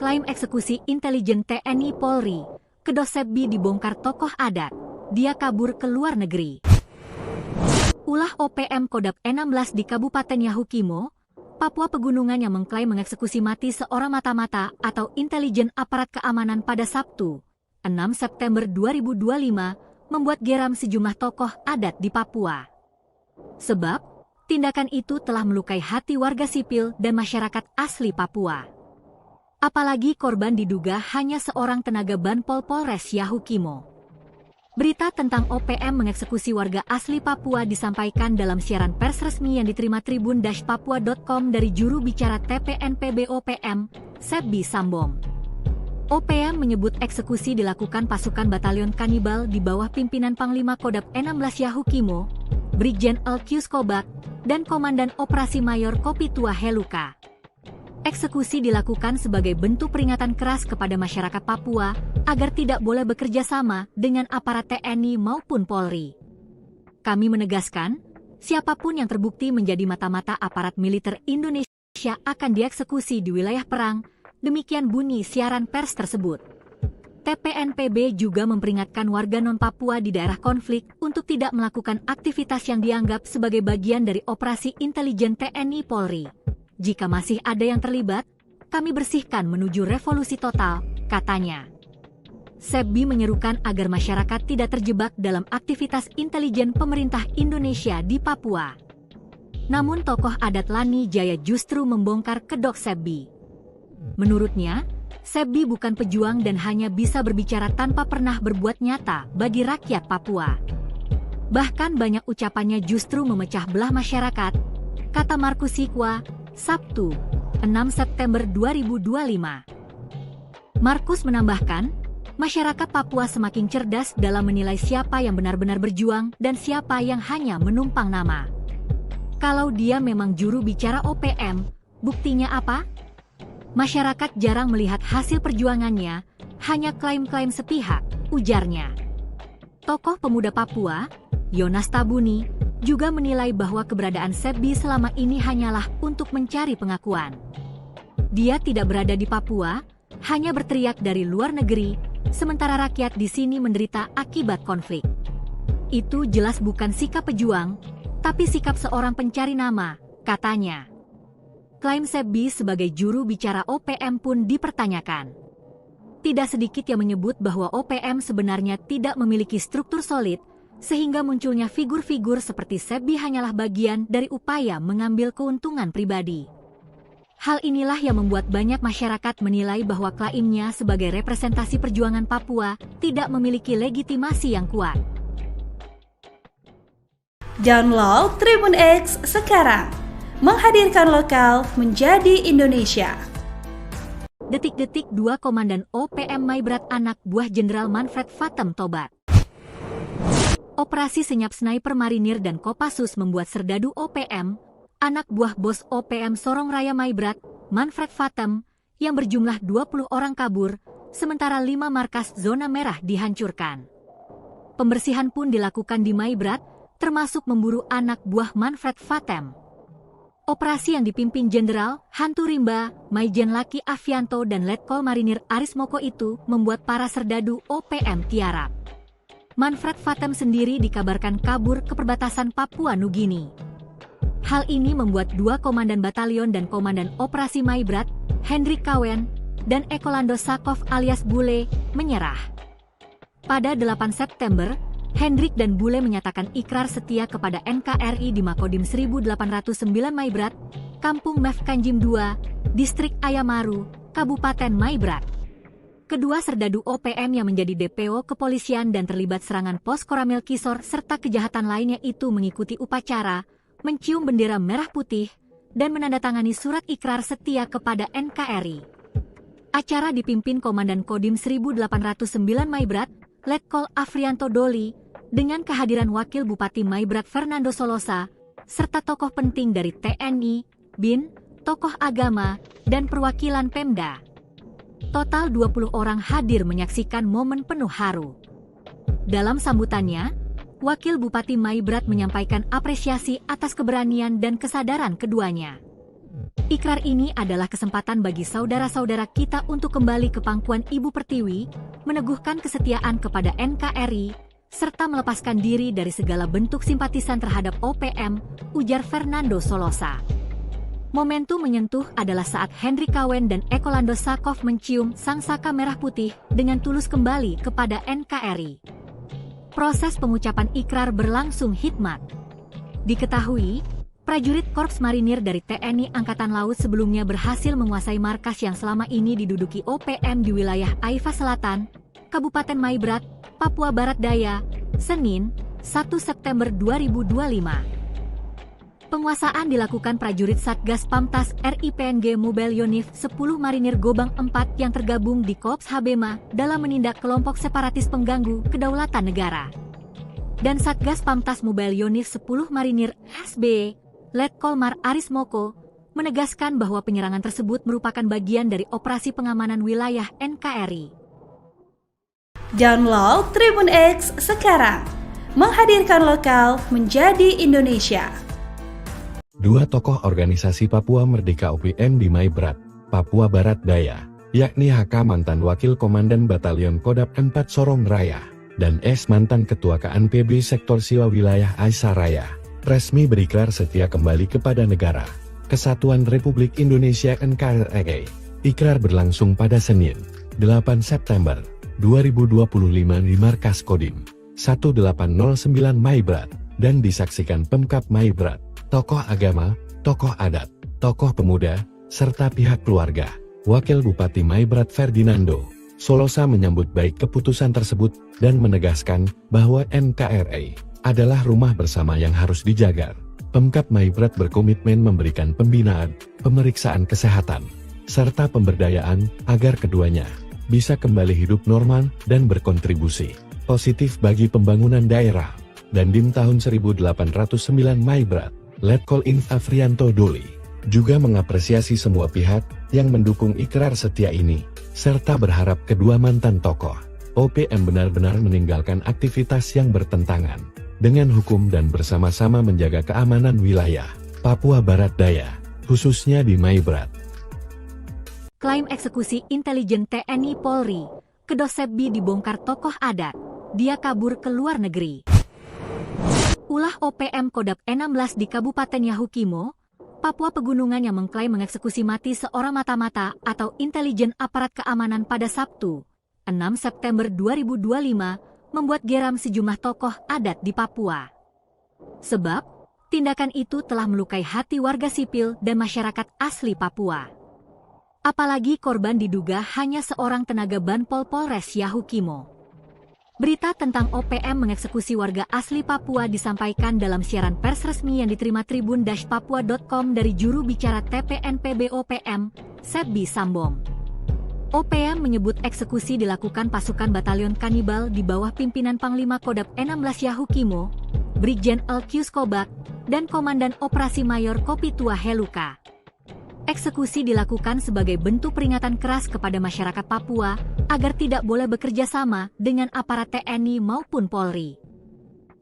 Klaim eksekusi intelijen TNI Polri, Kedok Sebbi dibongkar tokoh adat, dia kabur ke luar negeri. Ulah OPM Kodam 16 di Kabupaten Yahukimo, Papua Pegunungan yang mengklaim mengeksekusi mati seorang mata-mata atau intelijen aparat keamanan pada Sabtu, 6 September 2025, membuat geram sejumlah tokoh adat di Papua. Sebab, tindakan itu telah melukai hati warga sipil dan masyarakat asli Papua. Apalagi korban diduga hanya seorang tenaga Banpol Polres Yahukimo. Berita tentang OPM mengeksekusi warga asli Papua disampaikan dalam siaran pers resmi yang diterima tribun-papua.com dari juru bicara TPNPB OPM, Sebbi Sambom. OPM menyebut eksekusi dilakukan pasukan batalion kanibal di bawah pimpinan Panglima Kodam 16 Yahukimo, Brigjen Elkius Kobak, dan Komandan Operasi Mayor Kopitua Heluka. Eksekusi dilakukan sebagai bentuk peringatan keras kepada masyarakat Papua agar tidak boleh bekerja sama dengan aparat TNI maupun Polri. Kami menegaskan, siapapun yang terbukti menjadi mata-mata aparat militer Indonesia akan dieksekusi di wilayah perang, demikian bunyi siaran pers tersebut. TPNPB juga memperingatkan warga non-Papua di daerah konflik untuk tidak melakukan aktivitas yang dianggap sebagai bagian dari operasi intelijen TNI Polri. Jika masih ada yang terlibat, kami bersihkan menuju revolusi total, katanya. Sebbi menyerukan agar masyarakat tidak terjebak dalam aktivitas intelijen pemerintah Indonesia di Papua. Namun tokoh adat Lani Jaya justru membongkar kedok Sebbi. Menurutnya, Sebbi bukan pejuang dan hanya bisa berbicara tanpa pernah berbuat nyata bagi rakyat Papua. Bahkan banyak ucapannya justru memecah belah masyarakat, kata Markus Sikwa, Sabtu, 6 September 2025. Markus menambahkan, masyarakat Papua semakin cerdas dalam menilai siapa yang benar-benar berjuang dan siapa yang hanya menumpang nama. Kalau dia memang juru bicara OPM, buktinya apa? Masyarakat jarang melihat hasil perjuangannya, hanya klaim-klaim sepihak, ujarnya. Tokoh pemuda Papua, Yonas Tabuni, juga menilai bahwa keberadaan Sebbi selama ini hanyalah untuk mencari pengakuan. Dia tidak berada di Papua, hanya berteriak dari luar negeri, sementara rakyat di sini menderita akibat konflik. Itu jelas bukan sikap pejuang, tapi sikap seorang pencari nama, katanya. Klaim Sebbi sebagai juru bicara OPM pun dipertanyakan. Tidak sedikit yang menyebut bahwa OPM sebenarnya tidak memiliki struktur solid, sehingga munculnya figur-figur seperti Sebbi hanyalah bagian dari upaya mengambil keuntungan pribadi. Hal inilah yang membuat banyak masyarakat menilai bahwa klaimnya sebagai representasi perjuangan Papua tidak memiliki legitimasi yang kuat. Download Tribun X sekarang, menghadirkan lokal menjadi Indonesia. Detik-detik 2 Komandan OPM Maibrat anak buah Jenderal Manfred Vatem tobat. Operasi senyap sniper marinir dan Kopassus membuat serdadu OPM, anak buah bos OPM Sorong Raya Maibrat, Manfred Vatem, yang berjumlah 20 orang kabur, sementara 5 markas zona merah dihancurkan. Pembersihan pun dilakukan di Maibrat, termasuk memburu anak buah Manfred Vatem. Operasi yang dipimpin Jenderal Hantu Rimba, Maijen Laki Avianto dan Letkol Marinir Aris Moko itu membuat para serdadu OPM tiarap. Manfred Vatem sendiri dikabarkan kabur ke perbatasan Papua Nugini. Hal ini membuat 2 komandan batalion dan komandan operasi Maibrat, Hendrik Kawen, dan Ekolando Sakov alias Bule, menyerah. Pada 8 September, Hendrik dan Bule menyatakan ikrar setia kepada NKRI di Makodim 1809 Maibrat, Kampung Mef Kanjim II, Distrik Ayamaru, Kabupaten Maibrat. Kedua serdadu OPM yang menjadi DPO kepolisian dan terlibat serangan pos Koramil Kisor serta kejahatan lainnya itu mengikuti upacara, mencium bendera merah putih, dan menandatangani surat ikrar setia kepada NKRI. Acara dipimpin Komandan Kodim 1809 Maibrat, Letkol Afrianto Doli, dengan kehadiran Wakil Bupati Maibrat Fernando Solosa, serta tokoh penting dari TNI, BIN, tokoh agama, dan perwakilan Pemda. Total 20 orang hadir menyaksikan momen penuh haru. Dalam sambutannya, Wakil Bupati Maibrat menyampaikan apresiasi atas keberanian dan kesadaran keduanya. Ikrar ini adalah kesempatan bagi saudara-saudara kita untuk kembali ke pangkuan Ibu Pertiwi, meneguhkan kesetiaan kepada NKRI, serta melepaskan diri dari segala bentuk simpatisan terhadap OPM, ujar Fernando Solosa. Momentum menyentuh adalah saat Henry Cawen dan Ekolando Sakov mencium sangsaka merah putih dengan tulus kembali kepada NKRI. Proses pengucapan ikrar berlangsung hikmat. Diketahui, prajurit Korps Marinir dari TNI Angkatan Laut sebelumnya berhasil menguasai markas yang selama ini diduduki OPM di wilayah Aifa Selatan, Kabupaten Maibrat, Papua Barat Daya, Senin, 1 September 2025. Penguasaan dilakukan prajurit Satgas Pamtas RIPNG Mobile Unit 10 Marinir Gobang 4 yang tergabung di Korps Habema dalam menindak kelompok separatis pengganggu kedaulatan negara. Dan Satgas Pamtas Mobile Unit 10 Marinir SB, Letkol Aris Moko, menegaskan bahwa penyerangan tersebut merupakan bagian dari operasi pengamanan wilayah NKRI. Download Tribun X sekarang, menghadirkan lokal menjadi Indonesia. Dua tokoh organisasi Papua Merdeka OPM di Maibrat, Papua Barat Daya, yakni HK mantan Wakil Komandan Batalion Kodap 4 Sorong Raya, dan S mantan Ketua KNPB Sektor Siwa Wilayah Aisyah Raya, resmi berikrar setia kembali kepada negara Kesatuan Republik Indonesia NKRI. Ikrar berlangsung pada Senin, 8 September 2025 di Markas Kodim 1809 Maibrat, dan disaksikan Pemkap Maibrat, tokoh agama, tokoh adat, tokoh pemuda, serta pihak keluarga. Wakil Bupati Maibrat Ferdinando Solosa menyambut baik keputusan tersebut dan menegaskan bahwa NKRI adalah rumah bersama yang harus dijaga. Pemkap Maibrat berkomitmen memberikan pembinaan, pemeriksaan kesehatan, serta pemberdayaan agar keduanya bisa kembali hidup normal dan berkontribusi positif bagi pembangunan daerah. Dan Dim tahun 1809 Maibrat, Letkol Inf Afrianto Doli, juga mengapresiasi semua pihak yang mendukung ikrar setia ini, serta berharap kedua mantan tokoh OPM benar-benar meninggalkan aktivitas yang bertentangan dengan hukum dan bersama-sama menjaga keamanan wilayah Papua Barat Daya, khususnya di Maibrat. Klaim eksekusi intelijen TNI Polri, Kedosebbi dibongkar tokoh adat, dia kabur ke luar negeri. Ulah OPM Kodap 16 di Kabupaten Yahukimo, Papua Pegunungan yang mengklaim mengeksekusi mati seorang mata-mata atau intelijen aparat keamanan pada Sabtu, 6 September 2025, membuat geram sejumlah tokoh adat di Papua. Sebab, tindakan itu telah melukai hati warga sipil dan masyarakat asli Papua. Apalagi korban diduga hanya seorang tenaga Banpol Polres Yahukimo. Berita tentang OPM mengeksekusi warga asli Papua disampaikan dalam siaran pers resmi yang diterima tribun-papua.com dari juru bicara TPNPB OPM, Sebbi Sambom. OPM menyebut eksekusi dilakukan pasukan batalion kanibal di bawah pimpinan Panglima Kodap 16 Yahukimo, Brigjen Alkius Kobak, dan Komandan Operasi Mayor Kopitua Heluka. Eksekusi dilakukan sebagai bentuk peringatan keras kepada masyarakat Papua agar tidak boleh bekerja sama dengan aparat TNI maupun Polri.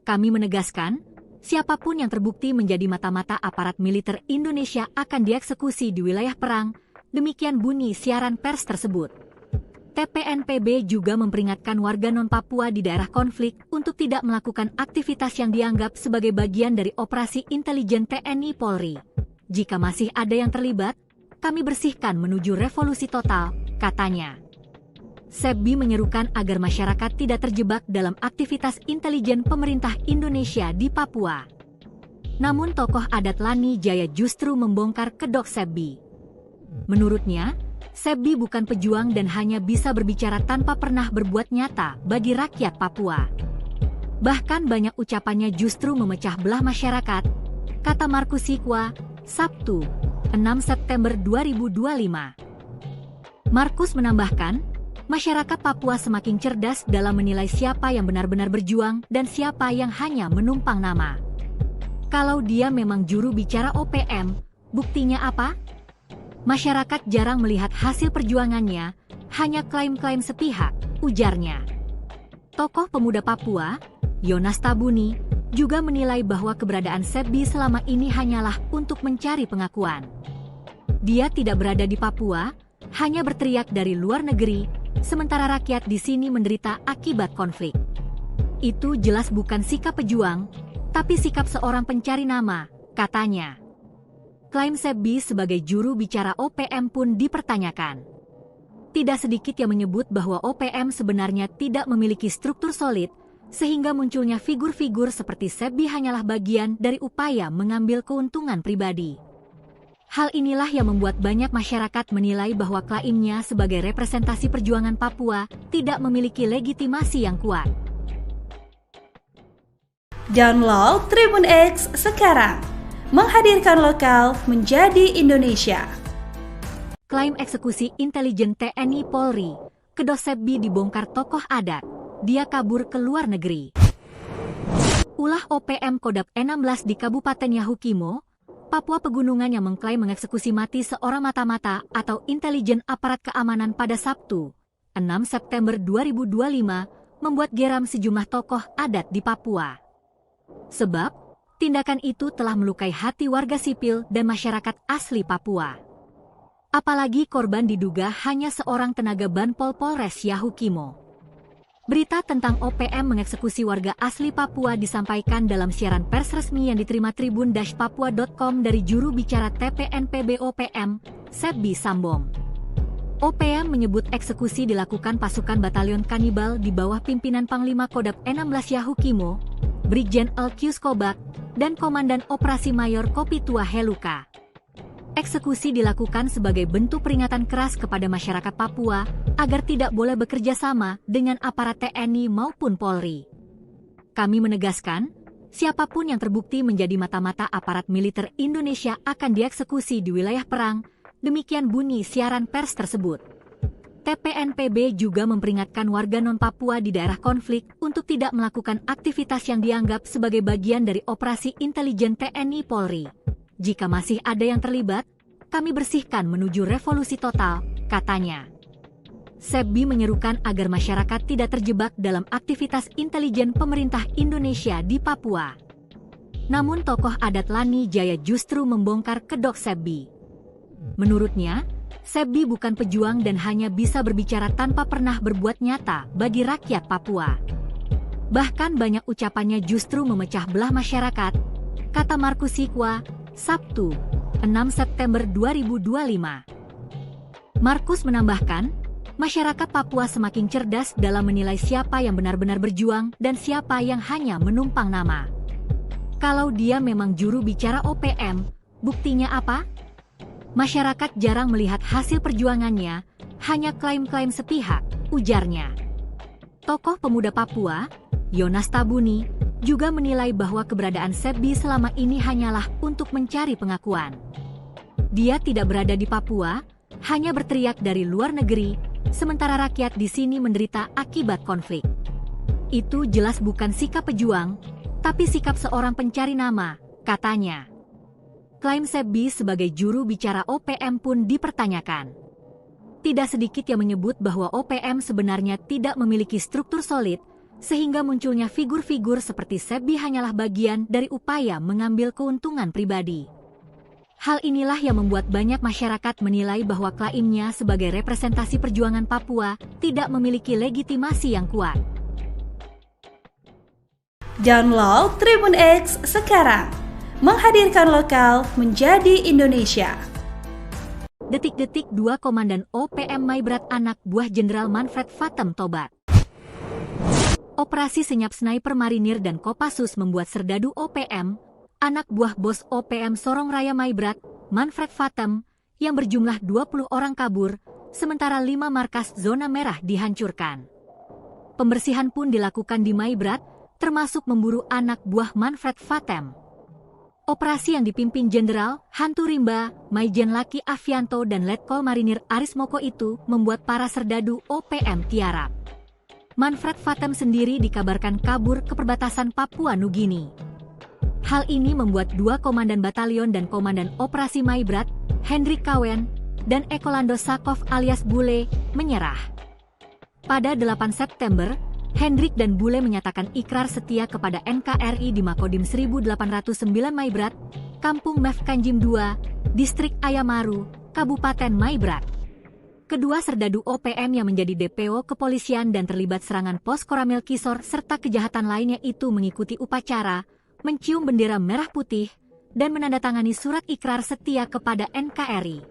Kami menegaskan, siapapun yang terbukti menjadi mata-mata aparat militer Indonesia akan dieksekusi di wilayah perang. Demikian bunyi siaran pers tersebut. TPNPB juga memperingatkan warga non-Papua di daerah konflik untuk tidak melakukan aktivitas yang dianggap sebagai bagian dari operasi intelijen TNI Polri. Jika masih ada yang terlibat, kami bersihkan menuju revolusi total, katanya. Sebbi menyerukan agar masyarakat tidak terjebak dalam aktivitas intelijen pemerintah Indonesia di Papua. Namun tokoh adat Lani Jaya justru membongkar kedok Sebbi. Menurutnya, Sebbi bukan pejuang dan hanya bisa berbicara tanpa pernah berbuat nyata bagi rakyat Papua. Bahkan banyak ucapannya justru memecah belah masyarakat, kata Markus Sikwa, Sabtu, 6 September 2025. Markus menambahkan, masyarakat Papua semakin cerdas dalam menilai siapa yang benar-benar berjuang dan siapa yang hanya menumpang nama. Kalau dia memang juru bicara OPM, buktinya apa? Masyarakat jarang melihat hasil perjuangannya, hanya klaim-klaim sepihak, ujarnya. Tokoh pemuda Papua, Yonas Tabuni, juga menilai bahwa keberadaan Sebbi selama ini hanyalah untuk mencari pengakuan. Dia tidak berada di Papua, hanya berteriak dari luar negeri, sementara rakyat di sini menderita akibat konflik. Itu jelas bukan sikap pejuang, tapi sikap seorang pencari nama, katanya. Klaim Sebbi sebagai juru bicara OPM pun dipertanyakan. Tidak sedikit yang menyebut bahwa OPM sebenarnya tidak memiliki struktur solid, sehingga munculnya figur-figur seperti Sebbi hanyalah bagian dari upaya mengambil keuntungan pribadi. Hal inilah yang membuat banyak masyarakat menilai bahwa klaimnya sebagai representasi perjuangan Papua tidak memiliki legitimasi yang kuat. Download Tribun X sekarang, menghadirkan lokal menjadi Indonesia. Klaim eksekusi intelijen TNI Polri, kedok Sebbi dibongkar tokoh adat, dia kabur ke luar negeri. Ulah OPM Kodap 16 di Kabupaten Yahukimo, Papua Pegunungan yang mengklaim mengeksekusi mati seorang mata-mata atau intelijen aparat keamanan pada Sabtu, 6 September 2025, membuat geram sejumlah tokoh adat di Papua. Sebab, tindakan itu telah melukai hati warga sipil dan masyarakat asli Papua. Apalagi korban diduga hanya seorang tenaga Banpol Polres Yahukimo. Berita tentang OPM mengeksekusi warga asli Papua disampaikan dalam siaran pers resmi yang diterima tribun-papua.com dari juru bicara TPNPB OPM, Sebbi Sambom. OPM menyebut eksekusi dilakukan pasukan batalion kanibal di bawah pimpinan Panglima Kodap 16 Yahukimo, Brigjen Alkius Kobak, dan Komandan Operasi Mayor Kopitua Heluka. Eksekusi dilakukan sebagai bentuk peringatan keras kepada masyarakat Papua agar tidak boleh bekerja sama dengan aparat TNI maupun Polri. Kami menegaskan, siapapun yang terbukti menjadi mata-mata aparat militer Indonesia akan dieksekusi di wilayah perang, demikian bunyi siaran pers tersebut. TPNPB juga memperingatkan warga non-Papua di daerah konflik untuk tidak melakukan aktivitas yang dianggap sebagai bagian dari operasi intelijen TNI Polri. Jika masih ada yang terlibat, kami bersihkan menuju revolusi total, katanya. Sebbi menyerukan agar masyarakat tidak terjebak dalam aktivitas intelijen pemerintah Indonesia di Papua. Namun tokoh adat Lani Jaya justru membongkar kedok Sebbi. Menurutnya, Sebbi bukan pejuang dan hanya bisa berbicara tanpa pernah berbuat nyata bagi rakyat Papua. Bahkan banyak ucapannya justru memecah belah masyarakat, kata Markus Sikwa, Sabtu, 6 September 2025. Markus menambahkan, masyarakat Papua semakin cerdas dalam menilai siapa yang benar-benar berjuang dan siapa yang hanya menumpang nama. Kalau dia memang juru bicara OPM, buktinya apa? Masyarakat jarang melihat hasil perjuangannya, hanya klaim-klaim sepihak, ujarnya. Tokoh pemuda Papua, Yonas Tabuni, juga menilai bahwa keberadaan Sebbi selama ini hanyalah untuk mencari pengakuan. Dia tidak berada di Papua, hanya berteriak dari luar negeri, sementara rakyat di sini menderita akibat konflik. Itu jelas bukan sikap pejuang, tapi sikap seorang pencari nama, katanya. Klaim Sebbi sebagai juru bicara OPM pun dipertanyakan. Tidak sedikit yang menyebut bahwa OPM sebenarnya tidak memiliki struktur solid, sehingga munculnya figur-figur seperti Sebbi hanyalah bagian dari upaya mengambil keuntungan pribadi. Hal inilah yang membuat banyak masyarakat menilai bahwa klaimnya sebagai representasi perjuangan Papua tidak memiliki legitimasi yang kuat. Download Tribun X sekarang, menghadirkan lokal menjadi Indonesia. Detik-detik 2 Komandan OPM Maibrat anak buah Jenderal Manfred Vatem tobat. Operasi senyap sniper marinir dan Kopassus membuat serdadu OPM, anak buah bos OPM Sorong Raya Maibrat, Manfred Vatem, yang berjumlah 20 orang kabur, sementara 5 markas zona merah dihancurkan. Pembersihan pun dilakukan di Maibrat, termasuk memburu anak buah Manfred Vatem. Operasi yang dipimpin Jenderal Hantu Rimba, Maijen Laki Avianto dan Letkol Marinir Aris Moko itu membuat para serdadu OPM tiarap. Manfred Vatem sendiri dikabarkan kabur ke perbatasan Papua Nugini. Hal ini membuat 2 komandan batalion dan komandan operasi Maibrat, Hendrik Kawen, dan Ekolando Sakov alias Bule, menyerah. Pada 8 September, Hendrik dan Bule menyatakan ikrar setia kepada NKRI di Makodim 1809 Maibrat, Kampung Mef Kanjim II, Distrik Ayamaru, Kabupaten Maibrat. Kedua serdadu OPM yang menjadi DPO kepolisian dan terlibat serangan pos Koramil Kisor serta kejahatan lainnya itu mengikuti upacara, mencium bendera merah putih, dan menandatangani surat ikrar setia kepada NKRI.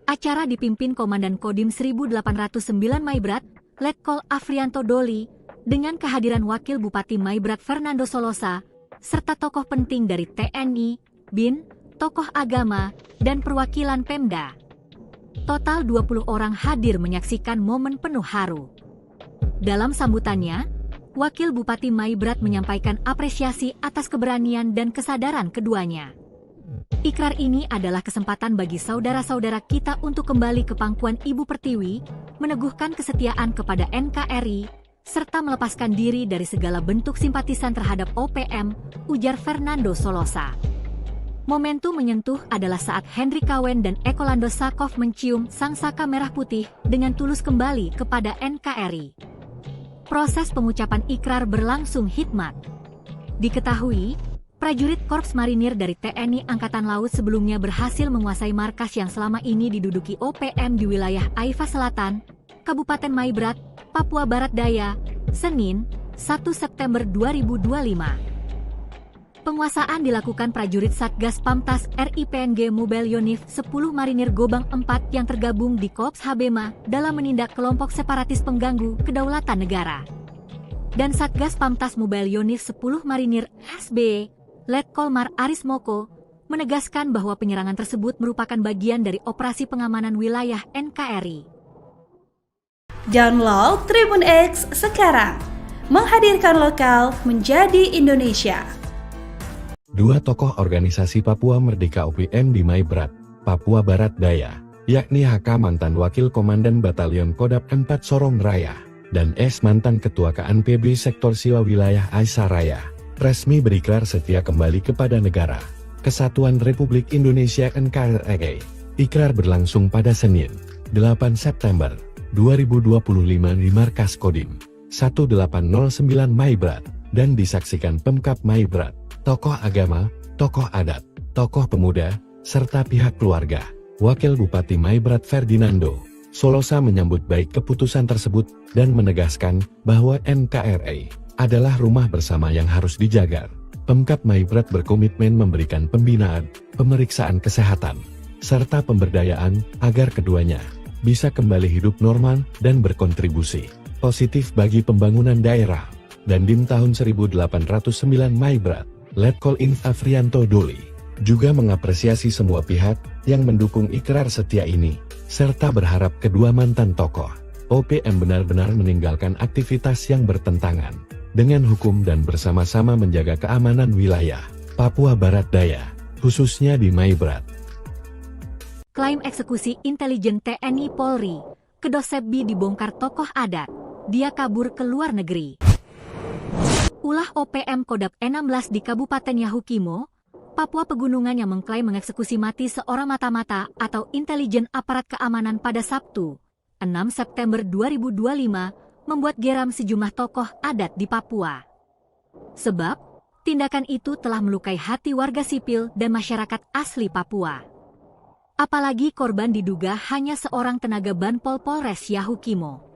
Acara dipimpin Komandan Kodim 1809 Maibrat, Letkol Afrianto Doli, dengan kehadiran Wakil Bupati Maibrat Fernando Solosa, serta tokoh penting dari TNI, BIN, tokoh agama, dan perwakilan Pemda. Total 20 orang hadir menyaksikan momen penuh haru. Dalam sambutannya, Wakil Bupati Maibrat menyampaikan apresiasi atas keberanian dan kesadaran keduanya. Ikrar ini adalah kesempatan bagi saudara-saudara kita untuk kembali ke pangkuan Ibu Pertiwi, meneguhkan kesetiaan kepada NKRI, serta melepaskan diri dari segala bentuk simpatisan terhadap OPM, ujar Fernando Solosa. Momentum menyentuh adalah saat Henry Kawen dan Ekolando Sakov mencium sangsaka merah putih dengan tulus kembali kepada NKRI. Proses pengucapan ikrar berlangsung hikmat. Diketahui, prajurit Korps Marinir dari TNI Angkatan Laut sebelumnya berhasil menguasai markas yang selama ini diduduki OPM di wilayah Aifa Selatan, Kabupaten Maibrat, Papua Barat Daya, Senin, 1 September 2025. Penguasaan dilakukan prajurit Satgas Pamtas RIPNG Mobile Unif 10 Marinir Gobang 4 yang tergabung di Kops Habema dalam menindak kelompok separatis pengganggu kedaulatan negara. Dan Satgas Pamtas Mobile Unif 10 Marinir SB, Letkol Mar Aris Moko, menegaskan bahwa penyerangan tersebut merupakan bagian dari operasi pengamanan wilayah NKRI. Download Tribun X sekarang, menghadirkan lokal menjadi Indonesia. Dua tokoh organisasi Papua Merdeka OPM di Maibrat, Papua Barat Daya, yakni HK mantan Wakil Komandan Batalion Kodap 4 Sorong Raya, dan S mantan Ketua KNPB Sektor Siwa Wilayah Aisyah Raya, resmi berikrar setia kembali kepada negara Kesatuan Republik Indonesia NKRI. Ikrar berlangsung pada Senin, 8 September 2025 di Markas Kodim 1809 Maibrat, dan disaksikan Pemkab Maibrat, tokoh agama, tokoh adat, tokoh pemuda, serta pihak keluarga. Wakil Bupati Maibrat Fernando Solosa menyambut baik keputusan tersebut dan menegaskan bahwa NKRI adalah rumah bersama yang harus dijaga. Pemkab Maibrat berkomitmen memberikan pembinaan, pemeriksaan kesehatan, serta pemberdayaan agar keduanya bisa kembali hidup normal dan berkontribusi positif bagi pembangunan daerah. Dan Dim tahun 1809 Maibrat, Letkol Inf Afrianto Doli, juga mengapresiasi semua pihak yang mendukung ikrar setia ini, serta berharap kedua mantan tokoh OPM benar-benar meninggalkan aktivitas yang bertentangan dengan hukum dan bersama-sama menjaga keamanan wilayah Papua Barat Daya, khususnya di Maibrat. Klaim eksekusi intelijen TNI Polri, Kedosebbi dibongkar tokoh adat, dia kabur ke luar negeri. Ulah OPM Kodap 16 di Kabupaten Yahukimo, Papua Pegunungan yang mengklaim mengeksekusi mati seorang mata-mata atau intelijen aparat keamanan pada Sabtu, 6 September 2025, membuat geram sejumlah tokoh adat di Papua. Sebab, tindakan itu telah melukai hati warga sipil dan masyarakat asli Papua. Apalagi korban diduga hanya seorang tenaga Banpol Polres Yahukimo.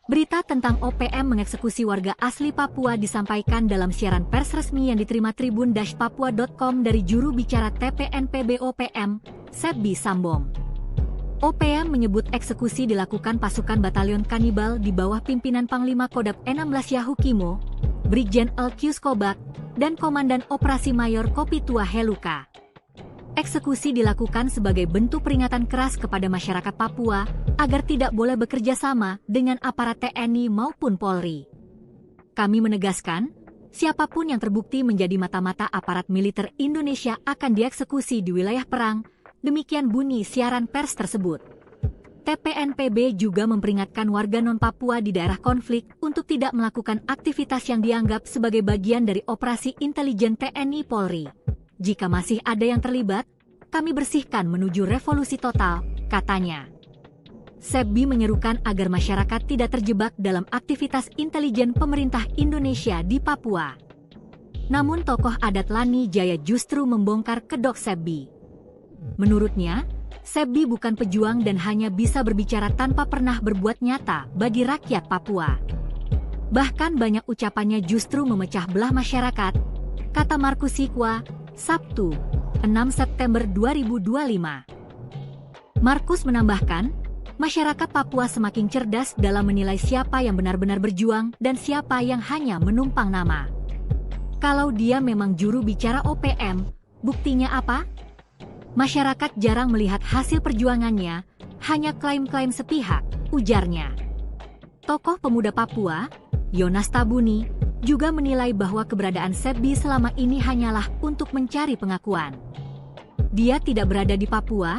Berita tentang OPM mengeksekusi warga asli Papua disampaikan dalam siaran pers resmi yang diterima tribun-papua.com dari juru bicara TPNPB OPM, Sebbi Sambom. OPM menyebut eksekusi dilakukan pasukan batalion kanibal di bawah pimpinan Panglima Kodap 16 Yahukimo, Brigjen Elkius Kobak, dan Komandan Operasi Mayor Kopitua Heluka. Eksekusi dilakukan sebagai bentuk peringatan keras kepada masyarakat Papua agar tidak boleh bekerja sama dengan aparat TNI maupun Polri. Kami menegaskan, siapapun yang terbukti menjadi mata-mata aparat militer Indonesia akan dieksekusi di wilayah perang, demikian bunyi siaran pers tersebut. TPNPB juga memperingatkan warga non-Papua di daerah konflik untuk tidak melakukan aktivitas yang dianggap sebagai bagian dari operasi intelijen TNI Polri. Jika masih ada yang terlibat, kami bersihkan menuju revolusi total, katanya. Sebbi menyerukan agar masyarakat tidak terjebak dalam aktivitas intelijen pemerintah Indonesia di Papua. Namun tokoh adat Lani Jaya justru membongkar kedok Sebbi. Menurutnya, Sebbi bukan pejuang dan hanya bisa berbicara tanpa pernah berbuat nyata bagi rakyat Papua. Bahkan banyak ucapannya justru memecah belah masyarakat, kata Markus Sikwa, Sabtu, 6 September 2025. Markus menambahkan, masyarakat Papua semakin cerdas dalam menilai siapa yang benar-benar berjuang dan siapa yang hanya menumpang nama. Kalau dia memang juru bicara OPM, buktinya apa? Masyarakat jarang melihat hasil perjuangannya, hanya klaim-klaim sepihak, ujarnya. Tokoh pemuda Papua, Yonas Tabuni, juga menilai bahwa keberadaan Sebbi selama ini hanyalah untuk mencari pengakuan. Dia tidak berada di Papua,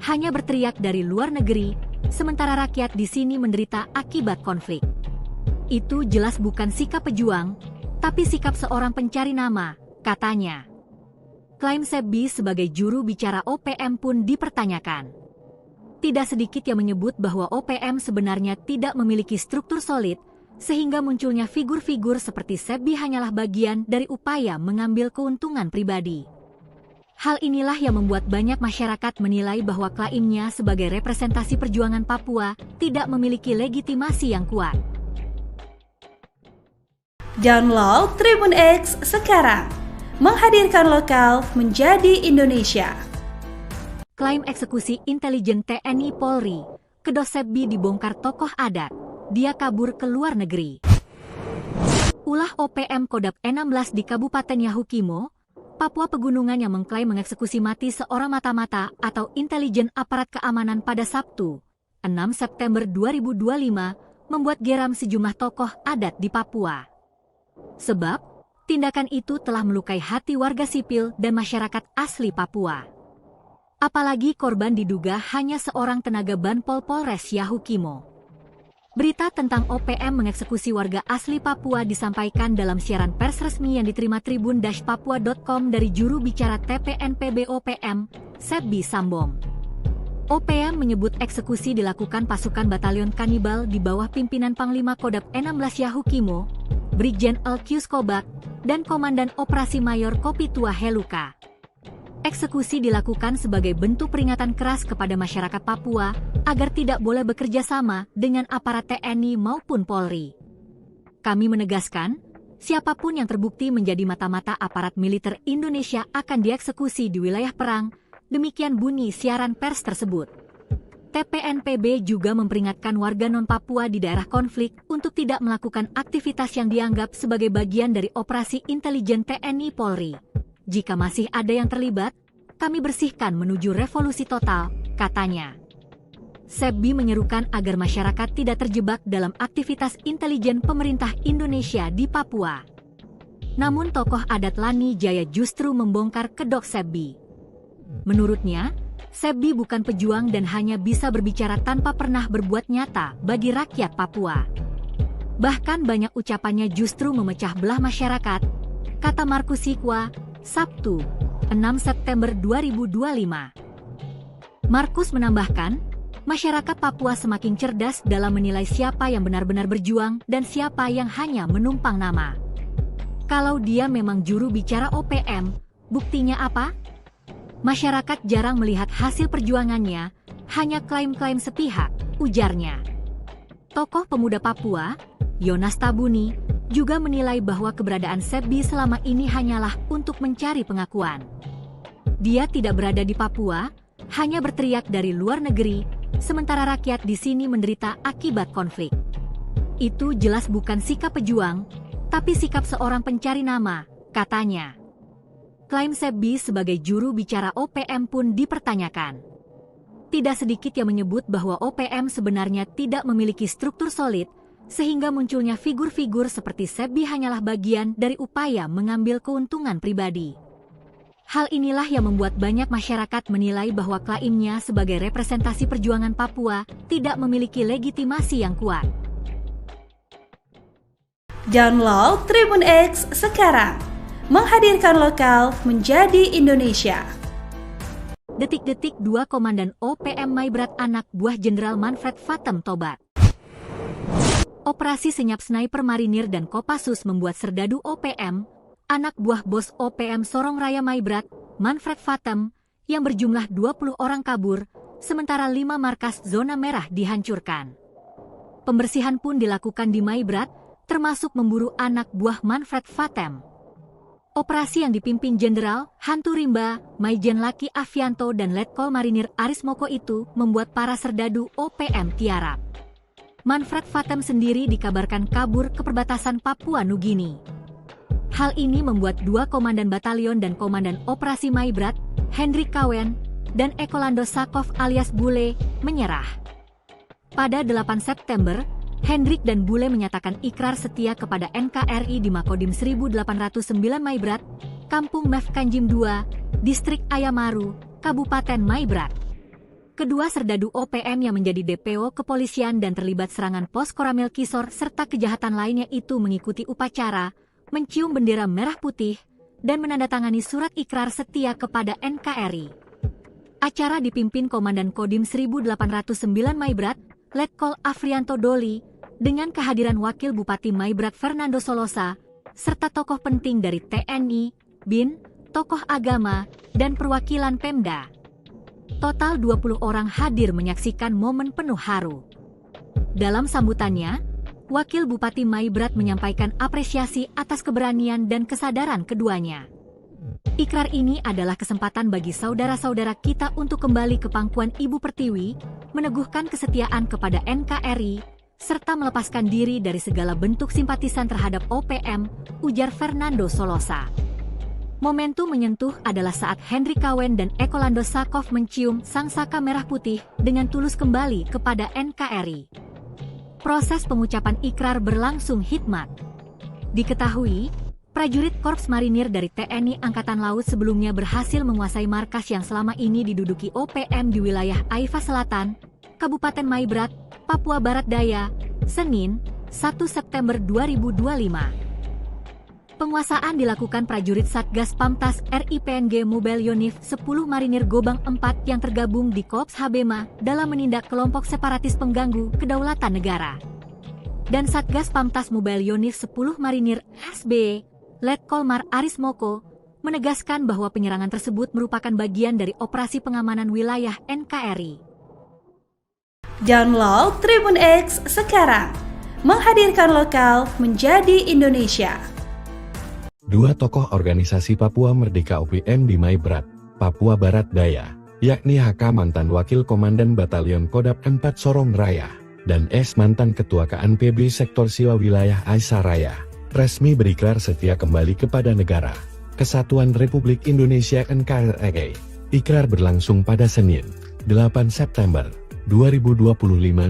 hanya berteriak dari luar negeri, sementara rakyat di sini menderita akibat konflik. Itu jelas bukan sikap pejuang, tapi sikap seorang pencari nama, katanya. Klaim Sebbi sebagai juru bicara OPM pun dipertanyakan. Tidak sedikit yang menyebut bahwa OPM sebenarnya tidak memiliki struktur solid, sehingga munculnya figur-figur seperti Sebbi hanyalah bagian dari upaya mengambil keuntungan pribadi. Hal inilah yang membuat banyak masyarakat menilai bahwa klaimnya sebagai representasi perjuangan Papua tidak memiliki legitimasi yang kuat. Download Tribun X sekarang. Menghadirkan lokal menjadi Indonesia. Klaim eksekusi intelijen TNI Polri, Kedok Sebbi dibongkar tokoh adat, dia kabur ke luar negeri. Ulah OPM Kodap 16 di Kabupaten Yahukimo, Papua Pegunungan yang mengklaim mengeksekusi mati seorang mata-mata atau intelijen aparat keamanan pada Sabtu, 6 September 2025, membuat geram sejumlah tokoh adat di Papua. Sebab, tindakan itu telah melukai hati warga sipil dan masyarakat asli Papua. Apalagi korban diduga hanya seorang tenaga Banpol Polres Yahukimo. Berita tentang OPM mengeksekusi warga asli Papua disampaikan dalam siaran pers resmi yang diterima tribun-papua.com dari juru bicara TPNPB OPM, Sebbi Sambong. OPM menyebut eksekusi dilakukan pasukan batalion kanibal di bawah pimpinan Panglima Kodap 16 Yahukimo, Brigjen Alkius Kobak, dan Komandan Operasi Mayor Kopitua Heluka. Eksekusi dilakukan sebagai bentuk peringatan keras kepada masyarakat Papua agar tidak boleh bekerja sama dengan aparat TNI maupun Polri. Kami menegaskan, siapapun yang terbukti menjadi mata-mata aparat militer Indonesia akan dieksekusi di wilayah perang, demikian bunyi siaran pers tersebut. TPNPB juga memperingatkan warga non-Papua di daerah konflik untuk tidak melakukan aktivitas yang dianggap sebagai bagian dari operasi intelijen TNI Polri. Jika masih ada yang terlibat, kami bersihkan menuju revolusi total, katanya. Sebbi menyerukan agar masyarakat tidak terjebak dalam aktivitas intelijen pemerintah Indonesia di Papua. Namun tokoh adat Lani Jaya justru membongkar kedok Sebbi. Menurutnya, Sebbi bukan pejuang dan hanya bisa berbicara tanpa pernah berbuat nyata bagi rakyat Papua. Bahkan banyak ucapannya justru memecah belah masyarakat, kata Markus Sikwa, Sabtu, 6 September 2025. Markus menambahkan, masyarakat Papua semakin cerdas dalam menilai siapa yang benar-benar berjuang dan siapa yang hanya menumpang nama. Kalau dia memang juru bicara OPM, buktinya apa? Masyarakat jarang melihat hasil perjuangannya, hanya klaim-klaim sepihak, ujarnya. Tokoh pemuda Papua, Yonas Tabuni, juga menilai bahwa keberadaan Sebbi selama ini hanyalah untuk mencari pengakuan. Dia tidak berada di Papua, hanya berteriak dari luar negeri, sementara rakyat di sini menderita akibat konflik. Itu jelas bukan sikap pejuang, tapi sikap seorang pencari nama, katanya. Klaim Sebbi sebagai juru bicara OPM pun dipertanyakan. Tidak sedikit yang menyebut bahwa OPM sebenarnya tidak memiliki struktur solid, sehingga munculnya figur-figur seperti Sebbi hanyalah bagian dari upaya mengambil keuntungan pribadi. Hal inilah yang membuat banyak masyarakat menilai bahwa klaimnya sebagai representasi perjuangan Papua tidak memiliki legitimasi yang kuat. Download Tribun X sekarang. Menghadirkan lokal menjadi Indonesia. Detik-detik 2 Komandan OPM Maibrat anak buah Jenderal Manfred Fatem tobat. Operasi senyap sniper marinir dan Kopassus membuat serdadu OPM, anak buah bos OPM Sorong Raya Maibrat, Manfred Fatem, yang berjumlah 20 orang kabur sementara 5 markas zona merah dihancurkan. Pembersihan pun dilakukan di Maibrat, termasuk memburu anak buah Manfred Vatem. Operasi yang dipimpin Jenderal Hantu Rimba, Maijen Laki Avianto dan Letkol Marinir Aris Moko itu membuat para serdadu OPM tiarap. Manfred Vatem sendiri dikabarkan kabur ke perbatasan Papua Nugini. Hal ini membuat 2 komandan batalion dan komandan operasi Maibrat, Hendrik Kawen dan Ekolando Sakov alias Bule, menyerah. Pada 8 September, Hendrik dan Bule menyatakan ikrar setia kepada NKRI di Makodim 1809 Maibrat, Kampung Mefkanjim II, Distrik Ayamaru, Kabupaten Maibrat. Kedua serdadu OPM yang menjadi DPO kepolisian dan terlibat serangan pos Koramil Kisor serta kejahatan lainnya itu mengikuti upacara, mencium bendera merah putih, dan menandatangani surat ikrar setia kepada NKRI. Acara dipimpin Komandan Kodim 1809 Maibrat, Letkol Afrianto Doli, dengan kehadiran Wakil Bupati Maibrat Fernando Solosa, serta tokoh penting dari TNI, BIN, tokoh agama, dan perwakilan Pemda. Total 20 orang hadir menyaksikan momen penuh haru. Dalam sambutannya, Wakil Bupati Maibrat menyampaikan apresiasi atas keberanian dan kesadaran keduanya. Ikrar ini adalah kesempatan bagi saudara-saudara kita untuk kembali ke pangkuan Ibu Pertiwi, meneguhkan kesetiaan kepada NKRI, serta melepaskan diri dari segala bentuk simpatisan terhadap OPM, ujar Fernando Solosa. Momentum menyentuh adalah saat Hendrik Kawen dan Ekolando Sakov mencium sang saka merah putih dengan tulus kembali kepada NKRI. Proses pengucapan ikrar berlangsung hikmat. Diketahui, prajurit Korps Marinir dari TNI Angkatan Laut sebelumnya berhasil menguasai markas yang selama ini diduduki OPM di wilayah Aifa Selatan, Kabupaten Maibrat, Papua Barat Daya, Senin, 1 September 2025. Penguasaan dilakukan prajurit Satgas Pamtas RIPNG Mobile Yonif 10 Marinir Gobang 4 yang tergabung di Korps Habema dalam menindak kelompok separatis pengganggu kedaulatan negara. Dan Satgas Pamtas Mobile Yonif 10 Marinir SB, Letkol Mar Aris Moko, menegaskan bahwa penyerangan tersebut merupakan bagian dari operasi pengamanan wilayah NKRI. Download Tribun X sekarang, menghadirkan lokal menjadi Indonesia. 2 tokoh organisasi Papua Merdeka OPM di Maibrat, Papua Barat Daya, yakni HK mantan Wakil Komandan Batalion Kodap 4 Sorong Raya, dan S mantan Ketua KNPB Sektor Siwa Wilayah Aisyah Raya, resmi berikrar setia kembali kepada negara Kesatuan Republik Indonesia NKRI. Ikrar berlangsung pada Senin, 8 September 2025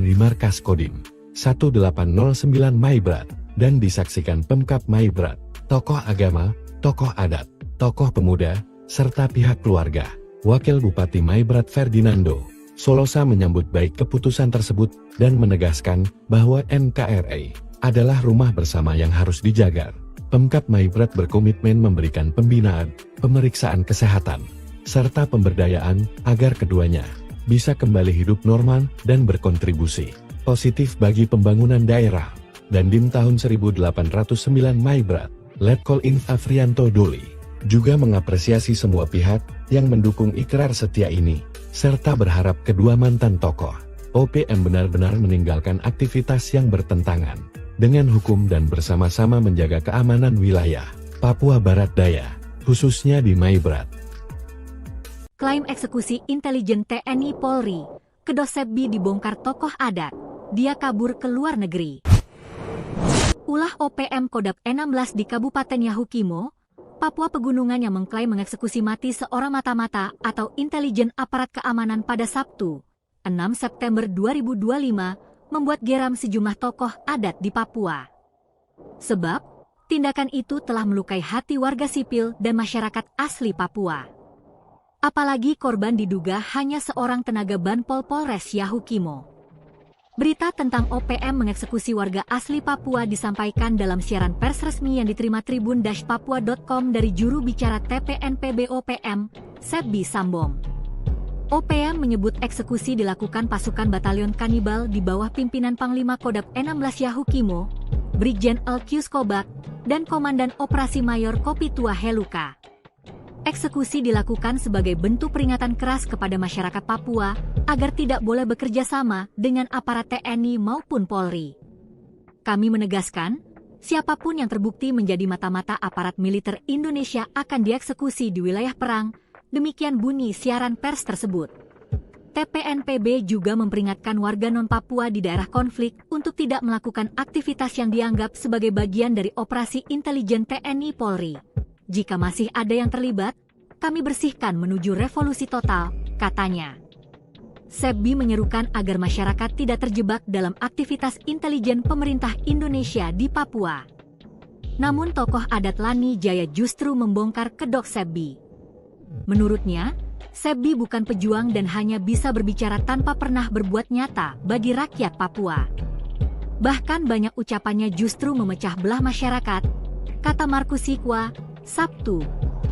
di Markas Kodim 1809 Maibrat, dan disaksikan Pemkab Maibrat, tokoh agama, tokoh adat, tokoh pemuda, serta pihak keluarga. Wakil Bupati Maibrat Ferdinando Solosa menyambut baik keputusan tersebut dan menegaskan bahwa NKRI adalah rumah bersama yang harus dijaga. Pemkab Maibrat berkomitmen memberikan pembinaan, pemeriksaan kesehatan, serta pemberdayaan agar keduanya bisa kembali hidup normal dan berkontribusi positif bagi pembangunan daerah. Dan Dim tahun 1809 Maibrat, Letkol Inf Afrianto Doli, juga mengapresiasi semua pihak yang mendukung ikrar setia ini, serta berharap kedua mantan tokoh OPM benar-benar meninggalkan aktivitas yang bertentangan dengan hukum dan bersama-sama menjaga keamanan wilayah Papua Barat Daya, khususnya di Maibrat. Klaim eksekusi intelijen TNI Polri, Kedosebbi dibongkar tokoh adat, dia kabur ke luar negeri. Ulah OPM Kodap 16 di Kabupaten Yahukimo, Papua Pegunungan yang mengklaim mengeksekusi mati seorang mata-mata atau intelijen aparat keamanan pada Sabtu, 6 September 2025, membuat geram sejumlah tokoh adat di Papua. Sebab, tindakan itu telah melukai hati warga sipil dan masyarakat asli Papua. Apalagi korban diduga hanya seorang tenaga Banpol Polres Yahukimo. Berita tentang OPM mengeksekusi warga asli Papua disampaikan dalam siaran pers resmi yang diterima tribun-papua.com dari juru bicara TPNPB OPM, Sebbi Sambom. OPM menyebut eksekusi dilakukan pasukan batalion kanibal di bawah pimpinan Panglima Kodap 16 Yahukimo, Brigjen Elkius Kobak, dan Komandan Operasi Mayor Kopitua Heluka. Eksekusi dilakukan sebagai bentuk peringatan keras kepada masyarakat Papua agar tidak boleh bekerja sama dengan aparat TNI maupun Polri. Kami menegaskan, siapapun yang terbukti menjadi mata-mata aparat militer Indonesia akan dieksekusi di wilayah perang, demikian bunyi siaran pers tersebut. TPNPB juga memperingatkan warga non-Papua di daerah konflik untuk tidak melakukan aktivitas yang dianggap sebagai bagian dari operasi intelijen TNI Polri. Jika masih ada yang terlibat, kami bersihkan menuju revolusi total, katanya. Sebbi menyerukan agar masyarakat tidak terjebak dalam aktivitas intelijen pemerintah Indonesia di Papua. Namun tokoh adat Lani Jaya justru membongkar kedok Sebbi. Menurutnya, Sebbi bukan pejuang dan hanya bisa berbicara tanpa pernah berbuat nyata bagi rakyat Papua. Bahkan banyak ucapannya justru memecah belah masyarakat, kata Markus Sikwa, Sabtu,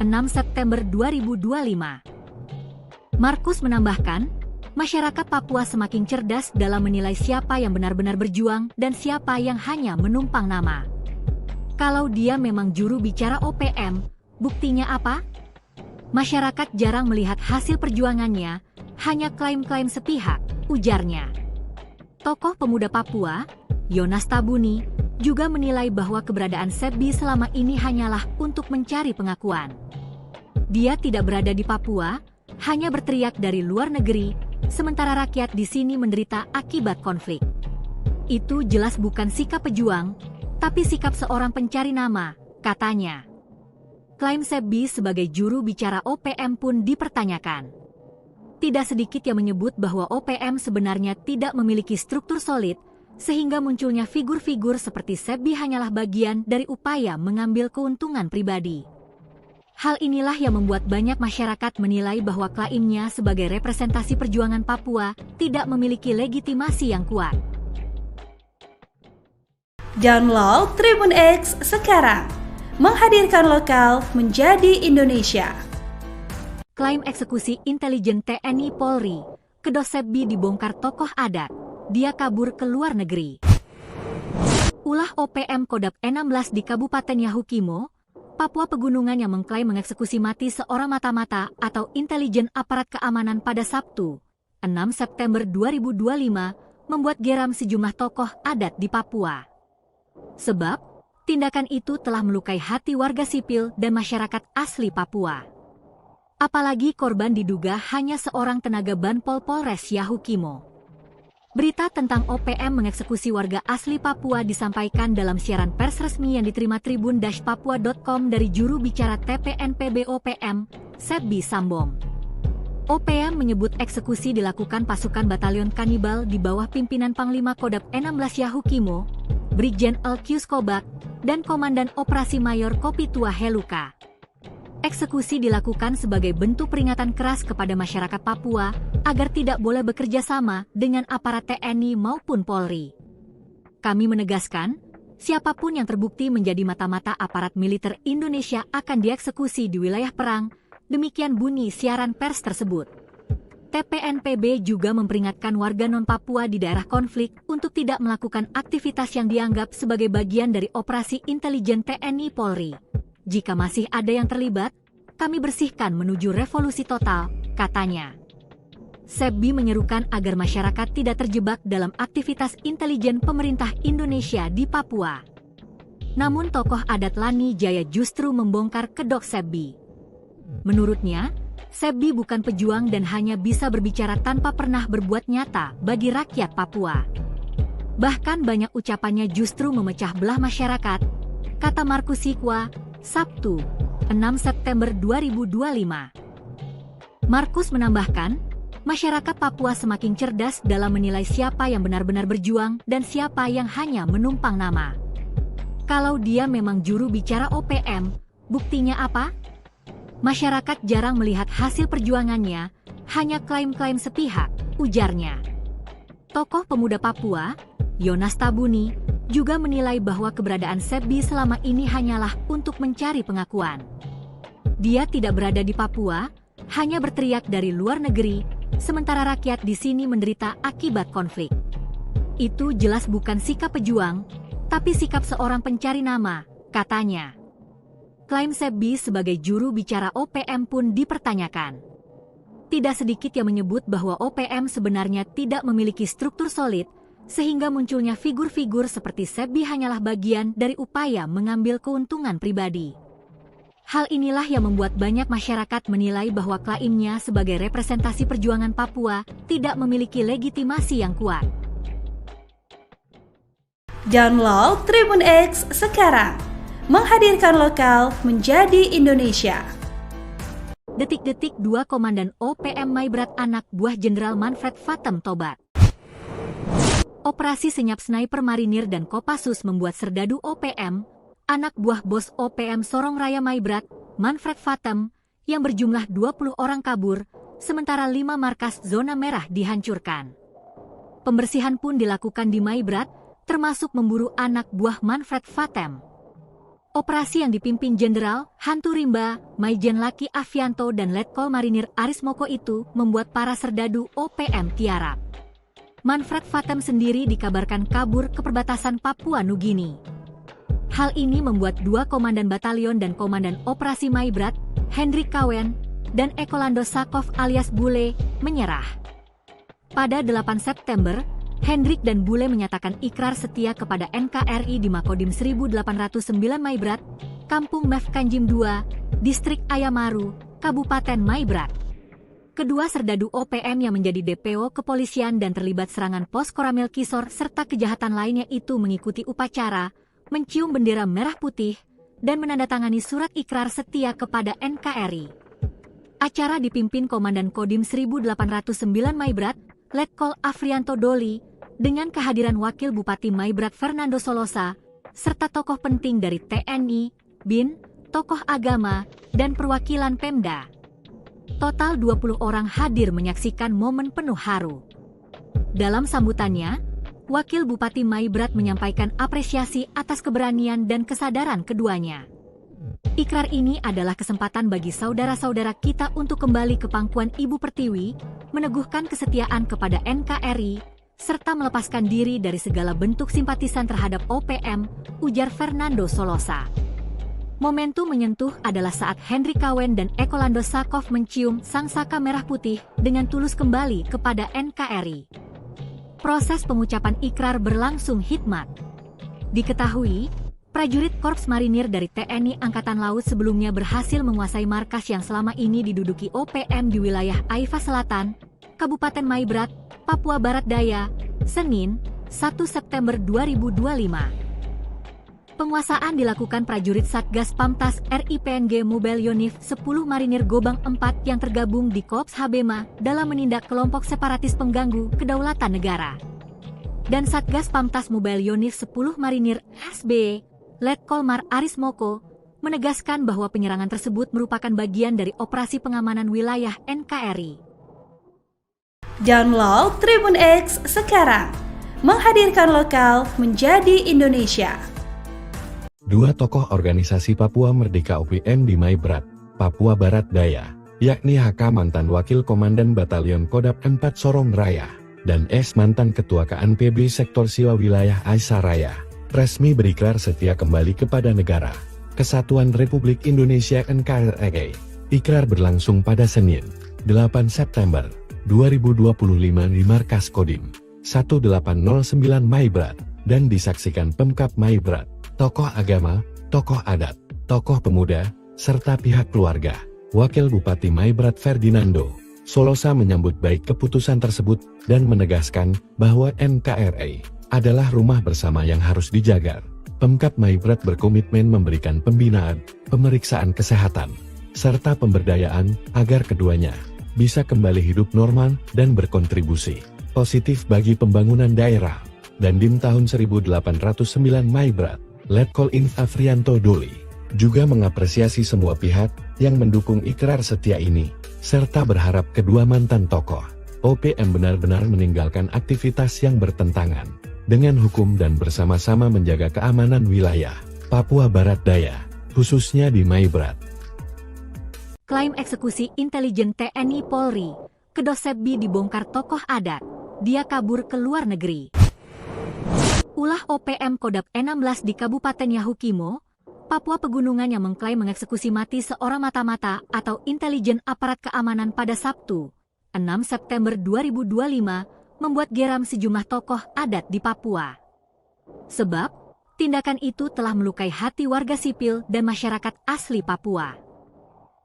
6 September 2025. Markus menambahkan, masyarakat Papua semakin cerdas dalam menilai siapa yang benar-benar berjuang dan siapa yang hanya menumpang nama. Kalau dia memang juru bicara OPM, buktinya apa? Masyarakat jarang melihat hasil perjuangannya, hanya klaim-klaim sepihak, ujarnya. Tokoh pemuda Papua, Yonas Tabuni, juga menilai bahwa keberadaan Sebbi selama ini hanyalah untuk mencari pengakuan. Dia tidak berada di Papua, hanya berteriak dari luar negeri, sementara rakyat di sini menderita akibat konflik. Itu jelas bukan sikap pejuang, tapi sikap seorang pencari nama, katanya. Klaim Sebbi sebagai juru bicara OPM pun dipertanyakan. Tidak sedikit yang menyebut bahwa OPM sebenarnya tidak memiliki struktur solid, sehingga munculnya figur-figur seperti Sebbi hanyalah bagian dari upaya mengambil keuntungan pribadi. Hal inilah yang membuat banyak masyarakat menilai bahwa klaimnya sebagai representasi perjuangan Papua tidak memiliki legitimasi yang kuat. Download Tribun X sekarang, menghadirkan lokal menjadi Indonesia. Klaim eksekusi intelijen TNI Polri, kedok Sebbi dibongkar tokoh adat. Dia kabur ke luar negeri. Ulah OPM Kodap 16 di Kabupaten Yahukimo, Papua Pegunungan yang mengklaim mengeksekusi mati seorang mata-mata atau intelijen aparat keamanan pada Sabtu, 6 September 2025, membuat geram sejumlah tokoh adat di Papua. Sebab, tindakan itu telah melukai hati warga sipil dan masyarakat asli Papua. Apalagi korban diduga hanya seorang tenaga Banpol Polres Yahukimo. Berita tentang OPM mengeksekusi warga asli Papua disampaikan dalam siaran pers resmi yang diterima tribun-papua.com dari juru bicara TPNPB OPM, Sebbi Sambom. OPM menyebut eksekusi dilakukan pasukan batalion kanibal di bawah pimpinan Panglima Kodap 16 Yahukimo, Brigjen Elkius Kobak, dan Komandan Operasi Mayor Kopitua Heluka. Eksekusi dilakukan sebagai bentuk peringatan keras kepada masyarakat Papua agar tidak boleh bekerja sama dengan aparat TNI maupun Polri. Kami menegaskan, siapapun yang terbukti menjadi mata-mata aparat militer Indonesia akan dieksekusi di wilayah perang, demikian bunyi siaran pers tersebut. TPNPB juga memperingatkan warga non-Papua di daerah konflik untuk tidak melakukan aktivitas yang dianggap sebagai bagian dari operasi intelijen TNI Polri. Jika masih ada yang terlibat, kami bersihkan menuju revolusi total, katanya. Sebbi menyerukan agar masyarakat tidak terjebak dalam aktivitas intelijen pemerintah Indonesia di Papua. Namun tokoh adat Lani Jaya justru membongkar kedok Sebbi. Menurutnya, Sebbi bukan pejuang dan hanya bisa berbicara tanpa pernah berbuat nyata bagi rakyat Papua. Bahkan banyak ucapannya justru memecah belah masyarakat, kata Markus Sikwa, Sabtu, 6 September 2025. Markus menambahkan, masyarakat Papua semakin cerdas dalam menilai siapa yang benar-benar berjuang dan siapa yang hanya menumpang nama. Kalau dia memang juru bicara OPM, buktinya apa? Masyarakat jarang melihat hasil perjuangannya, hanya klaim-klaim sepihak, ujarnya. Tokoh pemuda Papua, Yonas Tabuni, juga menilai bahwa keberadaan Sebbi selama ini hanyalah untuk mencari pengakuan. Dia tidak berada di Papua, hanya berteriak dari luar negeri, sementara rakyat di sini menderita akibat konflik. Itu jelas bukan sikap pejuang, tapi sikap seorang pencari nama, katanya. Klaim Sepbi sebagai juru bicara OPM pun dipertanyakan. Tidak sedikit yang menyebut bahwa OPM sebenarnya tidak memiliki struktur solid, sehingga munculnya figur-figur seperti Sepbi hanyalah bagian dari upaya mengambil keuntungan pribadi. Hal inilah yang membuat banyak masyarakat menilai bahwa klaimnya sebagai representasi perjuangan Papua tidak memiliki legitimasi yang kuat. Download Tribun X sekarang, menghadirkan lokal menjadi Indonesia. Detik-detik 2 Komandan OPM Maibrat anak buah Jenderal Manfred Vatem tobat. Operasi senyap sniper marinir dan Kopassus membuat serdadu OPM, anak buah bos OPM Sorong Raya Maibrat, Manfred Vatem, yang berjumlah 20 orang kabur, sementara 5 markas zona merah dihancurkan. Pembersihan pun dilakukan di Maibrat, termasuk memburu anak buah Manfred Vatem. Operasi yang dipimpin Jenderal Hantu Rimba, Maijen Laki Avianto dan Letkol Marinir Aris Moko itu membuat para serdadu OPM tiarap. Manfred Vatem sendiri dikabarkan kabur ke perbatasan Papua Nugini. Hal ini membuat 2 komandan batalion dan komandan operasi Maibrat, Hendrik Kawen, dan Ekolando Sakov alias Bule, menyerah. Pada 8 September, Hendrik dan Bule menyatakan ikrar setia kepada NKRI di Makodim 1809 Maibrat, Kampung Mefkanjim II, Distrik Ayamaru, Kabupaten Maibrat. Kedua serdadu OPM yang menjadi DPO kepolisian dan terlibat serangan pos Koramil Kisor serta kejahatan lainnya itu mengikuti upacara, mencium bendera merah putih, dan menandatangani surat ikrar setia kepada NKRI. Acara dipimpin Komandan Kodim 1809 Maibrat, Letkol Afrianto Doli, dengan kehadiran Wakil Bupati Maibrat Fernando Solosa, serta tokoh penting dari TNI, BIN, tokoh agama, dan perwakilan Pemda. Total 20 orang hadir menyaksikan momen penuh haru. Dalam sambutannya, Wakil Bupati Maibrat menyampaikan apresiasi atas keberanian dan kesadaran keduanya. Ikrar ini adalah kesempatan bagi saudara-saudara kita untuk kembali ke pangkuan Ibu Pertiwi, meneguhkan kesetiaan kepada NKRI, serta melepaskan diri dari segala bentuk simpatisan terhadap OPM, ujar Fernando Solosa. Momentum menyentuh adalah saat Hendrik Kawen dan Ekolando Sakov mencium sang saka merah putih dengan tulus kembali kepada NKRI. Proses pengucapan ikrar berlangsung hikmat. Diketahui, prajurit Korps Marinir dari TNI Angkatan Laut sebelumnya berhasil menguasai markas yang selama ini diduduki OPM di wilayah Aifa Selatan, Kabupaten Maibrat, Papua Barat Daya, Senin, 1 September 2025. Penguasaan dilakukan prajurit Satgas Pamtas RIPNG Mobile Yonif 10 Marinir Gobang 4 yang tergabung di Korps Habema dalam menindak kelompok separatis pengganggu kedaulatan negara. Dan Satgas Pamtas Mobile Yonif 10 Marinir SB, Letkol Mar Aris Moko, menegaskan bahwa penyerangan tersebut merupakan bagian dari operasi pengamanan wilayah NKRI. Download Tribun X sekarang, menghadirkan lokal menjadi Indonesia. 2 tokoh organisasi Papua Merdeka OPM di Maibrat, Papua Barat Daya, yakni HK mantan Wakil Komandan Batalion Kodap 4 Sorong Raya, dan S mantan Ketua KNPB Sektor Siwa Wilayah Aisyah Raya, resmi berikrar setia kembali kepada negara Kesatuan Republik Indonesia NKRI. Ikrar berlangsung pada Senin, 8 September 2025 di Markas Kodim 1809 Maibrat, dan disaksikan Pemkab Maibrat, tokoh agama, tokoh adat, tokoh pemuda, serta pihak keluarga. Wakil Bupati Maibrat Ferdinando Solosa menyambut baik keputusan tersebut dan menegaskan bahwa NKRI adalah rumah bersama yang harus dijaga. Pemkab Maibrat berkomitmen memberikan pembinaan, pemeriksaan kesehatan, serta pemberdayaan agar keduanya bisa kembali hidup normal dan berkontribusi positif bagi pembangunan daerah. Dan Dim tahun 1809 Maibrat, Letkol Inf Afrianto Doli, juga mengapresiasi semua pihak yang mendukung ikrar setia ini, serta berharap kedua mantan tokoh OPM benar-benar meninggalkan aktivitas yang bertentangan dengan hukum dan bersama-sama menjaga keamanan wilayah Papua Barat Daya, khususnya di Maibrat. Klaim eksekusi intelijen TNI Polri, Kedok Sepbi dibongkar tokoh adat, dia kabur ke luar negeri. Ulah OPM Kodap 16 di Kabupaten Yahukimo, Papua Pegunungan yang mengklaim mengeksekusi mati seorang mata-mata atau intelijen aparat keamanan pada Sabtu, 6 September 2025, membuat geram sejumlah tokoh adat di Papua. Sebab, tindakan itu telah melukai hati warga sipil dan masyarakat asli Papua.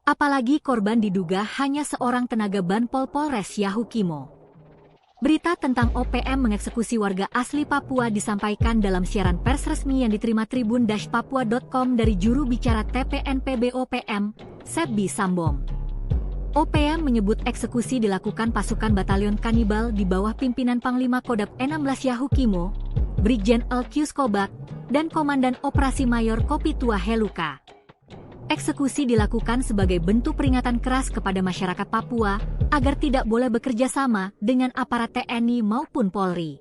Apalagi korban diduga hanya seorang tenaga Banpol Polres Yahukimo. Berita tentang OPM mengeksekusi warga asli Papua disampaikan dalam siaran pers resmi yang diterima tribun-papua.com dari juru bicara TPNPB OPM, Sebbi Sambom. OPM menyebut eksekusi dilakukan pasukan batalion kanibal di bawah pimpinan Panglima Kodap 16 Yahukimo, Brigjen Elkius Kobak, dan Komandan Operasi Mayor Kopitua Heluka. Eksekusi dilakukan sebagai bentuk peringatan keras kepada masyarakat Papua agar tidak boleh bekerja sama dengan aparat TNI maupun Polri.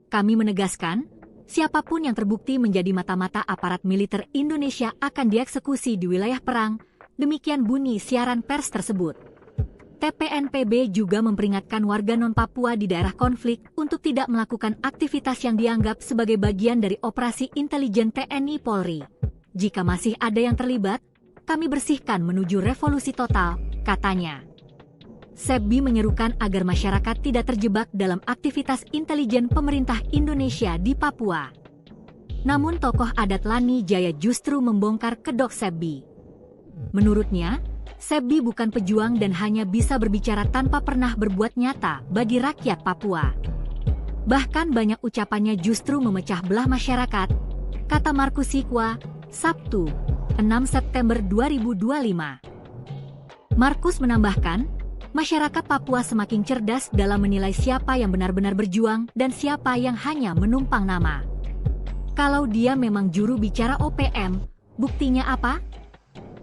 Kami menegaskan, siapapun yang terbukti menjadi mata-mata aparat militer Indonesia akan dieksekusi di wilayah perang, demikian bunyi siaran pers tersebut. TPNPB juga memperingatkan warga non-Papua di daerah konflik untuk tidak melakukan aktivitas yang dianggap sebagai bagian dari operasi intelijen TNI Polri. Jika masih ada yang terlibat, kami bersihkan menuju revolusi total, katanya. Sebbi menyerukan agar masyarakat tidak terjebak dalam aktivitas intelijen pemerintah Indonesia di Papua. Namun tokoh adat Lani Jaya justru membongkar kedok Sebbi. Menurutnya, Sebbi bukan pejuang dan hanya bisa berbicara tanpa pernah berbuat nyata bagi rakyat Papua. Bahkan banyak ucapannya justru memecah belah masyarakat, kata Markus Sikwa, Sabtu, 6 September 2025. Markus menambahkan, masyarakat Papua semakin cerdas dalam menilai siapa yang benar-benar berjuang dan siapa yang hanya menumpang nama. Kalau dia memang juru bicara OPM, buktinya apa?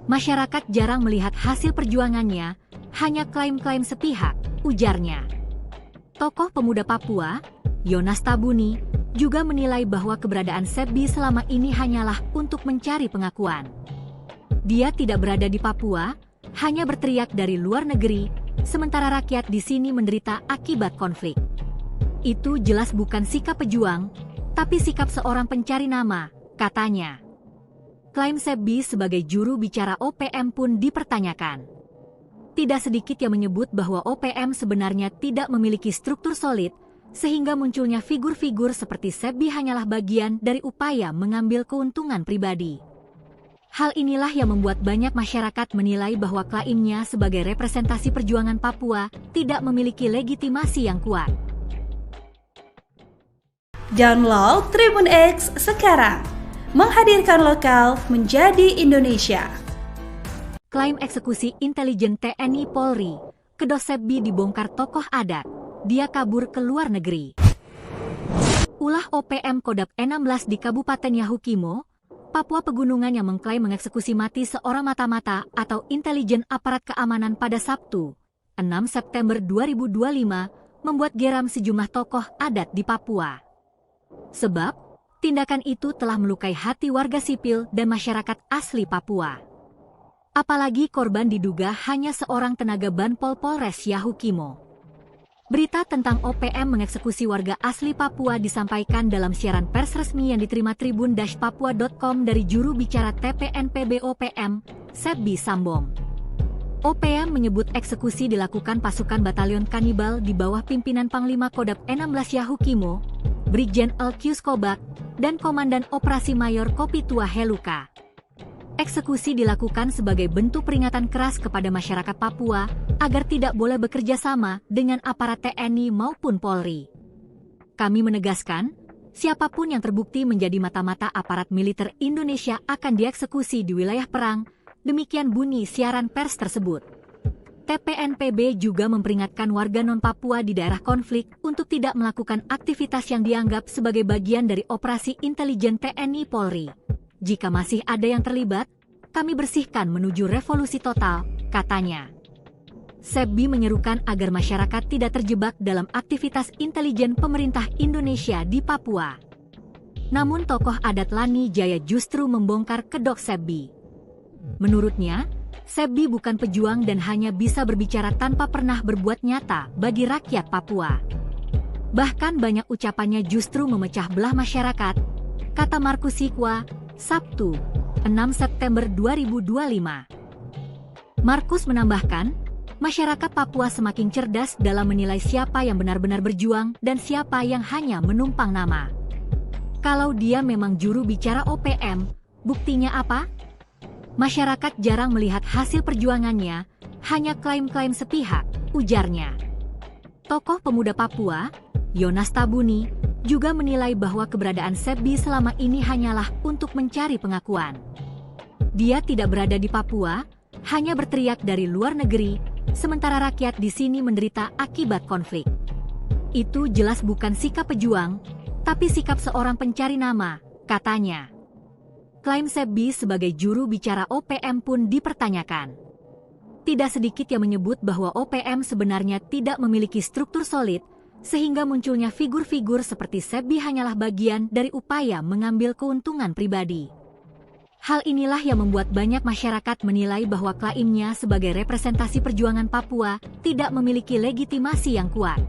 Masyarakat jarang melihat hasil perjuangannya, hanya klaim-klaim sepihak, ujarnya. Tokoh pemuda Papua, Yonas Tabuni, juga menilai bahwa keberadaan Sebbi selama ini hanyalah untuk mencari pengakuan. Dia tidak berada di Papua, hanya berteriak dari luar negeri, sementara rakyat di sini menderita akibat konflik. Itu jelas bukan sikap pejuang, tapi sikap seorang pencari nama, katanya. Klaim Sebbi sebagai juru bicara OPM pun dipertanyakan. Tidak sedikit yang menyebut bahwa OPM sebenarnya tidak memiliki struktur solid, sehingga munculnya figur-figur seperti Sebbi hanyalah bagian dari upaya mengambil keuntungan pribadi. Hal inilah yang membuat banyak masyarakat menilai bahwa klaimnya sebagai representasi perjuangan Papua tidak memiliki legitimasi yang kuat. Download Tribun X sekarang, menghadirkan lokal menjadi Indonesia. Klaim eksekusi intelijen TNI Polri, kedok Sebbi dibongkar tokoh adat. Dia kabur ke luar negeri. Ulah OPM Kodap 16 di Kabupaten Yahukimo, Papua Pegunungan yang mengklaim mengeksekusi mati seorang mata-mata atau intelijen aparat keamanan pada Sabtu, 6 September 2025, membuat geram sejumlah tokoh adat di Papua. Sebab, tindakan itu telah melukai hati warga sipil dan masyarakat asli Papua. Apalagi korban diduga hanya seorang tenaga Banpol Polres Yahukimo. Berita tentang OPM mengeksekusi warga asli Papua disampaikan dalam siaran pers resmi yang diterima tribun-papua.com dari juru bicara TPNPB OPM, Sebbi Sambom. OPM menyebut eksekusi dilakukan pasukan batalion kanibal di bawah pimpinan Panglima Kodap 16 Yahukimo, Brigjen Elkius Kobak, dan Komandan Operasi Mayor Kopitua Heluka. Eksekusi dilakukan sebagai bentuk peringatan keras kepada masyarakat Papua agar tidak boleh bekerja sama dengan aparat TNI maupun Polri. Kami menegaskan, siapapun yang terbukti menjadi mata-mata aparat militer Indonesia akan dieksekusi di wilayah perang, demikian bunyi siaran pers tersebut. TPNPB juga memperingatkan warga non-Papua di daerah konflik untuk tidak melakukan aktivitas yang dianggap sebagai bagian dari operasi intelijen TNI Polri. Jika masih ada yang terlibat, kami bersihkan menuju revolusi total, katanya. Sebbi menyerukan agar masyarakat tidak terjebak dalam aktivitas intelijen pemerintah Indonesia di Papua. Namun tokoh adat Lani Jaya justru membongkar kedok Sebbi. Menurutnya, Sebbi bukan pejuang dan hanya bisa berbicara tanpa pernah berbuat nyata bagi rakyat Papua. Bahkan banyak ucapannya justru memecah belah masyarakat, kata Markus Sikwa, Sabtu, 6 September 2025. Markus menambahkan, masyarakat Papua semakin cerdas dalam menilai siapa yang benar-benar berjuang dan siapa yang hanya menumpang nama. Kalau dia memang juru bicara OPM, buktinya apa? Masyarakat jarang melihat hasil perjuangannya, hanya klaim-klaim sepihak, ujarnya. Tokoh pemuda Papua, Yonas Tabuni, juga menilai bahwa keberadaan Sebbi selama ini hanyalah untuk mencari pengakuan. Dia tidak berada di Papua, hanya berteriak dari luar negeri, sementara rakyat di sini menderita akibat konflik. Itu jelas bukan sikap pejuang, tapi sikap seorang pencari nama, katanya. Klaim Sebbi sebagai juru bicara OPM pun dipertanyakan. Tidak sedikit yang menyebut bahwa OPM sebenarnya tidak memiliki struktur solid, sehingga munculnya figur-figur seperti Sebbi hanyalah bagian dari upaya mengambil keuntungan pribadi. Hal inilah yang membuat banyak masyarakat menilai bahwa klaimnya sebagai representasi perjuangan Papua tidak memiliki legitimasi yang kuat.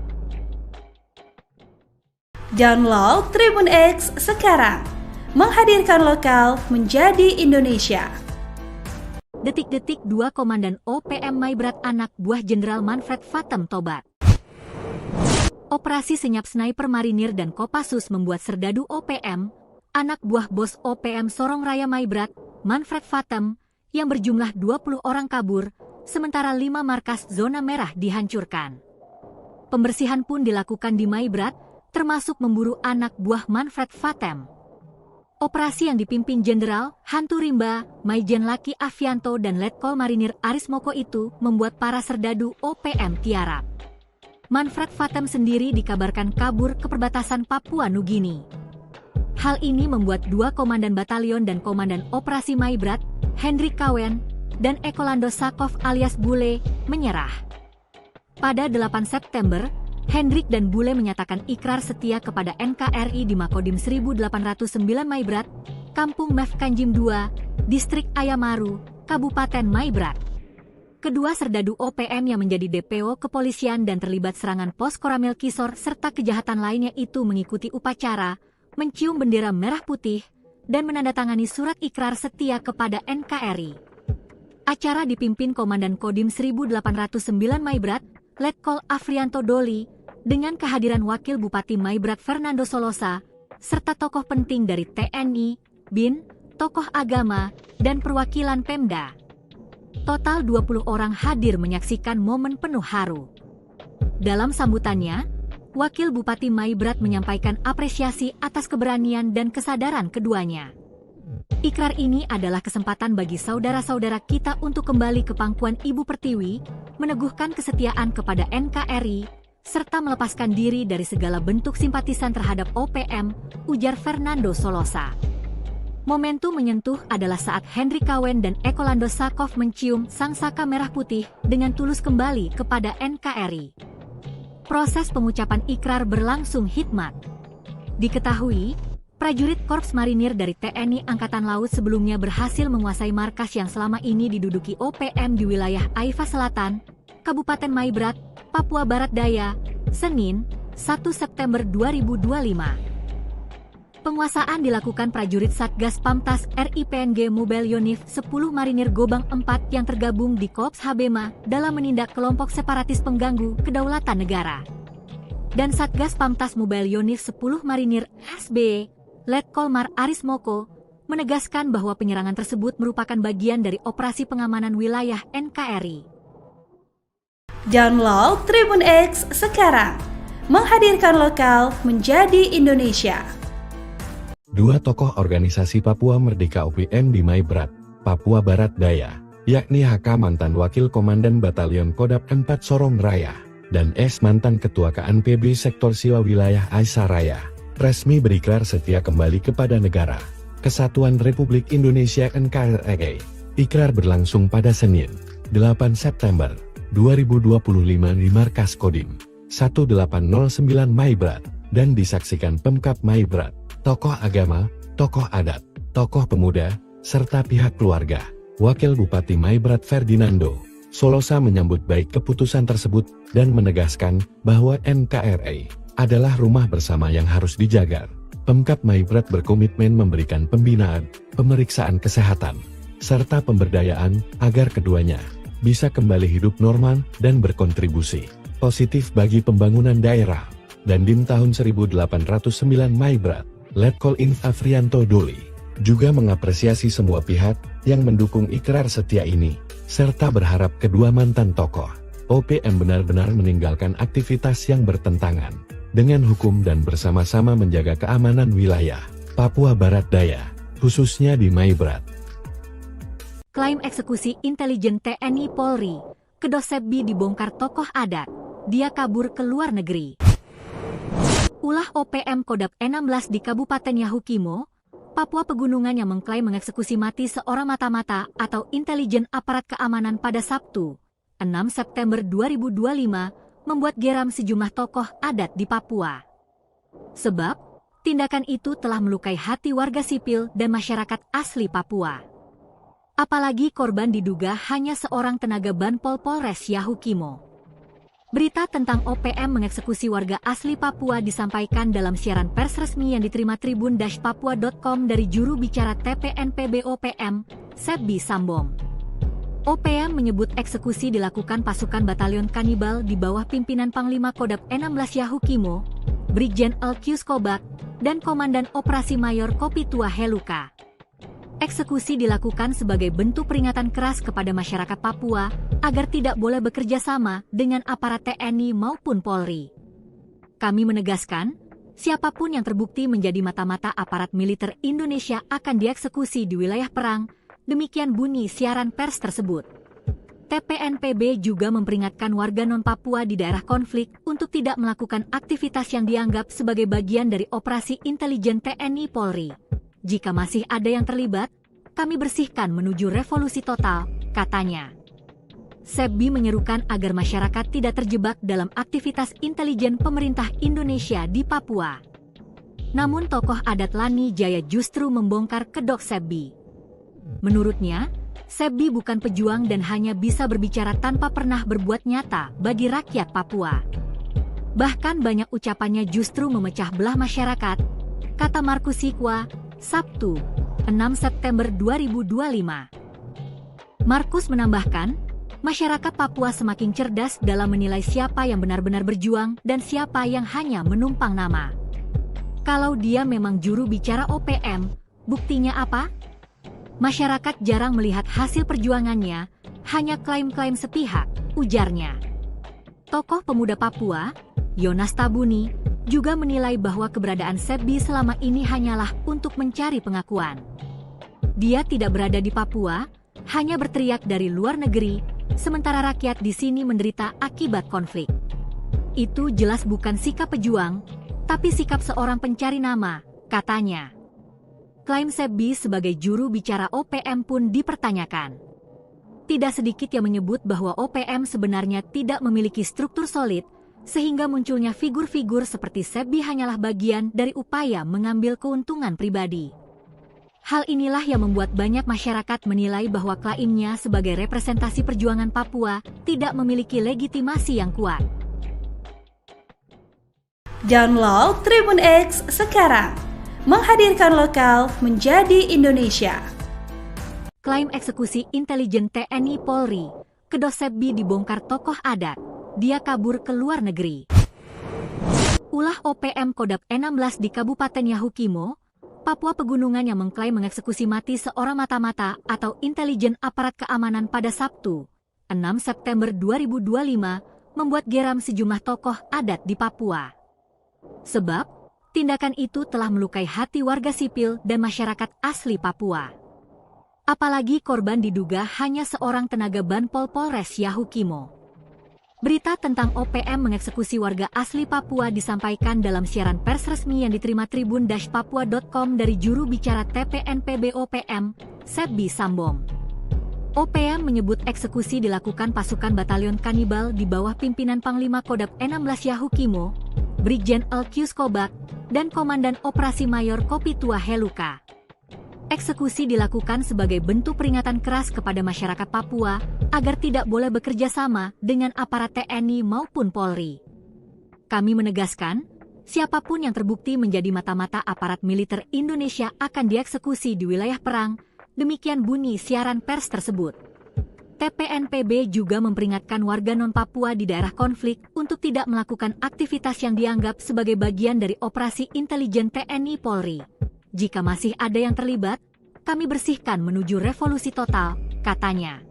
Download Tribun X sekarang, menghadirkan lokal menjadi Indonesia. Detik-detik 2 Komandan OPM Maibrat anak buah Jenderal Manfred Vatem tobat. Operasi senyap sniper marinir dan Kopassus membuat serdadu OPM, anak buah bos OPM Sorong Raya Maibrat, Manfred Vatem, yang berjumlah 20 orang kabur, sementara 5 markas zona merah dihancurkan. Pembersihan pun dilakukan di Maibrat, termasuk memburu anak buah Manfred Vatem. Operasi yang dipimpin Jenderal Hantu Rimba, Maijen Laki Avianto dan Letkol Marinir Aris Moko itu membuat para serdadu OPM tiarap. Manfred Vatem sendiri dikabarkan kabur ke perbatasan Papua Nugini. Hal ini membuat 2 komandan batalion dan komandan operasi Maibrat, Hendrik Kawen, dan Ekolando Sakov alias Bule, menyerah. Pada 8 September, Hendrik dan Bule menyatakan ikrar setia kepada NKRI di Makodim 1809 Maibrat, Kampung Mefkanjim II, Distrik Ayamaru, Kabupaten Maibrat. Kedua serdadu OPM yang menjadi DPO kepolisian dan terlibat serangan pos Koramil Kisor serta kejahatan lainnya itu mengikuti upacara, mencium bendera merah putih, dan menandatangani surat ikrar setia kepada NKRI. Acara dipimpin Komandan Kodim 1809 Maibrat, Letkol Afrianto Doli, dengan kehadiran Wakil Bupati Maibrat Fernando Solosa, serta tokoh penting dari TNI, BIN, tokoh agama, dan perwakilan Pemda. Total 20 orang hadir menyaksikan momen penuh haru. Dalam sambutannya, Wakil Bupati Maibrat menyampaikan apresiasi atas keberanian dan kesadaran keduanya. Ikrar ini adalah kesempatan bagi saudara-saudara kita untuk kembali ke pangkuan Ibu Pertiwi, meneguhkan kesetiaan kepada NKRI, serta melepaskan diri dari segala bentuk simpatisan terhadap OPM, ujar Fernando Solosa. Momentum menyentuh adalah saat Hendrik Kawen dan Ekolando Sakov mencium sang saka merah putih dengan tulus kembali kepada NKRI. Proses pengucapan ikrar berlangsung hikmat. Diketahui, prajurit Korps Marinir dari TNI Angkatan Laut sebelumnya berhasil menguasai markas yang selama ini diduduki OPM di wilayah Aifa Selatan, Kabupaten Maibrat, Papua Barat Daya, Senin, 1 September 2025. Penguasaan dilakukan prajurit Satgas Pamtas RIPNG Mobile Yonif 10 Marinir Gobang 4 yang tergabung di Korps Habema dalam menindak kelompok separatis pengganggu kedaulatan negara. Dan Satgas Pamtas Mobile Yonif 10 Marinir SB, Letkol Mar Aris Moko, menegaskan bahwa penyerangan tersebut merupakan bagian dari operasi pengamanan wilayah NKRI. Download Tribun X sekarang, menghadirkan lokal menjadi Indonesia. Dua tokoh organisasi Papua Merdeka OPM di Maibrat, Papua Barat Daya, yakni HK mantan Wakil Komandan Batalion Kodap 4 Sorong Raya, dan S mantan Ketua KNPB Sektor Siwa Wilayah Aisyah Raya, resmi berikrar setia kembali kepada negara Kesatuan Republik Indonesia NKRI. Ikrar berlangsung pada Senin, 8 September 2025 di Markas Kodim 1809 Maibrat, dan disaksikan Pemkab Maibrat, tokoh agama, tokoh adat, tokoh pemuda, serta pihak keluarga. Wakil Bupati Maibrat Ferdinando Solosa menyambut baik keputusan tersebut dan menegaskan bahwa NKRI adalah rumah bersama yang harus dijaga. Pemkab Maibrat berkomitmen memberikan pembinaan, pemeriksaan kesehatan, serta pemberdayaan agar keduanya bisa kembali hidup normal dan berkontribusi positif bagi pembangunan daerah. Dan Dim tahun 1809 Maibrat, Letkol Inf Afrianto Doli, juga mengapresiasi semua pihak yang mendukung ikrar setia ini, serta berharap kedua mantan tokoh OPM benar-benar meninggalkan aktivitas yang bertentangan dengan hukum dan bersama-sama menjaga keamanan wilayah Papua Barat Daya, khususnya di Maibrat. Klaim eksekusi intelijen TNI Polri, Kedok Sepbi dibongkar tokoh adat, dia kabur ke luar negeri. Ulah OPM Kodap 16 di Kabupaten Yahukimo, Papua Pegunungan yang mengklaim mengeksekusi mati seorang mata-mata atau intelijen aparat keamanan pada Sabtu, 6 September 2025, membuat geram sejumlah tokoh adat di Papua. Sebab, tindakan itu telah melukai hati warga sipil dan masyarakat asli Papua. Apalagi korban diduga hanya seorang tenaga Banpol Polres Yahukimo. Berita tentang OPM mengeksekusi warga asli Papua disampaikan dalam siaran pers resmi yang diterima tribun-papua.com dari juru bicara TPNPB OPM, Sepbi Sambom. OPM menyebut eksekusi dilakukan pasukan batalion kanibal di bawah pimpinan Panglima Kodap 16 Yahukimo, Brigjen Alkius Kobak, dan Komandan Operasi Mayor Kopitua Heluka. Eksekusi dilakukan sebagai bentuk peringatan keras kepada masyarakat Papua agar tidak boleh bekerja sama dengan aparat TNI maupun Polri. Kami menegaskan, siapapun yang terbukti menjadi mata-mata aparat militer Indonesia akan dieksekusi di wilayah perang. Demikian bunyi siaran pers tersebut. TPNPB juga memperingatkan warga non-Papua di daerah konflik untuk tidak melakukan aktivitas yang dianggap sebagai bagian dari operasi intelijen TNI Polri. Jika masih ada yang terlibat, kami bersihkan menuju revolusi total, katanya. Sepbi menyerukan agar masyarakat tidak terjebak dalam aktivitas intelijen pemerintah Indonesia di Papua. Namun tokoh adat Lani Jaya justru membongkar kedok Sepbi. Menurutnya, Sepbi bukan pejuang dan hanya bisa berbicara tanpa pernah berbuat nyata bagi rakyat Papua. Bahkan banyak ucapannya justru memecah belah masyarakat, kata Markus Sikwa, Sabtu, 6 September 2025. Markus menambahkan, masyarakat Papua semakin cerdas dalam menilai siapa yang benar-benar berjuang dan siapa yang hanya menumpang nama. Kalau dia memang juru bicara OPM, buktinya apa? Masyarakat jarang melihat hasil perjuangannya, hanya klaim-klaim sepihak, ujarnya. Tokoh pemuda Papua, Yonas Tabuni, juga menilai bahwa keberadaan Sepbi selama ini hanyalah untuk mencari pengakuan. Dia tidak berada di Papua, hanya berteriak dari luar negeri, sementara rakyat di sini menderita akibat konflik. Itu jelas bukan sikap pejuang, tapi sikap seorang pencari nama, katanya. Klaim Sepbi sebagai juru bicara OPM pun dipertanyakan. Tidak sedikit yang menyebut bahwa OPM sebenarnya tidak memiliki struktur solid, sehingga munculnya figur-figur seperti Sepbi hanyalah bagian dari upaya mengambil keuntungan pribadi. Hal inilah yang membuat banyak masyarakat menilai bahwa klaimnya sebagai representasi perjuangan Papua tidak memiliki legitimasi yang kuat. Download Tribun X sekarang. Menghadirkan lokal menjadi Indonesia. Klaim eksekusi intelijen TNI Polri, Kedok Sepbi dibongkar tokoh adat, dia kabur ke luar negeri. Ulah OPM Kodap 16 di Kabupaten Yahukimo, Papua Pegunungan yang mengklaim mengeksekusi mati seorang mata-mata atau intelijen aparat keamanan pada Sabtu, 6 September 2025, membuat geram sejumlah tokoh adat di Papua. Sebab, tindakan itu telah melukai hati warga sipil dan masyarakat asli Papua. Apalagi korban diduga hanya seorang tenaga Banpol Polres Yahukimo. Berita tentang OPM mengeksekusi warga asli Papua disampaikan dalam siaran pers resmi yang diterima tribun-papua.com dari juru bicara TPNPB OPM, Sepbi Sambom. OPM menyebut eksekusi dilakukan pasukan batalion kanibal di bawah pimpinan Panglima Kodap 16 Yahukimo, Brigjen Alkius Kobak, dan Komandan Operasi Mayor Kopitua Heluka. Eksekusi dilakukan sebagai bentuk peringatan keras kepada masyarakat Papua agar tidak boleh bekerja sama dengan aparat TNI maupun Polri. Kami menegaskan, siapapun yang terbukti menjadi mata-mata aparat militer Indonesia akan dieksekusi di wilayah perang, demikian bunyi siaran pers tersebut. TPNPB juga memperingatkan warga non-Papua di daerah konflik untuk tidak melakukan aktivitas yang dianggap sebagai bagian dari operasi intelijen TNI Polri. Jika masih ada yang terlibat, kami bersihkan menuju revolusi total, katanya.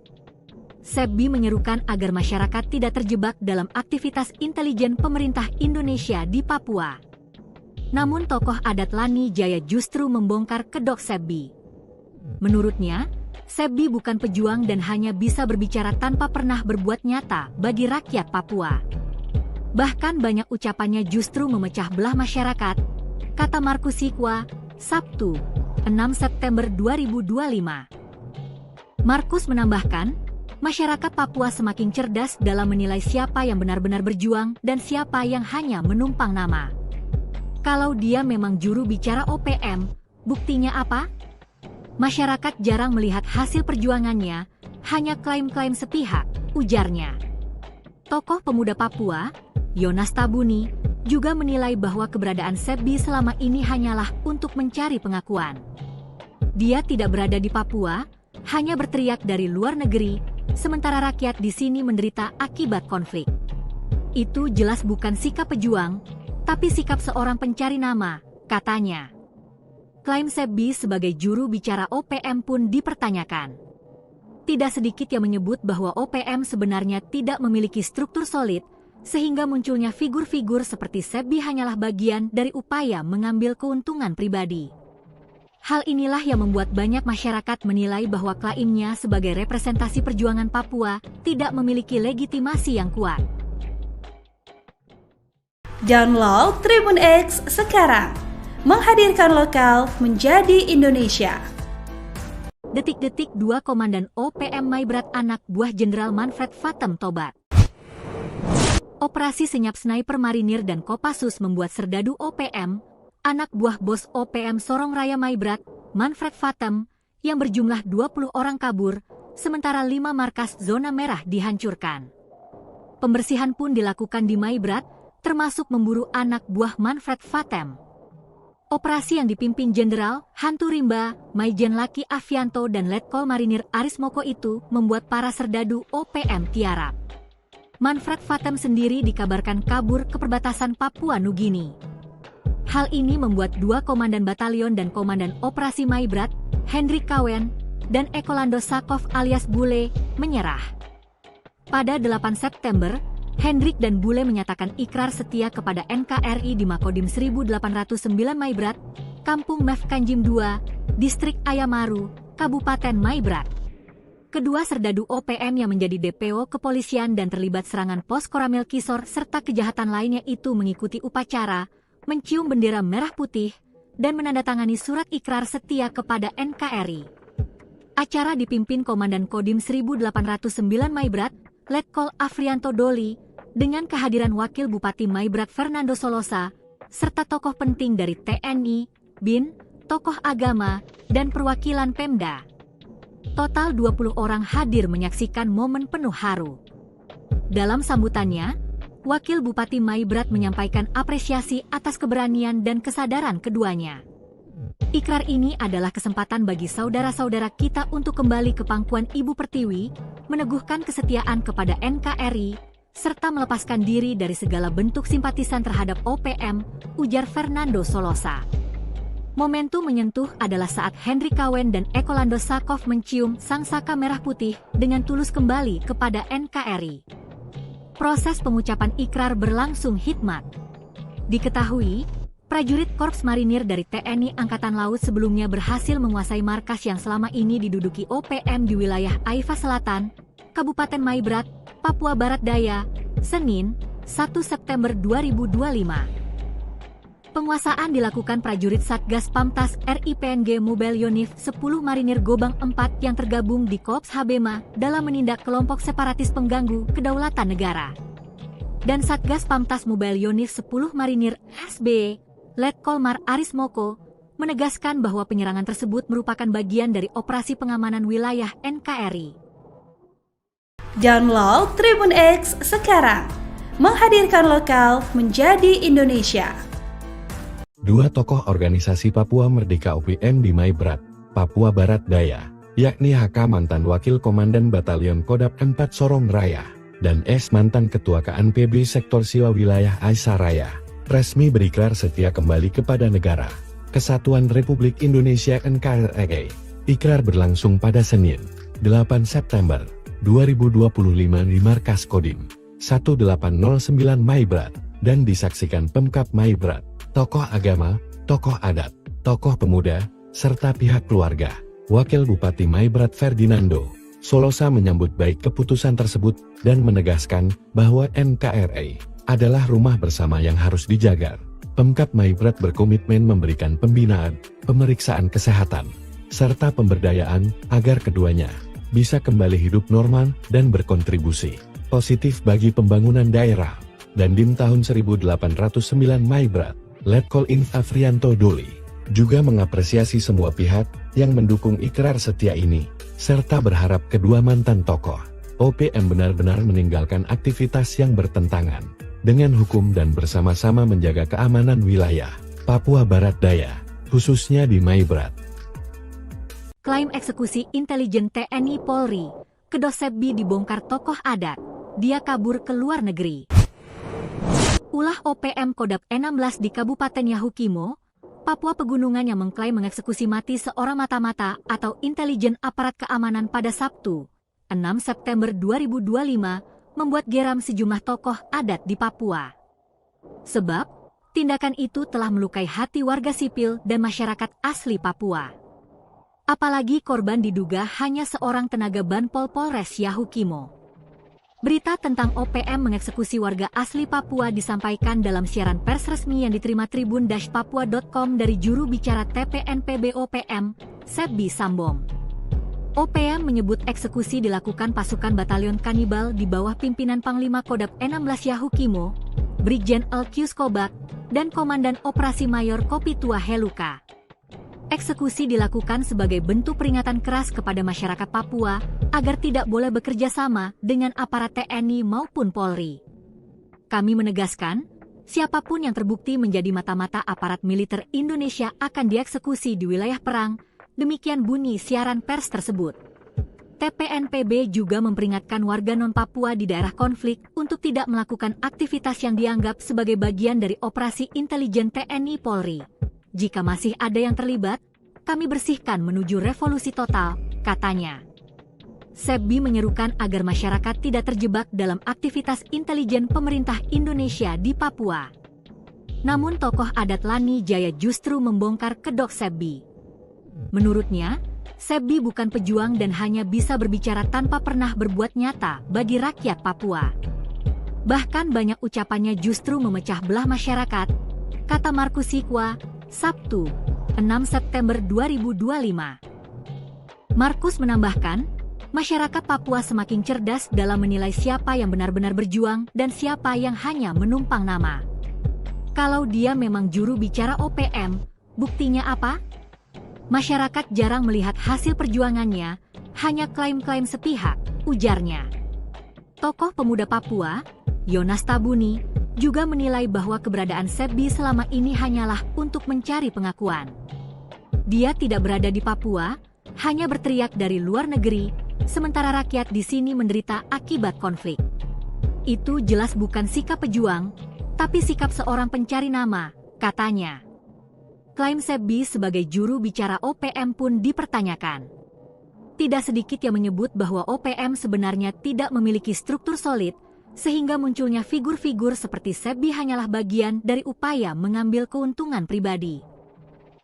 Sebbi menyerukan agar masyarakat tidak terjebak dalam aktivitas intelijen pemerintah Indonesia di Papua. Namun tokoh adat Lani Jaya justru membongkar kedok Sebbi. Menurutnya, Sebbi bukan pejuang dan hanya bisa berbicara tanpa pernah berbuat nyata bagi rakyat Papua. Bahkan banyak ucapannya justru memecah belah masyarakat, kata Markus Sikwa, Sabtu, 6 September 2025. Markus menambahkan, masyarakat Papua semakin cerdas dalam menilai siapa yang benar-benar berjuang dan siapa yang hanya menumpang nama. Kalau dia memang juru bicara OPM, buktinya apa? Masyarakat jarang melihat hasil perjuangannya, hanya klaim-klaim sepihak, ujarnya. Tokoh pemuda Papua, Yonas Tabuni, juga menilai bahwa keberadaan Sebbi selama ini hanyalah untuk mencari pengakuan. Dia tidak berada di Papua, hanya berteriak dari luar negeri, sementara rakyat di sini menderita akibat konflik. Itu jelas bukan sikap pejuang, tapi sikap seorang pencari nama, katanya. Klaim Sebbi sebagai juru bicara OPM pun dipertanyakan. Tidak sedikit yang menyebut bahwa OPM sebenarnya tidak memiliki struktur solid, sehingga munculnya figur-figur seperti Sebbi hanyalah bagian dari upaya mengambil keuntungan pribadi. Hal inilah yang membuat banyak masyarakat menilai bahwa klaimnya sebagai representasi perjuangan Papua tidak memiliki legitimasi yang kuat. Download Tribun X sekarang, menghadirkan lokal menjadi Indonesia. Detik-detik 2 Komandan OPM Maibrat anak buah Jenderal Manfred Vatem tobat. Operasi senyap sniper marinir dan Kopassus membuat serdadu OPM, anak buah bos OPM Sorong Raya Maibrat, Manfred Vatem, yang berjumlah 20 orang kabur, sementara 5 markas zona merah dihancurkan. Pembersihan pun dilakukan di Maibrat, termasuk memburu anak buah Manfred Vatem. Operasi yang dipimpin Jenderal Hantu Rimba, Maijen Laki Avianto dan Letkol Marinir Aris Moko itu membuat para serdadu OPM tiarap. Manfred Vatem sendiri dikabarkan kabur ke perbatasan Papua Nugini. Hal ini membuat 2 komandan batalion dan komandan operasi Maibrat, Hendrik Kawen, dan Ekolando Sakov alias Bule, menyerah. Pada 8 September, Hendrik dan Bule menyatakan ikrar setia kepada NKRI di Makodim 1809 Maibrat, Kampung Mefkanjim II, Distrik Ayamaru, Kabupaten Maibrat. Kedua serdadu OPM yang menjadi DPO kepolisian dan terlibat serangan pos Koramil Kisor serta kejahatan lainnya itu mengikuti upacara, mencium bendera merah putih, dan menandatangani surat ikrar setia kepada NKRI. Acara dipimpin Komandan Kodim 1809 Maibrat, Letkol Afrianto Doli, dengan kehadiran Wakil Bupati Maibrat Fernando Solosa, serta tokoh penting dari TNI, BIN, tokoh agama, dan perwakilan Pemda. Total 20 orang hadir menyaksikan momen penuh haru. Dalam sambutannya, Wakil Bupati Maibrat menyampaikan apresiasi atas keberanian dan kesadaran keduanya. Ikrar ini adalah kesempatan bagi saudara-saudara kita untuk kembali ke pangkuan Ibu Pertiwi, meneguhkan kesetiaan kepada NKRI, serta melepaskan diri dari segala bentuk simpatisan terhadap OPM, ujar Fernando Solosa. Momentum menyentuh adalah saat Hendrik Kawen dan Ekolando Sakov mencium sang saka merah putih dengan tulus kembali kepada NKRI. Proses pengucapan ikrar berlangsung hikmat. Diketahui, prajurit Korps Marinir dari TNI Angkatan Laut sebelumnya berhasil menguasai markas yang selama ini diduduki OPM di wilayah Aifa Selatan, Kabupaten Maibrat, Papua Barat Daya, Senin, 1 September 2025. Penguasaan dilakukan prajurit Satgas Pamtas RIPNG Mobile Yonif 10 Marinir Gobang 4 yang tergabung di Korps Habema dalam menindak kelompok separatis pengganggu kedaulatan negara. Dan Satgas Pamtas Mobile Yonif 10 Marinir SB, Letkol Mar Aris Moko, menegaskan bahwa penyerangan tersebut merupakan bagian dari operasi pengamanan wilayah NKRI. Download Tribun X sekarang, menghadirkan lokal menjadi Indonesia. Dua tokoh organisasi Papua Merdeka UPM di Maibrat, Papua Barat Daya, yakni HK mantan Wakil Komandan Batalion Kodap 4 Sorong Raya, dan S mantan Ketua KNPB Sektor Siwa Wilayah Aisyah Raya, resmi berikrar setia kembali kepada negara Kesatuan Republik Indonesia NKRI. Ikrar berlangsung pada Senin, 8 September 2025 di Markas Kodim 1809 Maibrat, dan disaksikan Pemkab Maibrat, tokoh agama, tokoh adat, tokoh pemuda, serta pihak keluarga. Wakil Bupati Maibrat Ferdinando Solosa menyambut baik keputusan tersebut dan menegaskan bahwa NKRI adalah rumah bersama yang harus dijaga. Pemkab Maibrat berkomitmen memberikan pembinaan, pemeriksaan kesehatan, serta pemberdayaan agar keduanya bisa kembali hidup normal dan berkontribusi positif bagi pembangunan daerah. Dan Dim tahun 1809 Maibrat, Letkol Inf Afrianto Doli, juga mengapresiasi semua pihak yang mendukung ikrar setia ini, serta berharap kedua mantan tokoh OPM benar-benar meninggalkan aktivitas yang bertentangan dengan hukum dan bersama-sama menjaga keamanan wilayah Papua Barat Daya, khususnya di Maibrat. Klaim eksekusi intelijen TNI Polri, Kedok Sepbi dibongkar tokoh adat, dia kabur ke luar negeri. Ulah OPM Kodap 16 di Kabupaten Yahukimo, Papua Pegunungan yang mengklaim mengeksekusi mati seorang mata-mata atau intelijen aparat keamanan pada Sabtu, 6 September 2025, membuat geram sejumlah tokoh adat di Papua. Sebab, tindakan itu telah melukai hati warga sipil dan masyarakat asli Papua. Apalagi korban diduga hanya seorang tenaga Banpol Polres Yahukimo. Berita tentang OPM mengeksekusi warga asli Papua disampaikan dalam siaran pers resmi yang diterima tribun-papua.com dari juru bicara TPNPB OPM, Sepbi Sambom. OPM menyebut eksekusi dilakukan pasukan batalion kanibal di bawah pimpinan Panglima Kodap 16 Yahukimo, Brigjen Elkius Kobak, dan Komandan Operasi Mayor Kopitua Heluka. Eksekusi dilakukan sebagai bentuk peringatan keras kepada masyarakat Papua agar tidak boleh bekerja sama dengan aparat TNI maupun Polri. Kami menegaskan, siapapun yang terbukti menjadi mata-mata aparat militer Indonesia akan dieksekusi di wilayah perang, demikian bunyi siaran pers tersebut. TPNPB juga memperingatkan warga non-Papua di daerah konflik untuk tidak melakukan aktivitas yang dianggap sebagai bagian dari operasi intelijen TNI Polri. Jika masih ada yang terlibat, kami bersihkan menuju revolusi total, katanya. Sepbi menyerukan agar masyarakat tidak terjebak dalam aktivitas intelijen pemerintah Indonesia di Papua. Namun tokoh adat Lani Jaya justru membongkar kedok Sepbi. Menurutnya, Sepbi bukan pejuang dan hanya bisa berbicara tanpa pernah berbuat nyata bagi rakyat Papua. Bahkan banyak ucapannya justru memecah belah masyarakat, kata Markus Sikwa, Sabtu, 6 September 2025. Markus menambahkan, masyarakat Papua semakin cerdas dalam menilai siapa yang benar-benar berjuang dan siapa yang hanya menumpang nama. Kalau dia memang juru bicara OPM, buktinya apa? Masyarakat jarang melihat hasil perjuangannya, hanya klaim-klaim sepihak, ujarnya. Tokoh pemuda Papua, Yonas Tabuni, juga menilai bahwa keberadaan Sepbi selama ini hanyalah untuk mencari pengakuan. Dia tidak berada di Papua, hanya berteriak dari luar negeri, sementara rakyat di sini menderita akibat konflik. Itu jelas bukan sikap pejuang, tapi sikap seorang pencari nama, katanya. Klaim Sepbi sebagai juru bicara OPM pun dipertanyakan. Tidak sedikit yang menyebut bahwa OPM sebenarnya tidak memiliki struktur solid, sehingga munculnya figur-figur seperti Sepbi hanyalah bagian dari upaya mengambil keuntungan pribadi.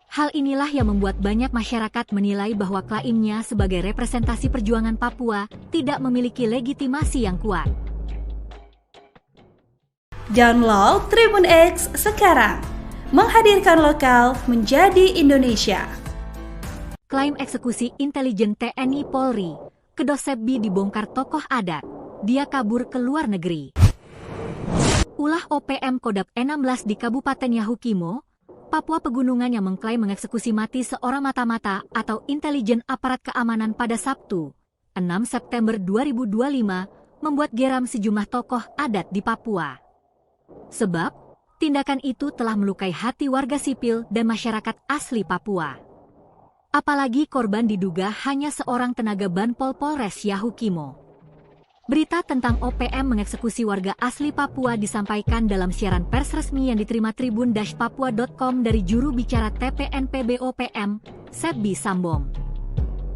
Hal inilah yang membuat banyak masyarakat menilai bahwa klaimnya sebagai representasi perjuangan Papua tidak memiliki legitimasi yang kuat. Download Tribun X sekarang, menghadirkan lokal menjadi Indonesia. Klaim eksekusi intelijen TNI Polri, Kedok Sepbi dibongkar tokoh adat, dia kabur ke luar negeri. Ulah OPM Kodap 16 di Kabupaten Yahukimo, Papua Pegunungan yang mengklaim mengeksekusi mati seorang mata-mata atau intelijen aparat keamanan pada Sabtu, 6 September 2025, membuat geram sejumlah tokoh adat di Papua. Sebab, Tindakan itu telah melukai hati warga sipil dan masyarakat asli Papua. Apalagi korban diduga hanya seorang tenaga Banpol Polres Yahukimo. Berita tentang OPM mengeksekusi warga asli Papua disampaikan dalam siaran pers resmi yang diterima tribun-papua.com dari juru bicara TPNPB OPM, Sebbi Sambom.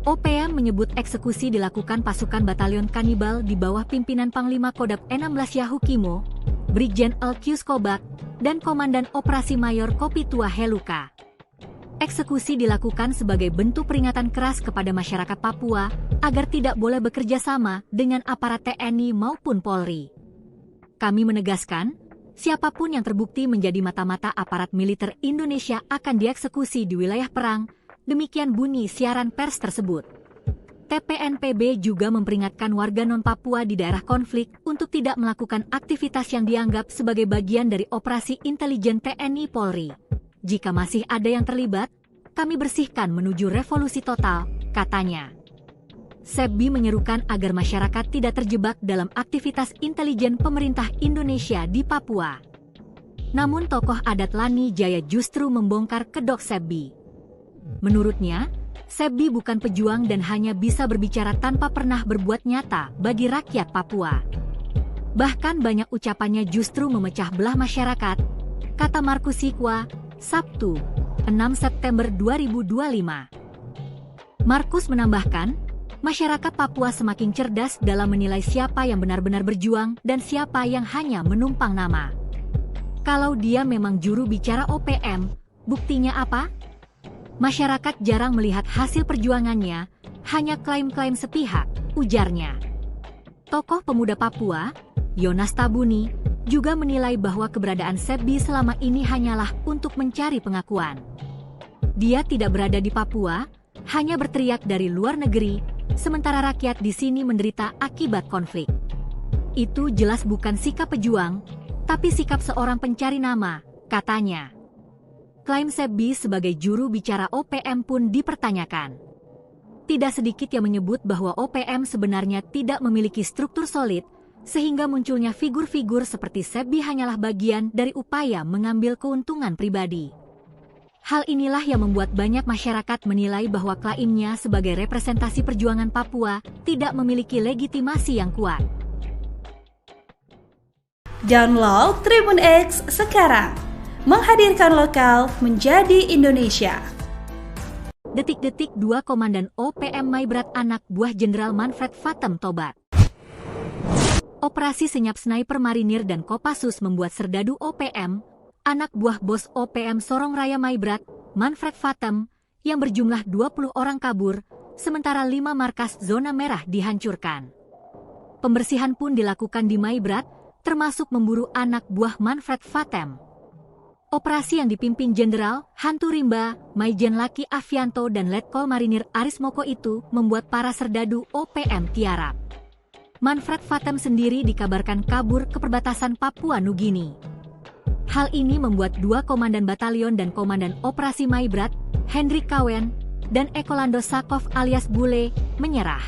OPM menyebut eksekusi dilakukan pasukan batalion kanibal di bawah pimpinan Panglima Kodap 16 Yahukimo, Brigjen Elkius Kobak, dan Komandan Operasi Mayor Kopitua Heluka. Eksekusi dilakukan sebagai bentuk peringatan keras kepada masyarakat Papua agar tidak boleh bekerja sama dengan aparat TNI maupun Polri. Kami menegaskan, siapapun yang terbukti menjadi mata-mata aparat militer Indonesia akan dieksekusi di wilayah perang, demikian bunyi siaran pers tersebut. TPNPB juga memperingatkan warga non-Papua di daerah konflik untuk tidak melakukan aktivitas yang dianggap sebagai bagian dari operasi intelijen TNI Polri. Jika masih ada yang terlibat, kami bersihkan menuju revolusi total, katanya. Sebbi menyerukan agar masyarakat tidak terjebak dalam aktivitas intelijen pemerintah Indonesia di Papua. Namun tokoh adat Lani Jaya justru membongkar kedok Sebbi. Menurutnya, Sebbi bukan pejuang dan hanya bisa berbicara tanpa pernah berbuat nyata bagi rakyat Papua. Bahkan banyak ucapannya justru memecah belah masyarakat, kata Markus Sikwa, Sabtu, 6 September 2025. Markus menambahkan, masyarakat Papua semakin cerdas dalam menilai siapa yang benar-benar berjuang dan siapa yang hanya menumpang nama. Kalau dia memang juru bicara OPM, buktinya apa? Masyarakat jarang melihat hasil perjuangannya, hanya klaim-klaim sepihak, ujarnya. Tokoh pemuda Papua, Yonas Tabuni, juga menilai bahwa keberadaan Sebbi selama ini hanyalah untuk mencari pengakuan. Dia tidak berada di Papua, hanya berteriak dari luar negeri, sementara rakyat di sini menderita akibat konflik. Itu jelas bukan sikap pejuang, tapi sikap seorang pencari nama, katanya. Klaim Sebbi sebagai juru bicara OPM pun dipertanyakan. Tidak sedikit yang menyebut bahwa OPM sebenarnya tidak memiliki struktur solid, sehingga munculnya figur-figur seperti Sebbi hanyalah bagian dari upaya mengambil keuntungan pribadi. Hal inilah yang membuat banyak masyarakat menilai bahwa klaimnya sebagai representasi perjuangan Papua tidak memiliki legitimasi yang kuat. Download Tribun X sekarang, menghadirkan lokal menjadi Indonesia. Detik-detik 2 Komandan OPM Maibrat anak buah Jenderal Manfred Fatem tobat. Operasi senyap sniper marinir dan Kopassus membuat serdadu OPM, anak buah bos OPM Sorong Raya Maibrat, Manfred Fatem, yang berjumlah 20 orang kabur, sementara 5 markas zona merah dihancurkan. Pembersihan pun dilakukan di Maibrat, termasuk memburu anak buah Manfred Fatem. Operasi yang dipimpin Jenderal Hantu Rimba, Maijen Laki Avianto dan Letkol Marinir Aris Moko itu membuat para serdadu OPM tiarap. Manfred Fatem sendiri dikabarkan kabur ke perbatasan Papua Nugini. Hal ini membuat 2 komandan batalion dan komandan operasi Maibrat, Hendrik Kawen, dan Ekolando Sakov alias Bule, menyerah.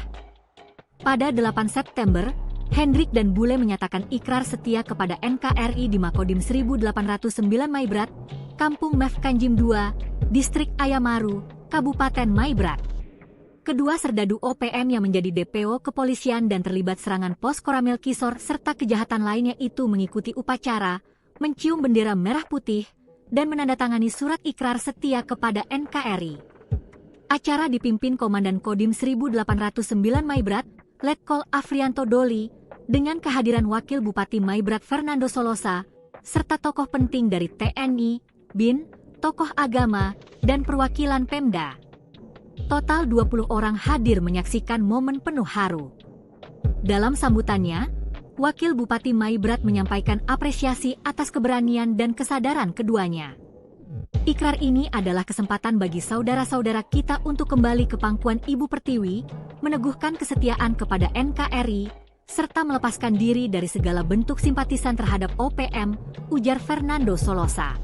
Pada 8 September, Hendrik dan Bule menyatakan ikrar setia kepada NKRI di Makodim 1809 Maibrat, Kampung Mefkanjim II, Distrik Ayamaru, Kabupaten Maibrat. Kedua serdadu OPM yang menjadi DPO kepolisian dan terlibat serangan pos Koramil Kisor serta kejahatan lainnya itu mengikuti upacara, mencium bendera merah putih, dan menandatangani surat ikrar setia kepada NKRI. Acara dipimpin Komandan Kodim 1809 Maibrat, Letkol Afrianto Doli, dengan kehadiran Wakil Bupati Maibrat Fernando Solosa, serta tokoh penting dari TNI, BIN, tokoh agama, dan perwakilan Pemda. Total 20 orang hadir menyaksikan momen penuh haru. Dalam sambutannya, Wakil Bupati Maibrat menyampaikan apresiasi atas keberanian dan kesadaran keduanya. Ikrar ini adalah kesempatan bagi saudara-saudara kita untuk kembali ke pangkuan Ibu Pertiwi, meneguhkan kesetiaan kepada NKRI, serta melepaskan diri dari segala bentuk simpatisan terhadap OPM, ujar Fernando Solosa.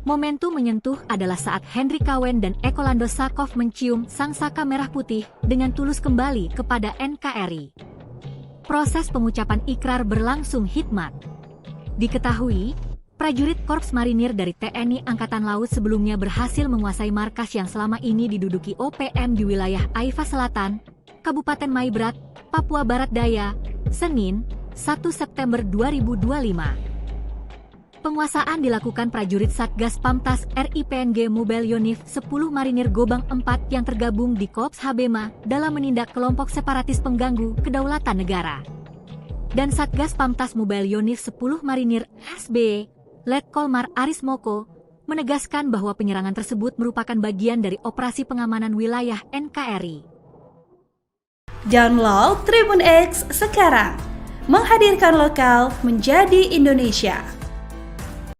Momentum menyentuh adalah saat Hendrik Kawen dan Ekolando Sakov mencium sang saka merah putih dengan tulus kembali kepada NKRI. Proses pengucapan ikrar berlangsung hikmat. Diketahui, prajurit Korps Marinir dari TNI Angkatan Laut sebelumnya berhasil menguasai markas yang selama ini diduduki OPM di wilayah Aifa Selatan, Kabupaten Maibrat, Papua Barat Daya, Senin, 1 September 2025. Penguasaan dilakukan prajurit Satgas Pamtas RIPNG Mobile Yonif 10 Marinir Gobang 4 yang tergabung di Korps Habema dalam menindak kelompok separatis pengganggu kedaulatan negara. Dan Satgas Pamtas Mobile Yonif 10 Marinir SB, Letkol Mar Aris Moko, menegaskan bahwa penyerangan tersebut merupakan bagian dari operasi pengamanan wilayah NKRI. Download Tribun X sekarang, menghadirkan lokal menjadi Indonesia.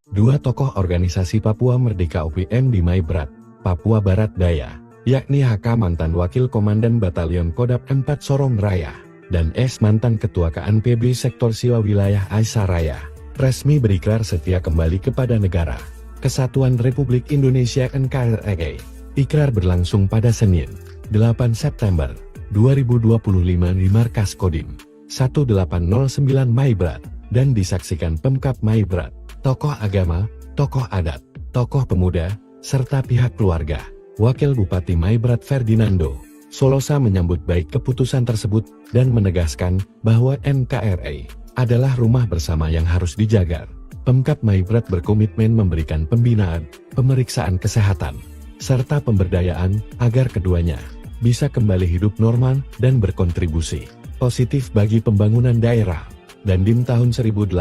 Dua tokoh organisasi Papua Merdeka OPM di Maibrat, Papua Barat Daya, yakni HK mantan Wakil Komandan Batalion Kodap 4 Sorong Raya, dan S mantan Ketua KNPB Sektor Siwa Wilayah Aisyah Raya, resmi berikrar setia kembali kepada negara Kesatuan Republik Indonesia NKRI. Ikrar berlangsung pada Senin, 8 September 2025 di Markas Kodim 1809 Maibrat, dan disaksikan Pemkap Maibrat, tokoh agama, tokoh adat, tokoh pemuda, serta pihak keluarga. Wakil Bupati Maibrat Ferdinando Solosa menyambut baik keputusan tersebut dan menegaskan bahwa NKRI adalah rumah bersama yang harus dijaga. Pemkap Maibrat berkomitmen memberikan pembinaan, pemeriksaan kesehatan, serta pemberdayaan agar keduanya bisa kembali hidup normal dan berkontribusi positif bagi pembangunan daerah. Dan Dim tahun 1809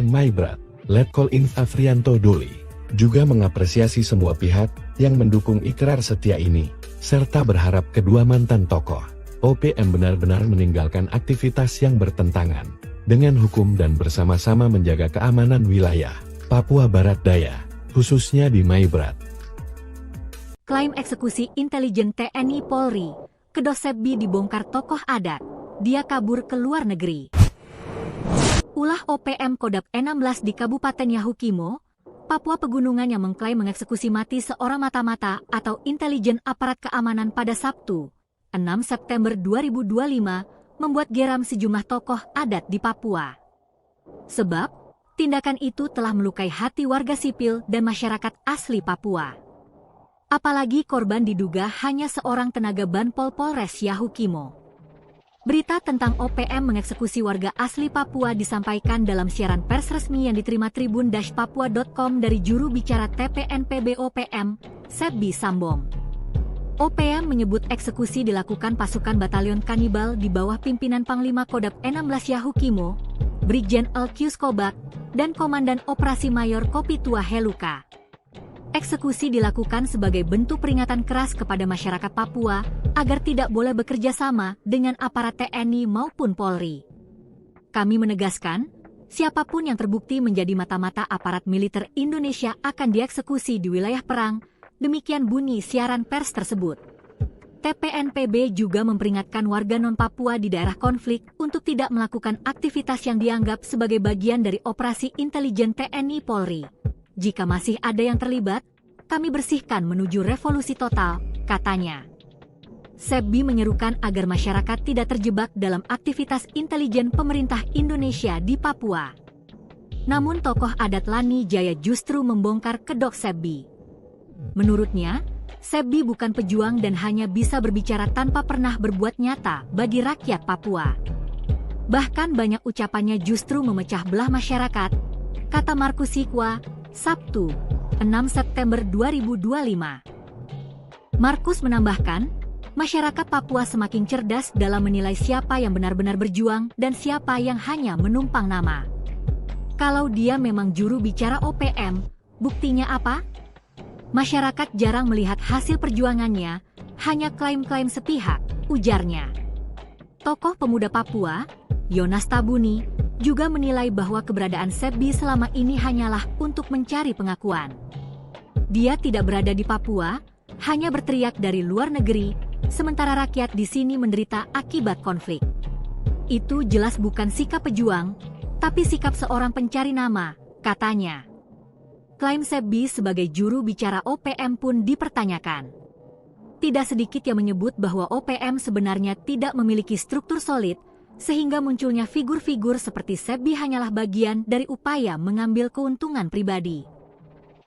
Maibrat, Letkol Inf Afrianto Doli, juga mengapresiasi semua pihak yang mendukung ikrar setia ini, serta berharap kedua mantan tokoh OPM benar-benar meninggalkan aktivitas yang bertentangan dengan hukum dan bersama-sama menjaga keamanan wilayah Papua Barat Daya, khususnya di Maibrat. Klaim eksekusi intelijen TNI Polri, Kedosebbi dibongkar tokoh adat, dia kabur ke luar negeri. Ulah OPM Kodap 16 di Kabupaten Yahukimo, Papua Pegunungan yang mengklaim mengeksekusi mati seorang mata-mata atau intelijen aparat keamanan pada Sabtu, 6 September 2025, membuat geram sejumlah tokoh adat di Papua. Sebab, tindakan itu telah melukai hati warga sipil dan masyarakat asli Papua. Apalagi korban diduga hanya seorang tenaga Banpol Polres Yahukimo. Berita tentang OPM mengeksekusi warga asli Papua disampaikan dalam siaran pers resmi yang diterima tribun-papua.com dari juru bicara TPNPB OPM, Sebbi Sambom. OPM menyebut eksekusi dilakukan pasukan batalion kanibal di bawah pimpinan Panglima Kodap 16 Yahukimo, Brigjen Elkius Kobak, dan Komandan Operasi Mayor Kopitua Heluka. Eksekusi dilakukan sebagai bentuk peringatan keras kepada masyarakat Papua agar tidak boleh bekerja sama dengan aparat TNI maupun Polri. Kami menegaskan, siapapun yang terbukti menjadi mata-mata aparat militer Indonesia akan dieksekusi di wilayah perang, demikian bunyi siaran pers tersebut. TPNPB juga memperingatkan warga non-Papua di daerah konflik untuk tidak melakukan aktivitas yang dianggap sebagai bagian dari operasi intelijen TNI Polri. Jika masih ada yang terlibat, kami bersihkan menuju revolusi total, katanya. Sebbi menyerukan agar masyarakat tidak terjebak dalam aktivitas intelijen pemerintah Indonesia di Papua. Namun tokoh adat Lani Jaya justru membongkar kedok Sebbi. Menurutnya, Sebbi bukan pejuang dan hanya bisa berbicara tanpa pernah berbuat nyata bagi rakyat Papua. Bahkan banyak ucapannya justru memecah belah masyarakat, kata Markus Sikwa, Sabtu, 6 September 2025. Markus menambahkan, masyarakat Papua semakin cerdas dalam menilai siapa yang benar-benar berjuang dan siapa yang hanya menumpang nama. Kalau dia memang juru bicara OPM, buktinya apa? Masyarakat jarang melihat hasil perjuangannya, hanya klaim-klaim sepihak, ujarnya. Tokoh pemuda Papua, Yonas Tabuni, juga menilai bahwa keberadaan Sebbi selama ini hanyalah untuk mencari pengakuan. Dia tidak berada di Papua, hanya berteriak dari luar negeri, sementara rakyat di sini menderita akibat konflik. Itu jelas bukan sikap pejuang, tapi sikap seorang pencari nama, katanya. Klaim Sebbi sebagai juru bicara OPM pun dipertanyakan. Tidak sedikit yang menyebut bahwa OPM sebenarnya tidak memiliki struktur solid, sehingga munculnya figur-figur seperti Sebbi hanyalah bagian dari upaya mengambil keuntungan pribadi.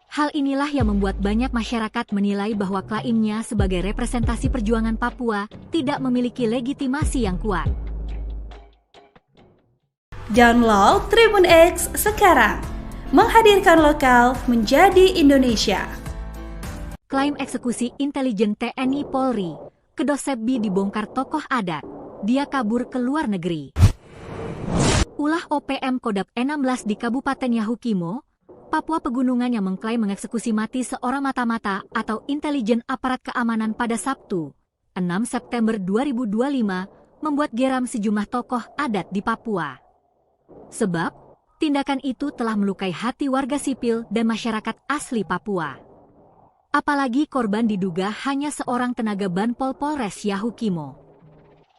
Hal inilah yang membuat banyak masyarakat menilai bahwa klaimnya sebagai representasi perjuangan Papua tidak memiliki legitimasi yang kuat. Download Tribun X sekarang, menghadirkan lokal menjadi Indonesia. Klaim eksekusi intelijen TNI Polri, Kedok Sebbi dibongkar tokoh adat, dia kabur ke luar negeri. Ulah OPM Kodap 16 di Kabupaten Yahukimo, Papua Pegunungan yang mengklaim mengeksekusi mati seorang mata-mata atau intelijen aparat keamanan pada Sabtu, 6 September 2025, membuat geram sejumlah tokoh adat di Papua. Sebab, tindakan itu telah melukai hati warga sipil dan masyarakat asli Papua. Apalagi korban diduga hanya seorang tenaga Banpol Polres Yahukimo.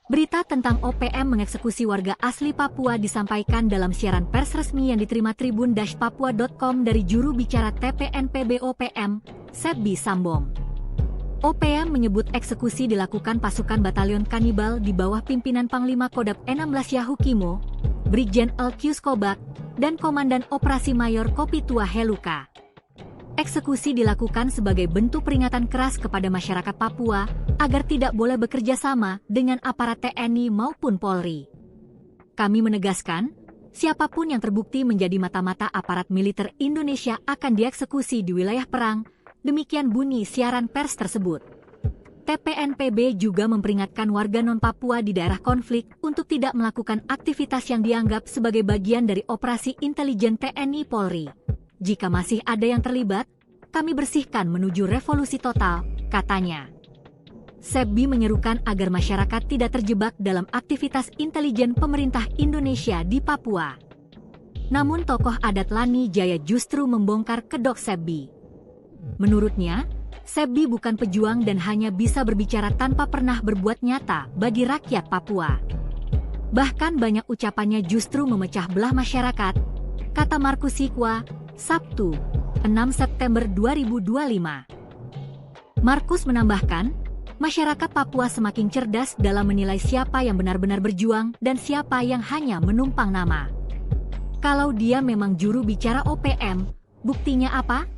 Berita tentang OPM mengeksekusi warga asli Papua disampaikan dalam siaran pers resmi yang diterima tribun-papua.com dari juru bicara TPNPB OPM, Sebbi Sambom. OPM menyebut eksekusi dilakukan pasukan batalion kanibal di bawah pimpinan Panglima Kodap 16 Yahukimo, Brigjen Elkius Kobak, dan Komandan Operasi Mayor Kopitua Heluka. Eksekusi dilakukan sebagai bentuk peringatan keras kepada masyarakat Papua agar tidak boleh bekerja sama dengan aparat TNI maupun Polri. Kami menegaskan, siapapun yang terbukti menjadi mata-mata aparat militer Indonesia akan dieksekusi di wilayah perang, demikian bunyi siaran pers tersebut. TPNPB juga memperingatkan warga non-Papua di daerah konflik untuk tidak melakukan aktivitas yang dianggap sebagai bagian dari operasi intelijen TNI Polri. Jika masih ada yang terlibat, kami bersihkan menuju revolusi total, katanya. Sebbi menyerukan agar masyarakat tidak terjebak dalam aktivitas intelijen pemerintah Indonesia di Papua. Namun tokoh adat Lani Jaya justru membongkar kedok Sebbi. Menurutnya, Sebbi bukan pejuang dan hanya bisa berbicara tanpa pernah berbuat nyata bagi rakyat Papua. Bahkan banyak ucapannya justru memecah belah masyarakat, kata Markus Sikwa, Sabtu, 6 September 2025. Markus menambahkan, masyarakat Papua semakin cerdas dalam menilai siapa yang benar-benar berjuang dan siapa yang hanya menumpang nama. Kalau dia memang juru bicara OPM, buktinya apa?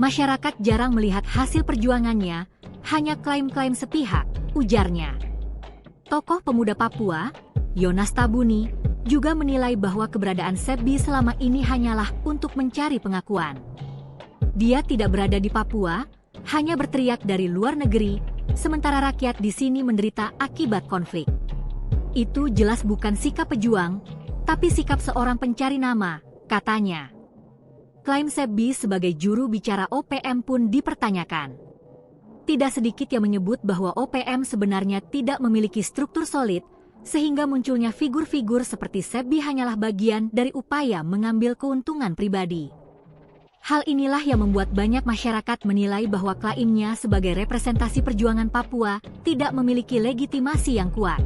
Masyarakat jarang melihat hasil perjuangannya, hanya klaim-klaim sepihak, ujarnya. Tokoh pemuda Papua, Yonas Tabuni, juga menilai bahwa keberadaan Sebbi selama ini hanyalah untuk mencari pengakuan. Dia tidak berada di Papua, hanya berteriak dari luar negeri, sementara rakyat di sini menderita akibat konflik. Itu jelas bukan sikap pejuang, tapi sikap seorang pencari nama, katanya. Klaim Sebbi sebagai juru bicara OPM pun dipertanyakan. Tidak sedikit yang menyebut bahwa OPM sebenarnya tidak memiliki struktur solid, sehingga munculnya figur-figur seperti Sebbi hanyalah bagian dari upaya mengambil keuntungan pribadi. Hal inilah yang membuat banyak masyarakat menilai bahwa klaimnya sebagai representasi perjuangan Papua tidak memiliki legitimasi yang kuat.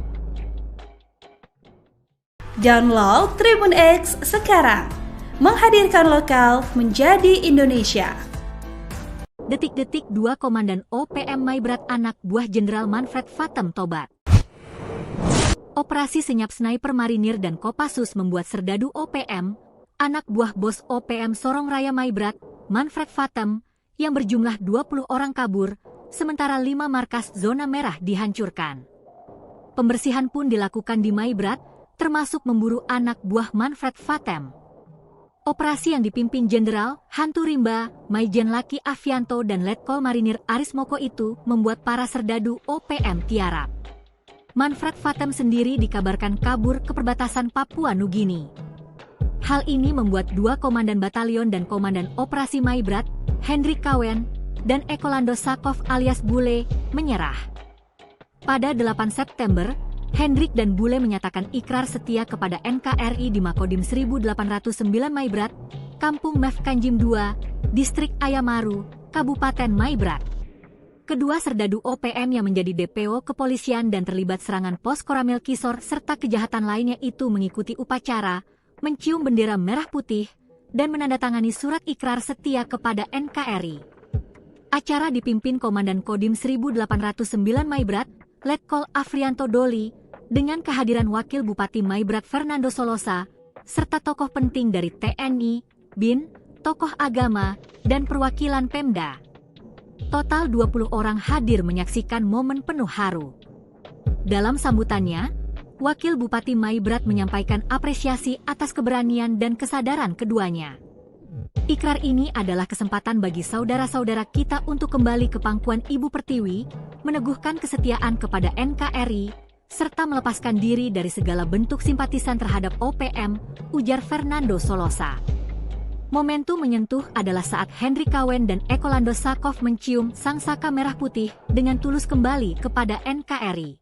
Download Tribun X sekarang, menghadirkan lokal menjadi Indonesia. Detik-detik 2 Komandan OPM Maibrat anak buah Jenderal Manfred Fatem tobat. Operasi senyap sniper marinir dan Kopassus membuat serdadu OPM, anak buah bos OPM Sorong Raya Maibrat, Manfred Fatem, yang berjumlah 20 orang kabur, sementara 5 markas zona merah dihancurkan. Pembersihan pun dilakukan di Maibrat, termasuk memburu anak buah Manfred Fatem. Operasi yang dipimpin Jenderal Hantu Rimba, Maijen Laki Avianto dan Letkol Marinir Aris Moko itu membuat para serdadu OPM tiarap. Manfred Fatem sendiri dikabarkan kabur ke perbatasan Papua Nugini. Hal ini membuat 2 komandan batalion dan komandan operasi Maibrat, Hendrik Kawen, dan Ekolando Sakov alias Bule, menyerah. Pada 8 September, Hendrik dan Bule menyatakan ikrar setia kepada NKRI di Makodim 1809 Maibrat, Kampung Mefkanjim II, Distrik Ayamaru, Kabupaten Maibrat. Kedua serdadu OPM yang menjadi DPO kepolisian dan terlibat serangan pos Koramil Kisor serta kejahatan lainnya itu mengikuti upacara, mencium bendera merah putih, dan menandatangani surat ikrar setia kepada NKRI. Acara dipimpin Komandan Kodim 1809 Maibrat, Letkol Afrianto Doli, dengan kehadiran Wakil Bupati Maibrat Fernando Solosa, serta tokoh penting dari TNI, BIN, tokoh agama, dan perwakilan Pemda. Total 20 orang hadir menyaksikan momen penuh haru. Dalam sambutannya, Wakil Bupati Maibrat menyampaikan apresiasi atas keberanian dan kesadaran keduanya. Ikrar ini adalah kesempatan bagi saudara-saudara kita untuk kembali ke pangkuan Ibu Pertiwi, meneguhkan kesetiaan kepada NKRI, serta melepaskan diri dari segala bentuk simpatisan terhadap OPM, ujar Fernando Solosa. Momentum menyentuh adalah saat Henry Kawen dan Ekolando Sakov mencium sangsaka merah putih dengan tulus kembali kepada NKRI.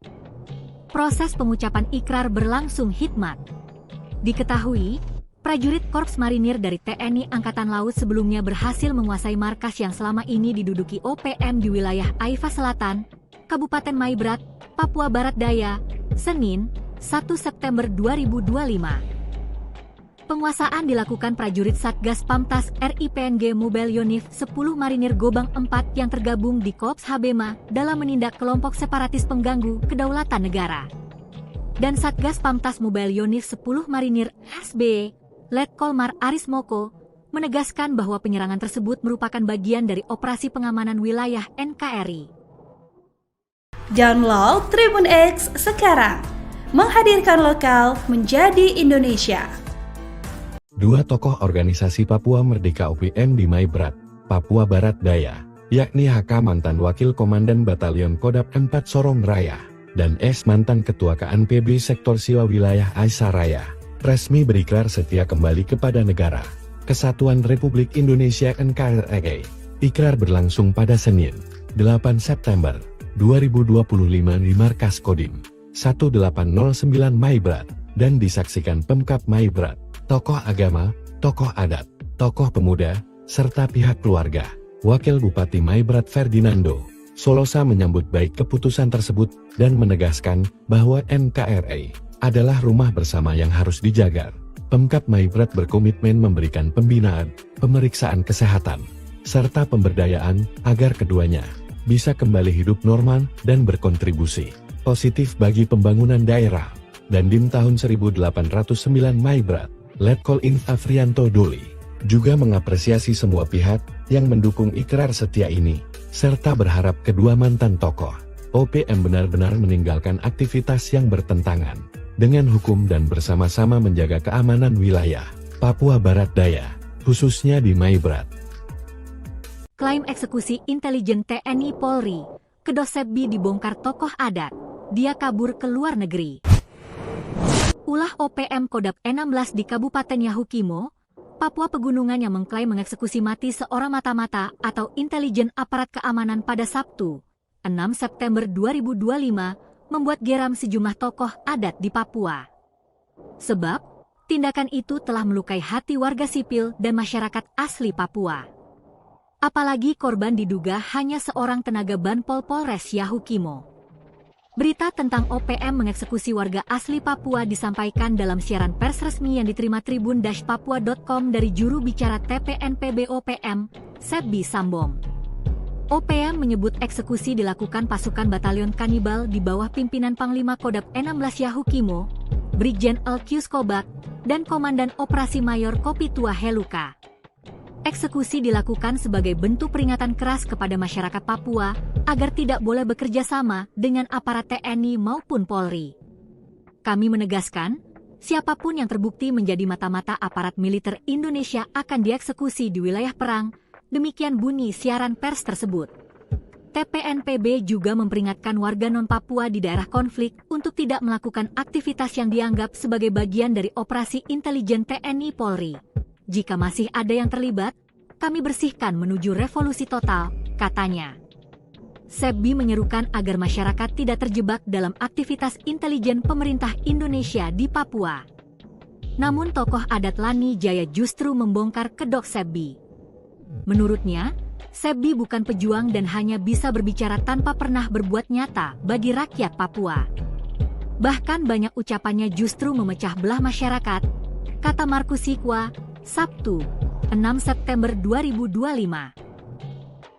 Proses pengucapan ikrar berlangsung hikmat. Diketahui, prajurit Korps Marinir dari TNI Angkatan Laut sebelumnya berhasil menguasai markas yang selama ini diduduki OPM di wilayah Aifa Selatan, Kabupaten Maibrat, Papua Barat Daya, Senin, 1 September 2025. Penguasaan dilakukan prajurit Satgas Pamtas RIPNG Mobile Yonif 10 Marinir Gobang 4 yang tergabung di Kops Habema dalam menindak kelompok separatis pengganggu kedaulatan negara. Dan Satgas Pamtas Mobile Yonif 10 Marinir SB, Letkolmar Aris Moko, menegaskan bahwa penyerangan tersebut merupakan bagian dari operasi pengamanan wilayah NKRI. Download Tribun X sekarang, menghadirkan lokal menjadi Indonesia. Dua tokoh organisasi Papua Merdeka OPM di Maibrat, Papua Barat Daya, yakni HK mantan Wakil Komandan Batalion Kodap 4 Sorong Raya, dan S mantan Ketua KNPB Sektor Siwa Wilayah Aisyah Raya, resmi berikrar setia kembali kepada negara Kesatuan Republik Indonesia NKRI. Ikrar berlangsung pada Senin, 8 September 2025 di Markas Kodim 1809 Maibrat, dan disaksikan Pemkab Maibrat, tokoh agama, tokoh adat, tokoh pemuda, serta pihak keluarga. Wakil Bupati Maibrat Fernando Solosa menyambut baik keputusan tersebut dan menegaskan bahwa NKRI adalah rumah bersama yang harus dijaga. Pemkab Maibrat berkomitmen memberikan pembinaan, pemeriksaan kesehatan, serta pemberdayaan agar keduanya bisa kembali hidup normal dan berkontribusi positif bagi pembangunan daerah. Dan Dim tahun 1809 Maibrat, Letkol Inf Afrianto Doli, juga mengapresiasi semua pihak yang mendukung ikrar setia ini, serta berharap kedua mantan tokoh OPM benar-benar meninggalkan aktivitas yang bertentangan dengan hukum dan bersama-sama menjaga keamanan wilayah Papua Barat Daya, khususnya di Maibrat. Klaim eksekusi intelijen TNI Polri, Kedosebbi dibongkar tokoh adat, dia kabur ke luar negeri. Ulah OPM Kodap 16 di Kabupaten Yahukimo, Papua Pegunungan yang mengklaim mengeksekusi mati seorang mata-mata atau intelijen aparat keamanan pada Sabtu, 6 September 2025, membuat geram sejumlah tokoh adat di Papua. Sebab, tindakan itu telah melukai hati warga sipil dan masyarakat asli Papua. Apalagi korban diduga hanya seorang tenaga Banpol Polres Yahukimo. Berita tentang OPM mengeksekusi warga asli Papua disampaikan dalam siaran pers resmi yang diterima tribun-papua.com dari juru bicara TPNPB OPM, Sebbi Sambom. OPM menyebut eksekusi dilakukan pasukan batalion kanibal di bawah pimpinan Panglima Kodap 16 Yahukimo, Brigjen Elkius Kobak, dan Komandan Operasi Mayor Kopitua Heluka. Eksekusi dilakukan sebagai bentuk peringatan keras kepada masyarakat Papua agar tidak boleh bekerja sama dengan aparat TNI maupun Polri. Kami menegaskan, siapapun yang terbukti menjadi mata-mata aparat militer Indonesia akan dieksekusi di wilayah perang, demikian bunyi siaran pers tersebut. TPNPB juga memperingatkan warga non-Papua di daerah konflik untuk tidak melakukan aktivitas yang dianggap sebagai bagian dari operasi intelijen TNI Polri. Jika masih ada yang terlibat, kami bersihkan menuju revolusi total, katanya. Sebbi menyerukan agar masyarakat tidak terjebak dalam aktivitas intelijen pemerintah Indonesia di Papua. Namun tokoh adat Lani Jaya justru membongkar kedok Sebbi. Menurutnya, Sebbi bukan pejuang dan hanya bisa berbicara tanpa pernah berbuat nyata bagi rakyat Papua. Bahkan banyak ucapannya justru memecah belah masyarakat, kata Markus Sikwa, Sabtu, 6 September 2025.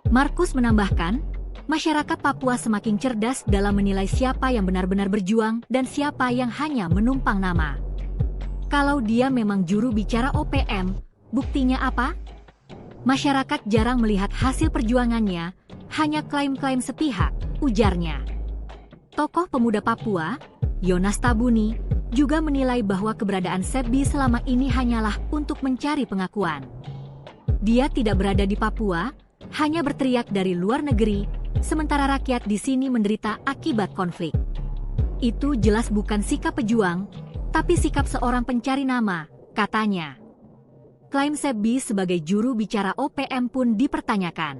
Markus menambahkan, Masyarakat Papua semakin cerdas dalam menilai siapa yang benar-benar berjuang dan siapa yang hanya menumpang nama. Kalau dia memang juru bicara OPM, buktinya apa? Masyarakat jarang melihat hasil perjuangannya, hanya klaim-klaim sepihak, ujarnya. Tokoh pemuda Papua, Yonas Tabuni, juga menilai bahwa keberadaan Sebbi selama ini hanyalah untuk mencari pengakuan. Dia tidak berada di Papua, hanya berteriak dari luar negeri, sementara rakyat di sini menderita akibat konflik. Itu jelas bukan sikap pejuang, tapi sikap seorang pencari nama, katanya. Klaim Sebbi sebagai juru bicara OPM pun dipertanyakan.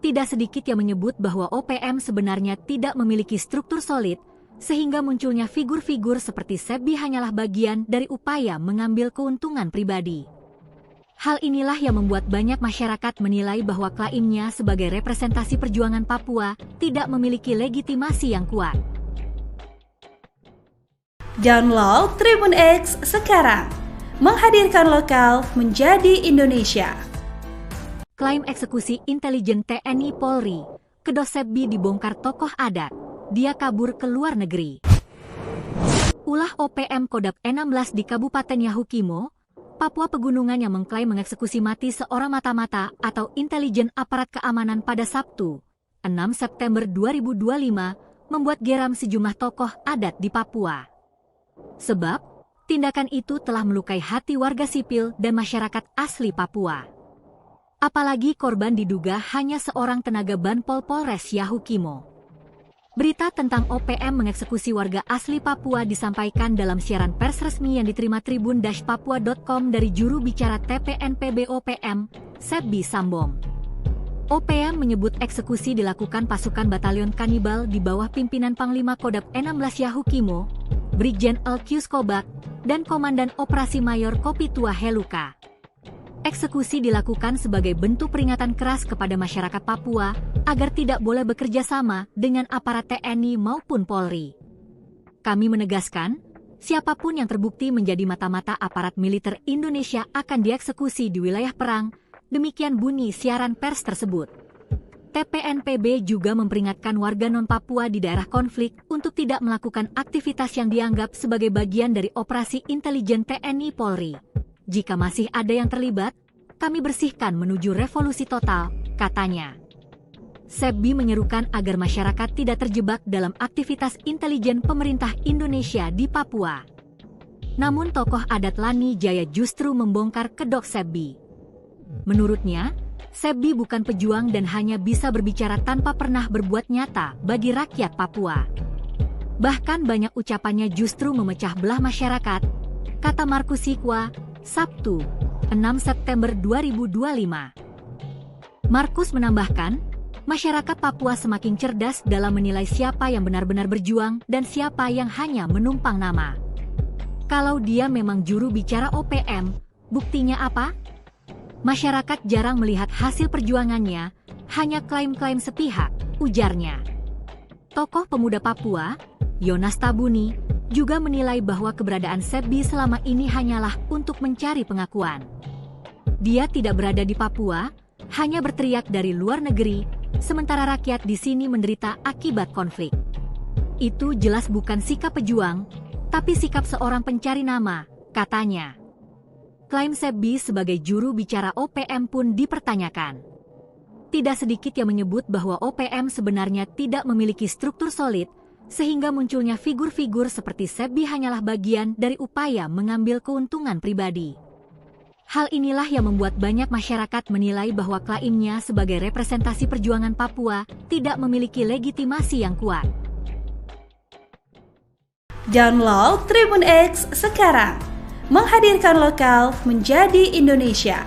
Tidak sedikit yang menyebut bahwa OPM sebenarnya tidak memiliki struktur solid, sehingga munculnya figur-figur seperti Sebbi hanyalah bagian dari upaya mengambil keuntungan pribadi. Hal inilah yang membuat banyak masyarakat menilai bahwa klaimnya sebagai representasi perjuangan Papua tidak memiliki legitimasi yang kuat. Download Tribun X sekarang, menghadirkan lokal menjadi Indonesia. Klaim eksekusi intelijen TNI Polri, Kedok Sebbi dibongkar tokoh adat, dia kabur ke luar negeri. Ulah OPM Kodap 16 di Kabupaten Yahukimo, Papua Pegunungan yang mengklaim mengeksekusi mati seorang mata-mata atau intelijen aparat keamanan pada Sabtu, 6 September 2025, membuat geram sejumlah tokoh adat di Papua. Sebab, tindakan itu telah melukai hati warga sipil dan masyarakat asli Papua. Apalagi korban diduga hanya seorang tenaga Banpol Polres Yahukimo. Berita tentang OPM mengeksekusi warga asli Papua disampaikan dalam siaran pers resmi yang diterima tribun-papua.com dari juru bicara TPNPB OPM, Sebbi Sambom. OPM menyebut eksekusi dilakukan pasukan batalion kanibal di bawah pimpinan Panglima Kodap 16 Yahukimo, Brigjen Elkius Kobak, dan Komandan Operasi Mayor Kopitua Heluka. Eksekusi dilakukan sebagai bentuk peringatan keras kepada masyarakat Papua agar tidak boleh bekerja sama dengan aparat TNI maupun Polri. Kami menegaskan, siapapun yang terbukti menjadi mata-mata aparat militer Indonesia akan dieksekusi di wilayah perang, demikian bunyi siaran pers tersebut. TPNPB juga memperingatkan warga non-Papua di daerah konflik untuk tidak melakukan aktivitas yang dianggap sebagai bagian dari operasi intelijen TNI Polri. Jika masih ada yang terlibat, kami bersihkan menuju revolusi total, katanya. Sebbi menyerukan agar masyarakat tidak terjebak dalam aktivitas intelijen pemerintah Indonesia di Papua. Namun tokoh adat Lani Jaya justru membongkar kedok Sebbi. Menurutnya, Sebbi bukan pejuang dan hanya bisa berbicara tanpa pernah berbuat nyata bagi rakyat Papua. Bahkan banyak ucapannya justru memecah belah masyarakat, kata Markus Sikwa, Sabtu, 6 September 2025. Markus menambahkan, masyarakat Papua semakin cerdas dalam menilai siapa yang benar-benar berjuang dan siapa yang hanya menumpang nama. Kalau dia memang juru bicara OPM, buktinya apa? Masyarakat jarang melihat hasil perjuangannya, hanya klaim-klaim sepihak, ujarnya. Tokoh pemuda Papua, Yonas Tabuni, juga menilai bahwa keberadaan Sebbi selama ini hanyalah untuk mencari pengakuan. Dia tidak berada di Papua, hanya berteriak dari luar negeri, sementara rakyat di sini menderita akibat konflik. Itu jelas bukan sikap pejuang, tapi sikap seorang pencari nama, katanya. Klaim Sebbi sebagai juru bicara OPM pun dipertanyakan. Tidak sedikit yang menyebut bahwa OPM sebenarnya tidak memiliki struktur solid, sehingga munculnya figur-figur seperti Sebbi hanyalah bagian dari upaya mengambil keuntungan pribadi. Hal inilah yang membuat banyak masyarakat menilai bahwa klaimnya sebagai representasi perjuangan Papua tidak memiliki legitimasi yang kuat. Download Tribun X sekarang, menghadirkan lokal menjadi Indonesia.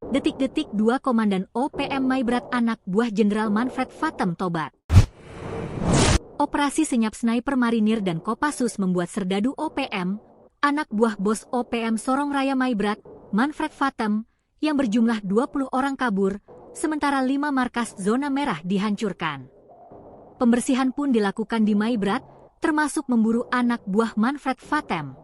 Detik-detik 2 Komandan OPM Maibrat anak buah Jenderal Manfred Fatem tobat. Operasi senyap sniper marinir dan Kopassus membuat serdadu OPM, anak buah bos OPM Sorong Raya Maibrat, Manfred Fatem, yang berjumlah 20 orang kabur, sementara 5 markas zona merah dihancurkan. Pembersihan pun dilakukan di Maibrat, termasuk memburu anak buah Manfred Fatem.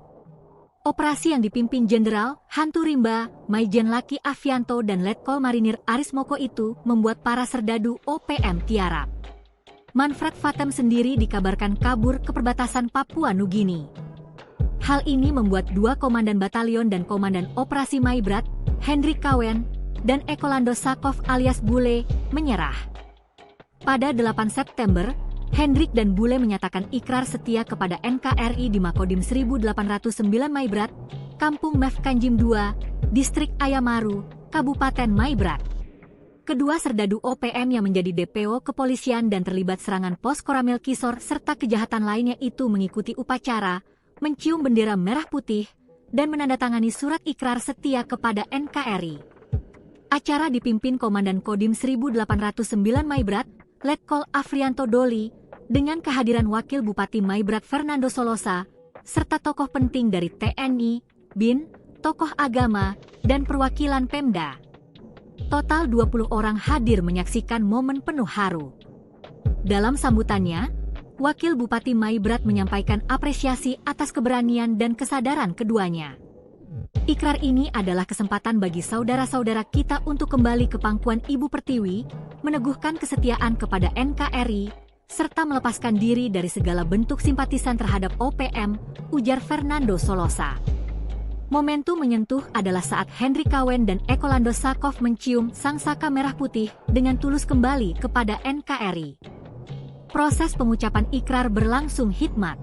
Operasi yang dipimpin Jenderal Hantu Rimba, Maijen Laki Avianto dan Letkol Marinir Aris Moko itu membuat para serdadu OPM tiarap. Manfred Vatem sendiri dikabarkan kabur ke perbatasan Papua Nugini. Hal ini membuat dua komandan batalion dan komandan operasi Maibrat, Hendrik Kawen, dan Ekolando Sakov alias Bule, menyerah. Pada 8 September, Hendrik dan Bule menyatakan ikrar setia kepada NKRI di Makodim 1809 Maibrat, Kampung Mev Kanjim II, Distrik Ayamaru, Kabupaten Maibrat. Kedua serdadu OPM yang menjadi DPO kepolisian dan terlibat serangan pos Koramil Kisor serta kejahatan lainnya itu mengikuti upacara, mencium bendera merah putih, dan menandatangani surat ikrar setia kepada NKRI. Acara dipimpin Komandan Kodim 1809 Maibrat, Letkol Afrianto Doli, dengan kehadiran Wakil Bupati Maibrat Fernando Solosa, serta tokoh penting dari TNI, BIN, tokoh agama, dan perwakilan Pemda. Total 20 orang hadir menyaksikan momen penuh haru. Dalam sambutannya, Wakil Bupati Maibrat menyampaikan apresiasi atas keberanian dan kesadaran keduanya. Ikrar ini adalah kesempatan bagi saudara-saudara kita untuk kembali ke pangkuan Ibu Pertiwi, meneguhkan kesetiaan kepada NKRI, serta melepaskan diri dari segala bentuk simpatisan terhadap OPM, ujar Fernando Solosa. Momentum menyentuh adalah saat Hendrik Kawen dan Ekolando Sakov mencium sang saka merah putih dengan tulus kembali kepada NKRI. Proses pengucapan ikrar berlangsung hikmat.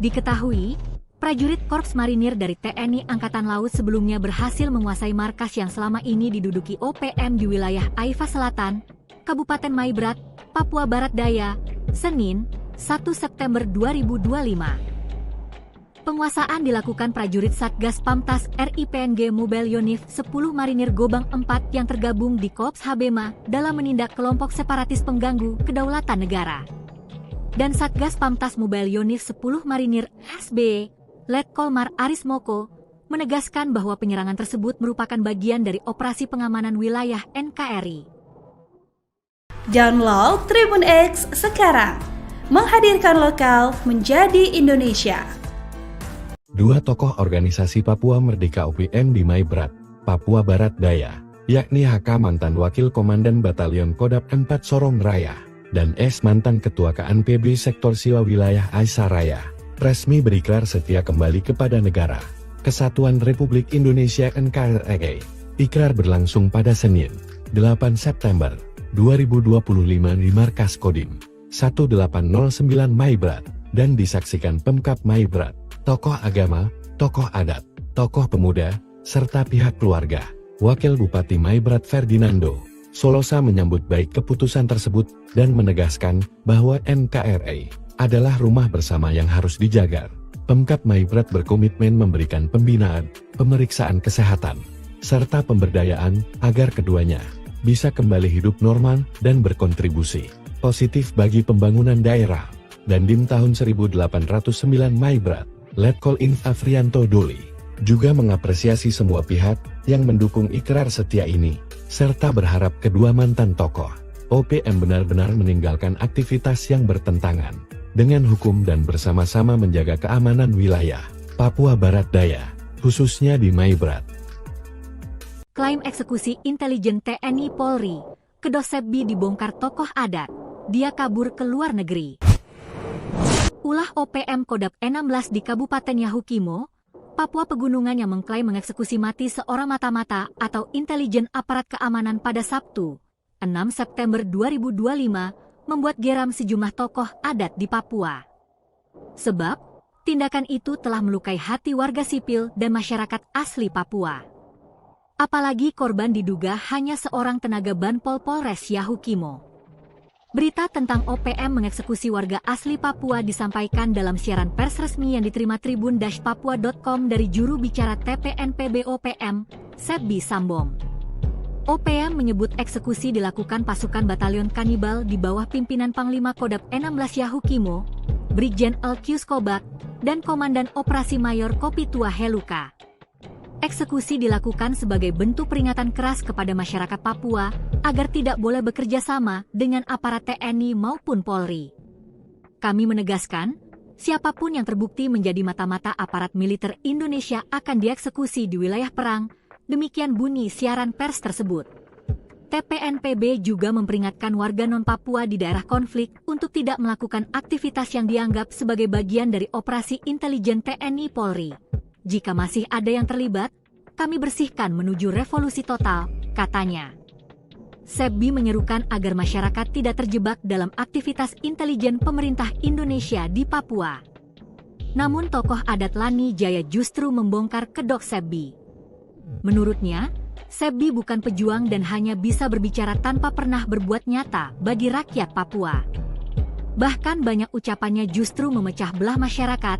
Diketahui, prajurit Korps Marinir dari TNI Angkatan Laut sebelumnya berhasil menguasai markas yang selama ini diduduki OPM di wilayah Aifa Selatan, Kabupaten Maibrat, Papua Barat Daya, Senin, 1 September 2025. Penguasaan dilakukan prajurit Satgas Pamtas RIPNG Mobile Yonif 10 Marinir Gobang 4 yang tergabung di Korps Habema dalam menindak kelompok separatis pengganggu kedaulatan negara. Dan Satgas Pamtas Mobile Yonif 10 Marinir SB, Letkol Mar Aris Moko, menegaskan bahwa penyerangan tersebut merupakan bagian dari operasi pengamanan wilayah NKRI. Download Tribun X sekarang, menghadirkan lokal menjadi Indonesia. Dua tokoh organisasi Papua Merdeka OPM di Maibrat, Papua Barat Daya, yakni HK mantan Wakil Komandan Batalion Kodap 4 Sorong Raya, dan S mantan Ketua KNPB Sektor Siwa Wilayah Aisyah Raya, resmi berikrar setia kembali kepada negara Kesatuan Republik Indonesia NKRI. Ikrar berlangsung pada Senin, 8 September 2025 di Markas Kodim 1809 Maibrat, dan disaksikan Pemkap Maibrat, tokoh agama, tokoh adat, tokoh pemuda, serta pihak keluarga. Wakil Bupati Maibrat Ferdinando Solosa menyambut baik keputusan tersebut dan menegaskan bahwa NKRI adalah rumah bersama yang harus dijaga. Pemkap Maibrat berkomitmen memberikan pembinaan, pemeriksaan kesehatan, serta pemberdayaan agar keduanya bisa kembali hidup normal dan berkontribusi positif bagi pembangunan daerah. Dan Dim tahun 1809 Maibrat, Letkol Inf Afrianto Doli, juga mengapresiasi semua pihak yang mendukung ikrar setia ini, serta berharap kedua mantan tokoh OPM benar-benar meninggalkan aktivitas yang bertentangan dengan hukum dan bersama-sama menjaga keamanan wilayah Papua Barat Daya, khususnya di Maibrat. Klaim eksekusi intelijen TNI Polri, Kedosebbi dibongkar tokoh adat, dia kabur ke luar negeri. Ulah OPM Kodap 16 di Kabupaten Yahukimo, Papua Pegunungan yang mengklaim mengeksekusi mati seorang mata-mata atau intelijen aparat keamanan pada Sabtu, 6 September 2025, membuat geram sejumlah tokoh adat di Papua. Sebab, tindakan itu telah melukai hati warga sipil dan masyarakat asli Papua. Apalagi korban diduga hanya seorang tenaga Banpol Polres Yahukimo. Berita tentang OPM mengeksekusi warga asli Papua disampaikan dalam siaran pers resmi yang diterima tribun-papua.com dari juru bicara TPNPB OPM, Sebbi Sambom. OPM menyebut eksekusi dilakukan pasukan batalion kanibal di bawah pimpinan Panglima Kodap 16 Yahukimo, Brigjen Elkius Kobak, dan Komandan Operasi Mayor Kopitua Heluka. Eksekusi dilakukan sebagai bentuk peringatan keras kepada masyarakat Papua agar tidak boleh bekerja sama dengan aparat TNI maupun Polri. Kami menegaskan, siapapun yang terbukti menjadi mata-mata aparat militer Indonesia akan dieksekusi di wilayah perang, demikian bunyi siaran pers tersebut. TPNPB juga memperingatkan warga non-Papua di daerah konflik untuk tidak melakukan aktivitas yang dianggap sebagai bagian dari operasi intelijen TNI Polri. Jika masih ada yang terlibat, kami bersihkan menuju revolusi total, katanya. Sebbi menyerukan agar masyarakat tidak terjebak dalam aktivitas intelijen pemerintah Indonesia di Papua. Namun tokoh adat Lani Jaya justru membongkar kedok Sebbi. Menurutnya, Sebbi bukan pejuang dan hanya bisa berbicara tanpa pernah berbuat nyata bagi rakyat Papua. Bahkan banyak ucapannya justru memecah belah masyarakat,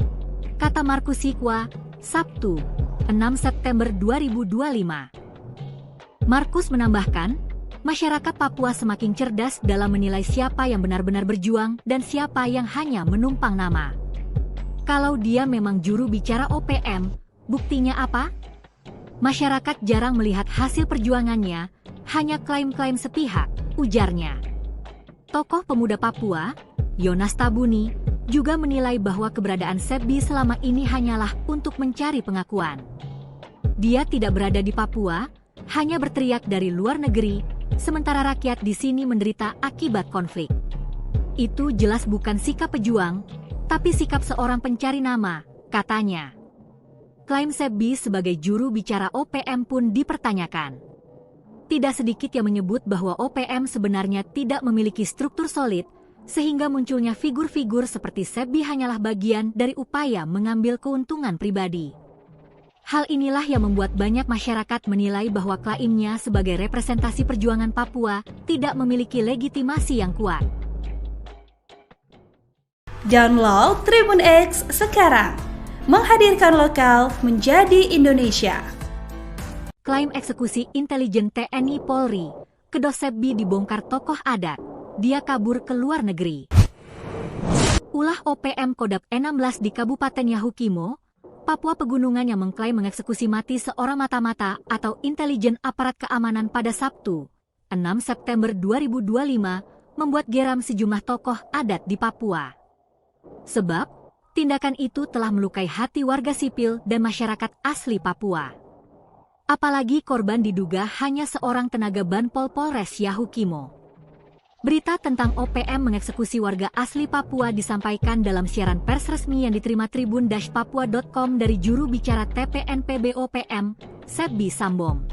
kata Markus Sikwa, Sabtu, 6 September 2025. Markus menambahkan, masyarakat Papua semakin cerdas dalam menilai siapa yang benar-benar berjuang dan siapa yang hanya menumpang nama. Kalau dia memang juru bicara OPM, buktinya apa? Masyarakat jarang melihat hasil perjuangannya, hanya klaim-klaim sepihak, ujarnya. Tokoh pemuda Papua, Yonas Tabuni, juga menilai bahwa keberadaan Sebbi selama ini hanyalah untuk mencari pengakuan. Dia tidak berada di Papua, hanya berteriak dari luar negeri, sementara rakyat di sini menderita akibat konflik. Itu jelas bukan sikap pejuang, tapi sikap seorang pencari nama, katanya. Klaim Sebbi sebagai juru bicara OPM pun dipertanyakan. Tidak sedikit yang menyebut bahwa OPM sebenarnya tidak memiliki struktur solid, sehingga munculnya figur-figur seperti Sebbi hanyalah bagian dari upaya mengambil keuntungan pribadi. Hal inilah yang membuat banyak masyarakat menilai bahwa klaimnya sebagai representasi perjuangan Papua tidak memiliki legitimasi yang kuat. Download Tribun X sekarang, menghadirkan lokal menjadi Indonesia. Klaim eksekusi intelijen TNI Polri, kedok Sebbi dibongkar tokoh adat, dia kabur ke luar negeri. Ulah OPM Kodap 16 di Kabupaten Yahukimo, Papua Pegunungan yang mengklaim mengeksekusi mati seorang mata-mata atau intelijen aparat keamanan pada Sabtu, 6 September 2025, membuat geram sejumlah tokoh adat di Papua. Sebab, tindakan itu telah melukai hati warga sipil dan masyarakat asli Papua. Apalagi korban diduga hanya seorang tenaga Banpol Polres Yahukimo. Berita tentang OPM mengeksekusi warga asli Papua disampaikan dalam siaran pers resmi yang diterima tribun-papua.com dari juru bicara TPNPB OPM, Sebbi Sambom.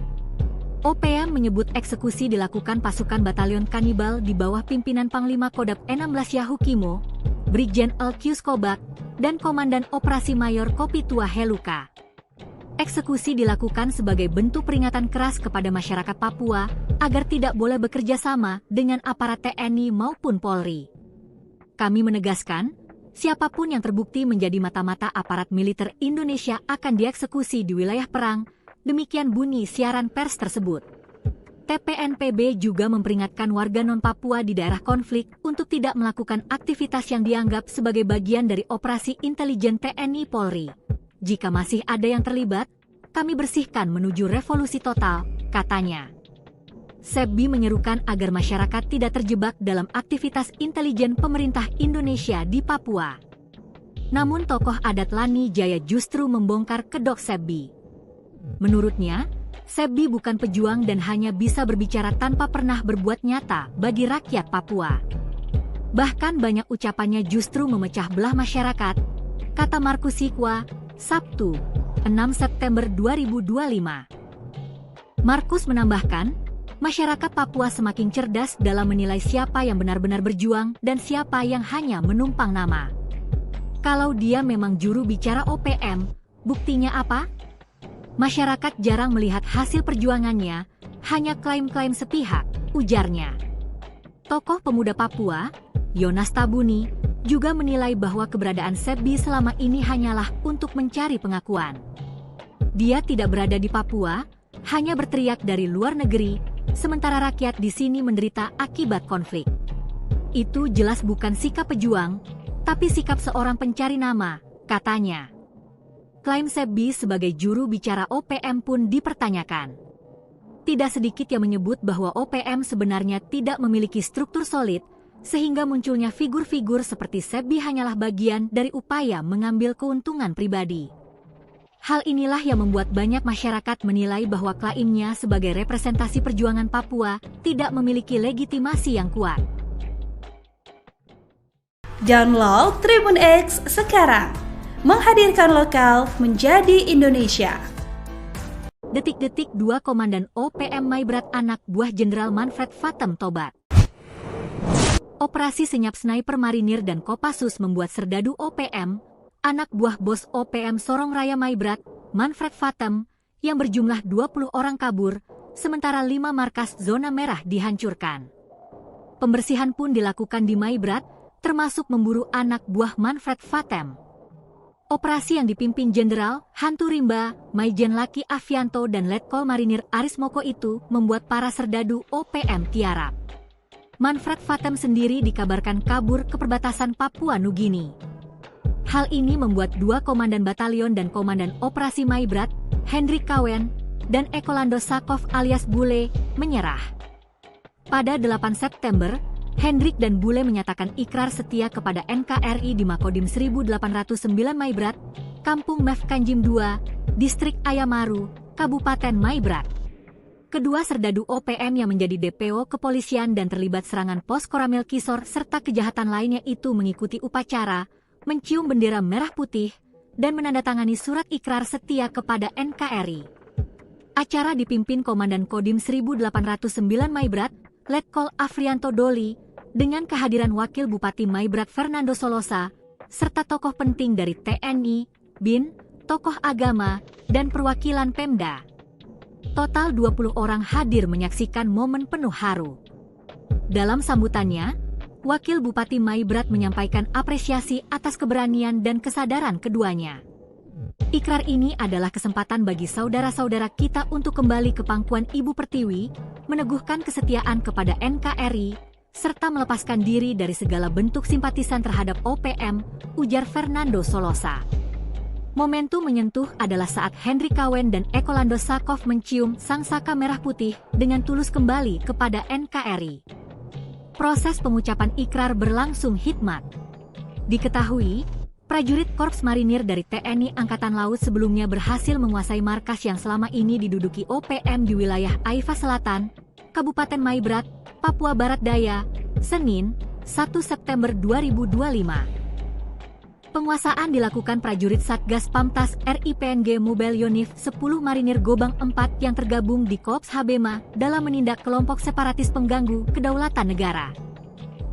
OPM menyebut eksekusi dilakukan pasukan batalion kanibal di bawah pimpinan Panglima Kodap 16 Yahukimo, Brigjen Elkius Kobak, dan Komandan Operasi Mayor Kopitua Heluka. Eksekusi dilakukan sebagai bentuk peringatan keras kepada masyarakat Papua agar tidak boleh bekerja sama dengan aparat TNI maupun Polri. Kami menegaskan, siapapun yang terbukti menjadi mata-mata aparat militer Indonesia akan dieksekusi di wilayah perang, demikian bunyi siaran pers tersebut. TPNPB juga memperingatkan warga non-Papua di daerah konflik untuk tidak melakukan aktivitas yang dianggap sebagai bagian dari operasi intelijen TNI Polri. Jika masih ada yang terlibat, kami bersihkan menuju revolusi total, katanya. Sebbi menyerukan agar masyarakat tidak terjebak dalam aktivitas intelijen pemerintah Indonesia di Papua. Namun tokoh adat Lani Jaya justru membongkar kedok Sebbi. Menurutnya, Sebbi bukan pejuang dan hanya bisa berbicara tanpa pernah berbuat nyata bagi rakyat Papua. Bahkan banyak ucapannya justru memecah belah masyarakat, kata Markus Sikwa, Sabtu, 6 September 2025. Markus menambahkan, masyarakat Papua semakin cerdas dalam menilai siapa yang benar-benar berjuang dan siapa yang hanya menumpang nama. Kalau dia memang juru bicara OPM, buktinya apa? Masyarakat jarang melihat hasil perjuangannya, hanya klaim-klaim sepihak, ujarnya. Tokoh pemuda Papua, Yonas Tabuni, juga menilai bahwa keberadaan Sebbi selama ini hanyalah untuk mencari pengakuan. Dia tidak berada di Papua, hanya berteriak dari luar negeri, sementara rakyat di sini menderita akibat konflik. Itu jelas bukan sikap pejuang, tapi sikap seorang pencari nama, katanya. Klaim Sebbi sebagai juru bicara OPM pun dipertanyakan. Tidak sedikit yang menyebut bahwa OPM sebenarnya tidak memiliki struktur solid, sehingga munculnya figur-figur seperti Sepbi hanyalah bagian dari upaya mengambil keuntungan pribadi. Hal inilah yang membuat banyak masyarakat menilai bahwa klaimnya sebagai representasi perjuangan Papua tidak memiliki legitimasi yang kuat. Download Tribun X sekarang, menghadirkan lokal menjadi Indonesia. Detik-detik 2 Komandan OPM Maibrat anak buah Jenderal Manfred Vatem tobat. Operasi senyap sniper marinir dan Kopassus membuat serdadu OPM, anak buah bos OPM Sorong Raya Maibrat, Manfred Vatem, yang berjumlah 20 orang kabur, sementara 5 markas zona merah dihancurkan. Pembersihan pun dilakukan di Maibrat, termasuk memburu anak buah Manfred Vatem. Operasi yang dipimpin Jenderal Hantu Rimba, Maijen Laki Avianto dan Letkol Marinir Aris Moko itu membuat para serdadu OPM tiarap. Manfred Vatem sendiri dikabarkan kabur ke perbatasan Papua Nugini. Hal ini membuat 2 komandan batalion dan komandan operasi Maibrat, Hendrik Kawen, dan Ekolando Sakov alias Bule, menyerah. Pada 8 September, Hendrik dan Bule menyatakan ikrar setia kepada NKRI di Makodim 1809 Maibrat, Kampung Mef Kanjim II, Distrik Ayamaru, Kabupaten Maibrat. Kedua serdadu OPM yang menjadi DPO kepolisian dan terlibat serangan pos Koramil Kisor serta kejahatan lainnya itu mengikuti upacara, mencium bendera merah putih, dan menandatangani surat ikrar setia kepada NKRI. Acara dipimpin Komandan Kodim 1809 Maibrat, Letkol Afrianto Doli, dengan kehadiran Wakil Bupati Maibrat Fernando Solosa, serta tokoh penting dari TNI, BIN, tokoh agama, dan perwakilan Pemda. Total 20 orang hadir menyaksikan momen penuh haru. Dalam sambutannya, Wakil Bupati Maibrat menyampaikan apresiasi atas keberanian dan kesadaran keduanya. Ikrar ini adalah kesempatan bagi saudara-saudara kita untuk kembali ke pangkuan Ibu Pertiwi, meneguhkan kesetiaan kepada NKRI, serta melepaskan diri dari segala bentuk simpatisan terhadap OPM, ujar Fernando Solosa. Momentum menyentuh adalah saat Hendrik Kawen dan Ekolando Sakov mencium sang saka merah putih dengan tulus kembali kepada NKRI. Proses pengucapan ikrar berlangsung hikmat. Diketahui, prajurit Korps Marinir dari TNI Angkatan Laut sebelumnya berhasil menguasai markas yang selama ini diduduki OPM di wilayah Aifa Selatan, Kabupaten Maibrat, Papua Barat Daya, Senin, 1 September 2025. Penguasaan dilakukan prajurit Satgas Pamtas RIPNG Mobile Yonif 10 Marinir Gobang 4 yang tergabung di Kops Habema dalam menindak kelompok separatis pengganggu kedaulatan negara.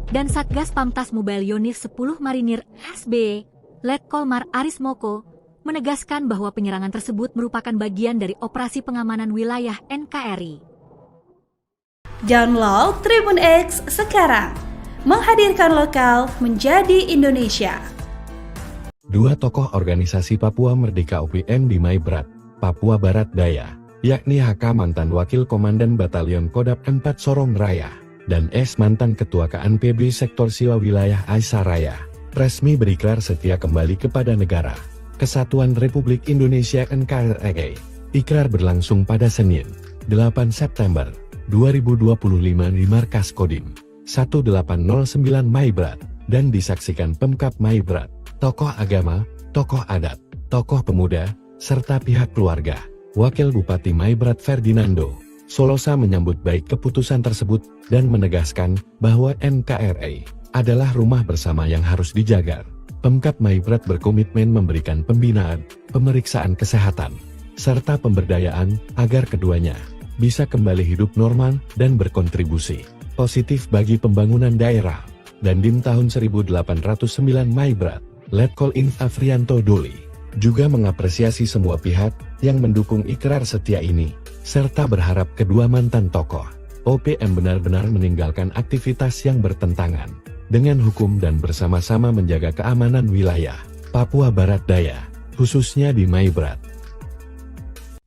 Dan Satgas Pamtas Mobile Yonif 10 Marinir SB, Letkol Mar Aris Moko, menegaskan bahwa penyerangan tersebut merupakan bagian dari operasi pengamanan wilayah NKRI. Download Tribun X sekarang, menghadirkan lokal menjadi Indonesia. 2 tokoh organisasi Papua Merdeka OPM di Maibrat, Papua Barat Daya, yakni HK mantan Wakil Komandan Batalion Kodap 4 Sorong Raya, dan S mantan Ketua KNPB Sektor Siwa Wilayah Aisyah Raya, resmi berikrar setia kembali kepada negara Kesatuan Republik Indonesia NKRI. Ikrar berlangsung pada Senin, 8 September 2025 di Markas Kodim 1809 Maibrat, dan disaksikan Pemkap Maibrat, tokoh agama, tokoh adat, tokoh pemuda, serta pihak keluarga. Wakil Bupati Maibrat Ferdinando Solosa menyambut baik keputusan tersebut dan menegaskan bahwa NKRI adalah rumah bersama yang harus dijaga. Pemkap Maibrat berkomitmen memberikan pembinaan, pemeriksaan kesehatan, serta pemberdayaan agar keduanya bisa kembali hidup normal dan berkontribusi positif bagi pembangunan daerah. Dan Dim tahun 1809 Maibrat, Letkol Inf Afrianto Doli, juga mengapresiasi semua pihak yang mendukung ikrar setia ini, serta berharap kedua mantan tokoh OPM benar-benar meninggalkan aktivitas yang bertentangan dengan hukum dan bersama-sama menjaga keamanan wilayah Papua Barat Daya, khususnya di Maibrat.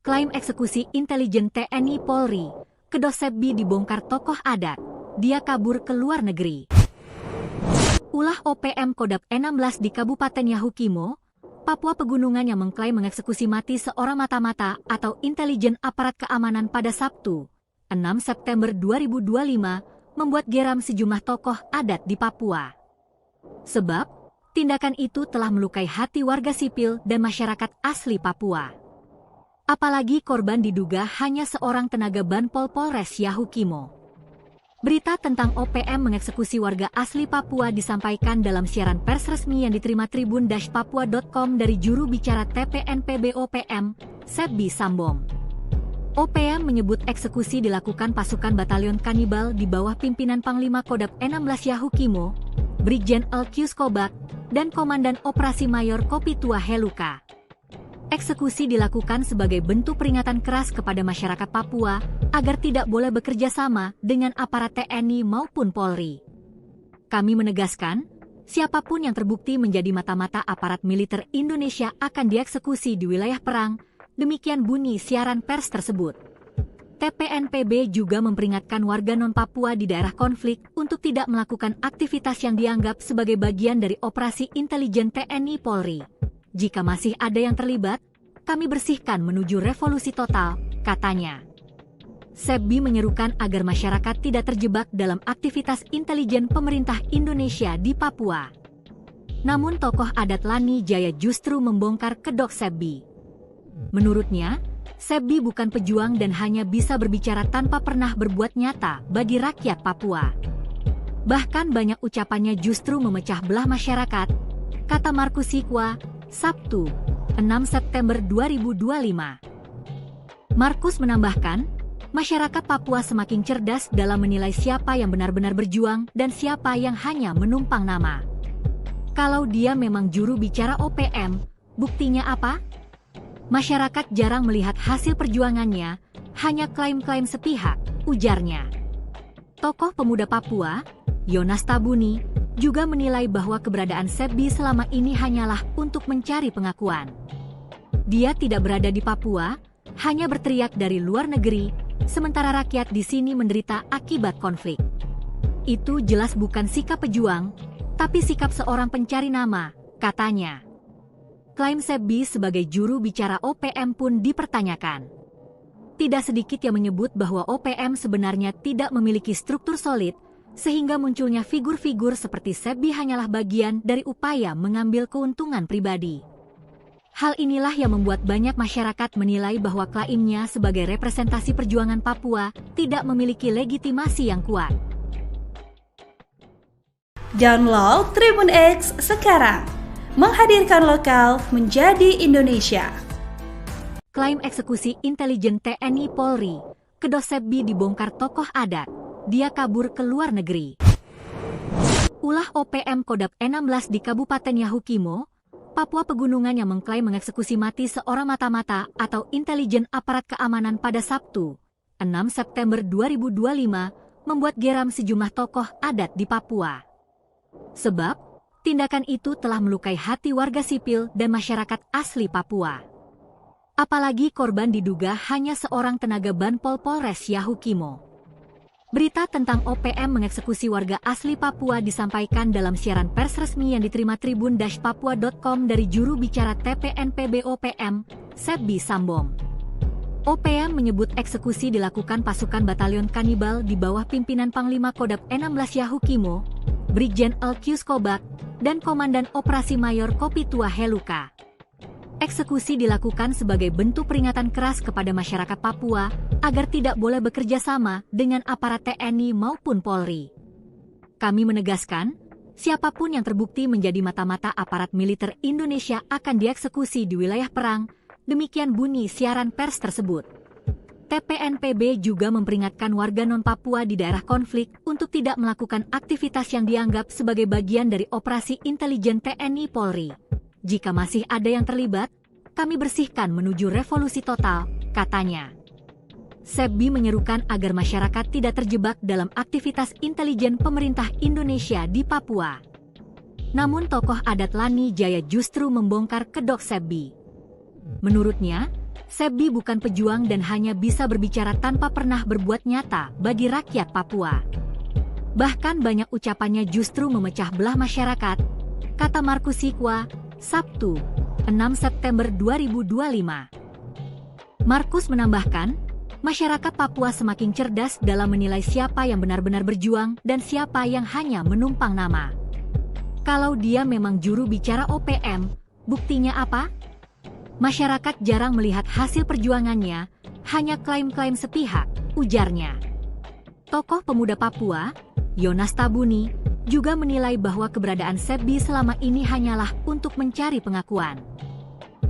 Klaim eksekusi intelijen TNI Polri, Kedosebbi dibongkar tokoh adat, dia kabur ke luar negeri. Ulah OPM Kodap 16 di Kabupaten Yahukimo, Papua Pegunungan yang mengklaim mengeksekusi mati seorang mata-mata atau intelijen aparat keamanan pada Sabtu, 6 September 2025, membuat geram sejumlah tokoh adat di Papua. Sebab, tindakan itu telah melukai hati warga sipil dan masyarakat asli Papua. Apalagi korban diduga hanya seorang tenaga Banpol Polres Yahukimo. Berita tentang OPM mengeksekusi warga asli Papua disampaikan dalam siaran pers resmi yang diterima tribun-papua.com dari juru bicara TPNPB OPM, Sebbi Sambom. OPM menyebut eksekusi dilakukan pasukan batalion kanibal di bawah pimpinan Panglima Kodam 16 Yahukimo, Brigjen Elkius Kobak, dan Komandan Operasi Mayor Kopitua Heluka. Eksekusi dilakukan sebagai bentuk peringatan keras kepada masyarakat Papua agar tidak boleh bekerja sama dengan aparat TNI maupun Polri. Kami menegaskan, siapapun yang terbukti menjadi mata-mata aparat militer Indonesia akan dieksekusi di wilayah perang, demikian bunyi siaran pers tersebut. TPNPB juga memperingatkan warga non-Papua di daerah konflik untuk tidak melakukan aktivitas yang dianggap sebagai bagian dari operasi intelijen TNI Polri. Jika masih ada yang terlibat, kami bersihkan menuju revolusi total, katanya. Sebbi menyerukan agar masyarakat tidak terjebak dalam aktivitas intelijen pemerintah Indonesia di Papua. Namun tokoh adat Lani Jaya justru membongkar kedok Sebbi. Menurutnya, Sebbi bukan pejuang dan hanya bisa berbicara tanpa pernah berbuat nyata bagi rakyat Papua. Bahkan banyak ucapannya justru memecah belah masyarakat, kata Markus Sikwa, Sabtu, 6 September 2025. Markus menambahkan, masyarakat Papua semakin cerdas dalam menilai siapa yang benar-benar berjuang dan siapa yang hanya menumpang nama. Kalau dia memang juru bicara OPM, buktinya apa? Masyarakat jarang melihat hasil perjuangannya, hanya klaim-klaim sepihak, ujarnya. Tokoh pemuda Papua, Yonas Tabuni, juga menilai bahwa keberadaan Sebbi selama ini hanyalah untuk mencari pengakuan. Dia tidak berada di Papua, hanya berteriak dari luar negeri, sementara rakyat di sini menderita akibat konflik. Itu jelas bukan sikap pejuang, tapi sikap seorang pencari nama, katanya. Klaim Sebbi sebagai juru bicara OPM pun dipertanyakan. Tidak sedikit yang menyebut bahwa OPM sebenarnya tidak memiliki struktur solid, sehingga munculnya figur-figur seperti Sebbi hanyalah bagian dari upaya mengambil keuntungan pribadi. Hal inilah yang membuat banyak masyarakat menilai bahwa klaimnya sebagai representasi perjuangan Papua tidak memiliki legitimasi yang kuat. Download Tribun X sekarang, menghadirkan lokal menjadi Indonesia. Klaim eksekusi intelijen TNI Polri, kedok Sebbi dibongkar tokoh adat. Dia kabur ke luar negeri. Ulah OPM Kodam 16 di Kabupaten Yahukimo, Papua Pegunungan yang mengklaim mengeksekusi mati seorang mata-mata atau intelijen aparat keamanan pada Sabtu, 6 September 2025, membuat geram sejumlah tokoh adat di Papua. Sebab, tindakan itu telah melukai hati warga sipil dan masyarakat asli Papua. Apalagi korban diduga hanya seorang tenaga Banpol Polres Yahukimo. Berita tentang OPM mengeksekusi warga asli Papua disampaikan dalam siaran pers resmi yang diterima tribun-papua.com dari juru bicara TPNPB OPM, Sebbi Sambom. OPM menyebut eksekusi dilakukan pasukan batalion kanibal di bawah pimpinan Panglima Kodam 16 Yahukimo, Brigjen Elkius Kobak, dan Komandan Operasi Mayor Kopitua Heluka. Eksekusi dilakukan sebagai bentuk peringatan keras kepada masyarakat Papua agar tidak boleh bekerja sama dengan aparat TNI maupun Polri. Kami menegaskan, siapapun yang terbukti menjadi mata-mata aparat militer Indonesia akan dieksekusi di wilayah perang, demikian bunyi siaran pers tersebut. TPNPB juga memperingatkan warga non-Papua di daerah konflik untuk tidak melakukan aktivitas yang dianggap sebagai bagian dari operasi intelijen TNI Polri. Jika masih ada yang terlibat, kami bersihkan menuju revolusi total, katanya. Sebbi menyerukan agar masyarakat tidak terjebak dalam aktivitas intelijen pemerintah Indonesia di Papua. Namun tokoh adat Lani Jaya justru membongkar kedok Sebbi. Menurutnya, Sebbi bukan pejuang dan hanya bisa berbicara tanpa pernah berbuat nyata bagi rakyat Papua. Bahkan banyak ucapannya justru memecah belah masyarakat, kata Markus Sikwa, Sabtu, 6 September 2025. Markus menambahkan, masyarakat Papua semakin cerdas dalam menilai siapa yang benar-benar berjuang dan siapa yang hanya menumpang nama. Kalau dia memang juru bicara OPM, buktinya apa? Masyarakat jarang melihat hasil perjuangannya, hanya klaim-klaim sepihak, ujarnya. Tokoh pemuda Papua, Yonas Tabuni, juga menilai bahwa keberadaan Sebbi selama ini hanyalah untuk mencari pengakuan.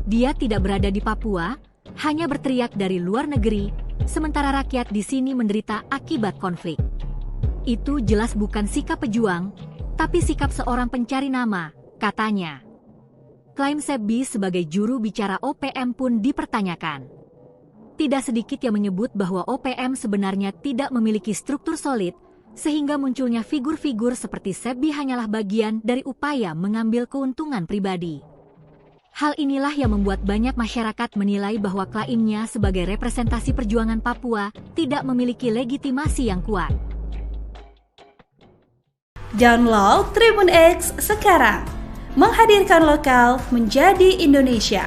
Dia tidak berada di Papua, hanya berteriak dari luar negeri, sementara rakyat di sini menderita akibat konflik. Itu jelas bukan sikap pejuang, tapi sikap seorang pencari nama, katanya. Klaim Sebbi sebagai juru bicara OPM pun dipertanyakan. Tidak sedikit yang menyebut bahwa OPM sebenarnya tidak memiliki struktur solid, sehingga munculnya figur-figur seperti Sebbi hanyalah bagian dari upaya mengambil keuntungan pribadi. Hal inilah yang membuat banyak masyarakat menilai bahwa klaimnya sebagai representasi perjuangan Papua tidak memiliki legitimasi yang kuat. Download Tribun X sekarang, menghadirkan lokal menjadi Indonesia.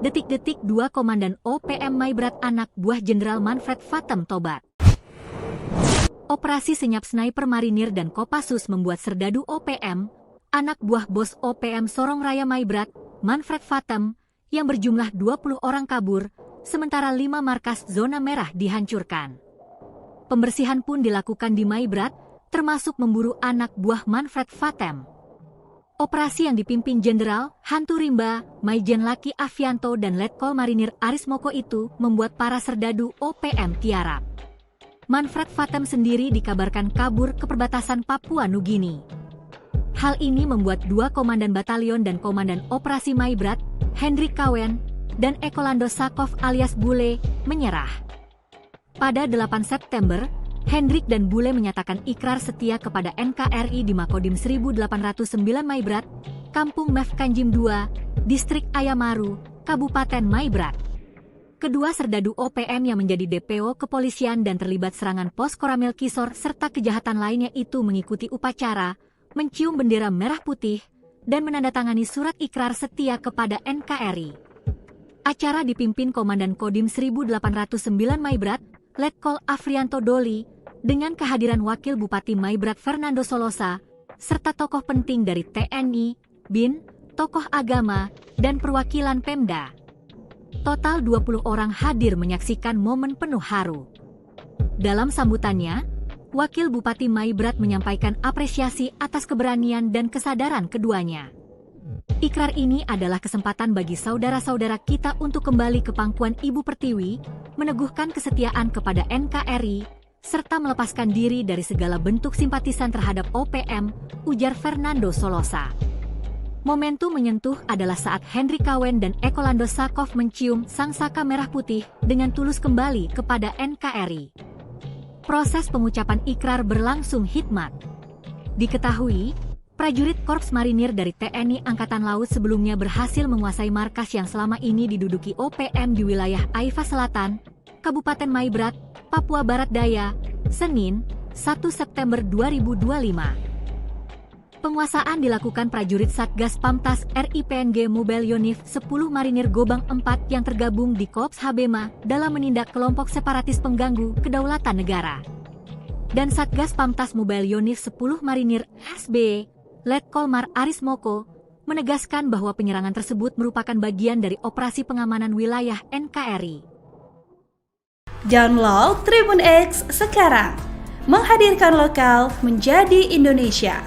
Detik-detik 2 Komandan OPM Maibrat anak buah Jenderal Manfred Vatem tobat. Operasi senyap sniper marinir dan Kopassus membuat serdadu OPM, anak buah bos OPM Sorong Raya Maibrat, Manfred Vatem, yang berjumlah 20 orang kabur, sementara 5 markas zona merah dihancurkan. Pembersihan pun dilakukan di Maibrat, termasuk memburu anak buah Manfred Vatem. Operasi yang dipimpin Jenderal Hantu Rimba, Maijen Laki Avianto dan Letkol Marinir Aris Moko itu membuat para serdadu OPM tiarap. Manfred Vatem sendiri dikabarkan kabur ke perbatasan Papua Nugini. Hal ini membuat 2 komandan batalion dan komandan operasi Maibrat, Hendrik Kawen, dan Ekolando Sakov alias Bule, menyerah. Pada 8 September, Hendrik dan Bule menyatakan ikrar setia kepada NKRI di Makodim 1809 Maibrat, Kampung Mef Kanjim II, Distrik Ayamaru, Kabupaten Maibrat. Kedua serdadu OPM yang menjadi DPO kepolisian dan terlibat serangan pos Koramil Kisor serta kejahatan lainnya itu mengikuti upacara, mencium bendera merah putih, dan menandatangani surat ikrar setia kepada NKRI. Acara dipimpin Komandan Kodim 1809 Maibrat, Letkol Afrianto Doli, dengan kehadiran Wakil Bupati Maibrat Fernando Solosa, serta tokoh penting dari TNI, BIN, tokoh agama, dan perwakilan Pemda. Total 20 orang hadir menyaksikan momen penuh haru. Dalam sambutannya, Wakil Bupati Maibrat menyampaikan apresiasi atas keberanian dan kesadaran keduanya. Ikrar ini adalah kesempatan bagi saudara-saudara kita untuk kembali ke pangkuan Ibu Pertiwi, meneguhkan kesetiaan kepada NKRI, serta melepaskan diri dari segala bentuk simpatisan terhadap OPM, ujar Fernando Solosa. Momentum menyentuh adalah saat Hendrik Kawen dan Ekolando Sakov mencium sang saka merah putih dengan tulus kembali kepada NKRI. Proses pengucapan ikrar berlangsung hikmat. Diketahui, prajurit Korps Marinir dari TNI Angkatan Laut sebelumnya berhasil menguasai markas yang selama ini diduduki OPM di wilayah Aifa Selatan, Kabupaten Maibrat, Papua Barat Daya, Senin, 1 September 2025. Penguasaan dilakukan prajurit Satgas Pamtas RIPNG Mobile Unif 10 Marinir Gobang 4 yang tergabung di Korps Habema dalam menindak kelompok separatis pengganggu kedaulatan negara. Dan Satgas Pamtas Mobile Unif 10 Marinir SB, Letkol Mar Aris Moko, menegaskan bahwa penyerangan tersebut merupakan bagian dari operasi pengamanan wilayah NKRI. Download Tribun X sekarang, menghadirkan lokal menjadi Indonesia.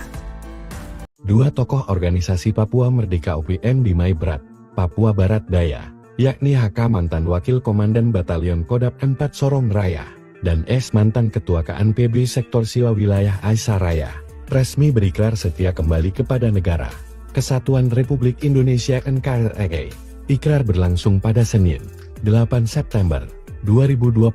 Dua tokoh organisasi Papua Merdeka OPM di Maibrat, Papua Barat Daya, yakni HK mantan Wakil Komandan Batalion Kodap 4 Sorong Raya, dan S mantan Ketua KNPB Sektor Siwa Wilayah Aisyah Raya, resmi berikrar setia kembali kepada negara Kesatuan Republik Indonesia NKRI. Ikrar berlangsung pada Senin, 8 September 2025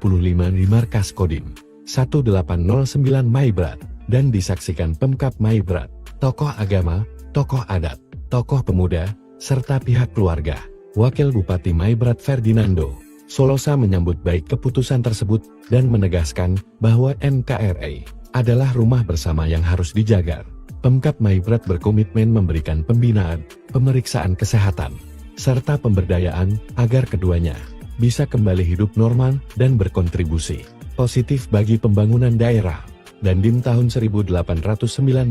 di Markas Kodim 1809 Maibrat, dan disaksikan Pemkab Maibrat, tokoh agama, tokoh adat, tokoh pemuda, serta pihak keluarga. Wakil Bupati Maibrat Ferdinando Solosa menyambut baik keputusan tersebut dan menegaskan bahwa NKRI adalah rumah bersama yang harus dijaga. Pemkab Maibrat berkomitmen memberikan pembinaan, pemeriksaan kesehatan, serta pemberdayaan agar keduanya bisa kembali hidup normal dan berkontribusi positif bagi pembangunan daerah. Dandim tahun 1809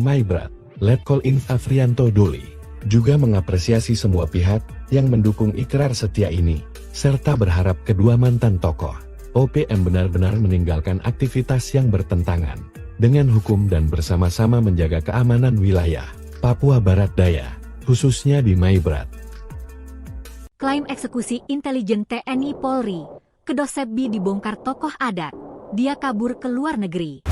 Maibrat, Letkol Inf Afrianto Duli, juga mengapresiasi semua pihak yang mendukung ikrar setia ini, serta berharap kedua mantan tokoh OPM benar-benar meninggalkan aktivitas yang bertentangan dengan hukum dan bersama-sama menjaga keamanan wilayah Papua Barat Daya, khususnya di Maibrat. Klaim eksekusi intelijen TNI Polri, Kedosebbi dibongkar tokoh adat, dia kabur ke luar negeri.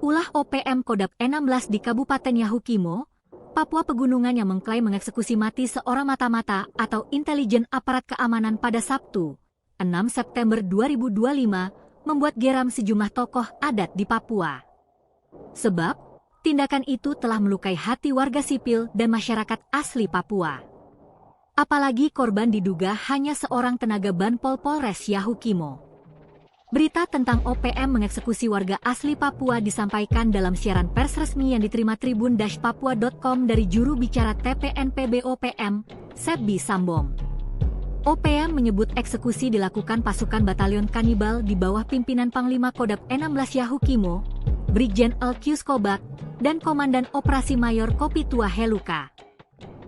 Ulah OPM Kodap 16 di Kabupaten Yahukimo, Papua Pegunungan yang mengklaim mengeksekusi mati seorang mata-mata atau intelijen aparat keamanan pada Sabtu, 6 September 2025, membuat geram sejumlah tokoh adat di Papua. Sebab, tindakan itu telah melukai hati warga sipil dan masyarakat asli Papua. Apalagi korban diduga hanya seorang tenaga Banpol Polres Yahukimo. Berita tentang OPM mengeksekusi warga asli Papua disampaikan dalam siaran pers resmi yang diterima tribun-papua.com dari juru bicara TPNPB OPM, Sebbi Sambom. OPM menyebut eksekusi dilakukan pasukan batalion kanibal di bawah pimpinan Panglima Kodap 16 Yahukimo, Brigjen Alkius Kobak, dan Komandan Operasi Mayor Kopitua Heluka.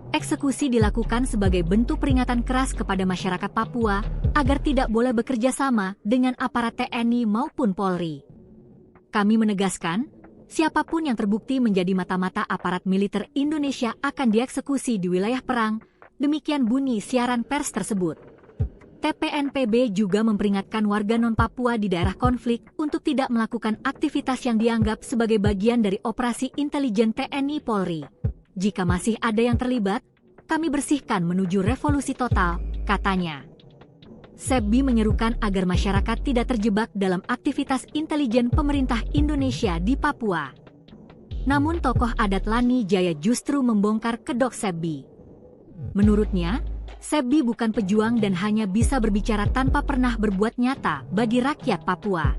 Eksekusi dilakukan sebagai bentuk peringatan keras kepada masyarakat Papua agar tidak boleh bekerja sama dengan aparat TNI maupun Polri. Kami menegaskan, siapapun yang terbukti menjadi mata-mata aparat militer Indonesia akan dieksekusi di wilayah perang, demikian bunyi siaran pers tersebut. TPNPB juga memperingatkan warga non-Papua di daerah konflik untuk tidak melakukan aktivitas yang dianggap sebagai bagian dari operasi intelijen TNI Polri. Jika masih ada yang terlibat, kami bersihkan menuju revolusi total, katanya. Sebbi menyerukan agar masyarakat tidak terjebak dalam aktivitas intelijen pemerintah Indonesia di Papua. Namun tokoh adat Lani Jaya justru membongkar kedok Sebbi. Menurutnya, Sebbi bukan pejuang dan hanya bisa berbicara tanpa pernah berbuat nyata bagi rakyat Papua.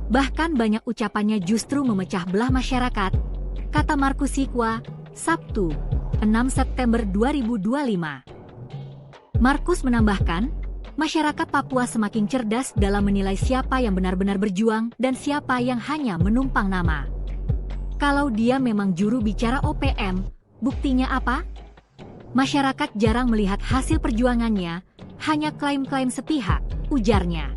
Bahkan banyak ucapannya justru memecah belah masyarakat, kata Markus Sikwa, Sabtu, 6 September 2025. Markus menambahkan, masyarakat Papua semakin cerdas dalam menilai siapa yang benar-benar berjuang dan siapa yang hanya menumpang nama. Kalau dia memang juru bicara OPM, buktinya apa? Masyarakat jarang melihat hasil perjuangannya, hanya klaim-klaim sepihak, ujarnya.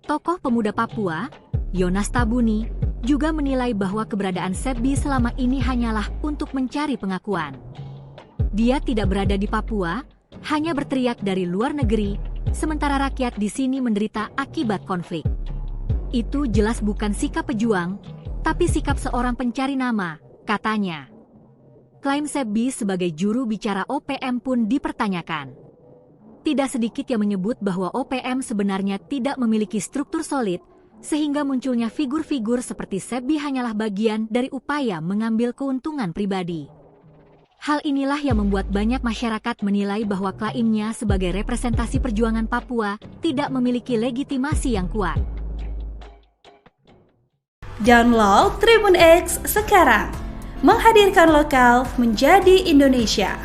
Tokoh pemuda Papua, Yonas Tabuni, juga menilai bahwa keberadaan Sebbi selama ini hanyalah untuk mencari pengakuan. Dia tidak berada di Papua, hanya berteriak dari luar negeri, sementara rakyat di sini menderita akibat konflik. Itu jelas bukan sikap pejuang, tapi sikap seorang pencari nama, katanya. Klaim Sebbi sebagai juru bicara OPM pun dipertanyakan. Tidak sedikit yang menyebut bahwa OPM sebenarnya tidak memiliki struktur solid, sehingga munculnya figur-figur seperti Sebbi hanyalah bagian dari upaya mengambil keuntungan pribadi. Hal inilah yang membuat banyak masyarakat menilai bahwa klaimnya sebagai representasi perjuangan Papua tidak memiliki legitimasi yang kuat. Download Tribun X sekarang, menghadirkan lokal menjadi Indonesia.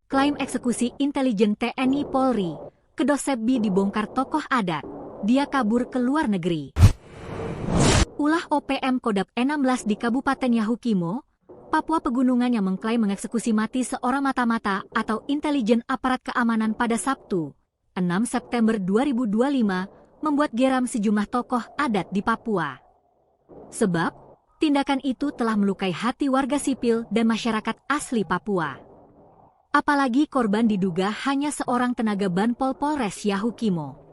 Klaim eksekusi intelijen TNI Polri, Kedosebbi dibongkar tokoh adat, dia kabur ke luar negeri. Ulah OPM Kodap 16 di Kabupaten Yahukimo, Papua Pegunungan yang mengklaim mengeksekusi mati seorang mata-mata atau intelijen aparat keamanan pada Sabtu, 6 September 2025, membuat geram sejumlah tokoh adat di Papua. Sebab, tindakan itu telah melukai hati warga sipil dan masyarakat asli Papua. Apalagi korban diduga hanya seorang tenaga Banpol Polres Yahukimo.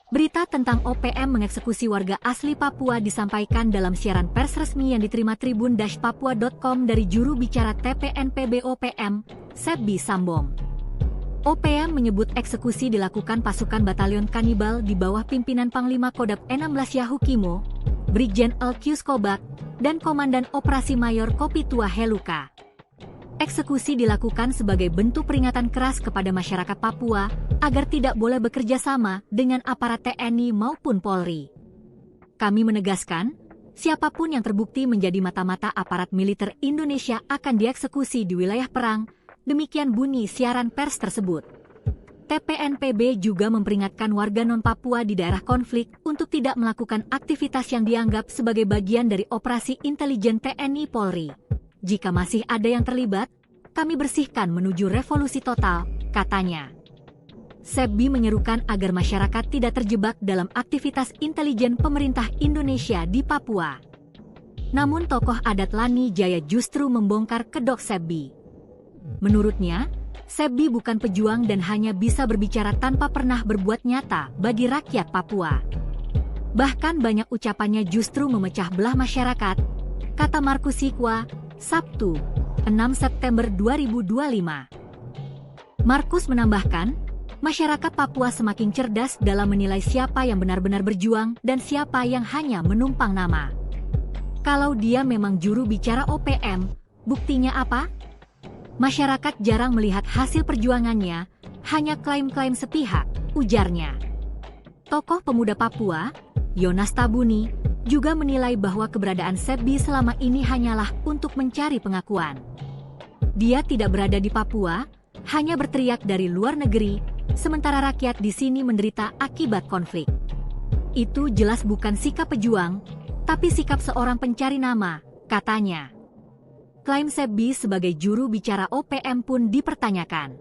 Berita tentang OPM mengeksekusi warga asli Papua disampaikan dalam siaran pers resmi yang diterima tribun-papua.com dari juru bicara TPNPB OPM, Sebbi Sambom. OPM menyebut eksekusi dilakukan pasukan batalion kanibal di bawah pimpinan Panglima Kodap 16 Yahukimo, Brigjen Alkius Kobak, dan Komandan Operasi Mayor Kopitua Heluka. Eksekusi dilakukan sebagai bentuk peringatan keras kepada masyarakat Papua agar tidak boleh bekerja sama dengan aparat TNI maupun Polri. Kami menegaskan, siapapun yang terbukti menjadi mata-mata aparat militer Indonesia akan dieksekusi di wilayah perang, demikian bunyi siaran pers tersebut. TPNPB juga memperingatkan warga non-Papua di daerah konflik untuk tidak melakukan aktivitas yang dianggap sebagai bagian dari operasi intelijen TNI Polri. Jika masih ada yang terlibat, kami bersihkan menuju revolusi total, katanya. Sebbi menyerukan agar masyarakat tidak terjebak dalam aktivitas intelijen pemerintah Indonesia di Papua. Namun tokoh adat Lani Jaya justru membongkar kedok Sebbi. Menurutnya, Sebbi bukan pejuang dan hanya bisa berbicara tanpa pernah berbuat nyata bagi rakyat Papua. Bahkan banyak ucapannya justru memecah belah masyarakat, kata Markus Sikwa, Sabtu, 6 September 2025. Markus menambahkan, masyarakat Papua semakin cerdas dalam menilai siapa yang benar-benar berjuang dan siapa yang hanya menumpang nama. Kalau dia memang juru bicara OPM, buktinya apa? Masyarakat jarang melihat hasil perjuangannya, hanya klaim-klaim sepihak, ujarnya. Tokoh pemuda Papua, Yonas Tabuni, juga menilai bahwa keberadaan Sebbi selama ini hanyalah untuk mencari pengakuan. Dia tidak berada di Papua, hanya berteriak dari luar negeri, sementara rakyat di sini menderita akibat konflik. Itu jelas bukan sikap pejuang, tapi sikap seorang pencari nama, katanya. Klaim Sebbi sebagai juru bicara OPM pun dipertanyakan.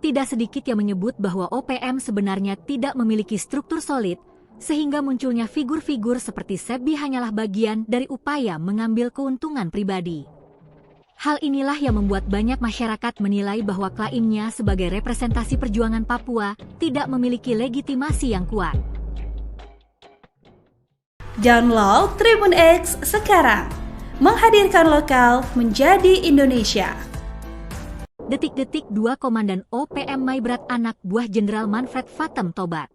Tidak sedikit yang menyebut bahwa OPM sebenarnya tidak memiliki struktur solid, sehingga munculnya figur-figur seperti Sebbi hanyalah bagian dari upaya mengambil keuntungan pribadi. Hal inilah yang membuat banyak masyarakat menilai bahwa klaimnya sebagai representasi perjuangan Papua tidak memiliki legitimasi yang kuat. Download Tribun X sekarang. Menghadirkan lokal menjadi Indonesia. Detik-detik 2 Komandan OPM Maibrat anak buah Jenderal Manfred Vatem tobat.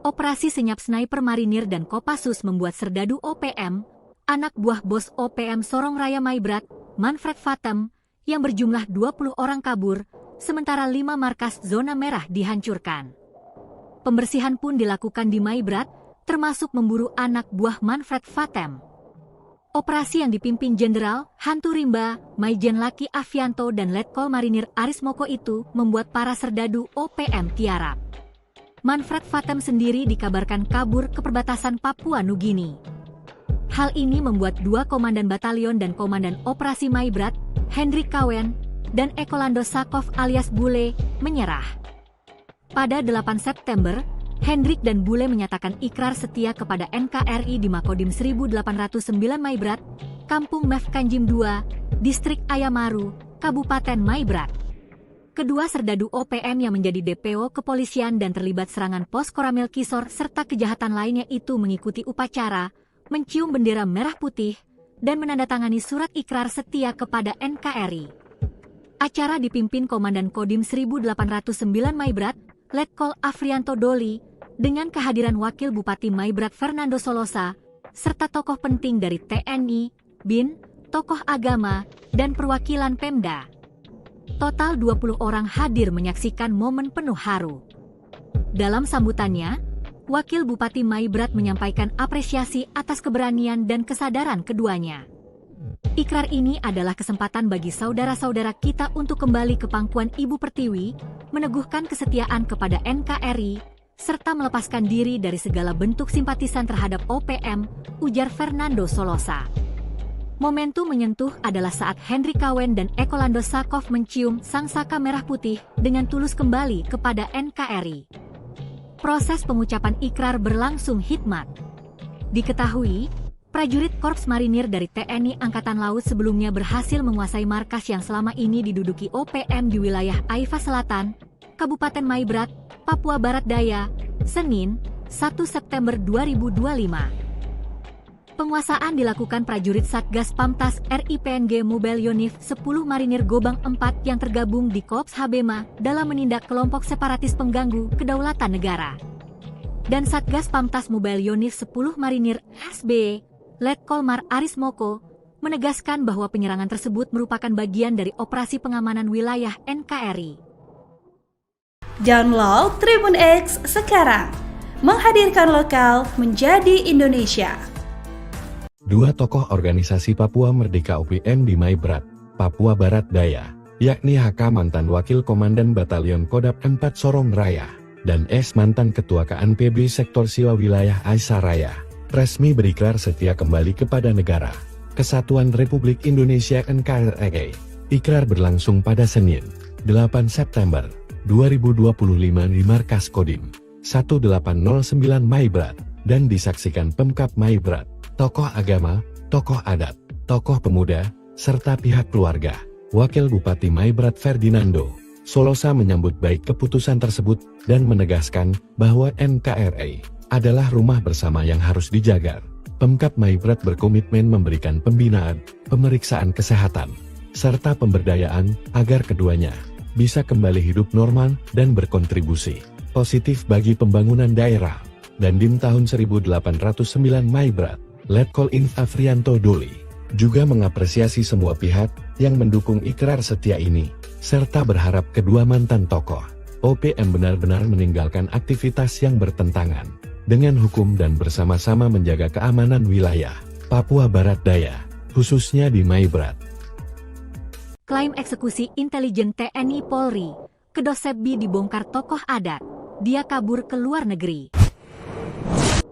Operasi senyap sniper marinir dan Kopassus membuat serdadu OPM, anak buah bos OPM Sorong Raya Maibrat, Manfred Vatem, yang berjumlah 20 orang kabur, sementara 5 markas zona merah dihancurkan. Pembersihan pun dilakukan di Maibrat, termasuk memburu anak buah Manfred Vatem. Operasi yang dipimpin Jenderal Hantu Rimba, Maijen Laki Avianto dan Letkol Marinir Aris Moko itu membuat para serdadu OPM tiarap. Manfred Vatem sendiri dikabarkan kabur ke perbatasan Papua Nugini. Hal ini membuat 2 komandan batalion dan komandan operasi Maibrat, Hendrik Kawen, dan Ekolando Sakov alias Bule, menyerah. Pada 8 September, Hendrik dan Bule menyatakan ikrar setia kepada NKRI di Makodim 1809 Maibrat, Kampung Mef Kanjim II, Distrik Ayamaru, Kabupaten Maibrat. Kedua serdadu OPM yang menjadi DPO kepolisian dan terlibat serangan pos Koramil Kisor serta kejahatan lainnya itu mengikuti upacara, mencium bendera merah putih, dan menandatangani surat ikrar setia kepada NKRI. Acara dipimpin Komandan Kodim 1809 Maibrat, Letkol Afrianto Doli, dengan kehadiran Wakil Bupati Maibrat Fernando Solosa, serta tokoh penting dari TNI, BIN, tokoh agama, dan perwakilan Pemda. Total 20 orang hadir menyaksikan momen penuh haru. Dalam sambutannya, Wakil Bupati Maibrat menyampaikan apresiasi atas keberanian dan kesadaran keduanya. Ikrar ini adalah kesempatan bagi saudara-saudara kita untuk kembali ke pangkuan Ibu Pertiwi, meneguhkan kesetiaan kepada NKRI, serta melepaskan diri dari segala bentuk simpatisan terhadap OPM, ujar Fernando Solosa. Momentum menyentuh adalah saat Hendrik Kawen dan Ekolando Sakov mencium sang saka merah putih dengan tulus kembali kepada NKRI. Proses pengucapan ikrar berlangsung hikmat. Diketahui, prajurit Korps Marinir dari TNI Angkatan Laut sebelumnya berhasil menguasai markas yang selama ini diduduki OPM di wilayah Aifa Selatan, Kabupaten Maibrat, Papua Barat Daya, Senin, 1 September 2025. Penguasaan dilakukan prajurit Satgas Pamtas RIPNG Mobile Unif 10 Marinir Gobang 4 yang tergabung di Korps Habema dalam menindak kelompok separatis pengganggu kedaulatan negara. Dan Satgas Pamtas Mobile Unif 10 Marinir SB, Letkol Mar Aris Moko, menegaskan bahwa penyerangan tersebut merupakan bagian dari operasi pengamanan wilayah NKRI. Download Tribun X sekarang. Menghadirkan lokal menjadi Indonesia. 2 tokoh organisasi Papua Merdeka OPM di Maibrat, Papua Barat Daya, yakni HK mantan Wakil Komandan Batalion Kodap 4 Sorong Raya, dan S mantan Ketua KNPB Sektor Siwa Wilayah Aisyah Raya, resmi berikrar setia kembali kepada negara Kesatuan Republik Indonesia (NKRI). Ikrar berlangsung pada Senin, 8 September 2025 di Markas Kodim 1809 Maibrat, dan disaksikan Pemkab Maibrat, tokoh agama, tokoh adat, tokoh pemuda, serta pihak keluarga. Wakil Bupati Maibrat Ferdinando Solosa menyambut baik keputusan tersebut dan menegaskan bahwa NKRI adalah rumah bersama yang harus dijaga. Pemkab Maibrat berkomitmen memberikan pembinaan, pemeriksaan kesehatan, serta pemberdayaan agar keduanya bisa kembali hidup normal dan berkontribusi positif bagi pembangunan daerah. Dan Dim tahun 1809 Maibrat, Letkol Inf Afrianto Doli, juga mengapresiasi semua pihak yang mendukung ikrar setia ini, serta berharap kedua mantan tokoh OPM benar-benar meninggalkan aktivitas yang bertentangan dengan hukum dan bersama-sama menjaga keamanan wilayah Papua Barat Daya, khususnya di Maibrat. Klaim eksekusi intelijen TNI Polri, Kedosebbi dibongkar tokoh adat, dia kabur ke luar negeri.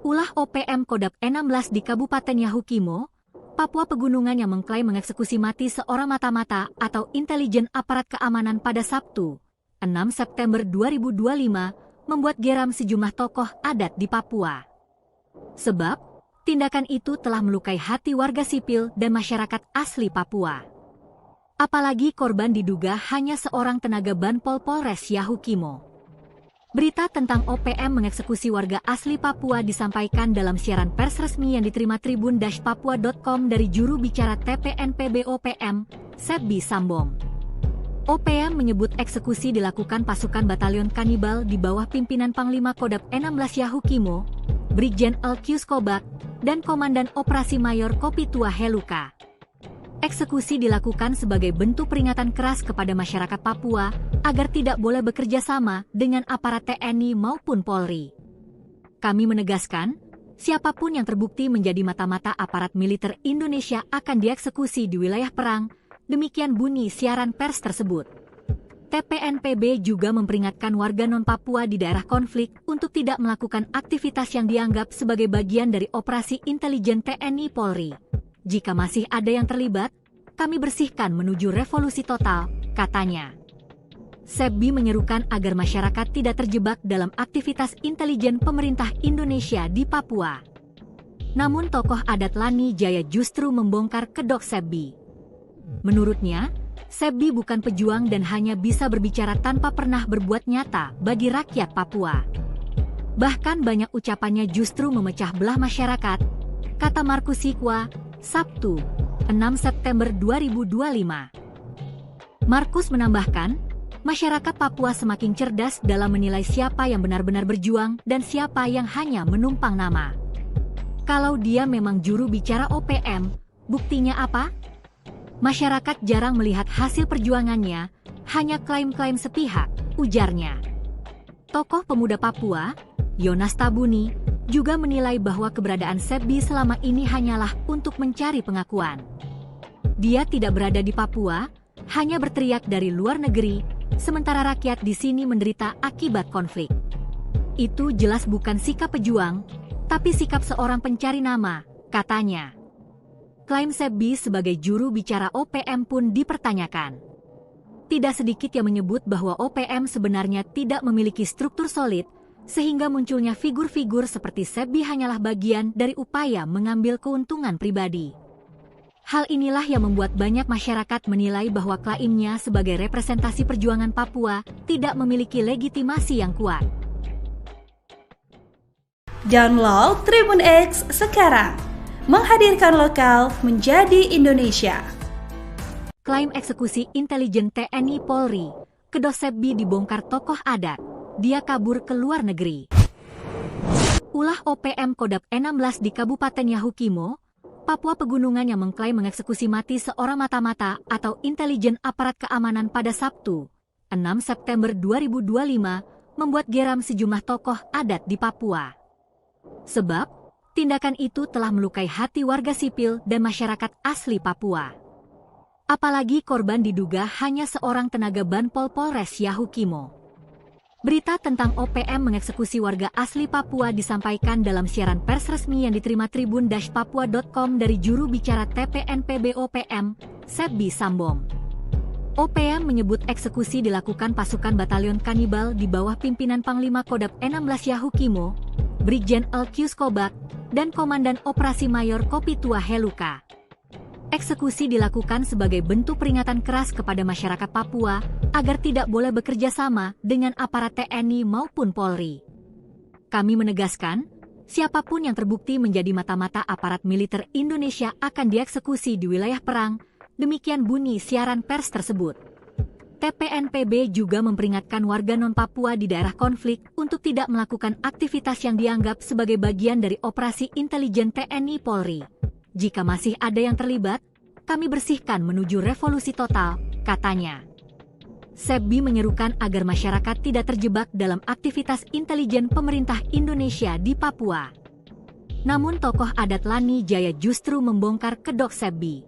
Ulah OPM Kodap 16 di Kabupaten Yahukimo, Papua Pegunungan yang mengklaim mengeksekusi mati seorang mata-mata atau intelijen aparat keamanan pada Sabtu, 6 September 2025, membuat geram sejumlah tokoh adat di Papua. Sebab, tindakan itu telah melukai hati warga sipil dan masyarakat asli Papua. Apalagi korban diduga hanya seorang tenaga Banpol Polres Yahukimo. Berita tentang OPM mengeksekusi warga asli Papua disampaikan dalam siaran pers resmi yang diterima tribun-papua.com dari juru bicara TPNPB OPM, Sebbi Sambom. OPM menyebut eksekusi dilakukan pasukan batalion kanibal di bawah pimpinan Panglima Kodap 16 Yahukimo, Brigjen Alkius Kobak, dan Komandan Operasi Mayor Kopitua Heluka. Eksekusi dilakukan sebagai bentuk peringatan keras kepada masyarakat Papua agar tidak boleh bekerja sama dengan aparat TNI maupun Polri. Kami menegaskan, siapapun yang terbukti menjadi mata-mata aparat militer Indonesia akan dieksekusi di wilayah perang, demikian bunyi siaran pers tersebut. TPNPB juga memperingatkan warga non-Papua di daerah konflik untuk tidak melakukan aktivitas yang dianggap sebagai bagian dari operasi intelijen TNI Polri. Jika masih ada yang terlibat, kami bersihkan menuju revolusi total, katanya. Sebbi menyerukan agar masyarakat tidak terjebak dalam aktivitas intelijen pemerintah Indonesia di Papua. Namun tokoh adat Lani Jaya justru membongkar kedok Sebbi. Menurutnya, Sebbi bukan pejuang dan hanya bisa berbicara tanpa pernah berbuat nyata bagi rakyat Papua. Bahkan banyak ucapannya justru memecah belah masyarakat, kata Markus Sikwa, Sabtu, 6 September 2025. Markus menambahkan, masyarakat Papua semakin cerdas dalam menilai siapa yang benar-benar berjuang dan siapa yang hanya menumpang nama. Kalau dia memang juru bicara OPM, buktinya apa? Masyarakat jarang melihat hasil perjuangannya, hanya klaim-klaim sepihak, ujarnya. Tokoh pemuda Papua, Yonas Tabuni, juga menilai bahwa keberadaan Sebbi selama ini hanyalah untuk mencari pengakuan. Dia tidak berada di Papua, hanya berteriak dari luar negeri, sementara rakyat di sini menderita akibat konflik. Itu jelas bukan sikap pejuang, tapi sikap seorang pencari nama, katanya. Klaim Sebbi sebagai juru bicara OPM pun dipertanyakan. Tidak sedikit yang menyebut bahwa OPM sebenarnya tidak memiliki struktur solid, sehingga munculnya figur-figur seperti Sebbi hanyalah bagian dari upaya mengambil keuntungan pribadi. Hal inilah yang membuat banyak masyarakat menilai bahwa klaimnya sebagai representasi perjuangan Papua tidak memiliki legitimasi yang kuat. Download Tribun X sekarang, menghadirkan lokal menjadi Indonesia. Klaim eksekusi intelijen TNI Polri, Kedosebbi dibongkar tokoh adat, dia kabur ke luar negeri. Ulah OPM Kodap 16 di Kabupaten Yahukimo, Papua Pegunungan yang mengklaim mengeksekusi mati seorang mata-mata atau intelijen aparat keamanan pada Sabtu, 6 September 2025, membuat geram sejumlah tokoh adat di Papua. Sebab, tindakan itu telah melukai hati warga sipil dan masyarakat asli Papua. Apalagi korban diduga hanya seorang tenaga Banpol Polres Yahukimo. Berita tentang OPM mengeksekusi warga asli Papua disampaikan dalam siaran pers resmi yang diterima tribun-papua.com dari juru bicara TPNPB OPM, Sebbi Sambom. OPM menyebut eksekusi dilakukan pasukan batalion kanibal di bawah pimpinan Panglima Kodam 16 Yahukimo, Brigjen Elkius Kobak, dan Komandan Operasi Mayor Kopitua Heluka. Eksekusi dilakukan sebagai bentuk peringatan keras kepada masyarakat Papua agar tidak boleh bekerja sama dengan aparat TNI maupun Polri. Kami menegaskan, siapapun yang terbukti menjadi mata-mata aparat militer Indonesia akan dieksekusi di wilayah perang, demikian bunyi siaran pers tersebut. TPNPB juga memperingatkan warga non-Papua di daerah konflik untuk tidak melakukan aktivitas yang dianggap sebagai bagian dari operasi intelijen TNI Polri. Jika masih ada yang terlibat, kami bersihkan menuju revolusi total, katanya. Sebbi menyerukan agar masyarakat tidak terjebak dalam aktivitas intelijen pemerintah Indonesia di Papua. Namun tokoh adat Lani Jaya justru membongkar kedok Sebbi.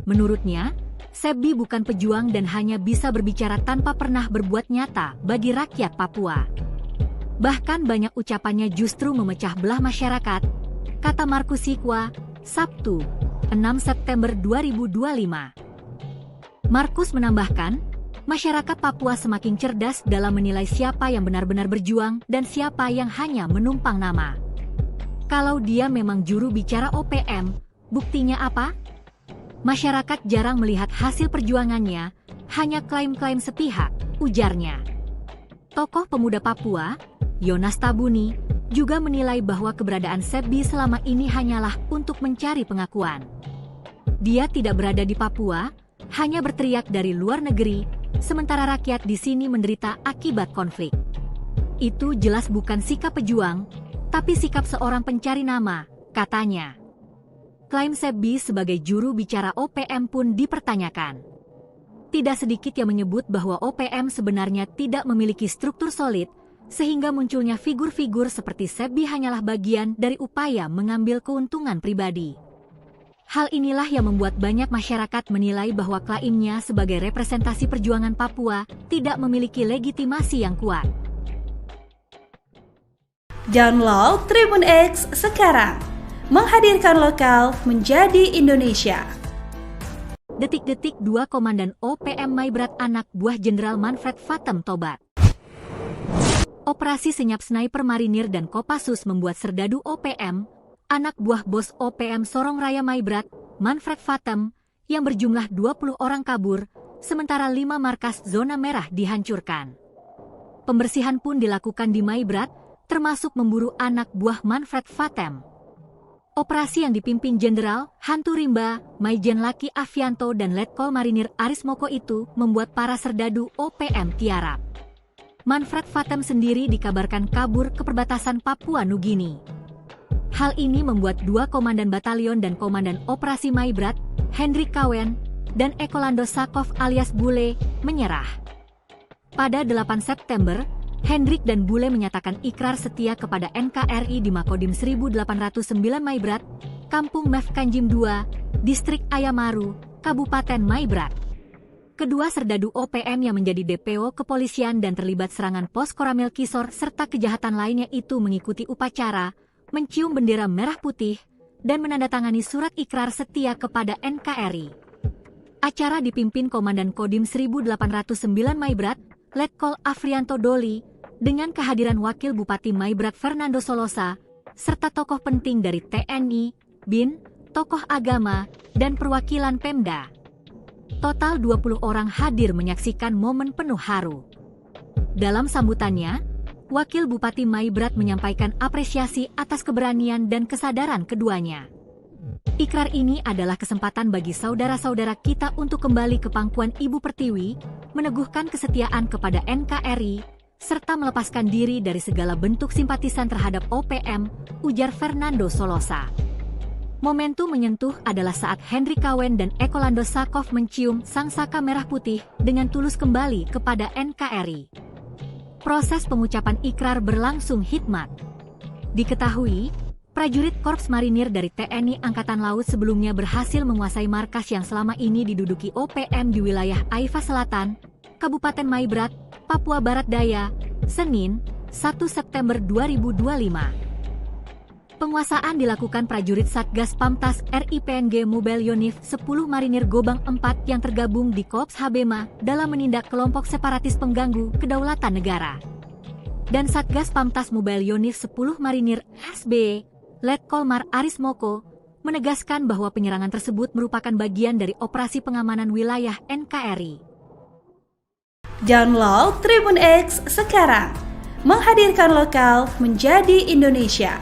Menurutnya, Sebbi bukan pejuang dan hanya bisa berbicara tanpa pernah berbuat nyata bagi rakyat Papua. Bahkan banyak ucapannya justru memecah belah masyarakat, kata Markus Sikwa, Sabtu, 6 September 2025. Markus menambahkan, masyarakat Papua semakin cerdas dalam menilai siapa yang benar-benar berjuang dan siapa yang hanya menumpang nama. Kalau dia memang juru bicara OPM, buktinya apa? Masyarakat jarang melihat hasil perjuangannya, hanya klaim-klaim sepihak, ujarnya. Tokoh pemuda Papua, Yonas Tabuni, juga menilai bahwa keberadaan Sebbi selama ini hanyalah untuk mencari pengakuan. Dia tidak berada di Papua, hanya berteriak dari luar negeri, sementara rakyat di sini menderita akibat konflik. Itu jelas bukan sikap pejuang, tapi sikap seorang pencari nama, katanya. Klaim Sebbi sebagai juru bicara OPM pun dipertanyakan. Tidak sedikit yang menyebut bahwa OPM sebenarnya tidak memiliki struktur solid, sehingga munculnya figur-figur seperti Sebbi hanyalah bagian dari upaya mengambil keuntungan pribadi. Hal inilah yang membuat banyak masyarakat menilai bahwa klaimnya sebagai representasi perjuangan Papua tidak memiliki legitimasi yang kuat. Download Tribun X sekarang, menghadirkan lokal menjadi Indonesia. Detik-detik 2 Komandan OPM Maibrat anak buah Jenderal Manfred Vatem tobat. Operasi senyap sniper marinir dan Kopassus membuat serdadu OPM, anak buah bos OPM Sorong Raya Maibrat, Manfred Vatem, yang berjumlah 20 orang kabur, sementara 5 markas zona merah dihancurkan. Pembersihan pun dilakukan di Maibrat, termasuk memburu anak buah Manfred Vatem. Operasi yang dipimpin Jenderal Hantu Rimba, Maijen Laki Avianto dan Letkol Marinir Aris Moko itu membuat para serdadu OPM tiarap. Manfred Vatem sendiri dikabarkan kabur ke perbatasan Papua Nugini. Hal ini membuat 2 komandan batalion dan komandan operasi Maibrat, Hendrik Kawen, dan Ekolando Sakov alias Bule, menyerah. Pada 8 September, Hendrik dan Bule menyatakan ikrar setia kepada NKRI di Makodim 1809 Maibrat, Kampung Mef Kanjim II, Distrik Ayamaru, Kabupaten Maibrat. Kedua serdadu OPM yang menjadi DPO kepolisian dan terlibat serangan pos Koramil Kisor serta kejahatan lainnya itu mengikuti upacara, mencium bendera merah putih, dan menandatangani surat ikrar setia kepada NKRI. Acara dipimpin Komandan Kodim 1809 Maibrat, Letkol Afrianto Doli, dengan kehadiran Wakil Bupati Maibrat Fernando Solosa, serta tokoh penting dari TNI, BIN, tokoh agama, dan perwakilan Pemda. Total 20 orang hadir menyaksikan momen penuh haru. Dalam sambutannya, Wakil Bupati Maibrat menyampaikan apresiasi atas keberanian dan kesadaran keduanya. Ikrar ini adalah kesempatan bagi saudara-saudara kita untuk kembali ke pangkuan Ibu Pertiwi, meneguhkan kesetiaan kepada NKRI, serta melepaskan diri dari segala bentuk simpatisan terhadap OPM, ujar Fernando Solosa. Momentum menyentuh adalah saat Hendrik Kawen dan Ekolando Sakov mencium sang saka merah putih dengan tulus kembali kepada NKRI. Proses pengucapan ikrar berlangsung hikmat. Diketahui, Prajurit Korps Marinir dari TNI Angkatan Laut sebelumnya berhasil menguasai markas yang selama ini diduduki OPM di wilayah Aifa Selatan, Kabupaten Maibrat, Papua Barat Daya, Senin, 1 September 2025. Penguasaan dilakukan prajurit Satgas Pamtas RIPNG Mobile Unit 10 Marinir Gobang 4 yang tergabung di Korps Habema dalam menindak kelompok separatis pengganggu kedaulatan negara. Dan Satgas Pamtas Mobile Unit 10 Marinir SB, Letkol Mar Aris Moko, menegaskan bahwa penyerangan tersebut merupakan bagian dari operasi pengamanan wilayah NKRI. Download Tribun X sekarang, menghadirkan lokal menjadi Indonesia.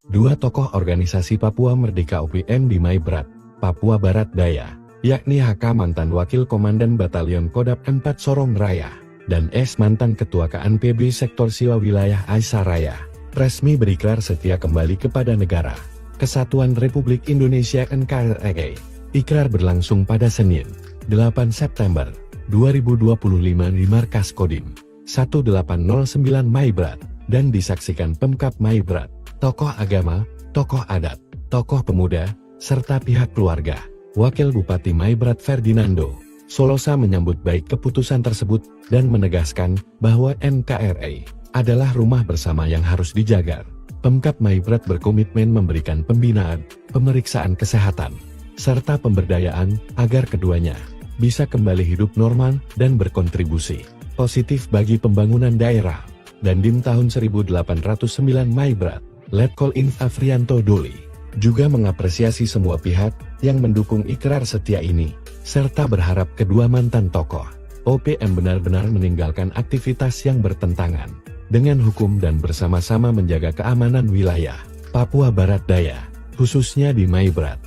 Dua tokoh organisasi Papua Merdeka OPM di Maibrat, Papua Barat Daya, yakni HK mantan Wakil Komandan Batalion Kodap 4 Sorong Raya, dan S mantan Ketua KNPB Sektor Siwa Wilayah Aisyah Raya, resmi berikrar setia kembali kepada negara Kesatuan Republik Indonesia NKRI. Ikrar berlangsung pada Senin, 8 September 2025 di Markas Kodim 1809 Maibrat, dan disaksikan Pemkab Maibrat, tokoh agama, tokoh adat, tokoh pemuda, serta pihak keluarga. Wakil Bupati Maibrat Ferdinando Solosa menyambut baik keputusan tersebut dan menegaskan bahwa NKRI adalah rumah bersama yang harus dijaga. Pemkab Maibrat berkomitmen memberikan pembinaan, pemeriksaan kesehatan, serta pemberdayaan agar keduanya bisa kembali hidup normal dan berkontribusi positif bagi pembangunan daerah. Dan Dim tahun 1809 Maibrat, Letkol Inf Afrianto Doli, juga mengapresiasi semua pihak yang mendukung ikrar setia ini, serta berharap kedua mantan tokoh OPM benar-benar meninggalkan aktivitas yang bertentangan dengan hukum dan bersama-sama menjaga keamanan wilayah Papua Barat Daya, khususnya di Maibrat.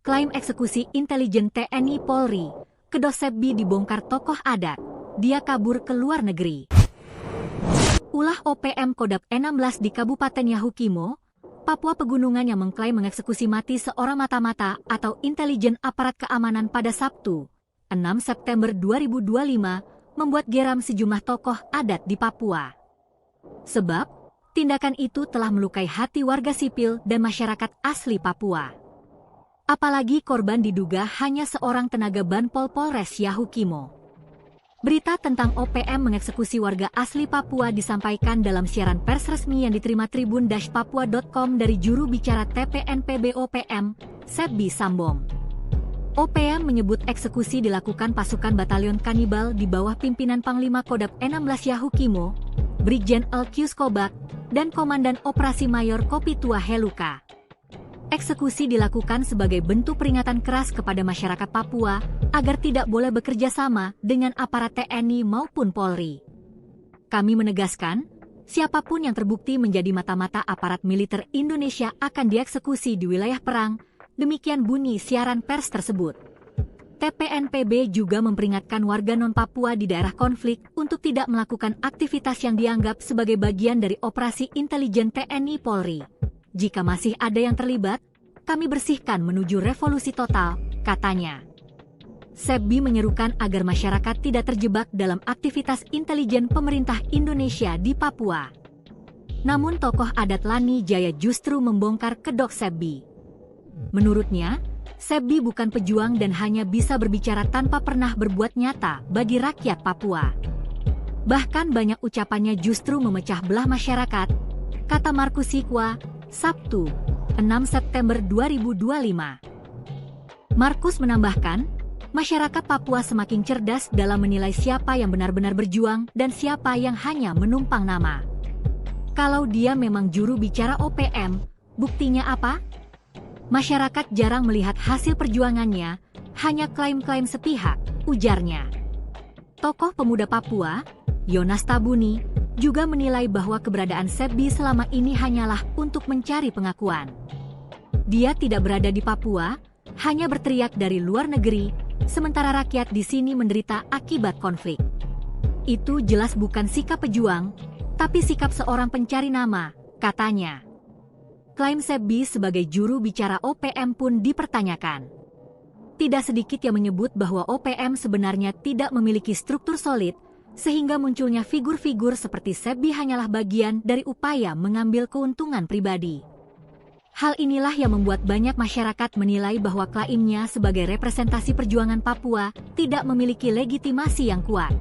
Klaim eksekusi intelijen TNI Polri, Kedok Sepbi dibongkar tokoh adat, dia kabur ke luar negeri. Ulah OPM Kodap 16 di Kabupaten Yahukimo, Papua Pegunungan yang mengklaim mengeksekusi mati seorang mata-mata atau intelijen aparat keamanan pada Sabtu, 6 September 2025, membuat geram sejumlah tokoh adat di Papua. Sebab, tindakan itu telah melukai hati warga sipil dan masyarakat asli Papua. Apalagi korban diduga hanya seorang tenaga Banpol Polres Yahukimo. Berita tentang OPM mengeksekusi warga asli Papua disampaikan dalam siaran pers resmi yang diterima tribun-papua.com dari juru bicara TPNPB OPM, Sepbi Sambong. OPM menyebut eksekusi dilakukan pasukan batalion kanibal di bawah pimpinan Panglima Kodap 16 Yahukimo, Brigjen Elkius Kobak, dan Komandan Operasi Mayor Kopitua Heluka. Eksekusi dilakukan sebagai bentuk peringatan keras kepada masyarakat Papua agar tidak boleh bekerja sama dengan aparat TNI maupun Polri. Kami menegaskan, siapapun yang terbukti menjadi mata-mata aparat militer Indonesia akan dieksekusi di wilayah perang, demikian bunyi siaran pers tersebut. TPNPB juga memperingatkan warga non-Papua di daerah konflik untuk tidak melakukan aktivitas yang dianggap sebagai bagian dari operasi intelijen TNI Polri. Jika masih ada yang terlibat, kami bersihkan menuju revolusi total, katanya. Sepbi menyerukan agar masyarakat tidak terjebak dalam aktivitas intelijen pemerintah Indonesia di Papua. Namun tokoh adat Lani Jaya justru membongkar kedok Sepbi. Menurutnya, Sepbi bukan pejuang dan hanya bisa berbicara tanpa pernah berbuat nyata bagi rakyat Papua. Bahkan banyak ucapannya justru memecah belah masyarakat, kata Markus Sikwa, Sabtu, 6 September 2025. Markus menambahkan, masyarakat Papua semakin cerdas dalam menilai siapa yang benar-benar berjuang dan siapa yang hanya menumpang nama. Kalau dia memang juru bicara OPM, buktinya apa? Masyarakat jarang melihat hasil perjuangannya, hanya klaim-klaim sepihak, ujarnya. Tokoh pemuda Papua, Yonas Tabuni, juga menilai bahwa keberadaan Sepbi selama ini hanyalah untuk mencari pengakuan. Dia tidak berada di Papua, hanya berteriak dari luar negeri, sementara rakyat di sini menderita akibat konflik. Itu jelas bukan sikap pejuang, tapi sikap seorang pencari nama, katanya. Klaim Sepbi sebagai juru bicara OPM pun dipertanyakan. Tidak sedikit yang menyebut bahwa OPM sebenarnya tidak memiliki struktur solid, sehingga munculnya figur-figur seperti Sebbi hanyalah bagian dari upaya mengambil keuntungan pribadi. Hal inilah yang membuat banyak masyarakat menilai bahwa klaimnya sebagai representasi perjuangan Papua tidak memiliki legitimasi yang kuat.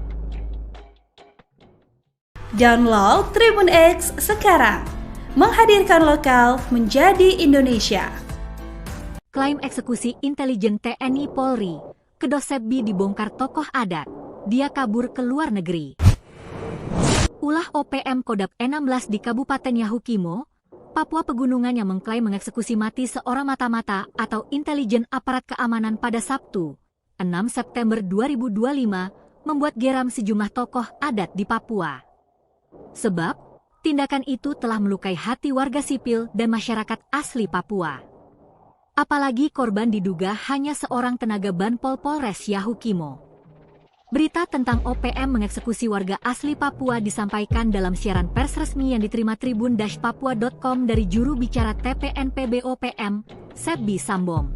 Download Tribun X sekarang, menghadirkan lokal menjadi Indonesia. Klaim eksekusi intelijen TNI Polri, kedok Sebbi dibongkar tokoh adat, dia kabur ke luar negeri. Ulah OPM Kodap 16 di Kabupaten Yahukimo, Papua Pegunungan yang mengklaim mengeksekusi mati seorang mata-mata atau intelijen aparat keamanan pada Sabtu, 6 September 2025, membuat geram sejumlah tokoh adat di Papua. Sebab, tindakan itu telah melukai hati warga sipil dan masyarakat asli Papua. Apalagi korban diduga hanya seorang tenaga Banpol Polres Yahukimo. Berita tentang OPM mengeksekusi warga asli Papua disampaikan dalam siaran pers resmi yang diterima tribun-papua.com dari juru bicara TPNPB OPM, Sebbi Sambom.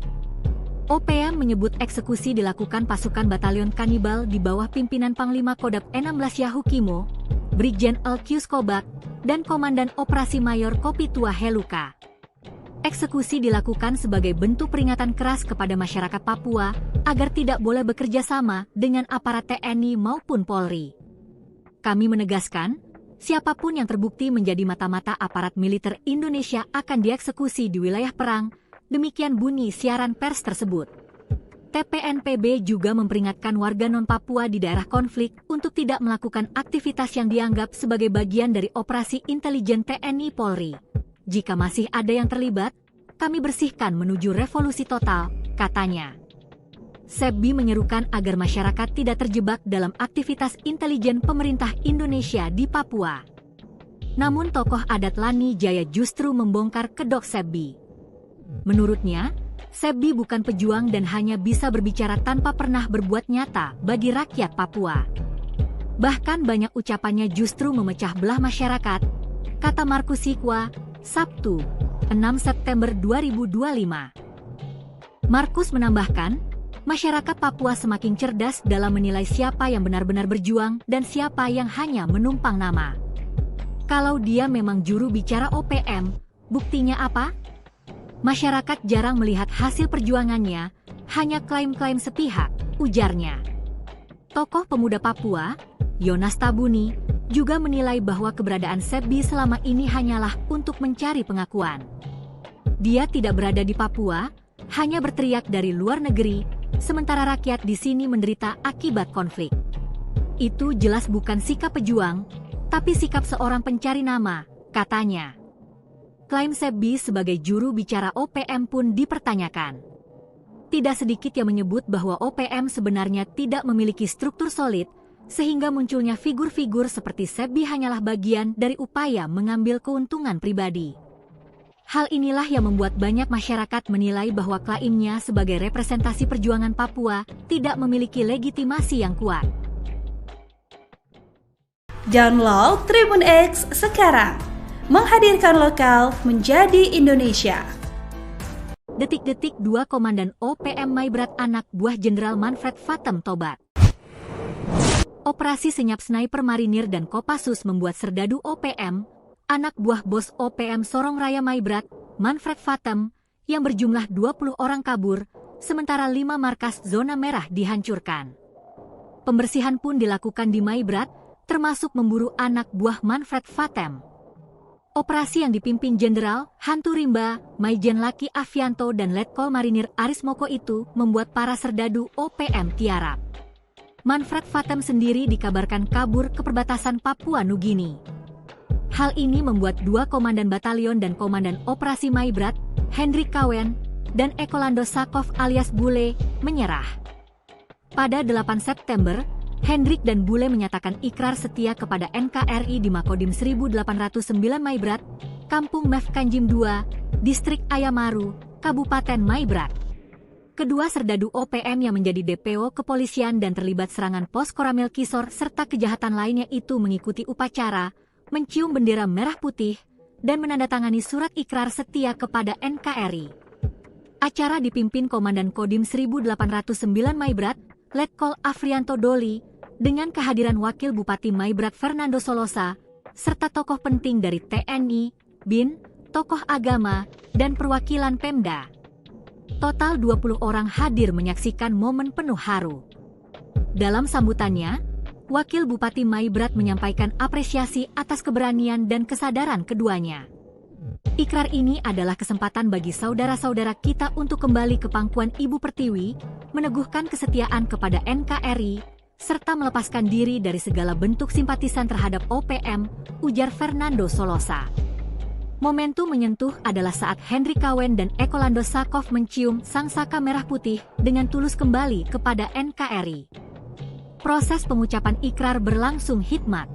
OPM menyebut eksekusi dilakukan pasukan batalion kanibal di bawah pimpinan Panglima Kodap 16 Yahukimo, Brigjen Elkius Kobak, dan Komandan Operasi Mayor Kopitua Heluka. Eksekusi dilakukan sebagai bentuk peringatan keras kepada masyarakat Papua agar tidak boleh bekerja sama dengan aparat TNI maupun Polri. Kami menegaskan, siapapun yang terbukti menjadi mata-mata aparat militer Indonesia akan dieksekusi di wilayah perang, demikian bunyi siaran pers tersebut. TPNPB juga memperingatkan warga non-Papua di daerah konflik untuk tidak melakukan aktivitas yang dianggap sebagai bagian dari operasi intelijen TNI Polri. Jika masih ada yang terlibat, kami bersihkan menuju revolusi total, katanya. Sebbi menyerukan agar masyarakat tidak terjebak dalam aktivitas intelijen pemerintah Indonesia di Papua. Namun tokoh adat Lani Jaya justru membongkar kedok Sebbi. Menurutnya, Sebbi bukan pejuang dan hanya bisa berbicara tanpa pernah berbuat nyata bagi rakyat Papua. Bahkan banyak ucapannya justru memecah belah masyarakat, kata Markus Sikwa, Sabtu, 6 September 2025. Markus menambahkan, masyarakat Papua semakin cerdas dalam menilai siapa yang benar-benar berjuang dan siapa yang hanya menumpang nama. Kalau dia memang juru bicara OPM, buktinya apa? Masyarakat jarang melihat hasil perjuangannya, hanya klaim-klaim sepihak, ujarnya. Tokoh pemuda Papua, Yonas Tabuni, juga menilai bahwa keberadaan Sebbi selama ini hanyalah untuk mencari pengakuan. Dia tidak berada di Papua, hanya berteriak dari luar negeri, sementara rakyat di sini menderita akibat konflik. Itu jelas bukan sikap pejuang, tapi sikap seorang pencari nama, katanya. Klaim Sebbi sebagai juru bicara OPM pun dipertanyakan. Tidak sedikit yang menyebut bahwa OPM sebenarnya tidak memiliki struktur solid, sehingga munculnya figur-figur seperti Sebbi hanyalah bagian dari upaya mengambil keuntungan pribadi. Hal inilah yang membuat banyak masyarakat menilai bahwa klaimnya sebagai representasi perjuangan Papua tidak memiliki legitimasi yang kuat. Download Tribun X sekarang, menghadirkan lokal menjadi Indonesia. Detik-detik 2 Komandan OPM Maibrat anak buah Jenderal Manfred Vatem tobat. Operasi senyap sniper marinir dan Kopassus membuat serdadu OPM, anak buah bos OPM Sorong Raya Maibrat, Manfred Vatem, yang berjumlah 20 orang kabur, sementara 5 markas zona merah dihancurkan. Pembersihan pun dilakukan di Maibrat, termasuk memburu anak buah Manfred Vatem. Operasi yang dipimpin Jenderal Hantu Rimba, Maijen Laki Avianto dan Letkol Marinir Aris Moko itu membuat para serdadu OPM tiarap. Manfred Vatem sendiri dikabarkan kabur ke perbatasan Papua Nugini. Hal ini membuat 2 komandan batalion dan komandan operasi Maibrat, Hendrik Kawen, dan Ekolando Sakov alias Bule, menyerah. Pada 8 September, Hendrik dan Bule menyatakan ikrar setia kepada NKRI di Makodim 1809 Maibrat, Kampung Mefkanjim II, Distrik Ayamaru, Kabupaten Maibrat. Kedua serdadu OPM yang menjadi DPO kepolisian dan terlibat serangan pos Koramil Kisor serta kejahatan lainnya itu mengikuti upacara, mencium bendera merah putih, dan menandatangani surat ikrar setia kepada NKRI. Acara dipimpin Komandan Kodim 1809 Maibrat, Letkol Afrianto Doli, dengan kehadiran Wakil Bupati Maibrat Fernando Solosa, serta tokoh penting dari TNI, BIN, tokoh agama, dan perwakilan Pemda. Total 20 orang hadir menyaksikan momen penuh haru. Dalam sambutannya, Wakil Bupati Maibrat menyampaikan apresiasi atas keberanian dan kesadaran keduanya. Ikrar ini adalah kesempatan bagi saudara-saudara kita untuk kembali ke pangkuan Ibu Pertiwi, meneguhkan kesetiaan kepada NKRI, serta melepaskan diri dari segala bentuk simpatisan terhadap OPM, ujar Fernando Solosa. Momentum menyentuh adalah saat Henry Kawen dan Ekolando Sakov mencium sang saka merah putih dengan tulus kembali kepada NKRI. Proses pengucapan ikrar berlangsung hikmat.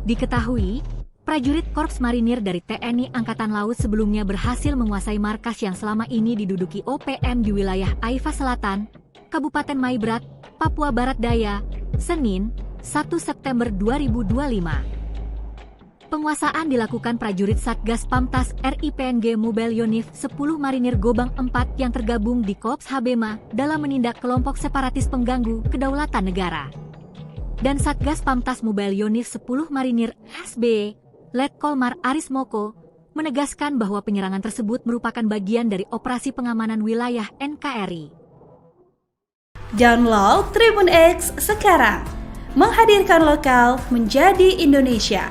Diketahui, prajurit Korps Marinir dari TNI Angkatan Laut sebelumnya berhasil menguasai markas yang selama ini diduduki OPM di wilayah Aifa Selatan, Kabupaten Maibrat, Papua Barat Daya, Senin, 1 September 2025. Penguasaan dilakukan prajurit Satgas Pamtas RIPNG Mobile Yonif 10 Marinir Gobang 4 yang tergabung di Korps Habema dalam menindak kelompok separatis pengganggu kedaulatan negara. Dan Satgas Pamtas Mobile Yonif 10 Marinir SB, Letkol Aris Moko, menegaskan bahwa penyerangan tersebut merupakan bagian dari operasi pengamanan wilayah NKRI. Download Tribun X sekarang, menghadirkan lokal menjadi Indonesia.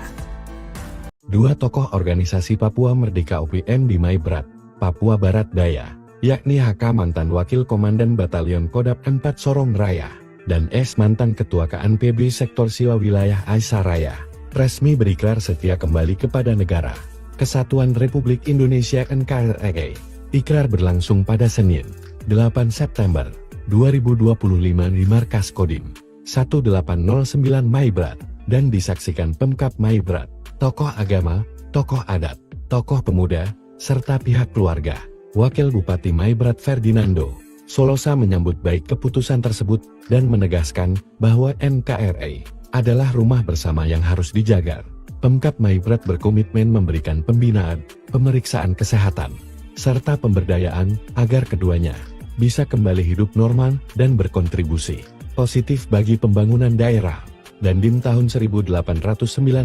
Dua tokoh organisasi Papua Merdeka UPM di Maibrat, Papua Barat Daya, yakni HK mantan Wakil Komandan Batalion Kodap 4 Sorong Raya, dan S mantan Ketua KNPB Sektor Siwa Wilayah Aisyah Raya, resmi berikrar setia kembali kepada negara Kesatuan Republik Indonesia NKRI. Ikrar berlangsung pada Senin, 8 September 2025 di Markas Kodim 1809 Maibrat, dan disaksikan Pemkab Maibrat, tokoh agama, tokoh adat, tokoh pemuda, serta pihak keluarga. Wakil Bupati Maibrat Fernando Solosa menyambut baik keputusan tersebut dan menegaskan bahwa NKRI adalah rumah bersama yang harus dijaga. Pemkab Maibrat berkomitmen memberikan pembinaan, pemeriksaan kesehatan, serta pemberdayaan agar keduanya bisa kembali hidup normal dan berkontribusi positif bagi pembangunan daerah. Dan Dim tahun 1809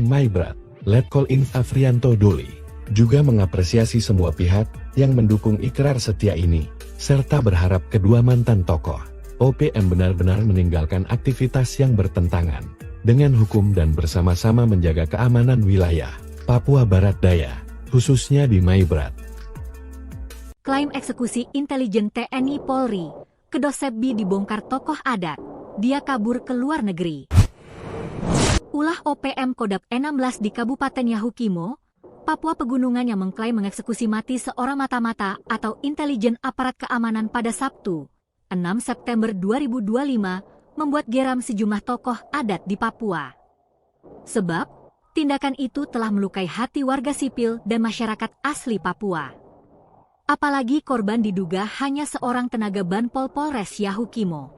Maibrat, Letkol Inf Afrianto Doli, juga mengapresiasi semua pihak yang mendukung ikrar setia ini, serta berharap kedua mantan tokoh OPM benar-benar meninggalkan aktivitas yang bertentangan dengan hukum dan bersama-sama menjaga keamanan wilayah Papua Barat Daya, khususnya di Maibrat. Klaim eksekusi intelijen TNI Polri, Kedok Sepbi dibongkar tokoh adat, dia kabur ke luar negeri. Ulah OPM Kodap 16 di Kabupaten Yahukimo, Papua Pegunungan yang mengklaim mengeksekusi mati seorang mata-mata atau intelijen aparat keamanan pada Sabtu, 6 September 2025, membuat geram sejumlah tokoh adat di Papua. Sebab, tindakan itu telah melukai hati warga sipil dan masyarakat asli Papua. Apalagi korban diduga hanya seorang tenaga Banpol Polres Yahukimo.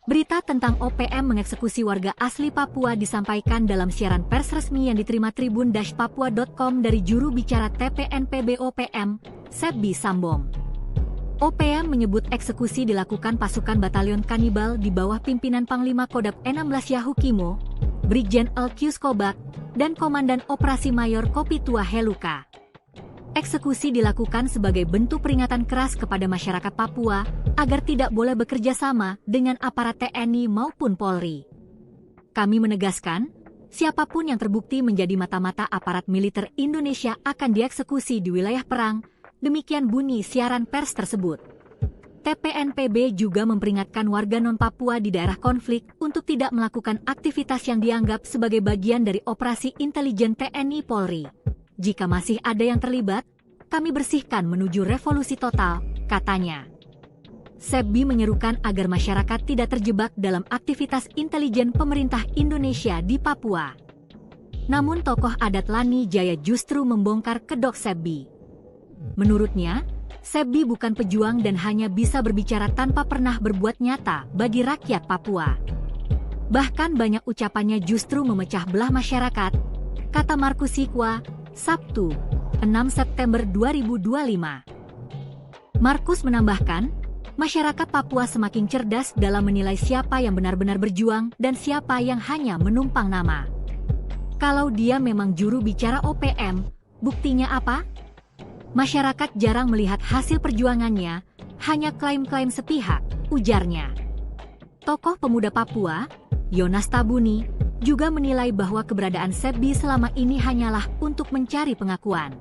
Berita tentang OPM mengeksekusi warga asli Papua disampaikan dalam siaran pers resmi yang diterima tribun-papua.com dari juru bicara TPNPB OPM, Sepbi Sambong. OPM menyebut eksekusi dilakukan pasukan batalion kanibal di bawah pimpinan Panglima Kodap 16 Yahukimo, Brigjen Elkius Kobak, dan Komandan Operasi Mayor Kopitua Heluka. Eksekusi dilakukan sebagai bentuk peringatan keras kepada masyarakat Papua agar tidak boleh bekerja sama dengan aparat TNI maupun Polri. Kami menegaskan, siapapun yang terbukti menjadi mata-mata aparat militer Indonesia akan dieksekusi di wilayah perang, demikian bunyi siaran pers tersebut. TPNPB juga memperingatkan warga non-Papua di daerah konflik untuk tidak melakukan aktivitas yang dianggap sebagai bagian dari operasi intelijen TNI Polri. Jika masih ada yang terlibat, kami bersihkan menuju revolusi total, katanya. Sepbi menyerukan agar masyarakat tidak terjebak dalam aktivitas intelijen pemerintah Indonesia di Papua. Namun tokoh adat Lani Jaya justru membongkar kedok Sepbi. Menurutnya, Sepbi bukan pejuang dan hanya bisa berbicara tanpa pernah berbuat nyata bagi rakyat Papua. Bahkan banyak ucapannya justru memecah belah masyarakat, kata Markus Sikwa, Sabtu, 6 September 2025. Markus menambahkan, Masyarakat Papua semakin cerdas dalam menilai siapa yang benar-benar berjuang dan siapa yang hanya menumpang nama. Kalau dia memang juru bicara OPM, buktinya apa? Masyarakat jarang melihat hasil perjuangannya, hanya klaim-klaim sepihak, ujarnya. Tokoh pemuda Papua, Yonas Tabuni, juga menilai bahwa keberadaan Sebbi selama ini hanyalah untuk mencari pengakuan.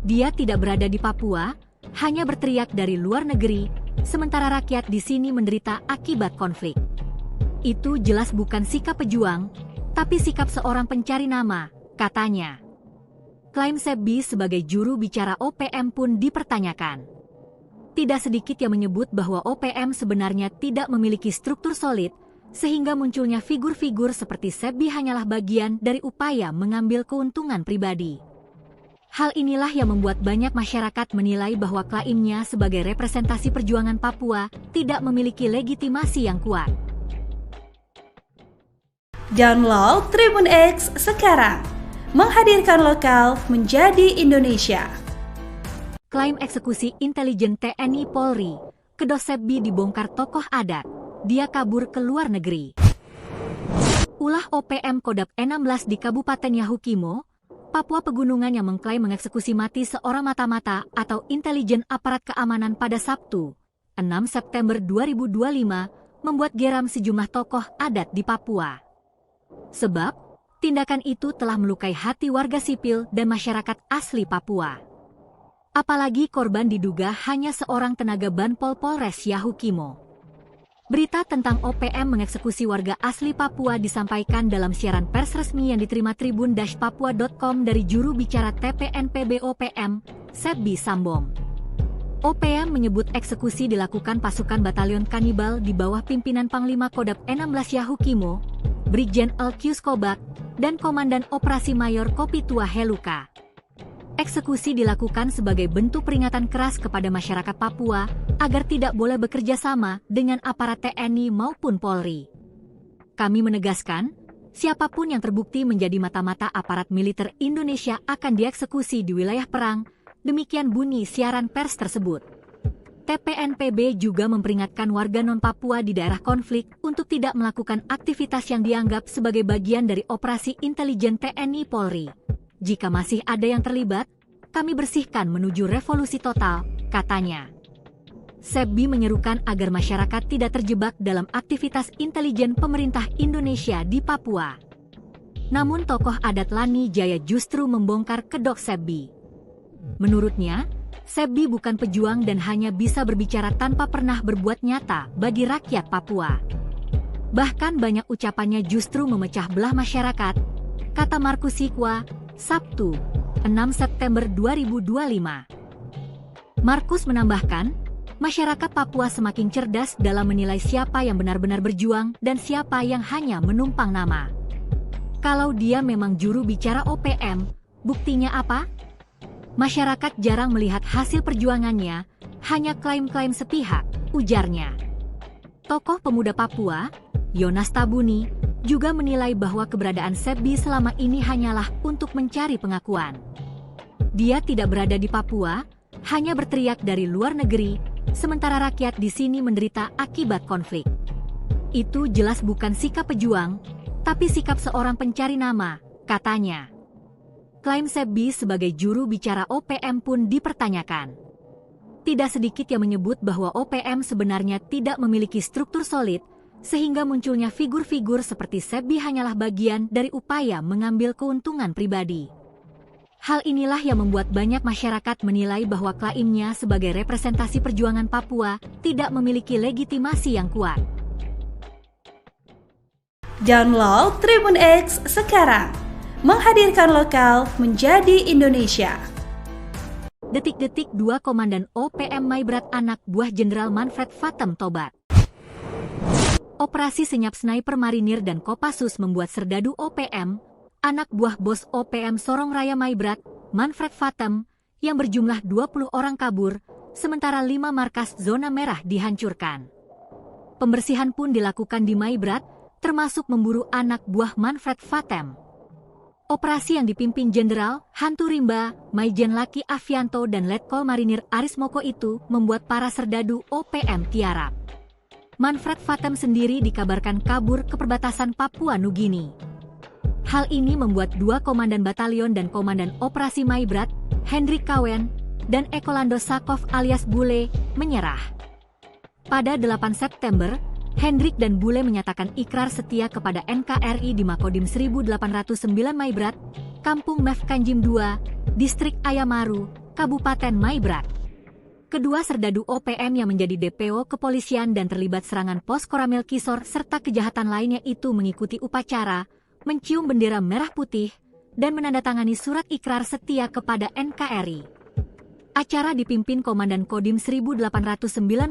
Dia tidak berada di Papua, hanya berteriak dari luar negeri, sementara rakyat di sini menderita akibat konflik. Itu jelas bukan sikap pejuang, tapi sikap seorang pencari nama, katanya. Klaim Sebbi sebagai juru bicara OPM pun dipertanyakan. Tidak sedikit yang menyebut bahwa OPM sebenarnya tidak memiliki struktur solid, sehingga munculnya figur-figur seperti Sebbi hanyalah bagian dari upaya mengambil keuntungan pribadi. Hal inilah yang membuat banyak masyarakat menilai bahwa klaimnya sebagai representasi perjuangan Papua tidak memiliki legitimasi yang kuat. Download Tribun X sekarang, menghadirkan lokal menjadi Indonesia. Klaim eksekusi intelijen TNI Polri, kedok Sebbi dibongkar tokoh adat, dia kabur ke luar negeri. Ulah OPM Kodap 16 di Kabupaten Yahukimo, Papua Pegunungan yang mengklaim mengeksekusi mati seorang mata-mata atau intelijen aparat keamanan pada Sabtu, 6 September 2025, membuat geram sejumlah tokoh adat di Papua. Sebab, tindakan itu telah melukai hati warga sipil dan masyarakat asli Papua. Apalagi korban diduga hanya seorang tenaga Banpol Polres Yahukimo. Berita tentang OPM mengeksekusi warga asli Papua disampaikan dalam siaran pers resmi yang diterima tribun-papua.com dari juru bicara TPNPB OPM, Sebbi Sambong. OPM menyebut eksekusi dilakukan pasukan batalion kanibal di bawah pimpinan Panglima Kodap 16 Yahukimo, Brigjen Elkius Kobak, dan Komandan Operasi Mayor Kopitua Heluka. Eksekusi dilakukan sebagai bentuk peringatan keras kepada masyarakat Papua agar tidak boleh bekerja sama dengan aparat TNI maupun Polri. Kami menegaskan, siapapun yang terbukti menjadi mata-mata aparat militer Indonesia akan dieksekusi di wilayah perang, demikian bunyi siaran pers tersebut. TPNPB juga memperingatkan warga non-Papua di daerah konflik untuk tidak melakukan aktivitas yang dianggap sebagai bagian dari operasi intelijen TNI Polri. Jika masih ada yang terlibat, kami bersihkan menuju revolusi total, katanya. Sebbi menyerukan agar masyarakat tidak terjebak dalam aktivitas intelijen pemerintah Indonesia di Papua. Namun tokoh adat Lani Jaya justru membongkar kedok Sebbi. Menurutnya, Sebbi bukan pejuang dan hanya bisa berbicara tanpa pernah berbuat nyata bagi rakyat Papua. Bahkan banyak ucapannya justru memecah belah masyarakat, kata Markus Sikwa, Sabtu, 6 September 2025. Markus menambahkan, masyarakat Papua semakin cerdas dalam menilai siapa yang benar-benar berjuang dan siapa yang hanya menumpang nama. Kalau dia memang juru bicara OPM, buktinya apa? Masyarakat jarang melihat hasil perjuangannya, hanya klaim-klaim sepihak, ujarnya. Tokoh pemuda Papua, Yonas Tabuni, juga menilai bahwa keberadaan Sebbi selama ini hanyalah untuk mencari pengakuan. Dia tidak berada di Papua, hanya berteriak dari luar negeri, sementara rakyat di sini menderita akibat konflik. Itu jelas bukan sikap pejuang, tapi sikap seorang pencari nama, katanya. Klaim Sebbi sebagai juru bicara OPM pun dipertanyakan. Tidak sedikit yang menyebut bahwa OPM sebenarnya tidak memiliki struktur solid, sehingga munculnya figur-figur seperti Sebbi hanyalah bagian dari upaya mengambil keuntungan pribadi. Hal inilah yang membuat banyak masyarakat menilai bahwa klaimnya sebagai representasi perjuangan Papua tidak memiliki legitimasi yang kuat. Download Tribun X sekarang, menghadirkan lokal menjadi Indonesia. Detik-detik 2 Komandan OPM Maibrat anak buah Jenderal Manfred Vatem tobat. Operasi senyap sniper marinir dan Kopassus membuat serdadu OPM, anak buah bos OPM Sorong Raya Maibrat, Manfred Vatem, yang berjumlah 20 orang kabur, sementara 5 markas zona merah dihancurkan. Pembersihan pun dilakukan di Maibrat, termasuk memburu anak buah Manfred Vatem. Operasi yang dipimpin Jenderal Hantu Rimba, Maijen Laki Avianto dan Letkol Marinir Aris Moko itu membuat para serdadu OPM tiarap. Manfred Vatem sendiri dikabarkan kabur ke perbatasan Papua Nugini. Hal ini membuat 2 komandan batalion dan komandan operasi Maibrat, Hendrik Kawen, dan Ekolando Sakov alias Bule, menyerah. Pada 8 September, Hendrik dan Bule menyatakan ikrar setia kepada NKRI di Makodim 1809 Maibrat, Kampung Mefkanjim II, Distrik Ayamaru, Kabupaten Maibrat. Kedua serdadu OPM yang menjadi DPO kepolisian dan terlibat serangan pos Koramil Kisor serta kejahatan lainnya itu mengikuti upacara, mencium bendera merah putih, dan menandatangani surat ikrar setia kepada NKRI. Acara dipimpin Komandan Kodim 1809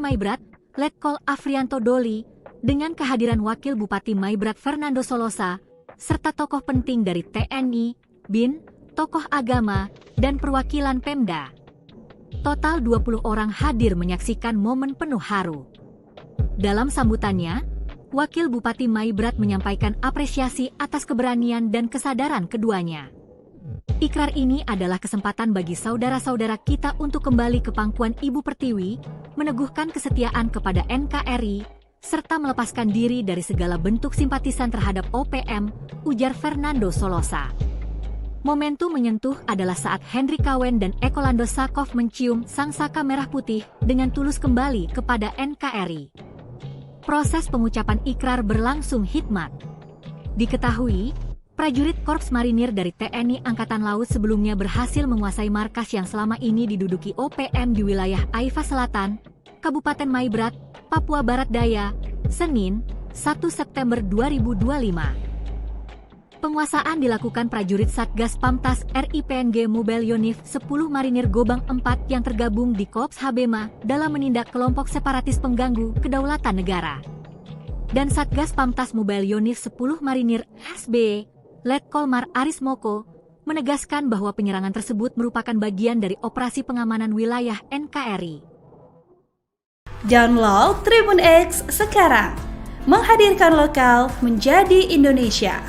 Maibrat, Letkol Afrianto Doli, dengan kehadiran Wakil Bupati Maibrat Fernando Solosa, serta tokoh penting dari TNI, BIN, tokoh agama, dan perwakilan Pemda. Total 20 orang hadir menyaksikan momen penuh haru. Dalam sambutannya, Wakil Bupati Maibrat menyampaikan apresiasi atas keberanian dan kesadaran keduanya. Ikrar ini adalah kesempatan bagi saudara-saudara kita untuk kembali ke pangkuan Ibu Pertiwi, meneguhkan kesetiaan kepada NKRI, serta melepaskan diri dari segala bentuk simpatisan terhadap OPM, ujar Fernando Solosa. Momentum menyentuh adalah saat Hendrik Kawen dan Ekolando Sakov mencium sang saka merah putih dengan tulus kembali kepada NKRI. Proses pengucapan ikrar berlangsung hikmat. Diketahui, prajurit Korps Marinir dari TNI Angkatan Laut sebelumnya berhasil menguasai markas yang selama ini diduduki OPM di wilayah Aifa Selatan, Kabupaten Maibrat, Papua Barat Daya, Senin, 1 September 2025. Penguasaan dilakukan prajurit Satgas Pamtas RIPNG Mobile Yonif 10 Marinir Gobang 4 yang tergabung di Korps Habema dalam menindak kelompok separatis pengganggu kedaulatan negara. Dan Satgas Pamtas Mobile Yonif 10 Marinir SB, Letkol Mar Aris Moko, menegaskan bahwa penyerangan tersebut merupakan bagian dari operasi pengamanan wilayah NKRI. Download Tribun X sekarang, menghadirkan lokal menjadi Indonesia.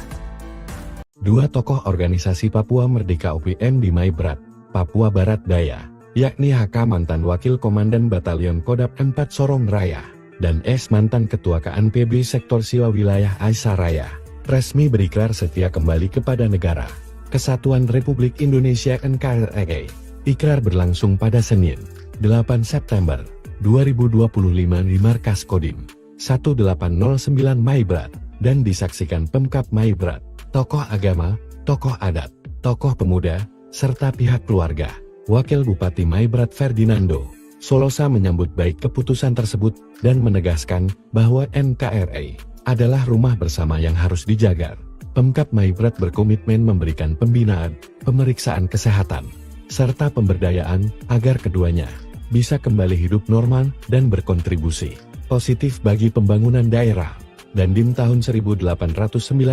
Dua tokoh organisasi Papua Merdeka OPM di Maibrat, Papua Barat Daya, yakni HK mantan Wakil Komandan Batalion Kodap 4 Sorong Raya, dan S mantan Ketua KNPB Sektor Siwa Wilayah Aisyah Raya, resmi berikrar setia kembali kepada negara Kesatuan Republik Indonesia NKRI. Ikrar berlangsung pada Senin, 8 September 2025 di Markas Kodim 1809 Maibrat, dan disaksikan Pemkab Maibrat, tokoh agama, tokoh adat, tokoh pemuda, serta pihak keluarga. Wakil Bupati Maibrat Ferdinando Solosa menyambut baik keputusan tersebut dan menegaskan bahwa NKRI adalah rumah bersama yang harus dijaga. Pemkab Maibrat berkomitmen memberikan pembinaan, pemeriksaan kesehatan, serta pemberdayaan agar keduanya bisa kembali hidup normal dan berkontribusi positif bagi pembangunan daerah. Dan di tahun 1809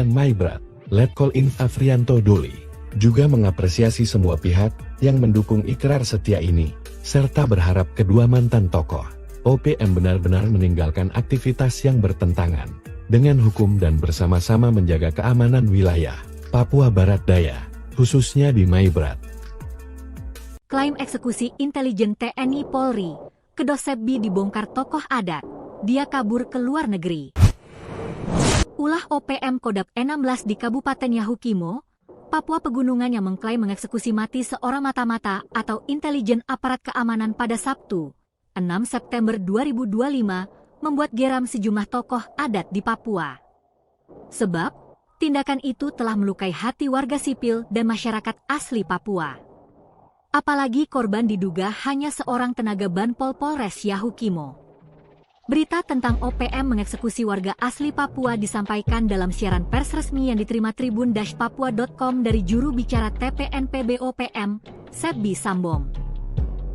Maibrat, Letkol Inf Afrianto Doli juga mengapresiasi semua pihak yang mendukung ikrar setia ini, serta berharap kedua mantan tokoh OPM benar-benar meninggalkan aktivitas yang bertentangan dengan hukum dan bersama-sama menjaga keamanan wilayah Papua Barat Daya, khususnya di Maibrat. Klaim eksekusi intelijen TNI Polri, Kedosebbi dibongkar tokoh adat, dia kabur ke luar negeri. Ulah OPM Kodap 16 di Kabupaten Yahukimo, Papua Pegunungan yang mengklaim mengeksekusi mati seorang mata-mata atau intelijen aparat keamanan pada Sabtu, 6 September 2025, membuat geram sejumlah tokoh adat di Papua. Sebab, tindakan itu telah melukai hati warga sipil dan masyarakat asli Papua. Apalagi korban diduga hanya seorang tenaga Banpol Polres Yahukimo. Berita tentang OPM mengeksekusi warga asli Papua disampaikan dalam siaran pers resmi yang diterima tribun-papua.com dari juru bicara TPNPB OPM, Sebbi Sambom.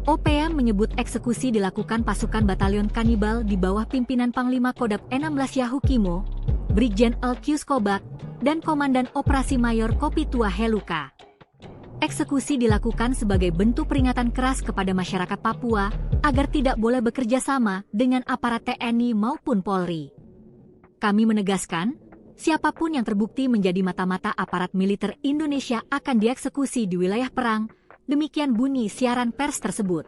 OPM menyebut eksekusi dilakukan pasukan batalion kanibal di bawah pimpinan Panglima Kodap 16 Yahukimo, Brigjen Elkius Kobak, dan Komandan Operasi Mayor Kopitua Heluka. Eksekusi dilakukan sebagai bentuk peringatan keras kepada masyarakat Papua agar tidak boleh bekerja sama dengan aparat TNI maupun Polri. Kami menegaskan, siapapun yang terbukti menjadi mata-mata aparat militer Indonesia akan dieksekusi di wilayah perang, demikian bunyi siaran pers tersebut.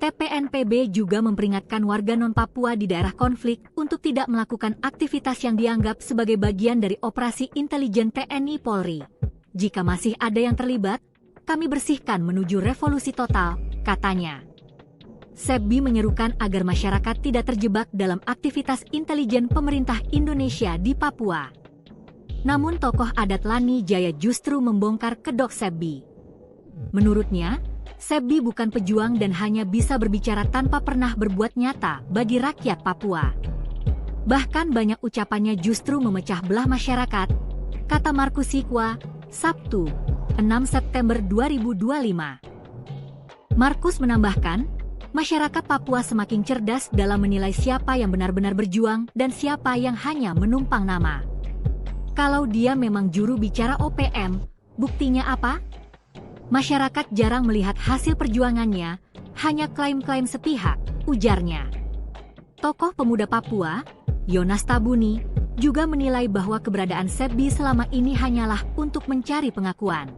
TPNPB juga memperingatkan warga non-Papua di daerah konflik untuk tidak melakukan aktivitas yang dianggap sebagai bagian dari operasi intelijen TNI Polri. Jika masih ada yang terlibat, kami bersihkan menuju revolusi total, katanya. Sebbi menyerukan agar masyarakat tidak terjebak dalam aktivitas intelijen pemerintah Indonesia di Papua. Namun tokoh adat Lani Jaya justru membongkar kedok Sebbi. Menurutnya, Sebbi bukan pejuang dan hanya bisa berbicara tanpa pernah berbuat nyata bagi rakyat Papua. Bahkan banyak ucapannya justru memecah belah masyarakat, kata Markus Sikwa, Sabtu, 6 September 2025. Markus menambahkan, masyarakat Papua semakin cerdas dalam menilai siapa yang benar-benar berjuang dan siapa yang hanya menumpang nama. Kalau dia memang juru bicara OPM, buktinya apa? Masyarakat jarang melihat hasil perjuangannya, hanya klaim-klaim sepihak, ujarnya. Tokoh pemuda Papua, Yonas Tabuni, juga menilai bahwa keberadaan Sebbi selama ini hanyalah untuk mencari pengakuan.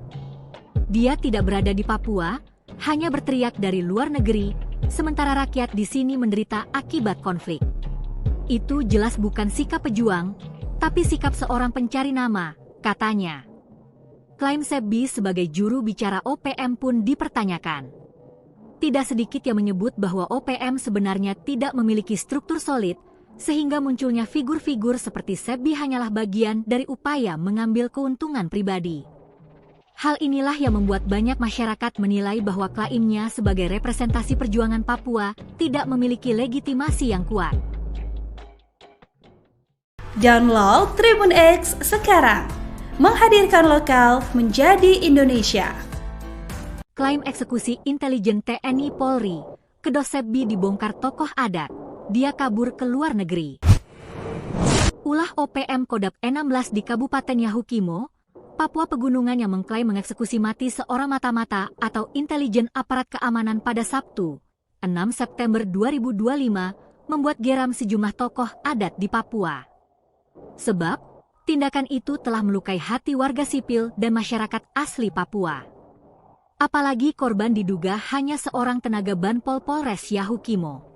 Dia tidak berada di Papua, hanya berteriak dari luar negeri, sementara rakyat di sini menderita akibat konflik. Itu jelas bukan sikap pejuang, tapi sikap seorang pencari nama, katanya. Klaim Sebbi sebagai juru bicara OPM pun dipertanyakan. Tidak sedikit yang menyebut bahwa OPM sebenarnya tidak memiliki struktur solid, sehingga munculnya figur-figur seperti Sebbi hanyalah bagian dari upaya mengambil keuntungan pribadi. Hal inilah yang membuat banyak masyarakat menilai bahwa klaimnya sebagai representasi perjuangan Papua tidak memiliki legitimasi yang kuat. Download Tribun X sekarang, menghadirkan lokal menjadi Indonesia. Klaim eksekusi intelijen TNI Polri, kedok Sebbi dibongkar tokoh adat, dia kabur ke luar negeri. Ulah OPM Kodap 16 di Kabupaten Yahukimo, Papua Pegunungan yang mengklaim mengeksekusi mati seorang mata-mata atau intelijen aparat keamanan pada Sabtu, 6 September 2025, membuat geram sejumlah tokoh adat di Papua. Sebab, tindakan itu telah melukai hati warga sipil dan masyarakat asli Papua. Apalagi korban diduga hanya seorang tenaga Banpol Polres Yahukimo.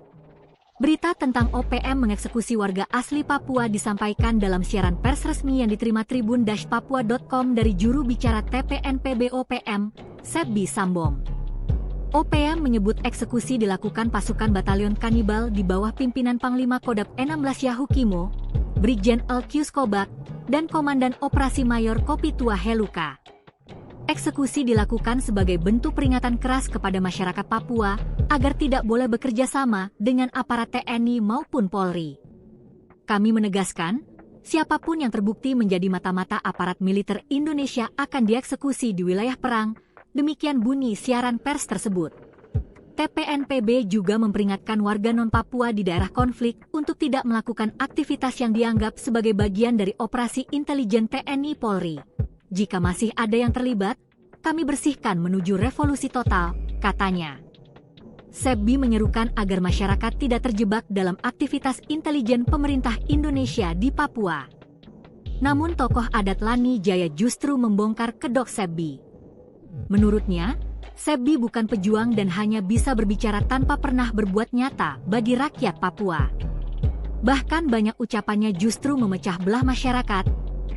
Berita tentang OPM mengeksekusi warga asli Papua disampaikan dalam siaran pers resmi yang diterima tribun-papua.com dari juru bicara TPNPB OPM, Sebbi Sambong. OPM menyebut eksekusi dilakukan pasukan batalion kanibal di bawah pimpinan Panglima Kodap 16 Yahukimo, Brigjen Elkius Kobak, dan Komandan Operasi Mayor Kopitua Heluka. Eksekusi dilakukan sebagai bentuk peringatan keras kepada masyarakat Papua agar tidak boleh bekerja sama dengan aparat TNI maupun Polri. Kami menegaskan, siapapun yang terbukti menjadi mata-mata aparat militer Indonesia akan dieksekusi di wilayah perang, demikian bunyi siaran pers tersebut. TPNPB juga memperingatkan warga non-Papua di daerah konflik untuk tidak melakukan aktivitas yang dianggap sebagai bagian dari operasi intelijen TNI Polri. Jika masih ada yang terlibat, kami bersihkan menuju revolusi total, katanya. Sebbi menyerukan agar masyarakat tidak terjebak dalam aktivitas intelijen pemerintah Indonesia di Papua. Namun tokoh adat Lani Jaya justru membongkar kedok Sebbi. Menurutnya, Sebbi bukan pejuang dan hanya bisa berbicara tanpa pernah berbuat nyata bagi rakyat Papua. Bahkan banyak ucapannya justru memecah belah masyarakat,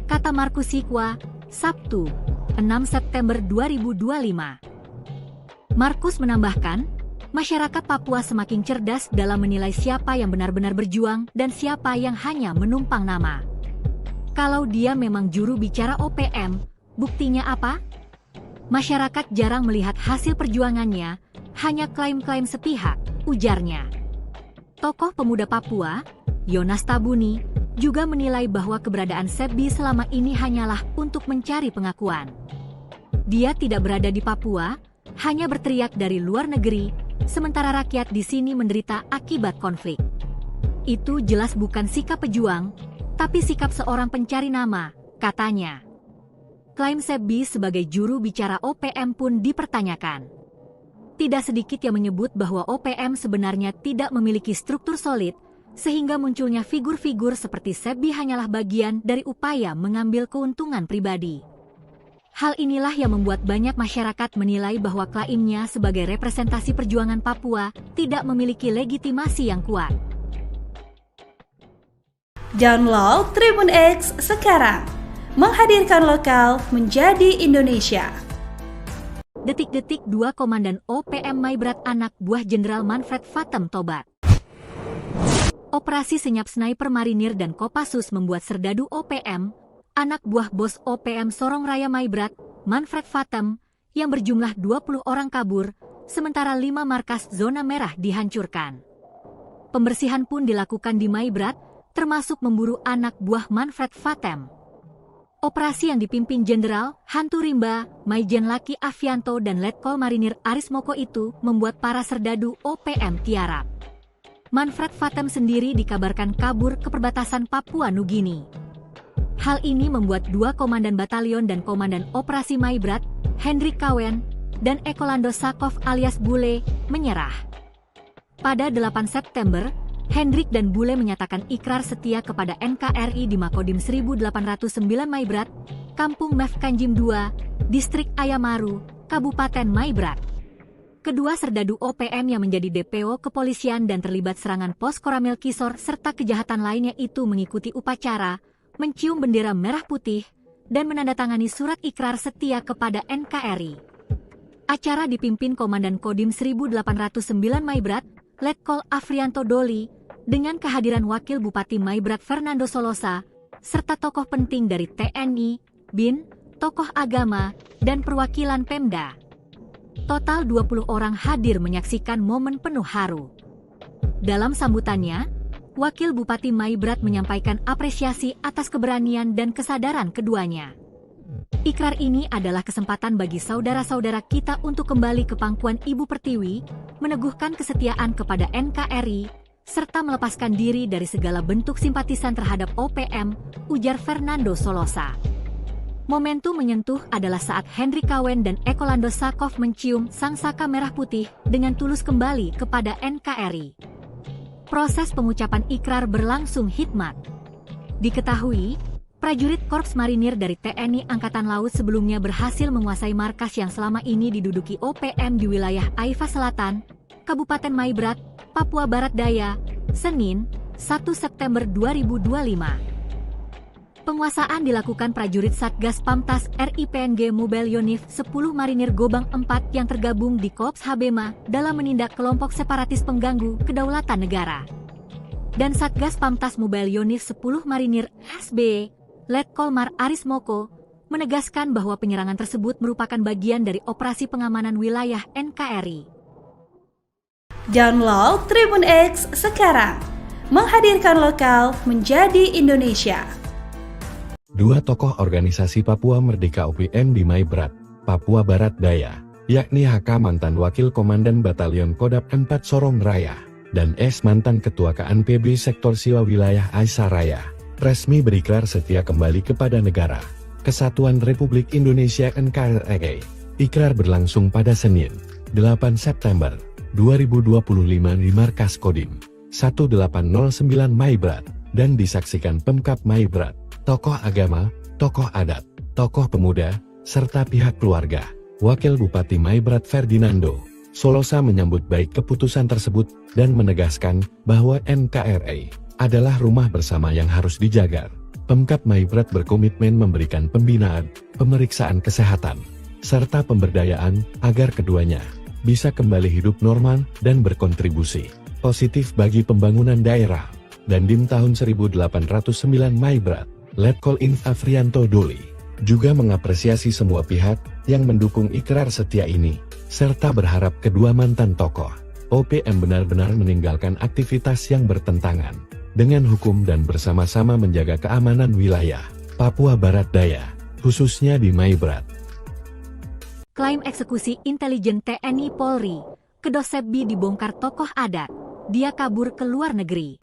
kata Markus Sikwa, Sabtu, 6 September 2025. Markus menambahkan, masyarakat Papua semakin cerdas dalam menilai siapa yang benar-benar berjuang dan siapa yang hanya menumpang nama. Kalau dia memang juru bicara OPM, buktinya apa? Masyarakat jarang melihat hasil perjuangannya, hanya klaim-klaim sepihak, ujarnya. Tokoh pemuda Papua, Yonas Tabuni, juga menilai bahwa keberadaan Sebbi selama ini hanyalah untuk mencari pengakuan. Dia tidak berada di Papua, hanya berteriak dari luar negeri, sementara rakyat di sini menderita akibat konflik. Itu jelas bukan sikap pejuang, tapi sikap seorang pencari nama, katanya. Klaim Sebbi sebagai juru bicara OPM pun dipertanyakan. Tidak sedikit yang menyebut bahwa OPM sebenarnya tidak memiliki struktur solid, sehingga munculnya figur-figur seperti Sebbi hanyalah bagian dari upaya mengambil keuntungan pribadi. Hal inilah yang membuat banyak masyarakat menilai bahwa klaimnya sebagai representasi perjuangan Papua tidak memiliki legitimasi yang kuat. Download Tribun X sekarang, menghadirkan lokal menjadi Indonesia. Detik-detik 2 Komandan OPM Maibrat anak buah Jenderal Manfred Vatem tobat. Operasi senyap sniper marinir dan Kopassus membuat serdadu OPM, anak buah bos OPM Sorong Raya Maibrat, Manfred Vatem, yang berjumlah 20 orang kabur, sementara 5 markas zona merah dihancurkan. Pembersihan pun dilakukan di Maibrat, termasuk memburu anak buah Manfred Vatem. Operasi yang dipimpin Jenderal Hantu Rimba, Maijen Laki Avianto dan Letkol Marinir Aris Moko itu membuat para serdadu OPM tiarap. Manfred Vatem sendiri dikabarkan kabur ke perbatasan Papua Nugini. Hal ini membuat 2 komandan batalion dan komandan operasi Maibrat, Hendrik Kawen, dan Ekolando Sakov alias Bule, menyerah. Pada 8 September, Hendrik dan Bule menyatakan ikrar setia kepada NKRI di Makodim 1809 Maibrat, Kampung Mefkanjim II, Distrik Ayamaru, Kabupaten Maibrat. Kedua serdadu OPM yang menjadi DPO kepolisian dan terlibat serangan pos Koramil Kisor serta kejahatan lainnya itu mengikuti upacara, mencium bendera merah putih, dan menandatangani surat ikrar setia kepada NKRI. Acara dipimpin Komandan Kodim 1809 Maibrat, Letkol Afrianto Doli, dengan kehadiran Wakil Bupati Maibrat Fernando Solosa, serta tokoh penting dari TNI, BIN, tokoh agama, dan perwakilan Pemda. Total 20 orang hadir menyaksikan momen penuh haru. Dalam sambutannya, Wakil Bupati Maibrat menyampaikan apresiasi atas keberanian dan kesadaran keduanya. Ikrar ini adalah kesempatan bagi saudara-saudara kita untuk kembali ke pangkuan Ibu Pertiwi, meneguhkan kesetiaan kepada NKRI, serta melepaskan diri dari segala bentuk simpatisan terhadap OPM, ujar Fernando Solosa. Momentum menyentuh adalah saat Hendrik Kawen dan Ekolando Sakov mencium sang saka merah putih dengan tulus kembali kepada NKRI. Proses pengucapan ikrar berlangsung hikmat. Diketahui, prajurit Korps Marinir dari TNI Angkatan Laut sebelumnya berhasil menguasai markas yang selama ini diduduki OPM di wilayah Aifa Selatan, Kabupaten Maibrat, Papua Barat Daya, Senin, 1 September 2025. Penguasaan dilakukan prajurit Satgas Pamtas RIPNG Mobile Yonif 10 Marinir Gobang 4 yang tergabung di Korps Habema dalam menindak kelompok separatis pengganggu kedaulatan negara. Dan Satgas Pamtas Mobile Yonif 10 Marinir SB, Letkol Mar Aris Moko, menegaskan bahwa penyerangan tersebut merupakan bagian dari operasi pengamanan wilayah NKRI. Download Tribun X sekarang, menghadirkan lokal menjadi Indonesia. Dua tokoh organisasi Papua Merdeka OPM di Maibrat, Papua Barat Daya, yakni HK mantan Wakil Komandan Batalion Kodap 4 Sorong Raya, dan S mantan Ketua KNPB Sektor Siwa Wilayah Aisyah Raya, resmi berikrar setia kembali kepada negara Kesatuan Republik Indonesia NKRI. Ikrar berlangsung pada Senin, 8 September 2025 di Markas Kodim 1809 Maibrat, dan disaksikan Pemkap Maibrat, tokoh agama, tokoh adat, tokoh pemuda, serta pihak keluarga. Wakil Bupati Maibrat Ferdinando Solosa menyambut baik keputusan tersebut dan menegaskan bahwa NKRI adalah rumah bersama yang harus dijaga. Pemkap Maibrat berkomitmen memberikan pembinaan, pemeriksaan kesehatan, serta pemberdayaan agar keduanya bisa kembali hidup normal dan berkontribusi positif bagi pembangunan daerah. Dan di tahun 1809 Maibrat, Letkol Inf Afrianto Doli juga mengapresiasi semua pihak yang mendukung ikrar setia ini, serta berharap kedua mantan tokoh OPM benar-benar meninggalkan aktivitas yang bertentangan dengan hukum dan bersama-sama menjaga keamanan wilayah Papua Barat Daya, khususnya di Maibrat. Klaim eksekusi intelijen TNI Polri, Kedok Sebbi dibongkar tokoh adat, dia kabur ke luar negeri.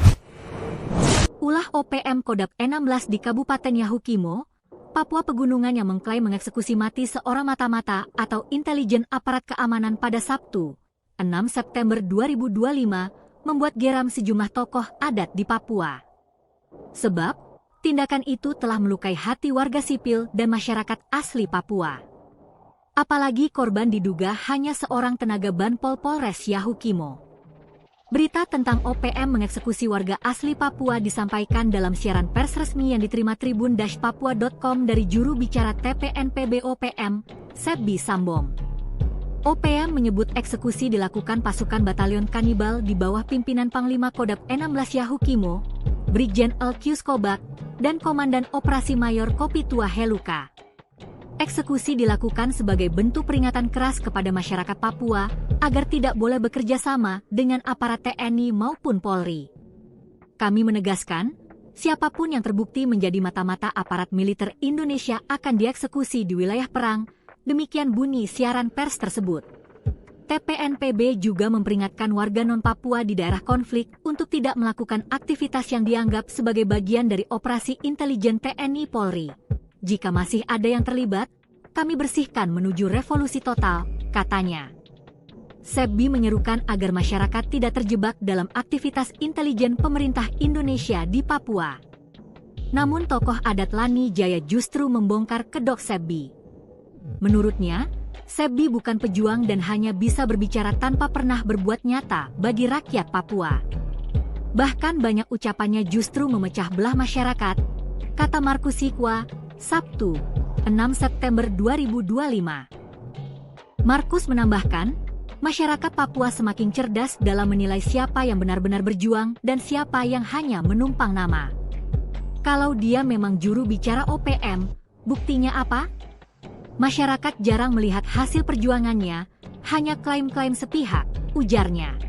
Ulah OPM Kodap 16 di Kabupaten Yahukimo, Papua Pegunungan yang mengklaim mengeksekusi mati seorang mata-mata atau intelijen aparat keamanan pada Sabtu, 6 September 2025, membuat geram sejumlah tokoh adat di Papua. Sebab, tindakan itu telah melukai hati warga sipil dan masyarakat asli Papua. Apalagi korban diduga hanya seorang tenaga Banpol Polres Yahukimo. Berita tentang OPM mengeksekusi warga asli Papua disampaikan dalam siaran pers resmi yang diterima tribun-papua.com dari juru bicara TPNPB OPM, Sebbi Sambom. OPM menyebut eksekusi dilakukan pasukan batalion kanibal di bawah pimpinan Panglima Kodam 16 Yahukimo, Brigjen Elkius Kobak, dan Komandan Operasi Mayor Kopitua Heluka. Eksekusi dilakukan sebagai bentuk peringatan keras kepada masyarakat Papua agar tidak boleh bekerja sama dengan aparat TNI maupun Polri. Kami menegaskan, siapapun yang terbukti menjadi mata-mata aparat militer Indonesia akan dieksekusi di wilayah perang, demikian bunyi siaran pers tersebut. TPNPB juga memperingatkan warga non-Papua di daerah konflik untuk tidak melakukan aktivitas yang dianggap sebagai bagian dari operasi intelijen TNI Polri. Jika masih ada yang terlibat, kami bersihkan menuju revolusi total, katanya. Sebbi menyerukan agar masyarakat tidak terjebak dalam aktivitas intelijen pemerintah Indonesia di Papua. Namun tokoh adat Lani Jaya justru membongkar kedok Sebbi. Menurutnya, Sebbi bukan pejuang dan hanya bisa berbicara tanpa pernah berbuat nyata bagi rakyat Papua. Bahkan banyak ucapannya justru memecah belah masyarakat, kata Markus Sikwa, Sabtu, 6 September 2025. Markus menambahkan, masyarakat Papua semakin cerdas dalam menilai siapa yang benar-benar berjuang dan siapa yang hanya menumpang nama. Kalau dia memang juru bicara OPM, buktinya apa? Masyarakat jarang melihat hasil perjuangannya, hanya klaim-klaim sepihak, ujarnya.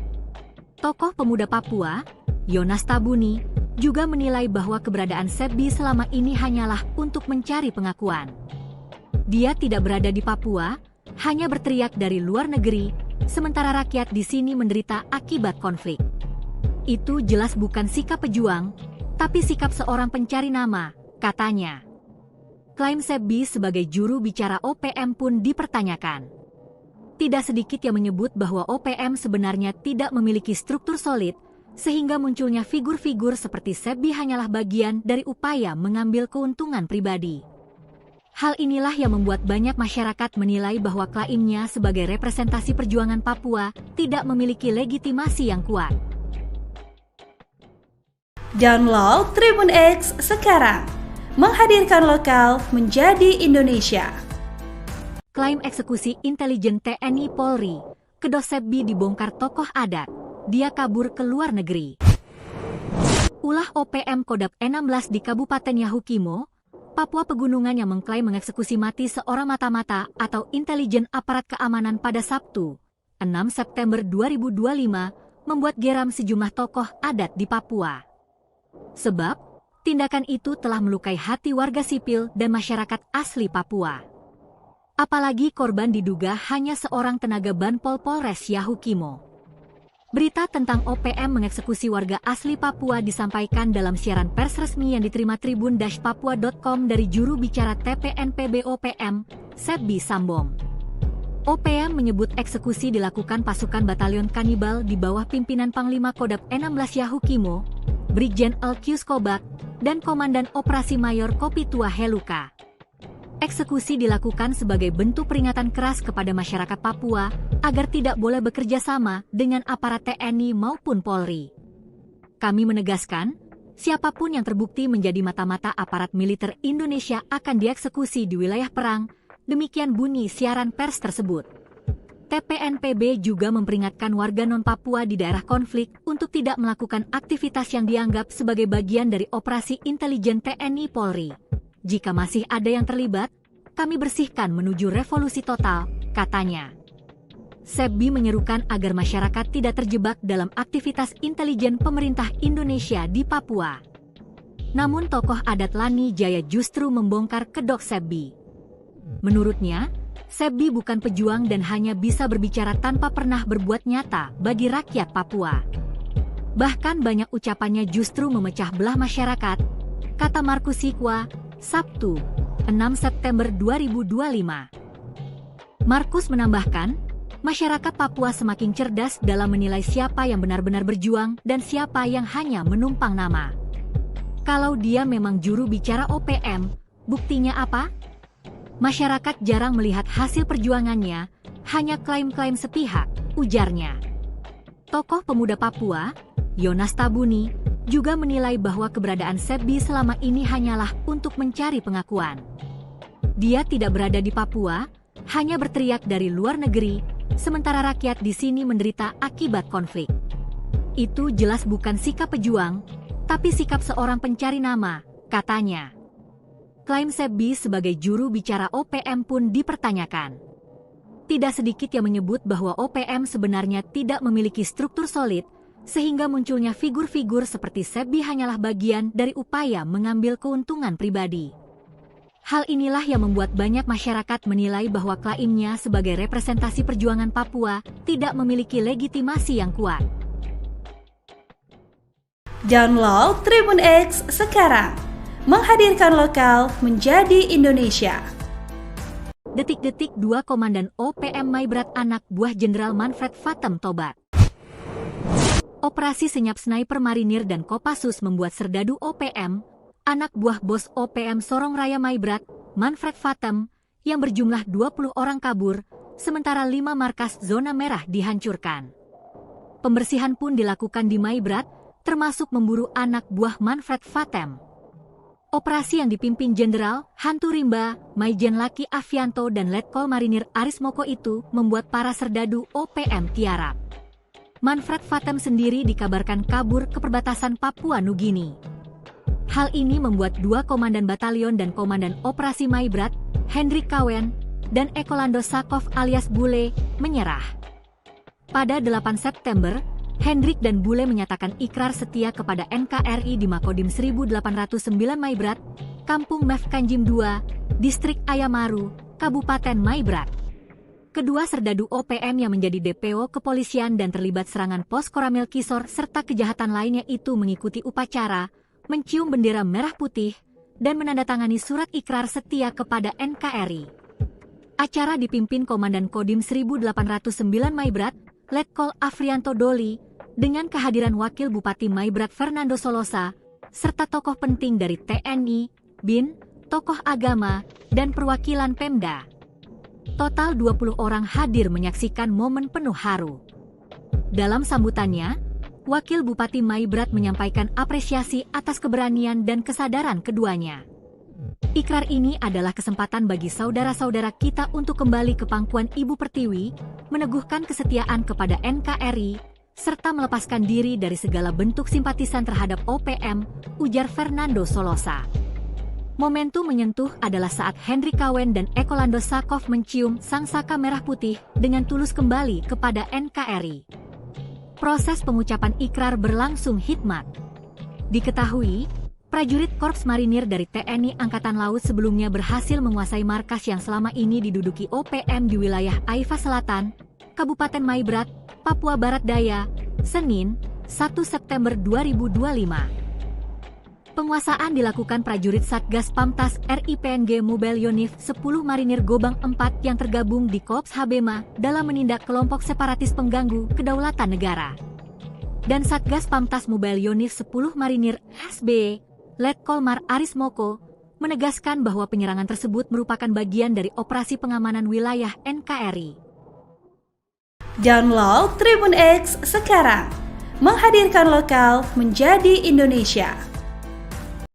Tokoh pemuda Papua, Yonas Tabuni, juga menilai bahwa keberadaan Sebbi selama ini hanyalah untuk mencari pengakuan. Dia tidak berada di Papua, hanya berteriak dari luar negeri, sementara rakyat di sini menderita akibat konflik. Itu jelas bukan sikap pejuang, tapi sikap seorang pencari nama, katanya. Klaim Sebbi sebagai juru bicara OPM pun dipertanyakan. Tidak sedikit yang menyebut bahwa OPM sebenarnya tidak memiliki struktur solid, sehingga munculnya figur-figur seperti Sebbi hanyalah bagian dari upaya mengambil keuntungan pribadi. Hal inilah yang membuat banyak masyarakat menilai bahwa klaimnya sebagai representasi perjuangan Papua tidak memiliki legitimasi yang kuat. Download Tribun X sekarang, menghadirkan lokal menjadi Indonesia. Klaim eksekusi intelijen TNI Polri, kedok Sebbi dibongkar tokoh adat. Dia kabur ke luar negeri. Ulah OPM Kodam 16 di Kabupaten Yahukimo, Papua Pegunungan yang mengklaim mengeksekusi mati seorang mata-mata atau intelijen aparat keamanan pada Sabtu, 6 September 2025, membuat geram sejumlah tokoh adat di Papua. Sebab, tindakan itu telah melukai hati warga sipil dan masyarakat asli Papua. Apalagi korban diduga hanya seorang tenaga Banpol Polres Yahukimo. Berita tentang OPM mengeksekusi warga asli Papua disampaikan dalam siaran pers resmi yang diterima tribun-papua.com dari juru bicara TPNPB OPM, Sebbi Sambom. OPM menyebut eksekusi dilakukan pasukan batalion kanibal di bawah pimpinan Panglima Kodam 16 Yahukimo, Brigjen Elkius Kobak, dan Komandan Operasi Mayor Kopitua Heluka. Eksekusi dilakukan sebagai bentuk peringatan keras kepada masyarakat Papua agar tidak boleh bekerja sama dengan aparat TNI maupun Polri. Kami menegaskan, siapapun yang terbukti menjadi mata-mata aparat militer Indonesia akan dieksekusi di wilayah perang, demikian bunyi siaran pers tersebut. TPNPB juga memperingatkan warga non-Papua di daerah konflik untuk tidak melakukan aktivitas yang dianggap sebagai bagian dari operasi intelijen TNI Polri. Jika masih ada yang terlibat, kami bersihkan menuju revolusi total, katanya. Sebbi menyerukan agar masyarakat tidak terjebak dalam aktivitas intelijen pemerintah Indonesia di Papua. Namun tokoh adat Lani Jaya justru membongkar kedok Sebbi. Menurutnya, Sebbi bukan pejuang dan hanya bisa berbicara tanpa pernah berbuat nyata bagi rakyat Papua. Bahkan banyak ucapannya justru memecah belah masyarakat, kata Markus Sikwa, Sabtu, 6 September 2025. Markus menambahkan, Masyarakat Papua semakin cerdas dalam menilai siapa yang benar-benar berjuang dan siapa yang hanya menumpang nama. Kalau dia memang juru bicara OPM, buktinya apa? Masyarakat jarang melihat hasil perjuangannya, hanya klaim-klaim sepihak, ujarnya. Tokoh pemuda Papua, Yonas Tabuni, juga menilai bahwa keberadaan Sebbi selama ini hanyalah untuk mencari pengakuan. Dia tidak berada di Papua, hanya berteriak dari luar negeri, sementara rakyat di sini menderita akibat konflik. Itu jelas bukan sikap pejuang, tapi sikap seorang pencari nama, katanya. Klaim Sebbi sebagai juru bicara OPM pun dipertanyakan. Tidak sedikit yang menyebut bahwa OPM sebenarnya tidak memiliki struktur solid, sehingga munculnya figur-figur seperti Sebbi hanyalah bagian dari upaya mengambil keuntungan pribadi. Hal inilah yang membuat banyak masyarakat menilai bahwa klaimnya sebagai representasi perjuangan Papua tidak memiliki legitimasi yang kuat. Download Tribun X sekarang, menghadirkan lokal menjadi Indonesia. Detik-detik 2 Komandan OPM Maibrat anak buah Jenderal Manfred Vatem tobat. Operasi senyap sniper marinir dan Kopassus membuat serdadu OPM, anak buah bos OPM Sorong Raya Maibrat, Manfred Vatem, yang berjumlah 20 orang kabur, sementara 5 markas zona merah dihancurkan. Pembersihan pun dilakukan di Maibrat, termasuk memburu anak buah Manfred Vatem. Operasi yang dipimpin Jenderal Hantu Rimba, Maijen Laki Avianto dan Letkol Marinir Aris Moko itu membuat para serdadu OPM tiarap. Manfred Vatem sendiri dikabarkan kabur ke perbatasan Papua Nugini. Hal ini membuat 2 komandan batalion dan komandan operasi Maibrat, Hendrik Kawen, dan Ekolando Sakov alias Bule, menyerah. Pada 8 September, Hendrik dan Bule menyatakan ikrar setia kepada NKRI di Makodim 1809 Maibrat, Kampung Mefkanjim II, Distrik Ayamaru, Kabupaten Maibrat. Kedua serdadu OPM yang menjadi DPO kepolisian dan terlibat serangan pos Koramil Kisor serta kejahatan lainnya itu mengikuti upacara, mencium bendera merah putih, dan menandatangani surat ikrar setia kepada NKRI. Acara dipimpin Komandan Kodim 1809 Maibrat, Letkol Afrianto Doli, dengan kehadiran Wakil Bupati Maibrat Fernando Solosa, serta tokoh penting dari TNI, BIN, tokoh agama, dan perwakilan Pemda. Total 20 orang hadir menyaksikan momen penuh haru. Dalam sambutannya, Wakil Bupati Maibrat menyampaikan apresiasi atas keberanian dan kesadaran keduanya. Ikrar ini adalah kesempatan bagi saudara-saudara kita untuk kembali ke pangkuan Ibu Pertiwi, meneguhkan kesetiaan kepada NKRI, serta melepaskan diri dari segala bentuk simpatisan terhadap OPM, ujar Fernando Solosa. Momentum menyentuh adalah saat Hendrik Kawen dan Ekolando Sakov mencium sangsaka merah putih dengan tulus kembali kepada NKRI. Proses pengucapan ikrar berlangsung hikmat. Diketahui, prajurit Korps Marinir dari TNI Angkatan Laut sebelumnya berhasil menguasai markas yang selama ini diduduki OPM di wilayah Aifa Selatan, Kabupaten Maibrat, Papua Barat Daya, Senin, 1 September 2025. Penguasaan dilakukan prajurit Satgas Pamtas RIPNG Mobile Yonif 10 Marinir Gobang 4 yang tergabung di Korps Habema dalam menindak kelompok separatis pengganggu kedaulatan negara. Dan Satgas Pamtas Mobile Yonif 10 Marinir SB, Letkol Mar Aris Moko, menegaskan bahwa penyerangan tersebut merupakan bagian dari operasi pengamanan wilayah NKRI. Download Tribun X sekarang, menghadirkan lokal menjadi Indonesia.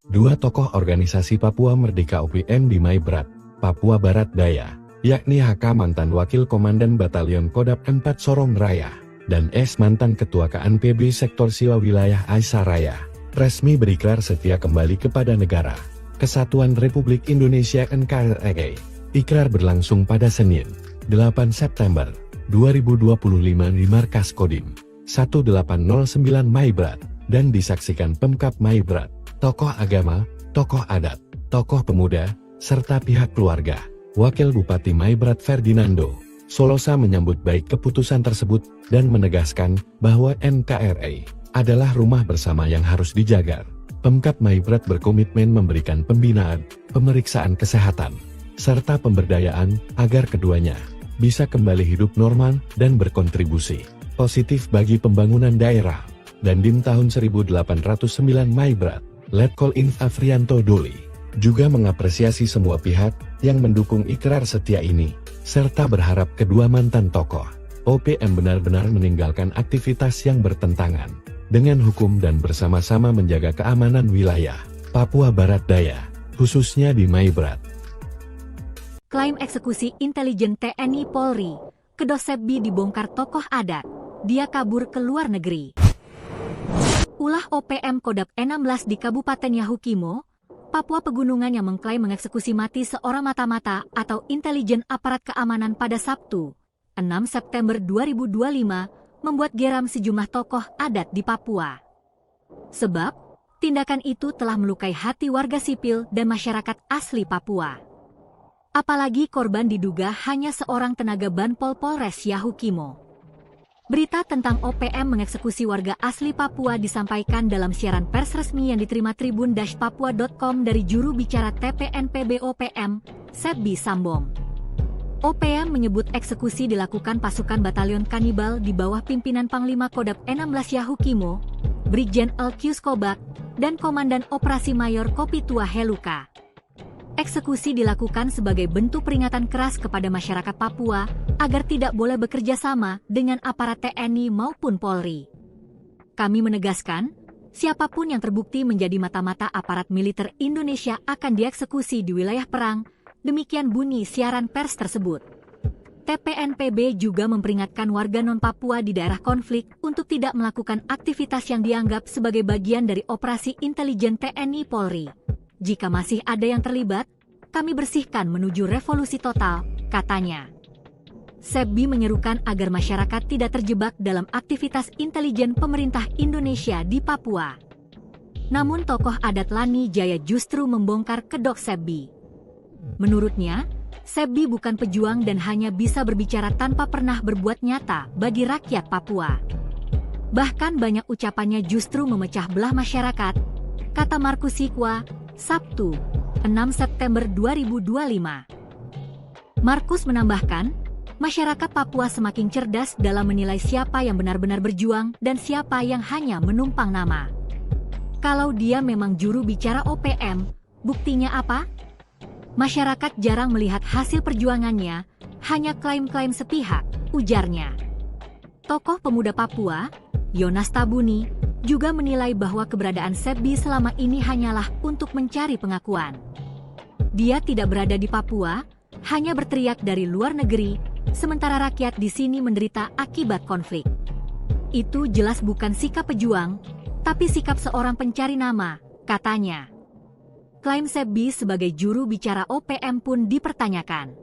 Dua tokoh organisasi Papua Merdeka OPM di Maibrat, Papua Barat Daya, yakni HK mantan Wakil Komandan Batalion Kodap 4 Sorong Raya, dan S mantan Ketua KNPB Sektor Siwa Wilayah Aisyah Raya, resmi berikrar setia kembali kepada negara Kesatuan Republik Indonesia NKRI. Ikrar berlangsung pada Senin, 8 September 2025 di Markas Kodim 1809 Maibrat, dan disaksikan Pemkab Maibrat, tokoh agama, tokoh adat, tokoh pemuda, serta pihak keluarga. Wakil Bupati Maibrat Ferdinando Solosa menyambut baik keputusan tersebut dan menegaskan bahwa NKRI adalah rumah bersama yang harus dijaga. Pemkab Maibrat berkomitmen memberikan pembinaan, pemeriksaan kesehatan, serta pemberdayaan agar keduanya bisa kembali hidup normal dan berkontribusi positif bagi pembangunan daerah. Dan Dim tahun 1809 Maibrat, Letkol Inf Afrianto Doli, juga mengapresiasi semua pihak yang mendukung ikrar setia ini, serta berharap kedua mantan tokoh OPM benar-benar meninggalkan aktivitas yang bertentangan dengan hukum dan bersama-sama menjaga keamanan wilayah Papua Barat Daya, khususnya di Maibrat. Klaim eksekusi intelijen TNI Polri, Kedosebbi dibongkar tokoh adat, dia kabur ke luar negeri. Ulah OPM Kodap 16 di Kabupaten Yahukimo, Papua Pegunungan yang mengklaim mengeksekusi mati seorang mata-mata atau intelijen aparat keamanan pada Sabtu, 6 September 2025, membuat geram sejumlah tokoh adat di Papua. Sebab, tindakan itu telah melukai hati warga sipil dan masyarakat asli Papua. Apalagi korban diduga hanya seorang tenaga Banpol Polres Yahukimo. Berita tentang OPM mengeksekusi warga asli Papua disampaikan dalam siaran pers resmi yang diterima tribun-papua.com dari juru bicara TPNPB OPM, Sebbi Sambom. OPM menyebut eksekusi dilakukan pasukan batalion kanibal di bawah pimpinan Panglima Kodap 16 Yahukimo, Brigjen Elkius Kobak, dan Komandan Operasi Mayor Kopitua Heluka. Eksekusi dilakukan sebagai bentuk peringatan keras kepada masyarakat Papua agar tidak boleh bekerja sama dengan aparat TNI maupun Polri. Kami menegaskan, siapapun yang terbukti menjadi mata-mata aparat militer Indonesia akan dieksekusi di wilayah perang, demikian bunyi siaran pers tersebut. TPNPB juga memperingatkan warga non-Papua di daerah konflik untuk tidak melakukan aktivitas yang dianggap sebagai bagian dari operasi intelijen TNI Polri. Jika masih ada yang terlibat, kami bersihkan menuju revolusi total, katanya. Sebbi menyerukan agar masyarakat tidak terjebak dalam aktivitas intelijen pemerintah Indonesia di Papua. Namun tokoh adat Lani Jaya justru membongkar kedok Sebbi. Menurutnya, Sebbi bukan pejuang dan hanya bisa berbicara tanpa pernah berbuat nyata bagi rakyat Papua. Bahkan banyak ucapannya justru memecah belah masyarakat, kata Markus Sikwa, Sabtu, 6 September 2025. Markus menambahkan, masyarakat Papua semakin cerdas dalam menilai siapa yang benar-benar berjuang dan siapa yang hanya menumpang nama. Kalau dia memang juru bicara OPM, buktinya apa? Masyarakat jarang melihat hasil perjuangannya, hanya klaim-klaim sepihak, ujarnya. Tokoh pemuda Papua, Yonas Tabuni, juga menilai bahwa keberadaan Sebbi selama ini hanyalah untuk mencari pengakuan. Dia tidak berada di Papua, hanya berteriak dari luar negeri, sementara rakyat di sini menderita akibat konflik. Itu jelas bukan sikap pejuang, tapi sikap seorang pencari nama, katanya. Klaim Sebbi sebagai juru bicara OPM pun dipertanyakan.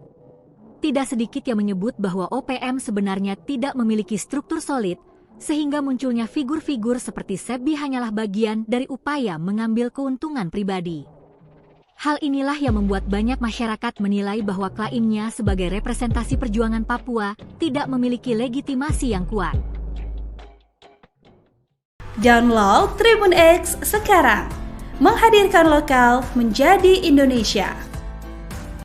Tidak sedikit yang menyebut bahwa OPM sebenarnya tidak memiliki struktur solid, sehingga munculnya figur-figur seperti Sebbi hanyalah bagian dari upaya mengambil keuntungan pribadi. Hal inilah yang membuat banyak masyarakat menilai bahwa klaimnya sebagai representasi perjuangan Papua tidak memiliki legitimasi yang kuat. Download Tribun X sekarang, menghadirkan lokal menjadi Indonesia.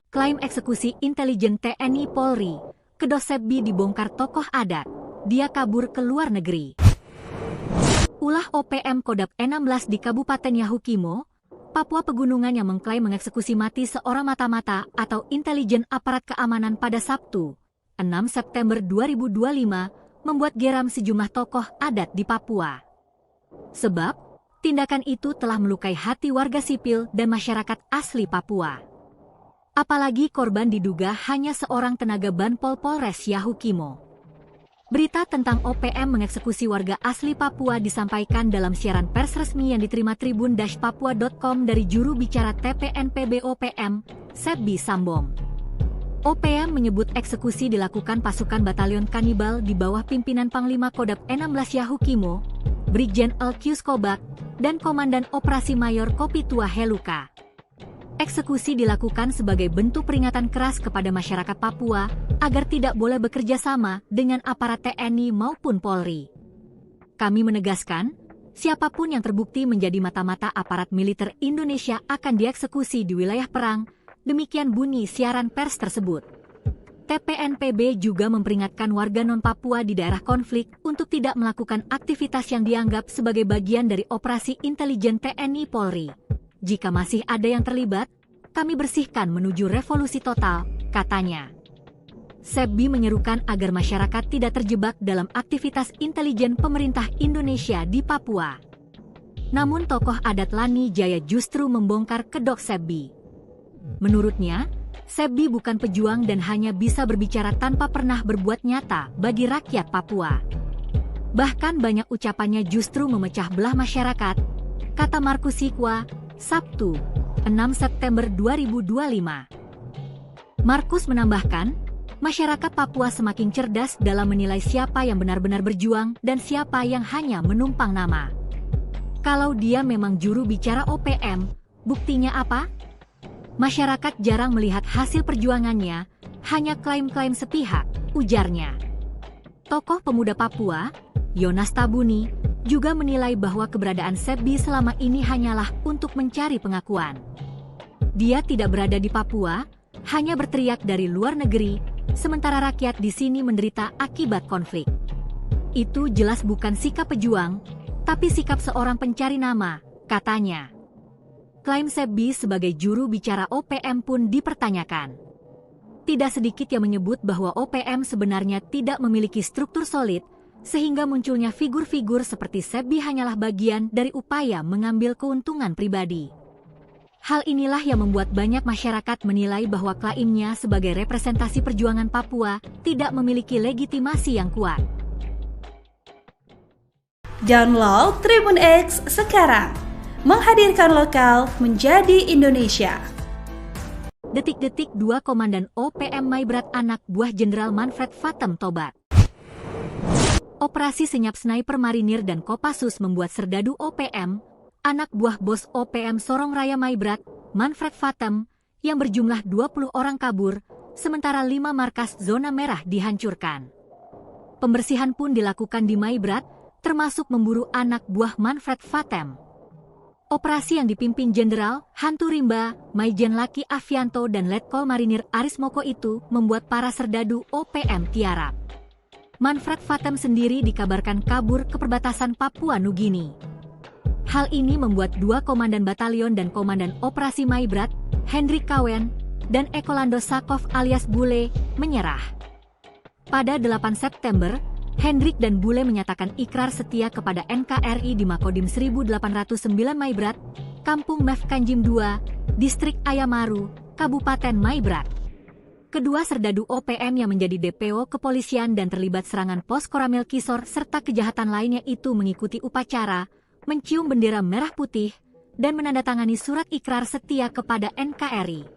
Klaim eksekusi intelijen TNI Polri, Kedosebbi dibongkar tokoh adat, dia kabur ke luar negeri. Ulah OPM Kodap 16 di Kabupaten Yahukimo, Papua Pegunungan yang mengklaim mengeksekusi mati seorang mata-mata atau intelijen aparat keamanan pada Sabtu, 6 September 2025, membuat geram sejumlah tokoh adat di Papua. Sebab, tindakan itu telah melukai hati warga sipil dan masyarakat asli Papua. Apalagi korban diduga hanya seorang tenaga Banpol Polres Yahukimo. Berita tentang OPM mengeksekusi warga asli Papua disampaikan dalam siaran pers resmi yang diterima tribun-papua.com dari juru bicara TPNPB OPM, Sebbi Sambom. OPM menyebut eksekusi dilakukan pasukan batalion kanibal di bawah pimpinan Panglima Kodap 16 Yahukimo, Brigjen Elkius Kobak, dan Komandan Operasi Mayor Kopitua Heluka. Eksekusi dilakukan sebagai bentuk peringatan keras kepada masyarakat Papua agar tidak boleh bekerja sama dengan aparat TNI maupun Polri. Kami menegaskan, siapapun yang terbukti menjadi mata-mata aparat militer Indonesia akan dieksekusi di wilayah perang, demikian bunyi siaran pers tersebut. TPNPB juga memperingatkan warga non-Papua di daerah konflik untuk tidak melakukan aktivitas yang dianggap sebagai bagian dari operasi intelijen TNI Polri. Jika masih ada yang terlibat, kami bersihkan menuju revolusi total, katanya. Sebbi menyerukan agar masyarakat tidak terjebak dalam aktivitas intelijen pemerintah Indonesia di Papua. Namun tokoh adat Lani Jaya justru membongkar kedok Sebbi. Menurutnya, Sebbi bukan pejuang dan hanya bisa berbicara tanpa pernah berbuat nyata bagi rakyat Papua. Bahkan banyak ucapannya justru memecah belah masyarakat, kata Markus Sikwa, Sabtu, 6 September 2025. Markus menambahkan, masyarakat Papua semakin cerdas dalam menilai siapa yang benar-benar berjuang dan siapa yang hanya menumpang nama. Kalau dia memang juru bicara OPM, buktinya apa? Masyarakat jarang melihat hasil perjuangannya, hanya klaim-klaim sepihak, ujarnya. Tokoh pemuda Papua, Yonas Tabuni, juga menilai bahwa keberadaan Sebbi selama ini hanyalah untuk mencari pengakuan. Dia tidak berada di Papua, hanya berteriak dari luar negeri, sementara rakyat di sini menderita akibat konflik. Itu jelas bukan sikap pejuang, tapi sikap seorang pencari nama, katanya. Klaim Sebbi sebagai juru bicara OPM pun dipertanyakan. Tidak sedikit yang menyebut bahwa OPM sebenarnya tidak memiliki struktur solid, sehingga munculnya figur-figur seperti Sebbi hanyalah bagian dari upaya mengambil keuntungan pribadi. Hal inilah yang membuat banyak masyarakat menilai bahwa klaimnya sebagai representasi perjuangan Papua tidak memiliki legitimasi yang kuat. Download Tribun X sekarang, menghadirkan lokal menjadi Indonesia. Detik-detik 2 Komandan OPM Maibrat anak buah Jenderal Manfred Vatem tobat. Operasi senyap sniper marinir dan Kopassus membuat serdadu OPM, anak buah bos OPM Sorong Raya Maibrat, Manfred Vatem, yang berjumlah 20 orang kabur, sementara 5 markas zona merah dihancurkan. Pembersihan pun dilakukan di Maibrat, termasuk memburu anak buah Manfred Vatem. Operasi yang dipimpin Jenderal Hantu Rimba, Maijen Laki Avianto dan Letkol Marinir Aris Moko itu membuat para serdadu OPM tiarap. Manfred Vatem sendiri dikabarkan kabur ke perbatasan Papua Nugini. Hal ini membuat 2 komandan batalion dan komandan operasi Maibrat, Hendrik Kawen, dan Ekolando Sakov alias Bule, menyerah. Pada 8 September, Hendrik dan Bule menyatakan ikrar setia kepada NKRI di Makodim 1809 Maibrat, Kampung Mefkanjim II, Distrik Ayamaru, Kabupaten Maibrat. Kedua serdadu OPM yang menjadi DPO kepolisian dan terlibat serangan pos Koramil Kisor serta kejahatan lainnya itu mengikuti upacara, mencium bendera merah putih, dan menandatangani surat ikrar setia kepada NKRI.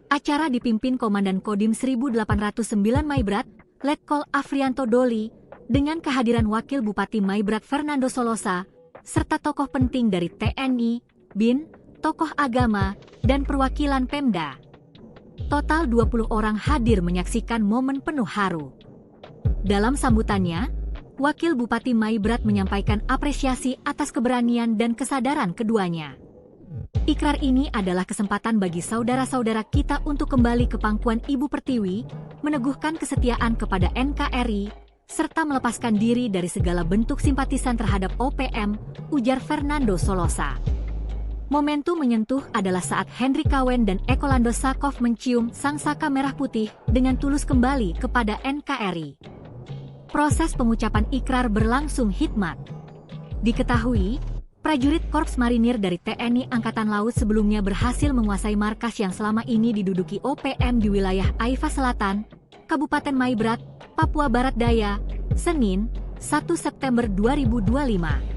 Acara dipimpin Komandan Kodim 1809 Maibrat, Letkol Afrianto Doli, dengan kehadiran Wakil Bupati Maibrat Fernando Solosa, serta tokoh penting dari TNI, BIN, tokoh agama, dan perwakilan Pemda. Total 20 orang hadir menyaksikan momen penuh haru. Dalam sambutannya, Wakil Bupati Maibrat menyampaikan apresiasi atas keberanian dan kesadaran keduanya. Ikrar ini adalah kesempatan bagi saudara-saudara kita untuk kembali ke pangkuan Ibu Pertiwi, meneguhkan kesetiaan kepada NKRI, serta melepaskan diri dari segala bentuk simpatisan terhadap OPM, ujar Fernando Solosa. Momentum menyentuh adalah saat Hendrik Kawen dan Ekolando Sakov mencium sang saka merah putih dengan tulus kembali kepada NKRI. Proses pengucapan ikrar berlangsung hikmat. Diketahui, prajurit Korps Marinir dari TNI Angkatan Laut sebelumnya berhasil menguasai markas yang selama ini diduduki OPM di wilayah Aifa Selatan, Kabupaten Maibrat, Papua Barat Daya, Senin, 1 September 2025.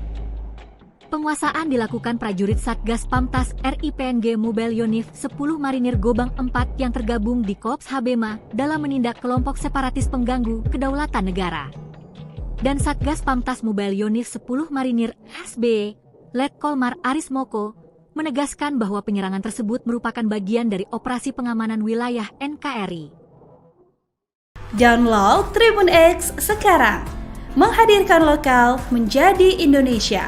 Penguasaan dilakukan prajurit Satgas Pamtas RIPNG Mobile Yonif 10 Marinir Gobang 4 yang tergabung di Kops Habema dalam menindak kelompok separatis pengganggu kedaulatan negara. Dan Satgas Pamtas Mobile Yonif 10 Marinir SB, Letkol Mar Aris Moko, menegaskan bahwa penyerangan tersebut merupakan bagian dari operasi pengamanan wilayah NKRI. Download Tribun X sekarang, menghadirkan lokal menjadi Indonesia.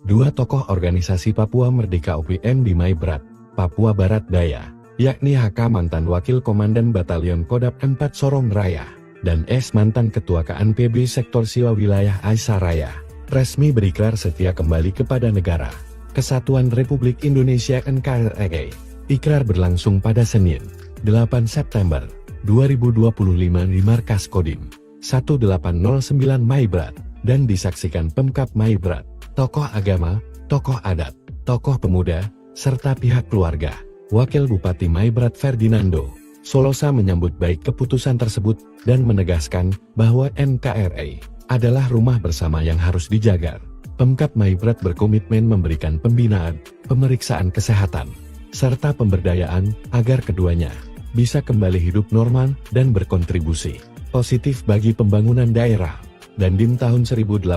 Dua tokoh organisasi Papua Merdeka OPM di Maibrat, Papua Barat Daya, yakni HK mantan Wakil Komandan Batalion Kodap 4 Sorong Raya, dan S mantan Ketua KNPB Sektor Siwa Wilayah Aisyah Raya, resmi berikrar setia kembali kepada negara Kesatuan Republik Indonesia NKRI. Ikrar berlangsung pada Senin, 8 September 2025 di Markas Kodim 1809 Maibrat, dan disaksikan Pemkap Maibrat, tokoh agama, tokoh adat, tokoh pemuda, serta pihak keluarga. Wakil Bupati Maibrat Ferdinando Solosa menyambut baik keputusan tersebut dan menegaskan bahwa NKRI adalah rumah bersama yang harus dijaga. Pemkap Maibrat berkomitmen memberikan pembinaan, pemeriksaan kesehatan, serta pemberdayaan agar keduanya bisa kembali hidup normal dan berkontribusi positif bagi pembangunan daerah. Dan Dim tahun 1809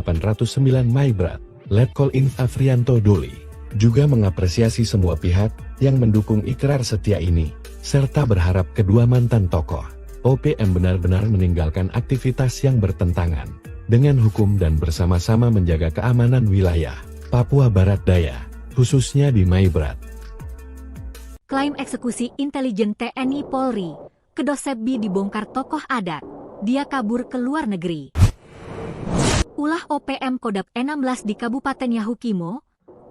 Maibrat, Letkol Inf Afrianto Doli, juga mengapresiasi semua pihak yang mendukung ikrar setia ini, serta berharap kedua mantan tokoh OPM benar-benar meninggalkan aktivitas yang bertentangan dengan hukum dan bersama-sama menjaga keamanan wilayah Papua Barat Daya, khususnya di Maibrat. Klaim eksekusi intelijen TNI Polri, Kedok Sepbi dibongkar tokoh adat, dia kabur ke luar negeri. Ulah OPM Kodap 16 di Kabupaten Yahukimo,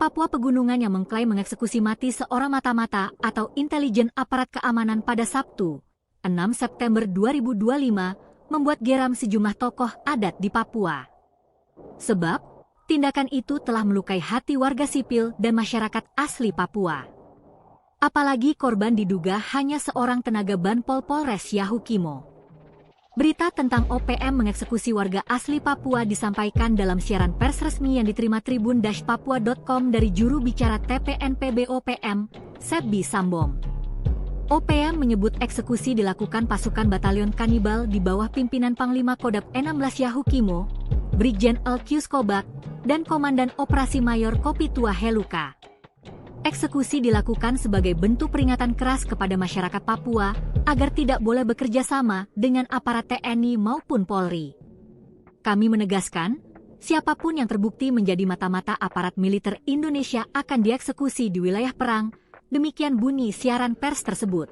Papua Pegunungan yang mengklaim mengeksekusi mati seorang mata-mata atau intelijen aparat keamanan pada Sabtu, 6 September 2025, membuat geram sejumlah tokoh adat di Papua. Sebab, tindakan itu telah melukai hati warga sipil dan masyarakat asli Papua. Apalagi korban diduga hanya seorang tenaga Banpol Polres Yahukimo. Berita tentang OPM mengeksekusi warga asli Papua disampaikan dalam siaran pers resmi yang diterima tribun-papua.com dari juru bicara TPNPB OPM, Sepbi Sambom. OPM menyebut eksekusi dilakukan pasukan batalion kanibal di bawah pimpinan Panglima Kodap 16 Yahukimo, Brigjen Elkius Kobak, dan Komandan Operasi Mayor Kopitua Heluka. Eksekusi dilakukan sebagai bentuk peringatan keras kepada masyarakat Papua agar tidak boleh bekerja sama dengan aparat TNI maupun Polri. Kami menegaskan, siapapun yang terbukti menjadi mata-mata aparat militer Indonesia akan dieksekusi di wilayah perang, demikian bunyi siaran pers tersebut.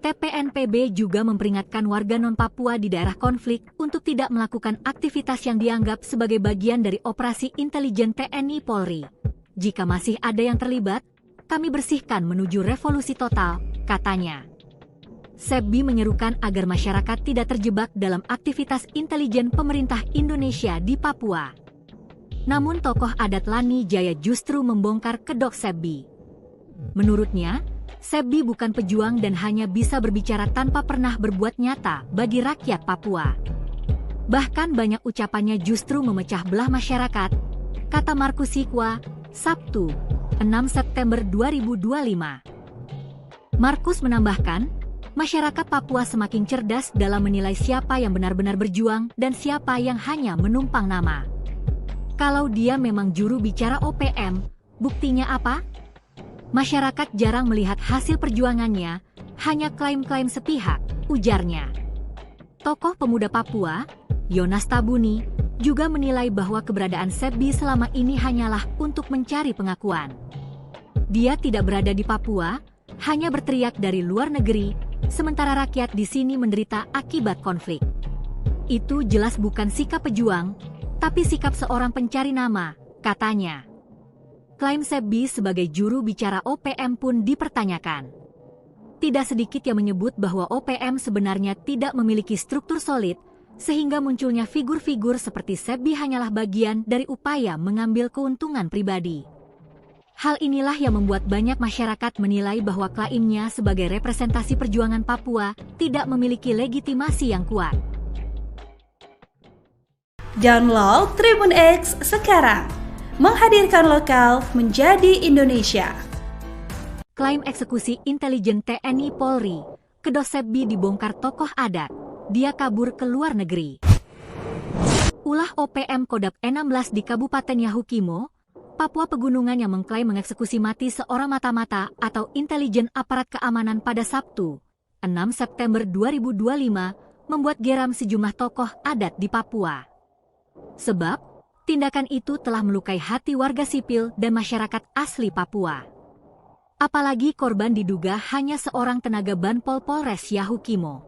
TPNPB juga memperingatkan warga non-Papua di daerah konflik untuk tidak melakukan aktivitas yang dianggap sebagai bagian dari operasi intelijen TNI Polri. Jika masih ada yang terlibat, kami bersihkan menuju revolusi total, katanya. Sepbi menyerukan agar masyarakat tidak terjebak dalam aktivitas intelijen pemerintah Indonesia di Papua. Namun tokoh adat Lani Jaya justru membongkar kedok Sepbi. Menurutnya, Sepbi bukan pejuang dan hanya bisa berbicara tanpa pernah berbuat nyata bagi rakyat Papua. Bahkan banyak ucapannya justru memecah belah masyarakat, kata Markus Sikwa, Sabtu, 6 September 2025. Markus menambahkan, masyarakat Papua semakin cerdas dalam menilai siapa yang benar-benar berjuang dan siapa yang hanya menumpang nama. Kalau dia memang juru bicara OPM, buktinya apa? Masyarakat jarang melihat hasil perjuangannya, hanya klaim-klaim sepihak, ujarnya. Tokoh pemuda Papua, Yonas Tabuni, juga menilai bahwa keberadaan Sepbi selama ini hanyalah untuk mencari pengakuan. Dia tidak berada di Papua, hanya berteriak dari luar negeri, sementara rakyat di sini menderita akibat konflik. Itu jelas bukan sikap pejuang, tapi sikap seorang pencari nama, katanya. Klaim Sepbi sebagai juru bicara OPM pun dipertanyakan. Tidak sedikit yang menyebut bahwa OPM sebenarnya tidak memiliki struktur solid, sehingga munculnya figur-figur seperti Sepbi hanyalah bagian dari upaya mengambil keuntungan pribadi. Hal inilah yang membuat banyak masyarakat menilai bahwa klaimnya sebagai representasi perjuangan Papua tidak memiliki legitimasi yang kuat. Download Tribun X sekarang, menghadirkan lokal menjadi Indonesia. Klaim eksekusi intelijen TNI Polri, Kedok Sepbi dibongkar tokoh adat, dia kabur ke luar negeri. Ulah OPM Kodap 16 di Kabupaten Yahukimo, Papua Pegunungan yang mengklaim mengeksekusi mati seorang mata-mata atau intelijen aparat keamanan pada Sabtu, 6 September 2025, membuat geram sejumlah tokoh adat di Papua. Sebab, tindakan itu telah melukai hati warga sipil dan masyarakat asli Papua. Apalagi korban diduga hanya seorang tenaga Banpol Polres Yahukimo.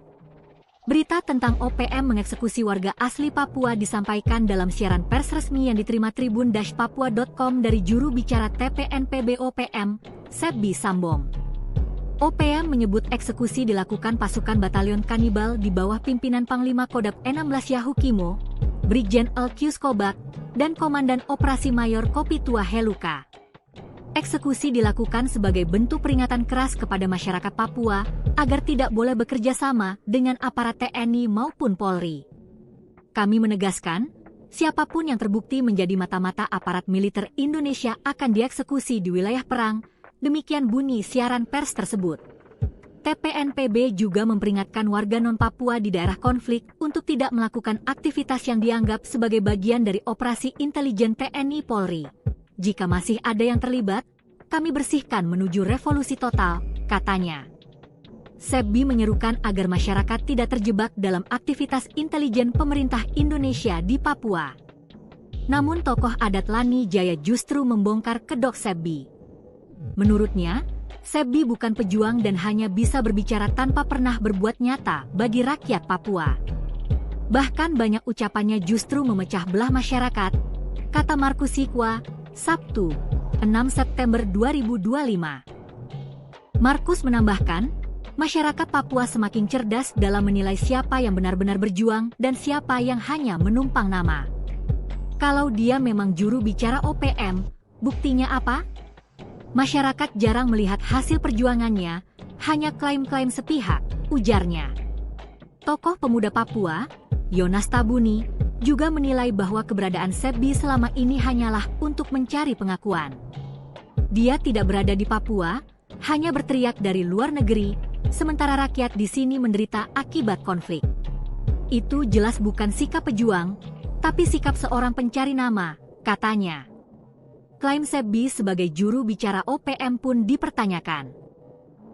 Berita tentang OPM mengeksekusi warga asli Papua disampaikan dalam siaran pers resmi yang diterima tribun-papua.com dari juru bicara TPNPB OPM, Sebbi Sambom. OPM menyebut eksekusi dilakukan pasukan batalion kanibal di bawah pimpinan Panglima Kodam 16 Yahukimo, Brigjen Elkius Kobak, dan Komandan Operasi Mayor Kopitua Heluka. Eksekusi dilakukan sebagai bentuk peringatan keras kepada masyarakat Papua agar tidak boleh bekerja sama dengan aparat TNI maupun Polri. Kami menegaskan, siapapun yang terbukti menjadi mata-mata aparat militer Indonesia akan dieksekusi di wilayah perang, demikian bunyi siaran pers tersebut. TPNPB juga memperingatkan warga non-Papua di daerah konflik untuk tidak melakukan aktivitas yang dianggap sebagai bagian dari operasi intelijen TNI Polri. Jika masih ada yang terlibat, kami bersihkan menuju revolusi total, katanya. Sebbi menyerukan agar masyarakat tidak terjebak dalam aktivitas intelijen pemerintah Indonesia di Papua. Namun tokoh adat Lani Jaya justru membongkar kedok Sebbi. Menurutnya, Sebbi bukan pejuang dan hanya bisa berbicara tanpa pernah berbuat nyata bagi rakyat Papua. Bahkan banyak ucapannya justru memecah belah masyarakat, kata Markus Sikwa, Sabtu, 6 September 2025. Markus menambahkan, masyarakat Papua semakin cerdas dalam menilai siapa yang benar-benar berjuang dan siapa yang hanya menumpang nama. Kalau dia memang juru bicara OPM, buktinya apa? Masyarakat jarang melihat hasil perjuangannya, hanya klaim-klaim sepihak, ujarnya. Tokoh pemuda Papua, Yonas Tabuni, juga menilai bahwa keberadaan Sebbi selama ini hanyalah untuk mencari pengakuan. Dia tidak berada di Papua, hanya berteriak dari luar negeri, sementara rakyat di sini menderita akibat konflik. Itu jelas bukan sikap pejuang, tapi sikap seorang pencari nama, katanya. Klaim Sebbi sebagai juru bicara OPM pun dipertanyakan.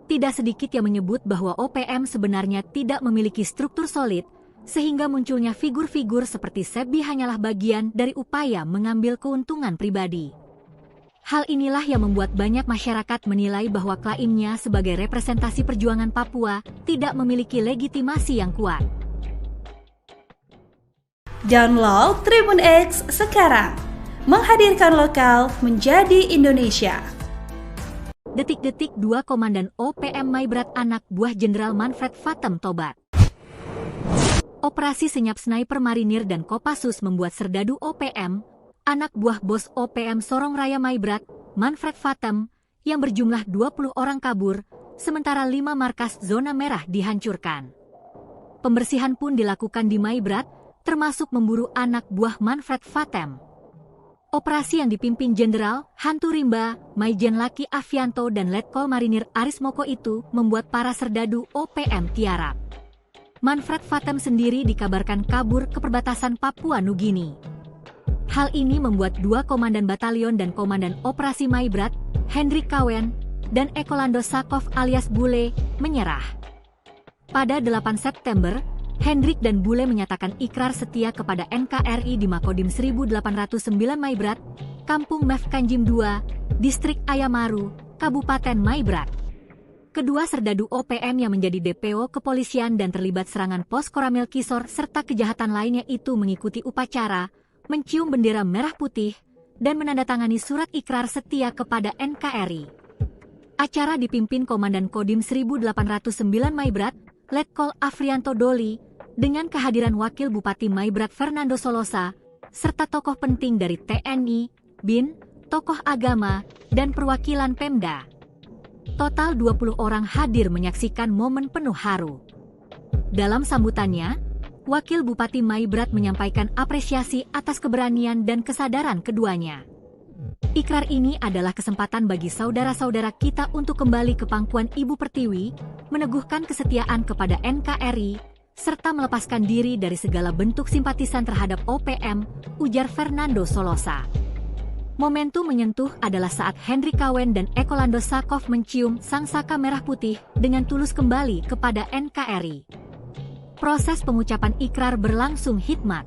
Tidak sedikit yang menyebut bahwa OPM sebenarnya tidak memiliki struktur solid, sehingga munculnya figur-figur seperti Sebbi hanyalah bagian dari upaya mengambil keuntungan pribadi. Hal inilah yang membuat banyak masyarakat menilai bahwa klaimnya sebagai representasi perjuangan Papua tidak memiliki legitimasi yang kuat. Download Tribun X sekarang, menghadirkan lokal menjadi Indonesia. Detik-detik 2 Komandan OPM Maibrat anak buah Jenderal Manfred Vatem tobat. Operasi senyap sniper marinir dan Kopassus membuat serdadu OPM, anak buah bos OPM Sorong Raya Maibrat, Manfred Vatem, yang berjumlah 20 orang kabur, sementara 5 markas zona merah dihancurkan. Pembersihan pun dilakukan di Maibrat, termasuk memburu anak buah Manfred Vatem. Operasi yang dipimpin Jenderal Hantu Rimba, Maijen Laki Avianto dan Letkol Marinir Aris Moko itu membuat para serdadu OPM tiarap. Manfred Vatem sendiri dikabarkan kabur ke perbatasan Papua Nugini. Hal ini membuat 2 komandan batalion dan komandan operasi Maibrat, Hendrik Kawen, dan Ekolando Sakov alias Bule, menyerah. Pada 8 September, Hendrik dan Bule menyatakan ikrar setia kepada NKRI di Makodim 1809 Maibrat, Kampung Mefkanjim II, Distrik Ayamaru, Kabupaten Maibrat. Kedua serdadu OPM yang menjadi DPO kepolisian dan terlibat serangan pos Koramil Kisor serta kejahatan lainnya itu mengikuti upacara, mencium bendera merah putih, dan menandatangani surat ikrar setia kepada NKRI. Acara dipimpin Komandan Kodim 1809 Maibrat, Letkol Afrianto Doli, dengan kehadiran Wakil Bupati Maibrat Fernando Solosa, serta tokoh penting dari TNI, BIN, tokoh agama, dan perwakilan Pemda. Total 20 orang hadir menyaksikan momen penuh haru. Dalam sambutannya, Wakil Bupati Maibrat menyampaikan apresiasi atas keberanian dan kesadaran keduanya. Ikrar ini adalah kesempatan bagi saudara-saudara kita untuk kembali ke pangkuan Ibu Pertiwi, meneguhkan kesetiaan kepada NKRI, serta melepaskan diri dari segala bentuk simpatisan terhadap OPM, ujar Fernando Solosa. Momentum menyentuh adalah saat Hendrik Kawen dan Ekolando Sakov mencium sang saka merah putih dengan tulus kembali kepada NKRI. Proses pengucapan ikrar berlangsung hikmat.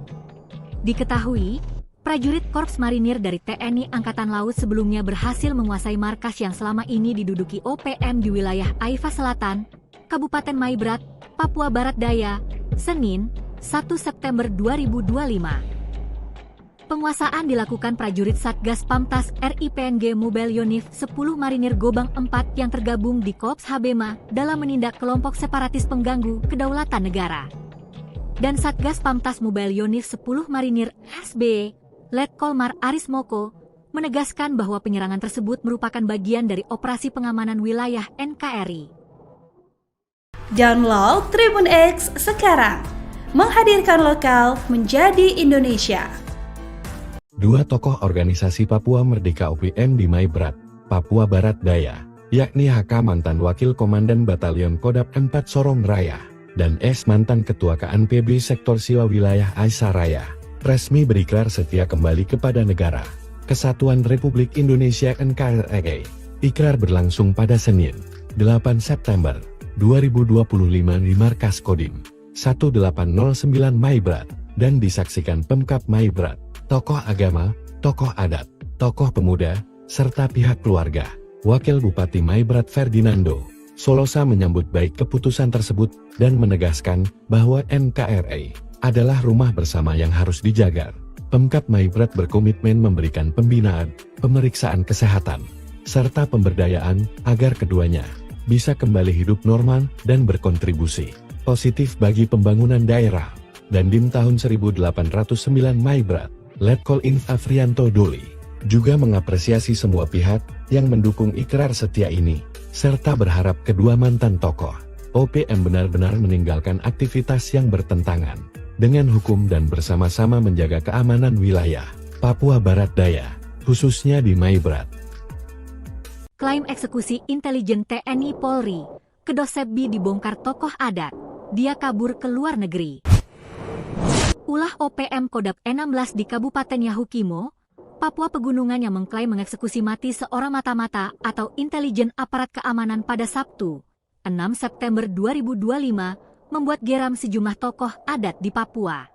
Diketahui, Prajurit Korps Marinir dari TNI Angkatan Laut sebelumnya berhasil menguasai markas yang selama ini diduduki OPM di wilayah Aifa Selatan, Kabupaten Maibrat, Papua Barat Daya, Senin, 1 September 2025. Penguasaan dilakukan prajurit Satgas Pamtas RIPNG Mobile Unit 10 Marinir Gobang 4 yang tergabung di Korps Habema dalam menindak kelompok separatis pengganggu kedaulatan negara. Dan Satgas Pamtas Mobile Unit 10 Marinir SB, Letkol Mar Aris Moko, menegaskan bahwa penyerangan tersebut merupakan bagian dari operasi pengamanan wilayah NKRI. Download Tribun X sekarang, menghadirkan lokal menjadi Indonesia. Dua tokoh organisasi Papua Merdeka OPM di Maibrat, Papua Barat Daya, yakni HK mantan Wakil Komandan Batalion Kodap 4 Sorong Raya, dan S mantan Ketua KNPB Sektor Siwa Wilayah Aisyah Raya, resmi berikrar setia kembali kepada negara Kesatuan Republik Indonesia NKRI. Ikrar berlangsung pada Senin, 8 September 2025 di Markas Kodim 1809 Maibrat, dan disaksikan Pemkap Maibrat, tokoh agama, tokoh adat, tokoh pemuda, serta pihak keluarga. Wakil Bupati Maibrat Ferdinando Solosa menyambut baik keputusan tersebut dan menegaskan bahwa NKRI adalah rumah bersama yang harus dijaga. Pemkap Maibrat berkomitmen memberikan pembinaan, pemeriksaan kesehatan, serta pemberdayaan agar keduanya bisa kembali hidup normal dan berkontribusi positif bagi pembangunan daerah. Dan Dim tahun 1809 Maibrat, Letkol Inf Afrianto Doli, juga mengapresiasi semua pihak yang mendukung ikrar setia ini, serta berharap kedua mantan tokoh OPM benar-benar meninggalkan aktivitas yang bertentangan dengan hukum dan bersama-sama menjaga keamanan wilayah Papua Barat Daya, khususnya di Maibrat. Klaim eksekusi intelijen TNI Polri, Kedosebbi dibongkar tokoh adat, dia kabur ke luar negeri. Ulah OPM Kodap 16 di Kabupaten Yahukimo, Papua Pegunungan yang mengklaim mengeksekusi mati seorang mata-mata atau intelijen aparat keamanan pada Sabtu, 6 September 2025, membuat geram sejumlah tokoh adat di Papua.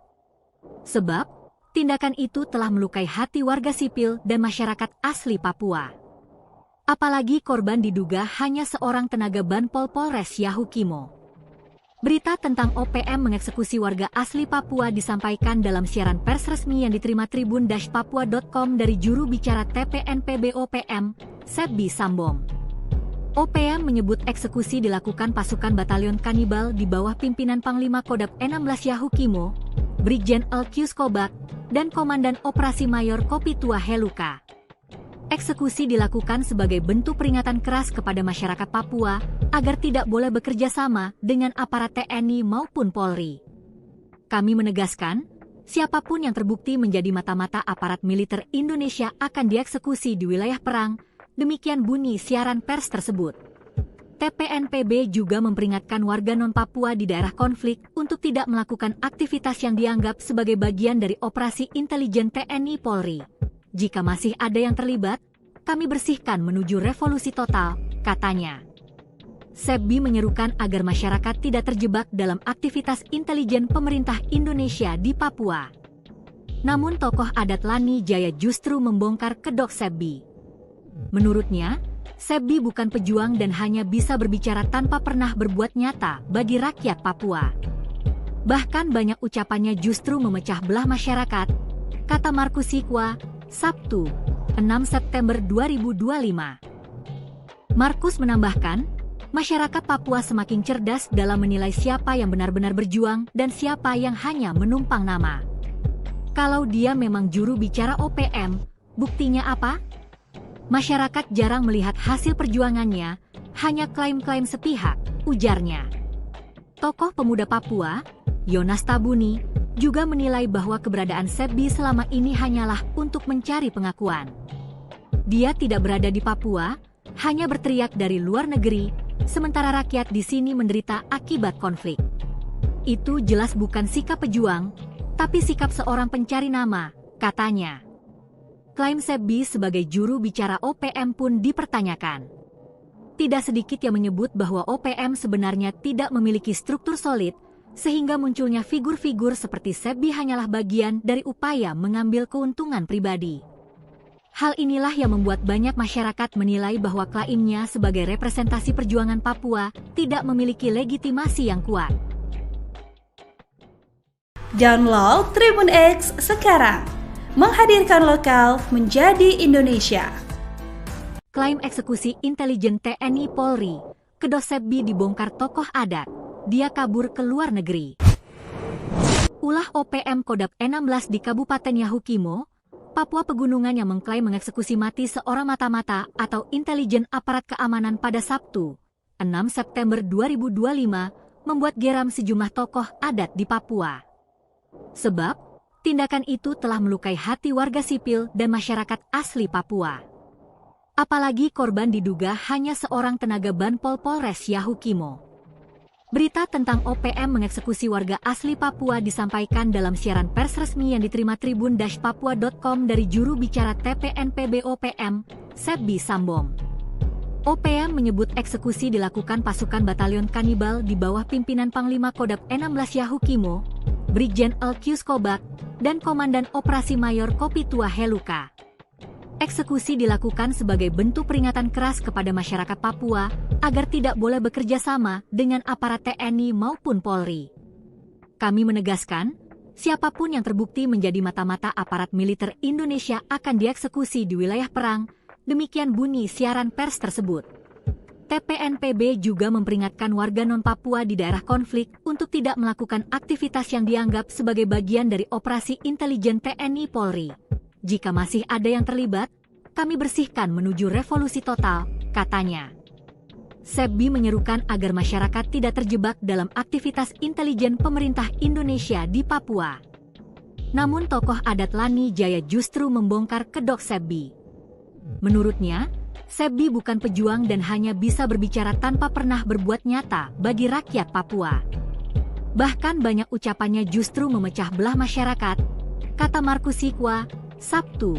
Sebab, tindakan itu telah melukai hati warga sipil dan masyarakat asli Papua. Apalagi korban diduga hanya seorang tenaga Banpol Polres Yahukimo. Berita tentang OPM mengeksekusi warga asli Papua disampaikan dalam siaran pers resmi yang diterima tribun-papua.com dari juru bicara TPNPB OPM, Sebbi Sambom. OPM menyebut eksekusi dilakukan pasukan batalion kanibal di bawah pimpinan Panglima Kodap 16 Yahukimo, Brigjen Elkius Kobak, dan Komandan Operasi Mayor Kopitua Heluka. Eksekusi dilakukan sebagai bentuk peringatan keras kepada masyarakat Papua agar tidak boleh bekerja sama dengan aparat TNI maupun Polri. Kami menegaskan, siapapun yang terbukti menjadi mata-mata aparat militer Indonesia akan dieksekusi di wilayah perang. Demikian bunyi siaran pers tersebut. TPNPB juga memperingatkan warga non-Papua di daerah konflik untuk tidak melakukan aktivitas yang dianggap sebagai bagian dari operasi intelijen TNI Polri. Jika masih ada yang terlibat, kami bersihkan menuju revolusi total, katanya. Sebbi menyerukan agar masyarakat tidak terjebak dalam aktivitas intelijen pemerintah Indonesia di Papua. Namun tokoh adat Lani Jaya justru membongkar kedok Sebbi. Menurutnya, Sebbi bukan pejuang dan hanya bisa berbicara tanpa pernah berbuat nyata bagi rakyat Papua. Bahkan banyak ucapannya justru memecah belah masyarakat, kata Markus Sikwa, Sabtu, 6 September 2025. Markus menambahkan, masyarakat Papua semakin cerdas dalam menilai siapa yang benar-benar berjuang dan siapa yang hanya menumpang nama. Kalau dia memang juru bicara OPM, buktinya apa? Masyarakat jarang melihat hasil perjuangannya, hanya klaim-klaim sepihak, ujarnya. Tokoh pemuda Papua, Yonas Tabuni, juga menilai bahwa keberadaan Sebbi selama ini hanyalah untuk mencari pengakuan. Dia tidak berada di Papua, hanya berteriak dari luar negeri, sementara rakyat di sini menderita akibat konflik. Itu jelas bukan sikap pejuang, tapi sikap seorang pencari nama, katanya. Klaim Sebbi sebagai juru bicara OPM pun dipertanyakan. Tidak sedikit yang menyebut bahwa OPM sebenarnya tidak memiliki struktur solid, sehingga munculnya figur-figur seperti Sebbi hanyalah bagian dari upaya mengambil keuntungan pribadi. Hal inilah yang membuat banyak masyarakat menilai bahwa klaimnya sebagai representasi perjuangan Papua tidak memiliki legitimasi yang kuat. Download Tribun X sekarang, menghadirkan lokal menjadi Indonesia. Klaim eksekusi intelijen TNI Polri, Kedok Sebbi dibongkar tokoh adat, dia kabur ke luar negeri. Ulah OPM Kodap 16 di Kabupaten Yahukimo, Papua Pegunungan yang mengklaim mengeksekusi mati seorang mata-mata atau intelijen aparat keamanan pada Sabtu, 6 September 2025, membuat geram sejumlah tokoh adat di Papua. Sebab, tindakan itu telah melukai hati warga sipil dan masyarakat asli Papua. Apalagi korban diduga hanya seorang tenaga Banpol Polres Yahukimo. Berita tentang OPM mengeksekusi warga asli Papua disampaikan dalam siaran pers resmi yang diterima tribun-papua.com dari juru bicara TPNPB OPM, Sebbi Sambom. OPM menyebut eksekusi dilakukan pasukan batalion kanibal di bawah pimpinan Panglima Kodap 16 Yahukimo, Brigjen Elkius Kobak, dan Komandan Operasi Mayor Kopitua Heluka. Eksekusi dilakukan sebagai bentuk peringatan keras kepada masyarakat Papua agar tidak boleh bekerja sama dengan aparat TNI maupun Polri. Kami menegaskan, siapapun yang terbukti menjadi mata-mata aparat militer Indonesia akan dieksekusi di wilayah perang, demikian bunyi siaran pers tersebut. TPNPB juga memperingatkan warga non-Papua di daerah konflik untuk tidak melakukan aktivitas yang dianggap sebagai bagian dari operasi intelijen TNI Polri. Jika masih ada yang terlibat, kami bersihkan menuju revolusi total, katanya. Sebbi menyerukan agar masyarakat tidak terjebak dalam aktivitas intelijen pemerintah Indonesia di Papua. Namun tokoh adat Lani Jaya justru membongkar kedok Sebbi. Menurutnya, Sebbi bukan pejuang dan hanya bisa berbicara tanpa pernah berbuat nyata bagi rakyat Papua. Bahkan banyak ucapannya justru memecah belah masyarakat, kata Markus Sikwa, Sabtu,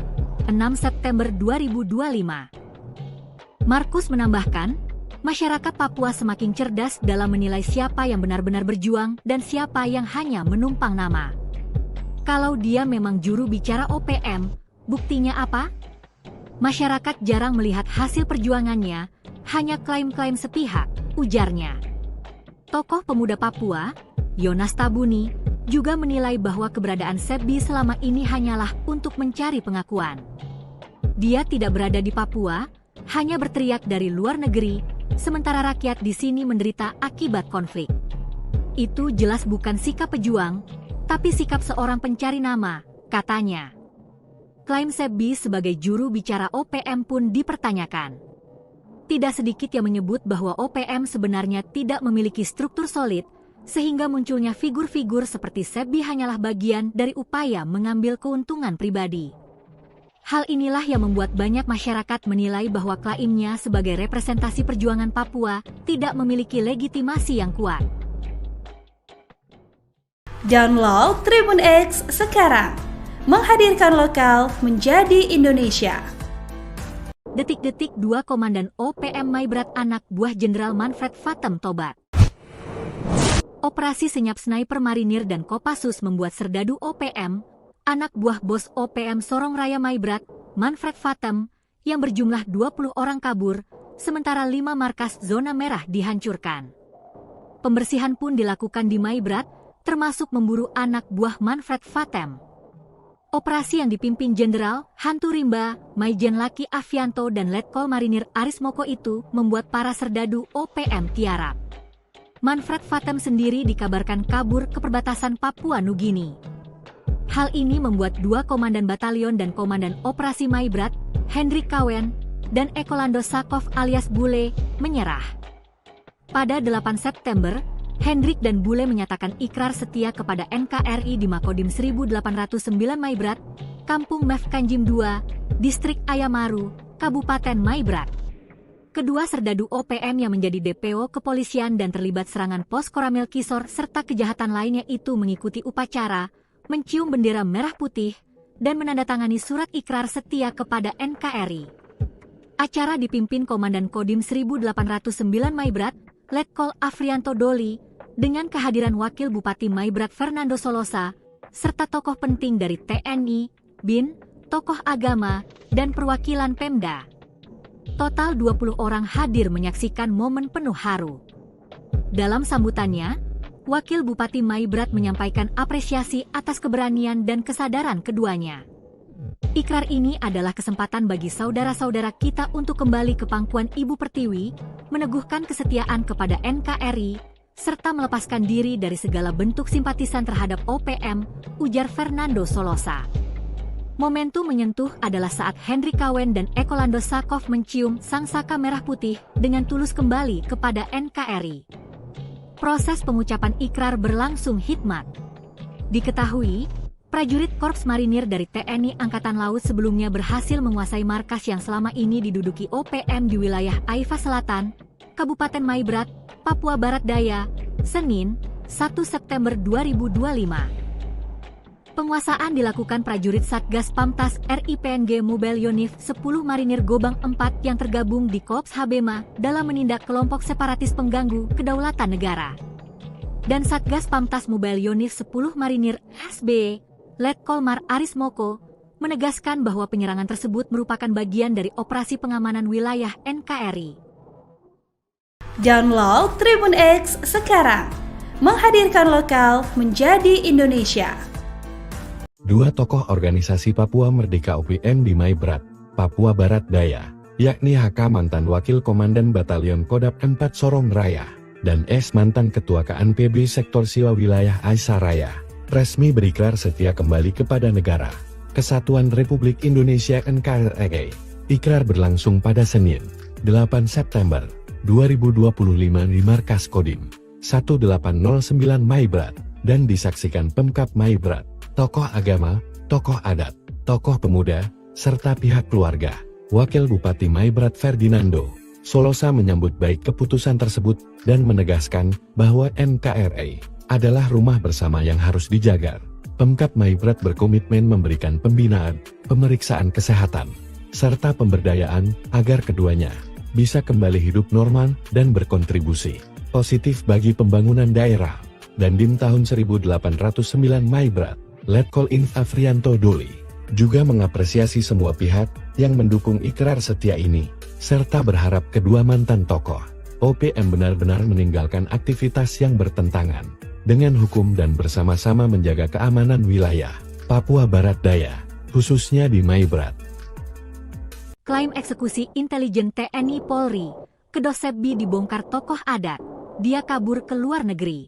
6 September 2025. Markus menambahkan, masyarakat Papua semakin cerdas dalam menilai siapa yang benar-benar berjuang dan siapa yang hanya menumpang nama. Kalau dia memang juru bicara OPM, buktinya apa? Masyarakat jarang melihat hasil perjuangannya, hanya klaim-klaim sepihak, ujarnya. Tokoh pemuda Papua, Yonas Tabuni, juga menilai bahwa keberadaan Sebbi selama ini hanyalah untuk mencari pengakuan. Dia tidak berada di Papua, hanya berteriak dari luar negeri, sementara rakyat di sini menderita akibat konflik. Itu jelas bukan sikap pejuang, tapi sikap seorang pencari nama, katanya. Klaim Sebbi sebagai juru bicara OPM pun dipertanyakan. Tidak sedikit yang menyebut bahwa OPM sebenarnya tidak memiliki struktur solid, sehingga munculnya figur-figur seperti Sebbi hanyalah bagian dari upaya mengambil keuntungan pribadi. Hal inilah yang membuat banyak masyarakat menilai bahwa klaimnya sebagai representasi perjuangan Papua tidak memiliki legitimasi yang kuat. Download Tribun X sekarang, menghadirkan lokal menjadi Indonesia. Detik-detik 2 Komandan OPM Maibrat anak buah Jenderal Manfred Vatem tobat. Operasi senyap sniper marinir dan Kopassus membuat serdadu OPM, anak buah bos OPM Sorong Raya Maibrat, Manfred Vatem, yang berjumlah 20 orang kabur, sementara 5 markas zona merah dihancurkan. Pembersihan pun dilakukan di Maibrat, termasuk memburu anak buah Manfred Vatem. Operasi yang dipimpin Jenderal Hantu Rimba, Maijen Laki Avianto dan Letkol Marinir Aris Moko itu membuat para serdadu OPM tiarap. Manfred Vatem sendiri dikabarkan kabur ke perbatasan Papua Nugini. Hal ini membuat 2 komandan batalion dan komandan operasi Maibrat, Hendrik Kawen, dan Ekolando Sakov alias Bule, menyerah. Pada 8 September, Hendrik dan Bule menyatakan ikrar setia kepada NKRI di Makodim 1809 Maibrat, Kampung Mef Kanjim II, Distrik Ayamaru, Kabupaten Maibrat. Kedua serdadu OPM yang menjadi DPO kepolisian dan terlibat serangan pos Koramil Kisor serta kejahatan lainnya itu mengikuti upacara, mencium bendera merah putih, dan menandatangani surat ikrar setia kepada NKRI. Acara dipimpin Komandan Kodim 1809 Maibrat, Letkol Afrianto Doli, dengan kehadiran Wakil Bupati Maibrat Fernando Solosa, serta tokoh penting dari TNI, BIN, tokoh agama, dan perwakilan Pemda. Total 20 orang hadir menyaksikan momen penuh haru. Dalam sambutannya, Wakil Bupati Maibrat menyampaikan apresiasi atas keberanian dan kesadaran keduanya. Ikrar ini adalah kesempatan bagi saudara-saudara kita untuk kembali ke pangkuan Ibu Pertiwi, meneguhkan kesetiaan kepada NKRI, serta melepaskan diri dari segala bentuk simpatisan terhadap OPM, ujar Fernando Solosa. Momentum menyentuh adalah saat Henry Kawen dan Ekolando Sakov mencium sangsaka merah putih dengan tulus kembali kepada NKRI. Proses pengucapan ikrar berlangsung hikmat. Diketahui, prajurit Korps Marinir dari TNI Angkatan Laut sebelumnya berhasil menguasai markas yang selama ini diduduki OPM di wilayah Aifa Selatan, Kabupaten Maibrat, Papua Barat Daya, Senin, 1 September 2025. Penguasaan dilakukan prajurit Satgas Pamtas RIPNG Mobile Unif 10 Marinir Gobang 4 yang tergabung di Kops Habema dalam menindak kelompok separatis pengganggu kedaulatan negara. Dan Satgas Pamtas Mobile Unif 10 Marinir SB, Letkol Aris Moko, menegaskan bahwa penyerangan tersebut merupakan bagian dari operasi pengamanan wilayah NKRI. Download Tribun X sekarang, menghadirkan lokal menjadi Indonesia. Dua tokoh organisasi Papua Merdeka OPM di Maibrat, Papua Barat Daya, yakni HK mantan Wakil Komandan Batalion Kodap 4 Sorong Raya, dan S mantan Ketua KNPB Sektor Siwa Wilayah Aisyah Raya, resmi berikrar setia kembali kepada negara Kesatuan Republik Indonesia NKRI. Ikrar berlangsung pada Senin, 8 September 2025 di Markas Kodim 1809 Maibrat, dan disaksikan Pemkab Maibrat, tokoh agama, tokoh adat, tokoh pemuda, serta pihak keluarga. Wakil Bupati Maibrat Fernando Solosa menyambut baik keputusan tersebut dan menegaskan bahwa NKRI adalah rumah bersama yang harus dijaga. Pemkab Maibrat berkomitmen memberikan pembinaan, pemeriksaan kesehatan, serta pemberdayaan agar keduanya bisa kembali hidup normal dan berkontribusi positif bagi pembangunan daerah. Dan Dim tahun 1809 Maibrat, Letkol Inf Afrianto Doli, juga mengapresiasi semua pihak yang mendukung ikrar setia ini, serta berharap kedua mantan tokoh OPM benar-benar meninggalkan aktivitas yang bertentangan dengan hukum dan bersama-sama menjaga keamanan wilayah Papua Barat Daya, khususnya di Maibrat. Klaim eksekusi intelijen TNI Polri, Kedosebbi dibongkar tokoh adat, dia kabur ke luar negeri.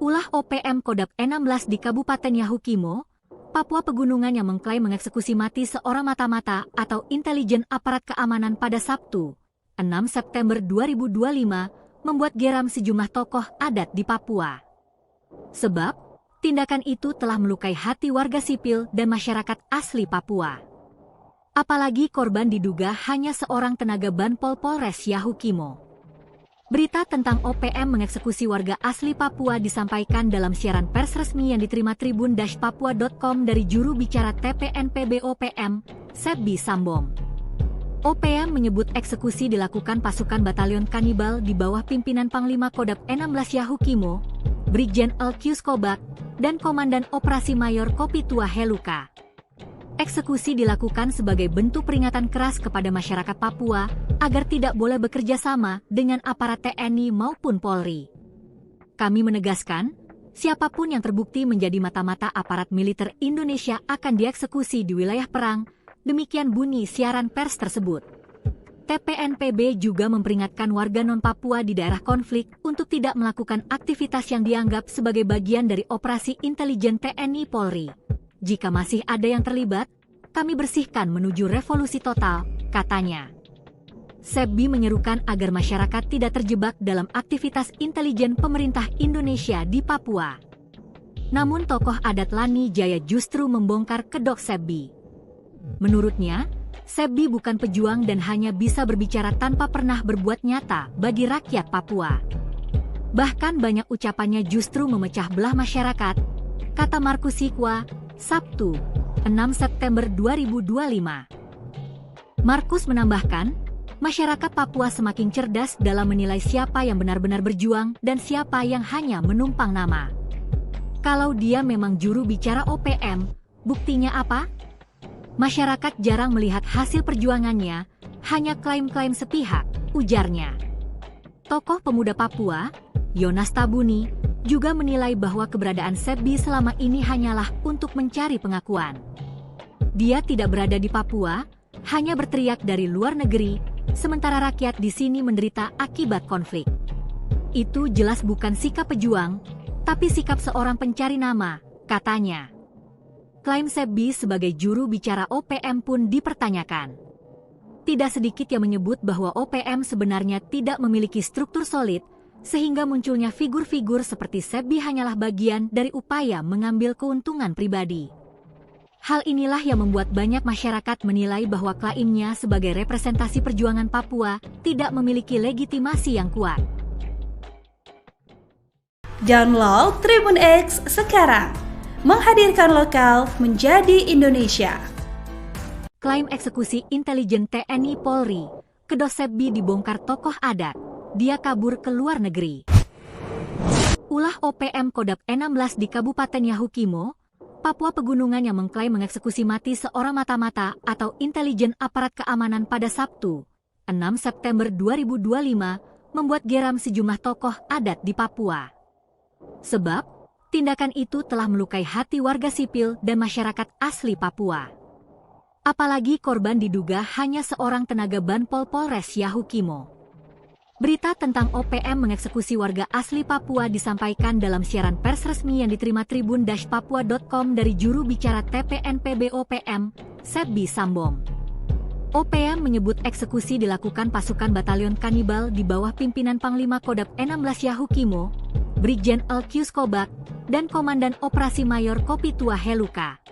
Ulah OPM Kodap 16 di Kabupaten Yahukimo, Papua Pegunungan yang mengklaim mengeksekusi mati seorang mata-mata atau intelijen aparat keamanan pada Sabtu, 6 September 2025, membuat geram sejumlah tokoh adat di Papua. Sebab, tindakan itu telah melukai hati warga sipil dan masyarakat asli Papua. Apalagi korban diduga hanya seorang tenaga Banpol Polres Yahukimo. Berita tentang OPM mengeksekusi warga asli Papua disampaikan dalam siaran pers resmi yang diterima tribun-papua.com dari juru bicara TPNPB OPM, Sebbi Sambom. OPM menyebut eksekusi dilakukan pasukan batalion kanibal di bawah pimpinan Panglima Kodap 16 Yahukimo, Brigjen Elkius Kobak, dan Komandan Operasi Mayor Kopitua Heluka. Eksekusi dilakukan sebagai bentuk peringatan keras kepada masyarakat Papua agar tidak boleh bekerja sama dengan aparat TNI maupun Polri. Kami menegaskan, siapapun yang terbukti menjadi mata-mata aparat militer Indonesia akan dieksekusi di wilayah perang, demikian bunyi siaran pers tersebut. TPNPB juga memperingatkan warga non-Papua di daerah konflik untuk tidak melakukan aktivitas yang dianggap sebagai bagian dari operasi intelijen TNI Polri. Jika masih ada yang terlibat, kami bersihkan menuju revolusi total, katanya. Sebbi menyerukan agar masyarakat tidak terjebak dalam aktivitas intelijen pemerintah Indonesia di Papua. Namun tokoh adat Lani Jaya justru membongkar kedok Sebbi. Menurutnya, Sebbi bukan pejuang dan hanya bisa berbicara tanpa pernah berbuat nyata bagi rakyat Papua. Bahkan banyak ucapannya justru memecah belah masyarakat, kata Markus Sikwa, Sabtu, 6 September 2025. Markus menambahkan, Masyarakat Papua semakin cerdas dalam menilai siapa yang benar-benar berjuang dan siapa yang hanya menumpang nama. Kalau dia memang juru bicara OPM, buktinya apa? Masyarakat jarang melihat hasil perjuangannya, hanya klaim-klaim sepihak, ujarnya. Tokoh pemuda Papua, Yonas Tabuni, juga menilai bahwa keberadaan Sebbi selama ini hanyalah untuk mencari pengakuan. Dia tidak berada di Papua, hanya berteriak dari luar negeri, sementara rakyat di sini menderita akibat konflik. Itu jelas bukan sikap pejuang, tapi sikap seorang pencari nama, katanya. Klaim Sebbi sebagai juru bicara OPM pun dipertanyakan. Tidak sedikit yang menyebut bahwa OPM sebenarnya tidak memiliki struktur solid, sehingga munculnya figur-figur seperti Sebbi hanyalah bagian dari upaya mengambil keuntungan pribadi. Hal inilah yang membuat banyak masyarakat menilai bahwa klaimnya sebagai representasi perjuangan Papua tidak memiliki legitimasi yang kuat. Download Tribun X sekarang, menghadirkan lokal menjadi Indonesia. Klaim eksekusi intelijen TNI Polri, kedok Sebbi dibongkar tokoh adat, dia kabur ke luar negeri. Ulah OPM Kodap 16 di Kabupaten Yahukimo, Papua Pegunungan yang mengklaim mengeksekusi mati seorang mata-mata atau intelijen aparat keamanan pada Sabtu, 6 September 2025, membuat geram sejumlah tokoh adat di Papua. Sebab, tindakan itu telah melukai hati warga sipil dan masyarakat asli Papua. Apalagi korban diduga hanya seorang tenaga Banpol Polres Yahukimo. Berita tentang OPM mengeksekusi warga asli Papua disampaikan dalam siaran pers resmi yang diterima tribun-papua.com dari juru bicara TPNPB OPM, Sebbi Sambom. OPM menyebut eksekusi dilakukan pasukan batalion kanibal di bawah pimpinan Panglima Kodap 16 Yahukimo, Brigjen Alkius Kobak, dan Komandan Operasi Mayor Kopitua Heluka.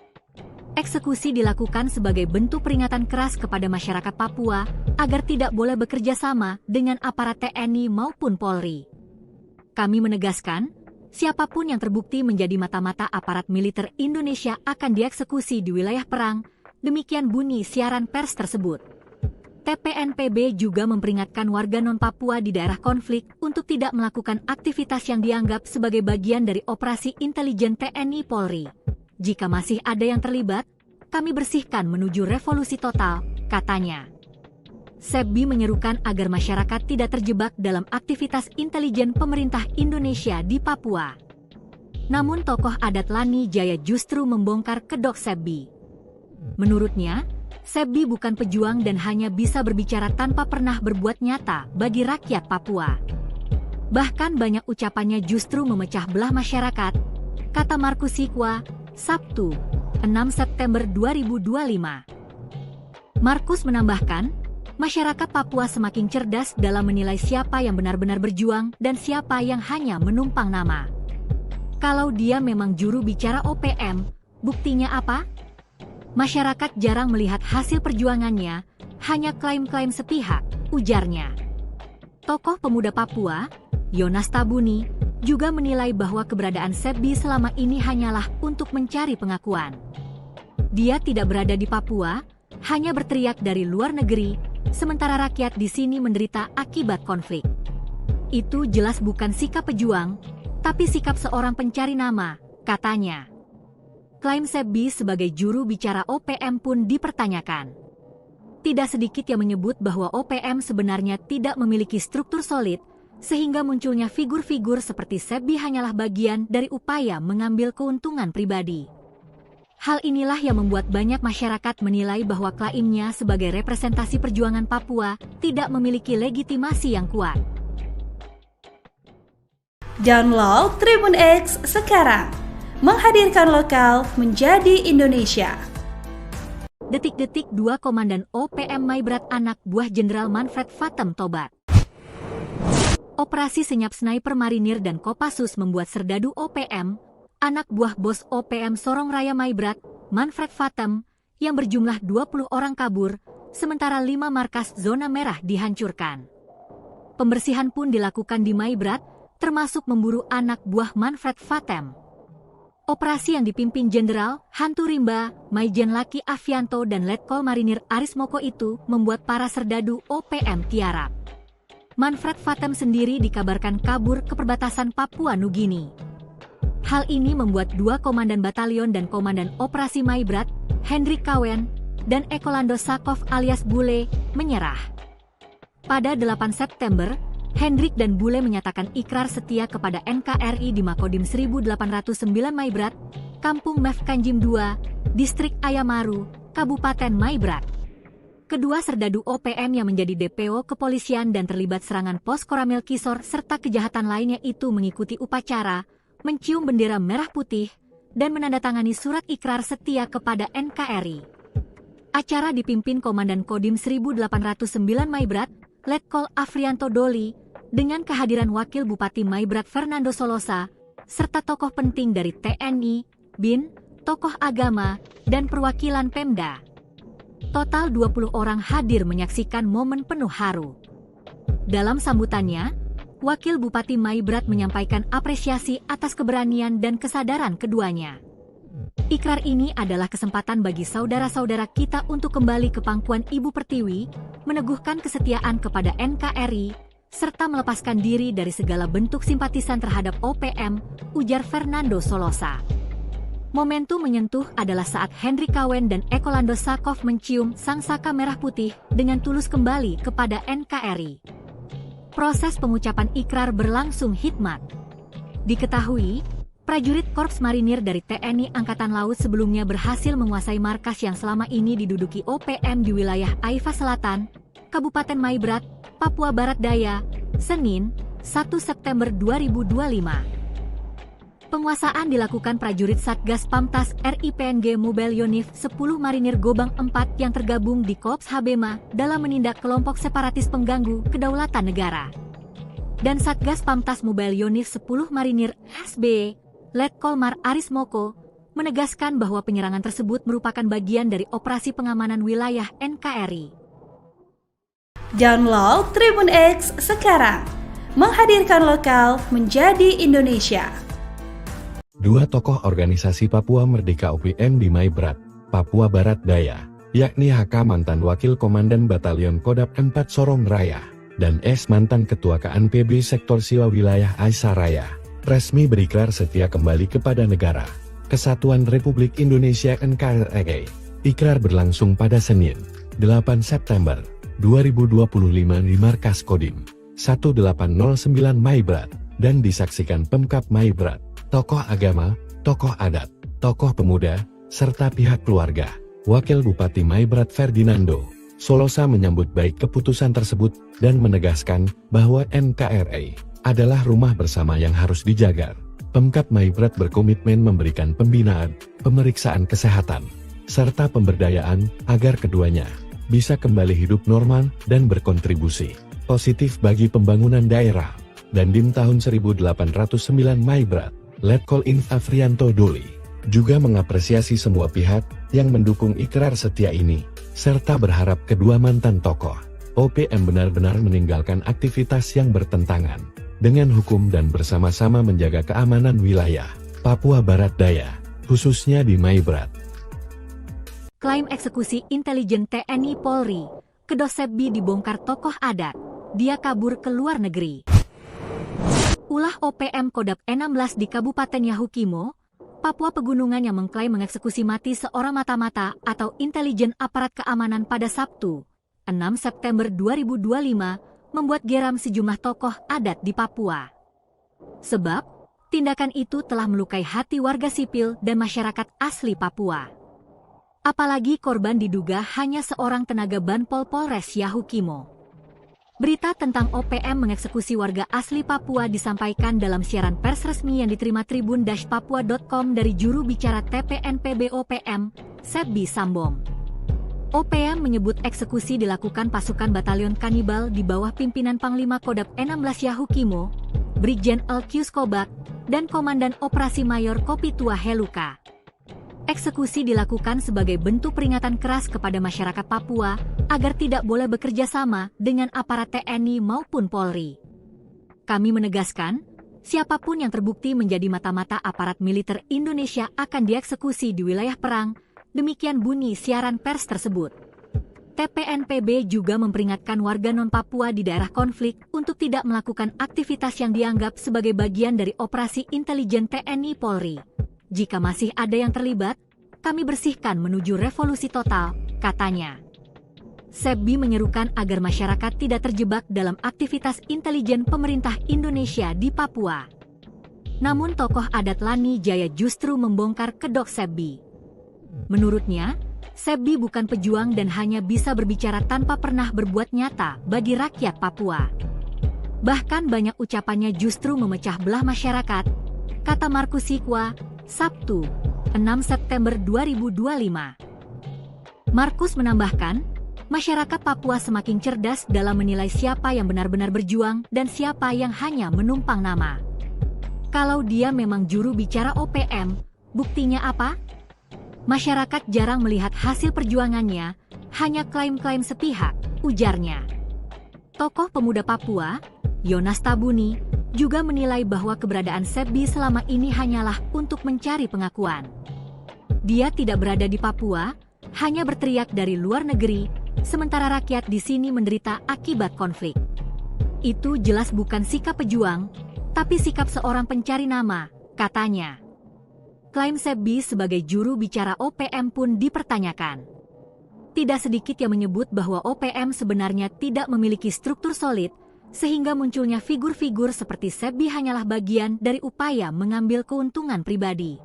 Eksekusi dilakukan sebagai bentuk peringatan keras kepada masyarakat Papua agar tidak boleh bekerja sama dengan aparat TNI maupun Polri. Kami menegaskan, siapapun yang terbukti menjadi mata-mata aparat militer Indonesia akan dieksekusi di wilayah perang, demikian bunyi siaran pers tersebut. TPNPB juga memperingatkan warga non-Papua di daerah konflik untuk tidak melakukan aktivitas yang dianggap sebagai bagian dari operasi intelijen TNI Polri. Jika masih ada yang terlibat, kami bersihkan menuju revolusi total, katanya. Sebbi menyerukan agar masyarakat tidak terjebak dalam aktivitas intelijen pemerintah Indonesia di Papua. Namun tokoh adat Lani Jaya justru membongkar kedok Sebbi. Menurutnya, Sebbi bukan pejuang dan hanya bisa berbicara tanpa pernah berbuat nyata bagi rakyat Papua. Bahkan banyak ucapannya justru memecah belah masyarakat, kata Markus Sikwa, Sabtu, 6 September 2025. Markus menambahkan, masyarakat Papua semakin cerdas dalam menilai siapa yang benar-benar berjuang dan siapa yang hanya menumpang nama. Kalau dia memang juru bicara OPM, buktinya apa? Masyarakat jarang melihat hasil perjuangannya, hanya klaim-klaim sepihak, ujarnya. Tokoh pemuda Papua, Yonas Tabuni, juga menilai bahwa keberadaan Sebbi selama ini hanyalah untuk mencari pengakuan. Dia tidak berada di Papua, hanya berteriak dari luar negeri, sementara rakyat di sini menderita akibat konflik. Itu jelas bukan sikap pejuang, tapi sikap seorang pencari nama, katanya. Klaim Sebbi sebagai juru bicara OPM pun dipertanyakan. Tidak sedikit yang menyebut bahwa OPM sebenarnya tidak memiliki struktur solid, sehingga munculnya figur-figur seperti Sebbi hanyalah bagian dari upaya mengambil keuntungan pribadi. Hal inilah yang membuat banyak masyarakat menilai bahwa klaimnya sebagai representasi perjuangan Papua tidak memiliki legitimasi yang kuat. Download Tribun X sekarang, menghadirkan lokal menjadi Indonesia. Detik-detik 2 Komandan OPM Maibrat anak buah Jenderal Manfred Vatem tobat. Operasi senyap sniper marinir dan Kopassus membuat serdadu OPM, anak buah bos OPM Sorong Raya Maibrat, Manfred Vatem, yang berjumlah 20 orang kabur, sementara 5 markas zona merah dihancurkan. Pembersihan pun dilakukan di Maibrat, termasuk memburu anak buah Manfred Vatem. Operasi yang dipimpin Jenderal Hantu Rimba, Maijen Laki Avianto dan Letkol Marinir Aris Moko itu membuat para serdadu OPM tiarap. Manfred Vatem sendiri dikabarkan kabur ke perbatasan Papua Nugini. Hal ini membuat dua komandan batalion dan komandan operasi Maibrat, Hendrik Kawen, dan Ekolando Sakov alias Bule, menyerah. Pada 8 September, Hendrik dan Bule menyatakan ikrar setia kepada NKRI di Makodim 1809 Maibrat, Kampung Mev Kanjim II, Distrik Ayamaru, Kabupaten Maibrat. Kedua serdadu OPM yang menjadi DPO kepolisian dan terlibat serangan pos Koramil Kisor serta kejahatan lainnya itu mengikuti upacara, mencium bendera merah putih, dan menandatangani surat ikrar setia kepada NKRI. Acara dipimpin Komandan Kodim 1809 Maibrat, Letkol Afrianto Doli, dengan kehadiran Wakil Bupati Maibrat Fernando Solosa, serta tokoh penting dari TNI, BIN, tokoh agama, dan perwakilan Pemda. Total 20 orang hadir menyaksikan momen penuh haru. Dalam sambutannya, Wakil Bupati Maibrat menyampaikan apresiasi atas keberanian dan kesadaran keduanya. Ikrar ini adalah kesempatan bagi saudara-saudara kita untuk kembali ke pangkuan Ibu Pertiwi, meneguhkan kesetiaan kepada NKRI, serta melepaskan diri dari segala bentuk simpatisan terhadap OPM, ujar Fernando Solosa. Momentum menyentuh adalah saat Hendrik Kawen dan Ekolando Sakov mencium sang saka merah putih dengan tulus kembali kepada NKRI. Proses pengucapan ikrar berlangsung hikmat. Diketahui, prajurit Korps Marinir dari TNI Angkatan Laut sebelumnya berhasil menguasai markas yang selama ini diduduki OPM di wilayah Aifa Selatan, Kabupaten Maibrat, Papua Barat Daya, Senin, 1 September 2025. Penguasaan dilakukan prajurit Satgas Pamtas RIPNG Mobile Unif 10 Marinir Gobang 4 yang tergabung di Korps Habema dalam menindak kelompok separatis pengganggu kedaulatan negara. Dan Satgas Pamtas Mobile Unif 10 Marinir SB, Letkol Mar Aris Moko, menegaskan bahwa penyerangan tersebut merupakan bagian dari operasi pengamanan wilayah NKRI. Download Tribun X sekarang, menghadirkan lokal menjadi Indonesia. Dua tokoh organisasi Papua Merdeka OPM di Maibrat, Papua Barat Daya, yakni HK mantan Wakil Komandan Batalion Kodap 4 Sorong Raya, dan S mantan Ketua KNPB Sektor Siwa Wilayah Aisyah Raya, resmi berikrar setia kembali kepada negara Kesatuan Republik Indonesia NKRI. Ikrar berlangsung pada Senin, 8 September 2025 di Markas Kodim 1809 Maibrat, dan disaksikan Pemkab Maibrat, tokoh agama, tokoh adat, tokoh pemuda, serta pihak keluarga. Wakil Bupati Maibrat Ferdinando Solosa menyambut baik keputusan tersebut dan menegaskan bahwa NKRI adalah rumah bersama yang harus dijaga. Pemkab Maibrat berkomitmen memberikan pembinaan, pemeriksaan kesehatan, serta pemberdayaan agar keduanya bisa kembali hidup normal dan berkontribusi positif bagi pembangunan daerah. Dan Dim tahun 1809 Maibrat, Letkol Inf Afrianto Doli, juga mengapresiasi semua pihak yang mendukung ikrar setia ini, serta berharap kedua mantan tokoh OPM benar-benar meninggalkan aktivitas yang bertentangan dengan hukum dan bersama-sama menjaga keamanan wilayah Papua Barat Daya, khususnya di Maibrat. Klaim eksekusi intelijen TNI Polri, Kedosep B dibongkar tokoh adat, dia kabur ke luar negeri. Ulah OPM Kodap 16 di Kabupaten Yahukimo, Papua Pegunungan yang mengklaim mengeksekusi mati seorang mata-mata atau intelijen aparat keamanan pada Sabtu, 6 September 2025, membuat geram sejumlah tokoh adat di Papua. Sebab, tindakan itu telah melukai hati warga sipil dan masyarakat asli Papua. Apalagi korban diduga hanya seorang tenaga Banpol Polres Yahukimo. Berita tentang OPM mengeksekusi warga asli Papua disampaikan dalam siaran pers resmi yang diterima tribun-papua.com dari juru bicara TPNPB OPM, Sebbi Sambom. OPM menyebut eksekusi dilakukan pasukan batalion kanibal di bawah pimpinan Panglima Kodap 16 Yahukimo, Brigjen Elkius Kobak, dan Komandan Operasi Mayor Kopitua Heluka. Eksekusi dilakukan sebagai bentuk peringatan keras kepada masyarakat Papua agar tidak boleh bekerja sama dengan aparat TNI maupun Polri. Kami menegaskan, siapapun yang terbukti menjadi mata-mata aparat militer Indonesia akan dieksekusi di wilayah perang, demikian bunyi siaran pers tersebut. TPNPB juga memperingatkan warga non-Papua di daerah konflik untuk tidak melakukan aktivitas yang dianggap sebagai bagian dari operasi intelijen TNI Polri. Jika masih ada yang terlibat, kami bersihkan menuju revolusi total, katanya. Sebbi menyerukan agar masyarakat tidak terjebak dalam aktivitas intelijen pemerintah Indonesia di Papua. Namun tokoh adat Lani Jaya justru membongkar kedok Sebbi. Menurutnya, Sebbi bukan pejuang dan hanya bisa berbicara tanpa pernah berbuat nyata bagi rakyat Papua. Bahkan banyak ucapannya justru memecah belah masyarakat, kata Markus Sikwa, Sabtu, 6 September 2025. Markus menambahkan, masyarakat Papua semakin cerdas dalam menilai siapa yang benar-benar berjuang dan siapa yang hanya menumpang nama. Kalau dia memang juru bicara OPM, buktinya apa? Masyarakat jarang melihat hasil perjuangannya, hanya klaim-klaim sepihak, ujarnya. Tokoh pemuda Papua, Yonas Tabuni, juga menilai bahwa keberadaan Sebbi selama ini hanyalah untuk mencari pengakuan. Dia tidak berada di Papua, hanya berteriak dari luar negeri, sementara rakyat di sini menderita akibat konflik. Itu jelas bukan sikap pejuang, tapi sikap seorang pencari nama, katanya. Klaim Sebbi sebagai juru bicara OPM pun dipertanyakan. Tidak sedikit yang menyebut bahwa OPM sebenarnya tidak memiliki struktur solid, sehingga munculnya figur-figur seperti Sebbi hanyalah bagian dari upaya mengambil keuntungan pribadi.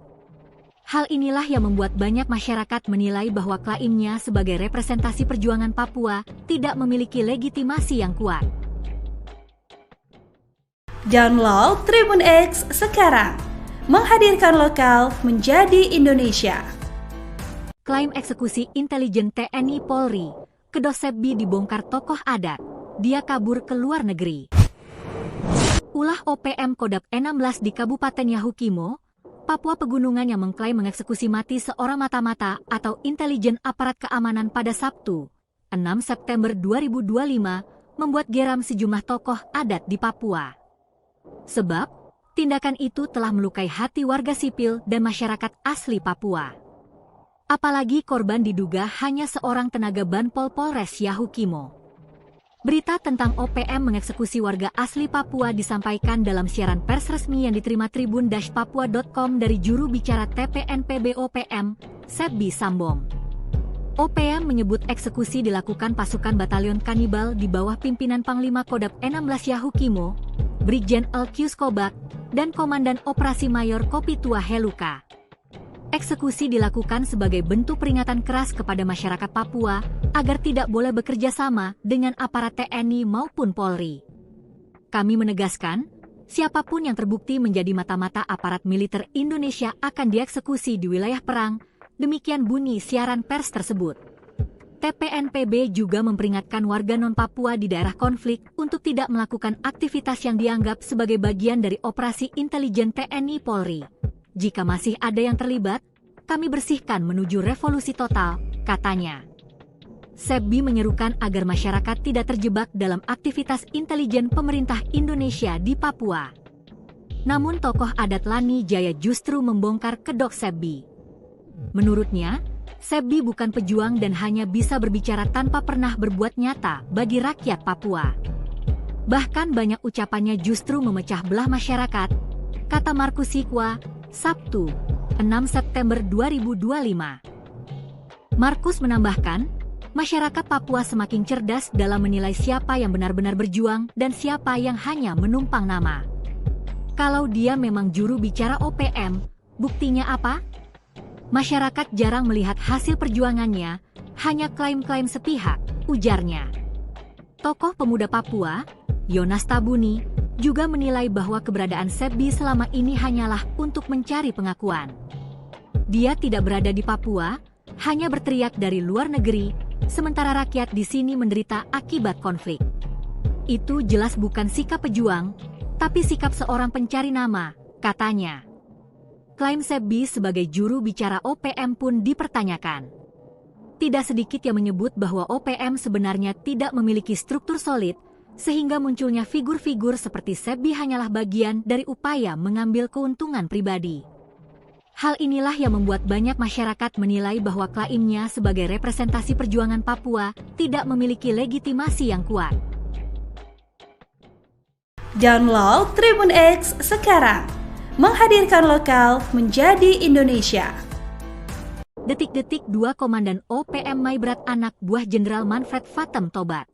Hal inilah yang membuat banyak masyarakat menilai bahwa klaimnya sebagai representasi perjuangan Papua tidak memiliki legitimasi yang kuat. Download Tribun X sekarang. Menghadirkan lokal menjadi Indonesia. Klaim eksekusi intelijen TNI Polri, kedok Sebbi dibongkar tokoh adat, dia kabur ke luar negeri. Ulah OPM Kodap 16 di Kabupaten Yahukimo, Papua Pegunungan yang mengklaim mengeksekusi mati seorang mata-mata atau intelijen aparat keamanan pada Sabtu, 6 September 2025, membuat geram sejumlah tokoh adat di Papua. Sebab, tindakan itu telah melukai hati warga sipil dan masyarakat asli Papua. Apalagi korban diduga hanya seorang tenaga Banpol Polres Yahukimo. Berita tentang OPM mengeksekusi warga asli Papua disampaikan dalam siaran pers resmi yang diterima tribun-papua.com dari juru bicara TPNPB OPM, Sebbi Sambong. OPM menyebut eksekusi dilakukan pasukan batalion kanibal di bawah pimpinan Panglima Kodap 16 Yahukimo, Brigjen Elkius Kobak, dan Komandan Operasi Mayor Kopitua Heluka. Eksekusi dilakukan sebagai bentuk peringatan keras kepada masyarakat Papua agar tidak boleh bekerja sama dengan aparat TNI maupun Polri. Kami menegaskan, siapapun yang terbukti menjadi mata-mata aparat militer Indonesia akan dieksekusi di wilayah perang, demikian bunyi siaran pers tersebut. TPNPB juga memperingatkan warga non-Papua di daerah konflik untuk tidak melakukan aktivitas yang dianggap sebagai bagian dari operasi intelijen TNI Polri. Jika masih ada yang terlibat, kami bersihkan menuju revolusi total, katanya. Sebbi menyerukan agar masyarakat tidak terjebak dalam aktivitas intelijen pemerintah Indonesia di Papua. Namun tokoh adat Lani Jaya justru membongkar kedok Sebbi. Menurutnya, Sebbi bukan pejuang dan hanya bisa berbicara tanpa pernah berbuat nyata bagi rakyat Papua. Bahkan banyak ucapannya justru memecah belah masyarakat, kata Markus Sikwa, Sabtu, 6 September 2025. Markus menambahkan, masyarakat Papua semakin cerdas dalam menilai siapa yang benar-benar berjuang dan siapa yang hanya menumpang nama. Kalau dia memang juru bicara OPM, buktinya apa? Masyarakat jarang melihat hasil perjuangannya, hanya klaim-klaim sepihak, ujarnya. Tokoh pemuda Papua, Yonas Tabuni, juga menilai bahwa keberadaan Sebbi selama ini hanyalah untuk mencari pengakuan. Dia tidak berada di Papua, hanya berteriak dari luar negeri, sementara rakyat di sini menderita akibat konflik. Itu jelas bukan sikap pejuang, tapi sikap seorang pencari nama, katanya. Klaim Sebbi sebagai juru bicara OPM pun dipertanyakan. Tidak sedikit yang menyebut bahwa OPM sebenarnya tidak memiliki struktur solid, sehingga munculnya figur-figur seperti Sebbi hanyalah bagian dari upaya mengambil keuntungan pribadi. Hal inilah yang membuat banyak masyarakat menilai bahwa klaimnya sebagai representasi perjuangan Papua tidak memiliki legitimasi yang kuat. Download Tribun X sekarang, menghadirkan lokal menjadi Indonesia. Detik-detik 2 Komandan OPM Maibrat anak buah Jenderal Manfred Vatem tobat.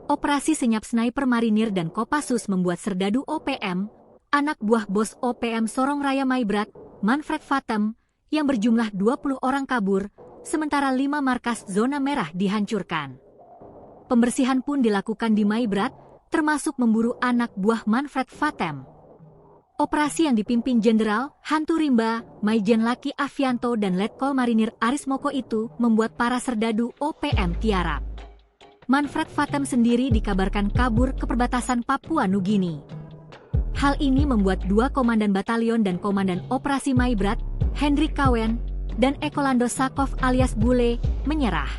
Operasi senyap sniper marinir dan Kopassus membuat serdadu OPM, anak buah bos OPM Sorong Raya Maibrat, Manfred Vatem, yang berjumlah 20 orang kabur, sementara 5 markas zona merah dihancurkan. Pembersihan pun dilakukan di Maibrat, termasuk memburu anak buah Manfred Vatem. Operasi yang dipimpin Jenderal Hantu Rimba, Maijen Laki Avianto dan Letkol Marinir Aris Moko itu membuat para serdadu OPM tiarap. Manfred Vatem sendiri dikabarkan kabur ke perbatasan Papua Nugini. Hal ini membuat 2 komandan batalion dan komandan operasi Maibrat, Hendrik Kawen, dan Ekolando Sakov alias Bule, menyerah.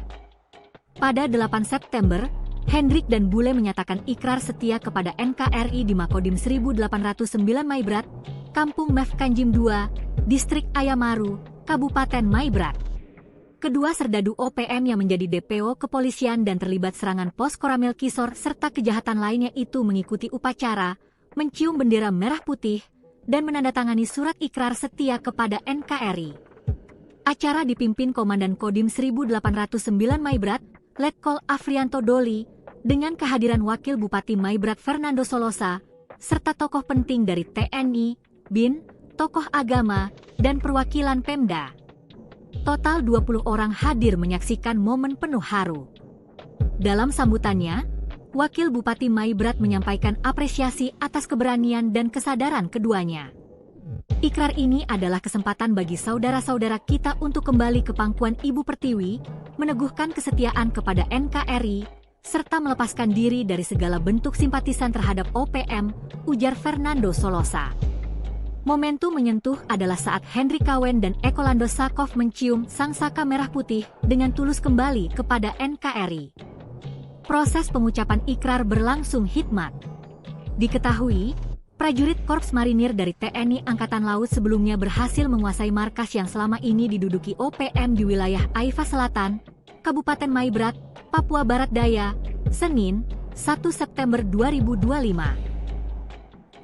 Pada 8 September, Hendrik dan Bule menyatakan ikrar setia kepada NKRI di Makodim 1809 Maibrat, Kampung Mef Kanjim II, Distrik Ayamaru, Kabupaten Maibrat. Kedua serdadu OPM yang menjadi DPO kepolisian dan terlibat serangan pos Koramil Kisor serta kejahatan lainnya itu mengikuti upacara, mencium bendera merah putih, dan menandatangani surat ikrar setia kepada NKRI. Acara dipimpin Komandan Kodim 1809 Maibrat, Letkol Afrianto Doli, dengan kehadiran Wakil Bupati Maibrat Fernando Solosa, serta tokoh penting dari TNI, BIN, tokoh agama, dan perwakilan Pemda. Total 20 orang hadir menyaksikan momen penuh haru. Dalam sambutannya, Wakil Bupati Maibrat menyampaikan apresiasi atas keberanian dan kesadaran keduanya. Ikrar ini adalah kesempatan bagi saudara-saudara kita untuk kembali ke pangkuan Ibu Pertiwi, meneguhkan kesetiaan kepada NKRI, serta melepaskan diri dari segala bentuk simpatisan terhadap OPM, ujar Fernando Solosa. Momentum menyentuh adalah saat Hendrik Kawen dan Ekolando Sakov mencium sang saka merah putih dengan tulus kembali kepada NKRI. Proses pengucapan ikrar berlangsung hikmat. Diketahui, prajurit Korps Marinir dari TNI Angkatan Laut sebelumnya berhasil menguasai markas yang selama ini diduduki OPM di wilayah Aifa Selatan, Kabupaten Maibrat, Papua Barat Daya, Senin, 1 September 2025.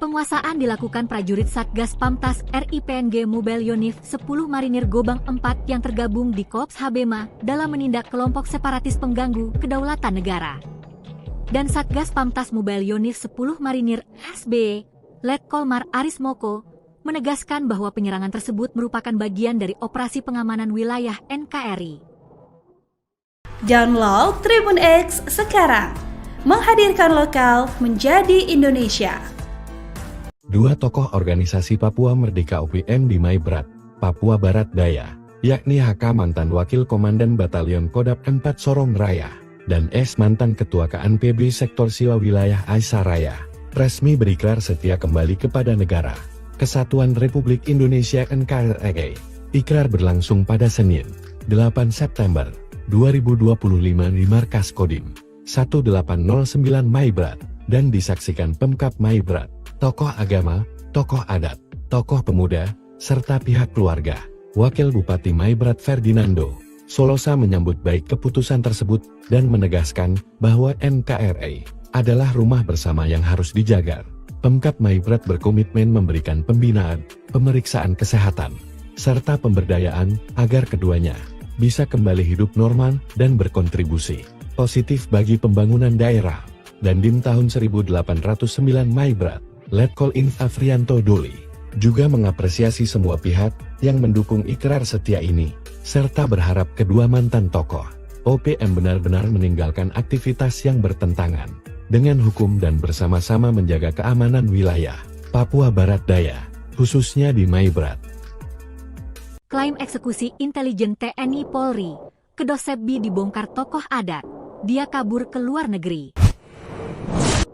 Penguasaan dilakukan prajurit Satgas Pamtas RIPNG Mobile Yonif 10 Marinir Gobang 4 yang tergabung di Korps Habema dalam menindak kelompok separatis pengganggu kedaulatan negara. Dan Satgas Pamtas Mobile Yonif 10 Marinir SB, Letkol Mar Aris Moko, menegaskan bahwa penyerangan tersebut merupakan bagian dari operasi pengamanan wilayah NKRI. Download Tribun X sekarang, menghadirkan lokal menjadi Indonesia. 2 tokoh organisasi Papua Merdeka OPM di Maibrat, Papua Barat Daya, yakni HK mantan Wakil Komandan Batalion Kodap 4 Sorong Raya, dan S mantan Ketua KNPB Sektor Siwa Wilayah Aisyah Raya, resmi berikrar setia kembali kepada negara Kesatuan Republik Indonesia NKRI. Ikrar berlangsung pada Senin, 8 September 2025 di Markas Kodim 1809 Maibrat, dan disaksikan Pemkab Maibrat, tokoh agama, tokoh adat, tokoh pemuda, serta pihak keluarga. Wakil Bupati Maibrat Ferdinando Solosa menyambut baik keputusan tersebut dan menegaskan bahwa NKRI adalah rumah bersama yang harus dijaga. Pemkab Maibrat berkomitmen memberikan pembinaan, pemeriksaan kesehatan, serta pemberdayaan agar keduanya bisa kembali hidup normal dan berkontribusi positif bagi pembangunan daerah. Dan Dim tahun 1809 Maibrat, Letkol Inf Afrianto Doli, juga mengapresiasi semua pihak yang mendukung ikrar setia ini, serta berharap kedua mantan tokoh OPM benar-benar meninggalkan aktivitas yang bertentangan dengan hukum dan bersama-sama menjaga keamanan wilayah Papua Barat Daya, khususnya di Maibrat. Klaim eksekusi intelijen TNI Polri, Kedosebbi dibongkar tokoh adat, dia kabur ke luar negeri.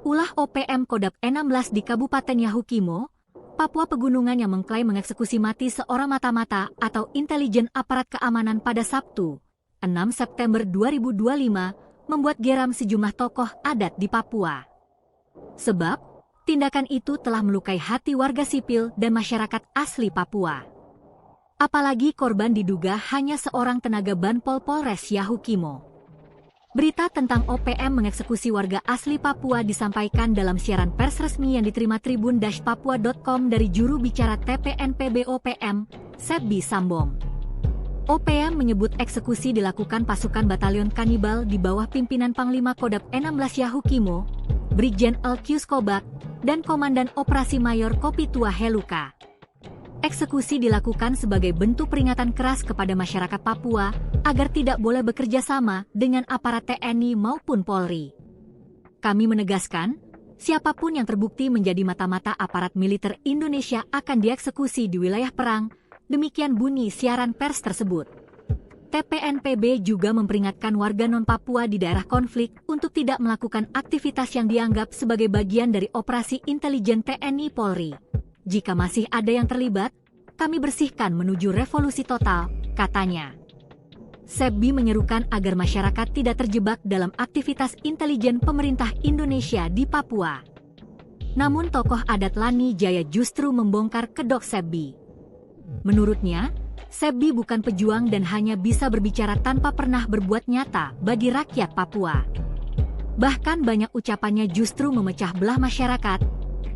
Ulah OPM Kodap 16 di Kabupaten Yahukimo, Papua Pegunungan yang mengklaim mengeksekusi mati seorang mata-mata atau intelijen aparat keamanan pada Sabtu, 6 September 2025, membuat geram sejumlah tokoh adat di Papua. Sebab, tindakan itu telah melukai hati warga sipil dan masyarakat asli Papua. Apalagi korban diduga hanya seorang tenaga Banpol Polres Yahukimo. Berita tentang OPM mengeksekusi warga asli Papua disampaikan dalam siaran pers resmi yang diterima tribun-papua.com dari juru bicara TPNPB OPM, Sebbi Sambom. OPM menyebut eksekusi dilakukan pasukan batalion kanibal di bawah pimpinan Panglima Kodam 16 Yahukimo, Brigjen Elkius Kobak, dan Komandan Operasi Mayor Kopitua Heluka. Eksekusi dilakukan sebagai bentuk peringatan keras kepada masyarakat Papua agar tidak boleh bekerja sama dengan aparat TNI maupun Polri. Kami menegaskan, siapapun yang terbukti menjadi mata-mata aparat militer Indonesia akan dieksekusi di wilayah perang, demikian bunyi siaran pers tersebut. TPNPB juga memperingatkan warga non-Papua di daerah konflik untuk tidak melakukan aktivitas yang dianggap sebagai bagian dari operasi intelijen TNI Polri. Jika masih ada yang terlibat, kami bersihkan menuju revolusi total, katanya. Sebbi menyerukan agar masyarakat tidak terjebak dalam aktivitas intelijen pemerintah Indonesia di Papua. Namun tokoh adat Lani Jaya justru membongkar kedok Sebbi. Menurutnya, Sebbi bukan pejuang dan hanya bisa berbicara tanpa pernah berbuat nyata bagi rakyat Papua. Bahkan banyak ucapannya justru memecah belah masyarakat,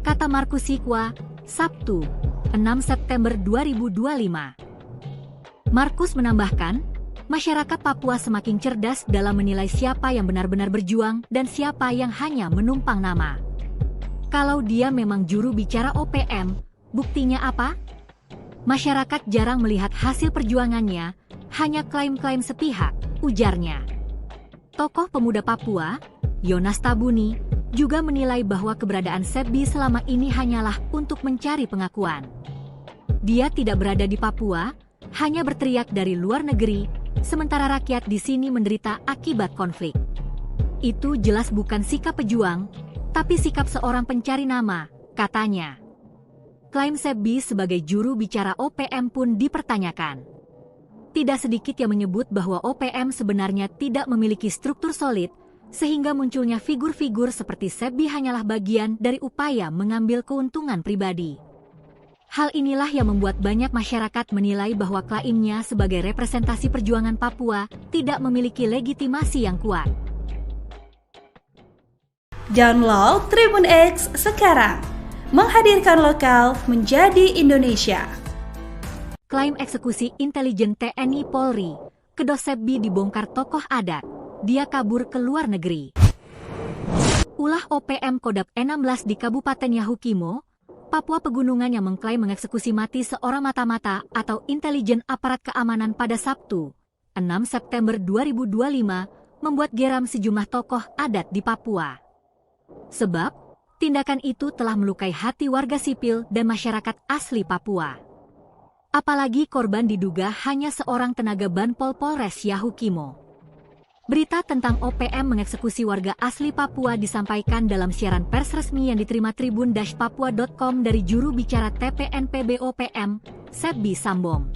kata Markus Sikwa, Sabtu, 6 September 2025. Markus menambahkan, masyarakat Papua semakin cerdas dalam menilai siapa yang benar-benar berjuang dan siapa yang hanya menumpang nama. Kalau dia memang juru bicara OPM, buktinya apa? Masyarakat jarang melihat hasil perjuangannya, hanya klaim-klaim sepihak, ujarnya. Tokoh pemuda Papua, Yonas Tabuni, juga menilai bahwa keberadaan Sebbi selama ini hanyalah untuk mencari pengakuan. Dia tidak berada di Papua, hanya berteriak dari luar negeri, sementara rakyat di sini menderita akibat konflik. Itu jelas bukan sikap pejuang, tapi sikap seorang pencari nama, katanya. Klaim Sebbi sebagai juru bicara OPM pun dipertanyakan. Tidak sedikit yang menyebut bahwa OPM sebenarnya tidak memiliki struktur solid, sehingga munculnya figur-figur seperti Sebbi hanyalah bagian dari upaya mengambil keuntungan pribadi. Hal inilah yang membuat banyak masyarakat menilai bahwa klaimnya sebagai representasi perjuangan Papua tidak memiliki legitimasi yang kuat. Download Tribun X sekarang, menghadirkan lokal menjadi Indonesia. Klaim eksekusi intelijen TNI Polri, kedok Sebbi dibongkar tokoh adat. Dia kabur ke luar negeri. Ulah OPM Kodam 16 di Kabupaten Yahukimo, Papua Pegunungan yang mengklaim mengeksekusi mati seorang mata-mata atau intelijen aparat keamanan pada Sabtu, 6 September 2025, membuat geram sejumlah tokoh adat di Papua. Sebab, tindakan itu telah melukai hati warga sipil dan masyarakat asli Papua. Apalagi korban diduga hanya seorang tenaga Banpol Polres Yahukimo. Berita tentang OPM mengeksekusi warga asli Papua disampaikan dalam siaran pers resmi yang diterima tribun-papua.com dari juru bicara TPNPB OPM, Sebbi Sambom.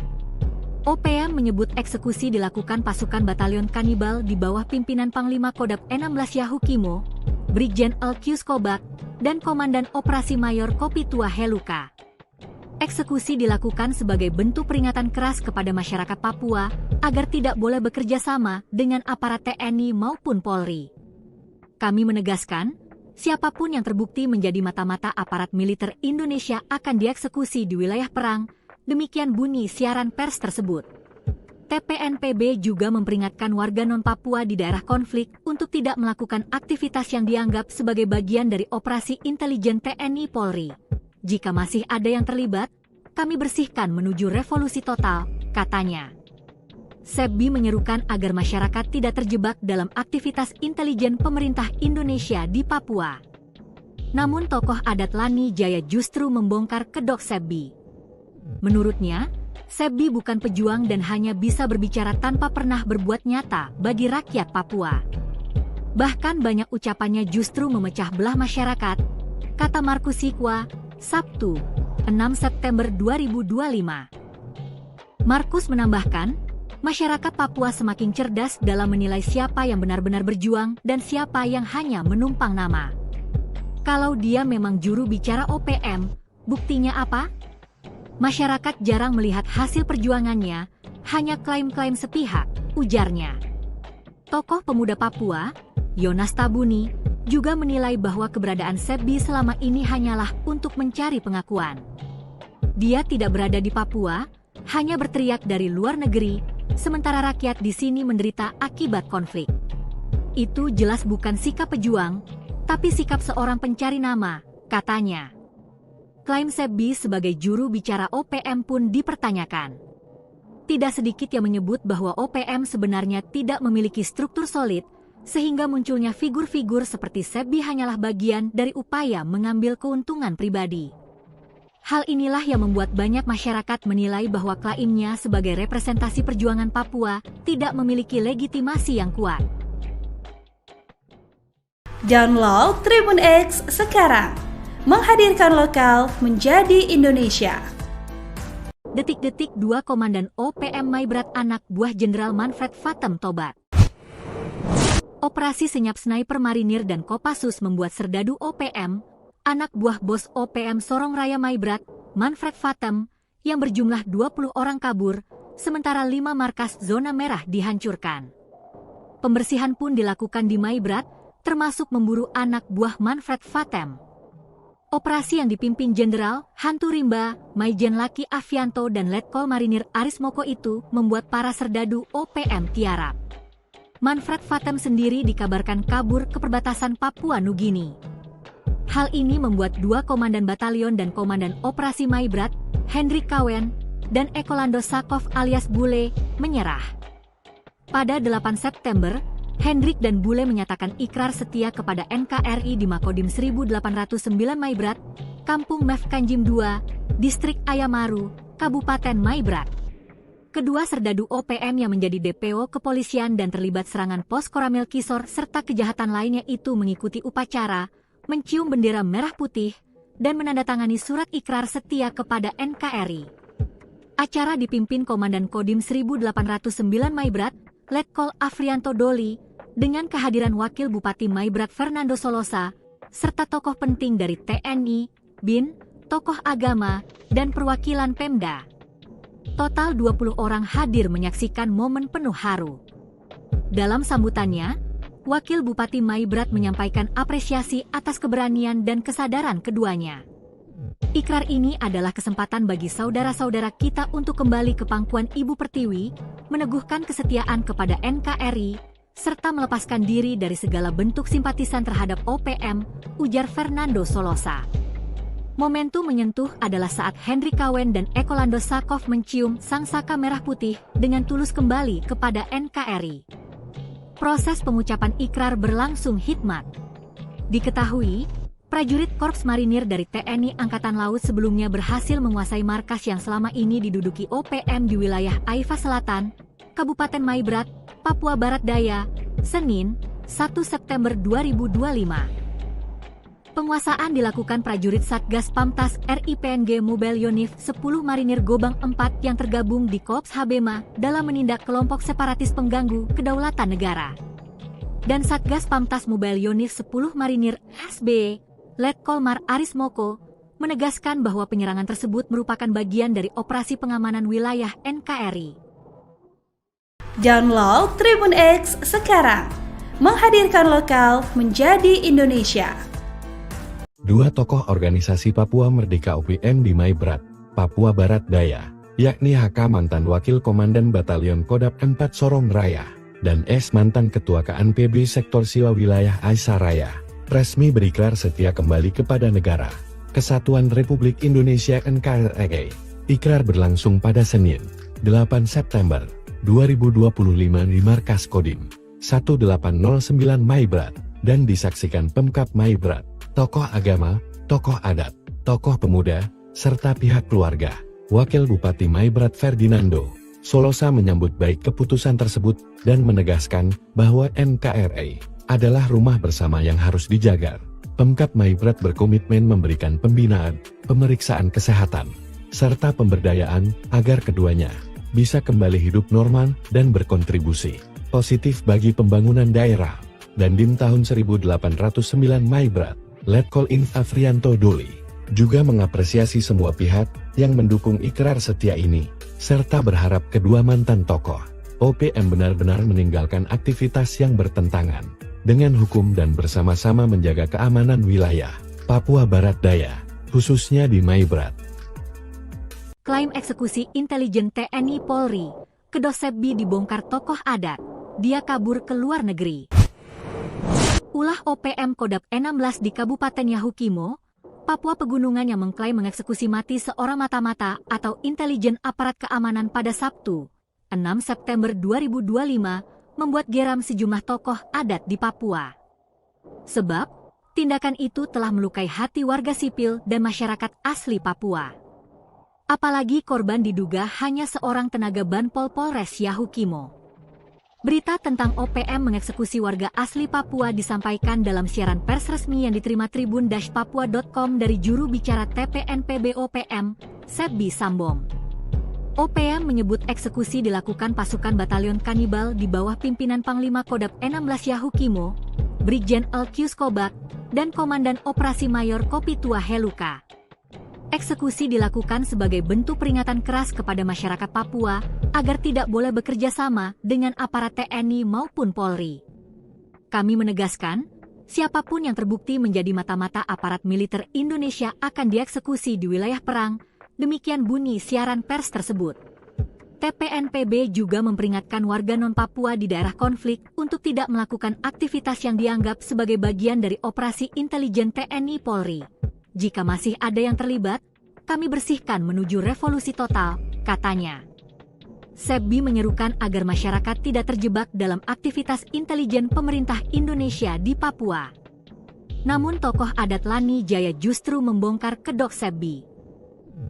OPM menyebut eksekusi dilakukan pasukan batalion kanibal di bawah pimpinan Panglima Kodam 16 Yahukimo, Brigjen Elkius Kobak, dan Komandan Operasi Mayor Kopitua Heluka. Eksekusi dilakukan sebagai bentuk peringatan keras kepada masyarakat Papua agar tidak boleh bekerja sama dengan aparat TNI maupun Polri. Kami menegaskan, siapapun yang terbukti menjadi mata-mata aparat militer Indonesia akan dieksekusi di wilayah perang, demikian bunyi siaran pers tersebut. TPNPB juga memperingatkan warga non-Papua di daerah konflik untuk tidak melakukan aktivitas yang dianggap sebagai bagian dari operasi intelijen TNI Polri. Jika masih ada yang terlibat, kami bersihkan menuju revolusi total, katanya. Sebbi menyerukan agar masyarakat tidak terjebak dalam aktivitas intelijen pemerintah Indonesia di Papua. Namun tokoh adat Lani Jaya justru membongkar kedok Sebbi. Menurutnya, Sebbi bukan pejuang dan hanya bisa berbicara tanpa pernah berbuat nyata bagi rakyat Papua. Bahkan banyak ucapannya justru memecah belah masyarakat, kata Markus Sikwa, Sabtu, 6 September 2025. Markus menambahkan, masyarakat Papua semakin cerdas dalam menilai siapa yang benar-benar berjuang dan siapa yang hanya menumpang nama. Kalau dia memang juru bicara OPM, buktinya apa? Masyarakat jarang melihat hasil perjuangannya, hanya klaim-klaim sepihak, ujarnya. Tokoh pemuda Papua, Yonas Tabuni, juga menilai bahwa keberadaan Sebbi selama ini hanyalah untuk mencari pengakuan. Dia tidak berada di Papua, hanya berteriak dari luar negeri, sementara rakyat di sini menderita akibat konflik. Itu jelas bukan sikap pejuang, tapi sikap seorang pencari nama, katanya. Klaim Sebbi sebagai juru bicara OPM pun dipertanyakan. Tidak sedikit yang menyebut bahwa OPM sebenarnya tidak memiliki struktur solid, sehingga munculnya figur-figur seperti Sebbi hanyalah bagian dari upaya mengambil keuntungan pribadi. Hal inilah yang membuat banyak masyarakat menilai bahwa klaimnya sebagai representasi perjuangan Papua tidak memiliki legitimasi yang kuat. Download Tribun X sekarang, menghadirkan lokal menjadi Indonesia. Detik-detik 2 Komandan OPM Maibrat anak buah Jenderal Manfred Vatem tobat. Operasi senyap sniper marinir dan Kopassus membuat serdadu OPM, anak buah bos OPM Sorong Raya Maibrat, Manfred Vatem, yang berjumlah 20 orang kabur, sementara 5 markas zona merah dihancurkan. Pembersihan pun dilakukan di Maibrat, termasuk memburu anak buah Manfred Vatem. Operasi yang dipimpin Jenderal Hantu Rimba, Maijen Laki Avianto dan Letkol Marinir Aris Moko itu membuat para serdadu OPM tiarap. Manfred Vatem sendiri dikabarkan kabur ke perbatasan Papua Nugini. Hal ini membuat 2 komandan batalion dan komandan operasi Maibrat, Hendrik Kawen, dan Ekolando Sakov alias Bule, menyerah. Pada 8 September, Hendrik dan Bule menyatakan ikrar setia kepada NKRI di Makodim 1809 Maibrat, Kampung Mefkanjim II, Distrik Ayamaru, Kabupaten Maibrat. Kedua serdadu OPM yang menjadi DPO kepolisian dan terlibat serangan pos Koramil Kisor serta kejahatan lainnya itu mengikuti upacara, mencium bendera merah putih, dan menandatangani surat ikrar setia kepada NKRI. Acara dipimpin Komandan Kodim 1809 Maibrat, Letkol Afrianto Doli, dengan kehadiran Wakil Bupati Maibrat Fernando Solosa, serta tokoh penting dari TNI, BIN, tokoh agama, dan perwakilan Pemda. Total 20 orang hadir menyaksikan momen penuh haru. Dalam sambutannya, Wakil Bupati Maibrat menyampaikan apresiasi atas keberanian dan kesadaran keduanya. Ikrar ini adalah kesempatan bagi saudara-saudara kita untuk kembali ke pangkuan Ibu Pertiwi, meneguhkan kesetiaan kepada NKRI, serta melepaskan diri dari segala bentuk simpatisan terhadap OPM, ujar Fernando Solosa. Momentum menyentuh adalah saat Hendrik Kawen dan Ekolando Sakov mencium sang saka merah putih dengan tulus kembali kepada NKRI. Proses pengucapan ikrar berlangsung hikmat. Diketahui, prajurit Korps Marinir dari TNI Angkatan Laut sebelumnya berhasil menguasai markas yang selama ini diduduki OPM di wilayah Aifa Selatan, Kabupaten Maibrat, Papua Barat Daya, Senin, 1 September 2025. Penguasaan dilakukan prajurit Satgas Pamtas RIPNG Mobile Yonif 10 Marinir Gobang 4 yang tergabung di Korps Habema dalam menindak kelompok separatis pengganggu kedaulatan negara. Dan Satgas Pamtas Mobile Yonif 10 Marinir SB, Letkol Mar Aris Moko, menegaskan bahwa penyerangan tersebut merupakan bagian dari operasi pengamanan wilayah NKRI. Download Tribun X sekarang, menghadirkan lokal menjadi Indonesia. 2 tokoh organisasi Papua Merdeka OPM di Maibrat, Papua Barat Daya, yakni HK mantan Wakil Komandan Batalion Kodap 4 Sorong Raya, dan S mantan Ketua KNPB Sektor Siwa Wilayah Aisyah Raya, resmi berikrar setia kembali kepada negara Kesatuan Republik Indonesia NKRI. Ikrar berlangsung pada Senin, 8 September 2025 di Markas Kodim 1809 Maibrat, dan disaksikan Pemkab Maibrat, tokoh agama, tokoh adat, tokoh pemuda, serta pihak keluarga. Wakil Bupati Maibrat Ferdinando Solosa menyambut baik keputusan tersebut dan menegaskan bahwa NKRI adalah rumah bersama yang harus dijaga. Pemkab Maibrat berkomitmen memberikan pembinaan, pemeriksaan kesehatan, serta pemberdayaan agar keduanya bisa kembali hidup normal dan berkontribusi positif bagi pembangunan daerah. Dandim tahun 1809 Maibrat, Letkol Inf Afrianto Doli, juga mengapresiasi semua pihak yang mendukung ikrar setia ini, serta berharap kedua mantan tokoh OPM benar-benar meninggalkan aktivitas yang bertentangan dengan hukum dan bersama-sama menjaga keamanan wilayah Papua Barat Daya, khususnya di Maibrat. Klaim eksekusi intelijen TNI Polri, Kedok Sepbi dibongkar tokoh adat, dia kabur ke luar negeri. Ulah OPM Kodap 16 di Kabupaten Yahukimo, Papua Pegunungan yang mengklaim mengeksekusi mati seorang mata-mata atau intelijen aparat keamanan pada Sabtu, 6 September 2025, membuat geram sejumlah tokoh adat di Papua. Sebab, tindakan itu telah melukai hati warga sipil dan masyarakat asli Papua. Apalagi korban diduga hanya seorang tenaga Banpol Polres Yahukimo. Berita tentang OPM mengeksekusi warga asli Papua disampaikan dalam siaran pers resmi yang diterima tribun-papua.com dari juru bicara TPNPB OPM, Sepbi Sambong. OPM menyebut eksekusi dilakukan pasukan batalion kanibal di bawah pimpinan Panglima Kodap 16 Yahukimo, Brigjen Elkius Kobak, dan Komandan Operasi Mayor Kopitua Heluka. Eksekusi dilakukan sebagai bentuk peringatan keras kepada masyarakat Papua agar tidak boleh bekerja sama dengan aparat TNI maupun Polri. Kami menegaskan, siapapun yang terbukti menjadi mata-mata aparat militer Indonesia akan dieksekusi di wilayah perang, demikian bunyi siaran pers tersebut. TPNPB juga memperingatkan warga non-Papua di daerah konflik untuk tidak melakukan aktivitas yang dianggap sebagai bagian dari operasi intelijen TNI Polri. Jika masih ada yang terlibat, kami bersihkan menuju revolusi total, katanya. Sepbi menyerukan agar masyarakat tidak terjebak dalam aktivitas intelijen pemerintah Indonesia di Papua. Namun tokoh adat Lani Jaya justru membongkar kedok Sepbi.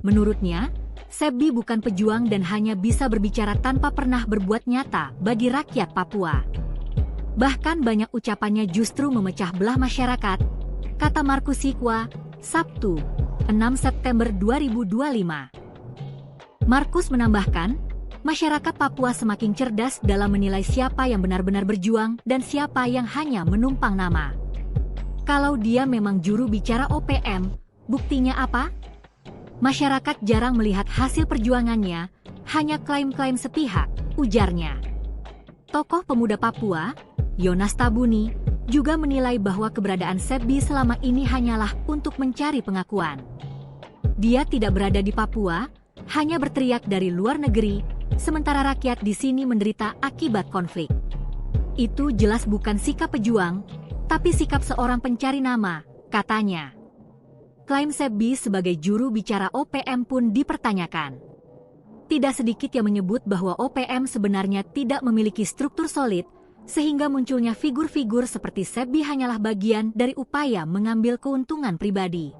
Menurutnya, Sepbi bukan pejuang dan hanya bisa berbicara tanpa pernah berbuat nyata bagi rakyat Papua. Bahkan banyak ucapannya justru memecah belah masyarakat, kata Markus Sikwa, Sabtu, 6 September 2025. Markus menambahkan, masyarakat Papua semakin cerdas dalam menilai siapa yang benar-benar berjuang dan siapa yang hanya menumpang nama. Kalau dia memang juru bicara OPM, buktinya apa? Masyarakat jarang melihat hasil perjuangannya, hanya klaim-klaim sepihak, ujarnya. Tokoh pemuda Papua, Yonas Tabuni, juga menilai bahwa keberadaan Sepbi selama ini hanyalah untuk mencari pengakuan. Dia tidak berada di Papua, hanya berteriak dari luar negeri, sementara rakyat di sini menderita akibat konflik. Itu jelas bukan sikap pejuang, tapi sikap seorang pencari nama, katanya. Klaim Sepbi sebagai juru bicara OPM pun dipertanyakan. Tidak sedikit yang menyebut bahwa OPM sebenarnya tidak memiliki struktur solid, sehingga munculnya figur-figur seperti Sepbi hanyalah bagian dari upaya mengambil keuntungan pribadi.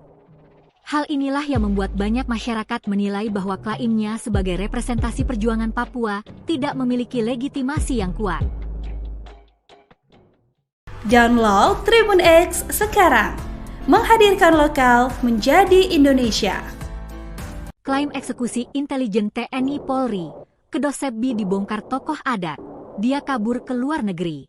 Hal inilah yang membuat banyak masyarakat menilai bahwa klaimnya sebagai representasi perjuangan Papua tidak memiliki legitimasi yang kuat. Download Tribun X sekarang, menghadirkan lokal menjadi Indonesia. Klaim eksekusi intelijen TNI Polri, Kedok Sepbi dibongkar tokoh adat, dia kabur ke luar negeri.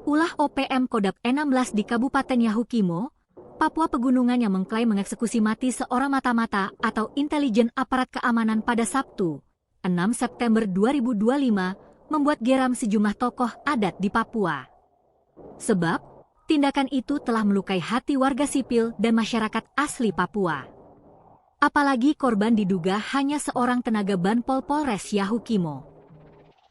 Ulah OPM Kodap 16 di Kabupaten Yahukimo, Papua Pegunungan yang mengklaim mengeksekusi mati seorang mata-mata atau intelijen aparat keamanan pada Sabtu, 6 September 2025, membuat geram sejumlah tokoh adat di Papua. Sebab, tindakan itu telah melukai hati warga sipil dan masyarakat asli Papua. Apalagi korban diduga hanya seorang tenaga Banpol Polres Yahukimo.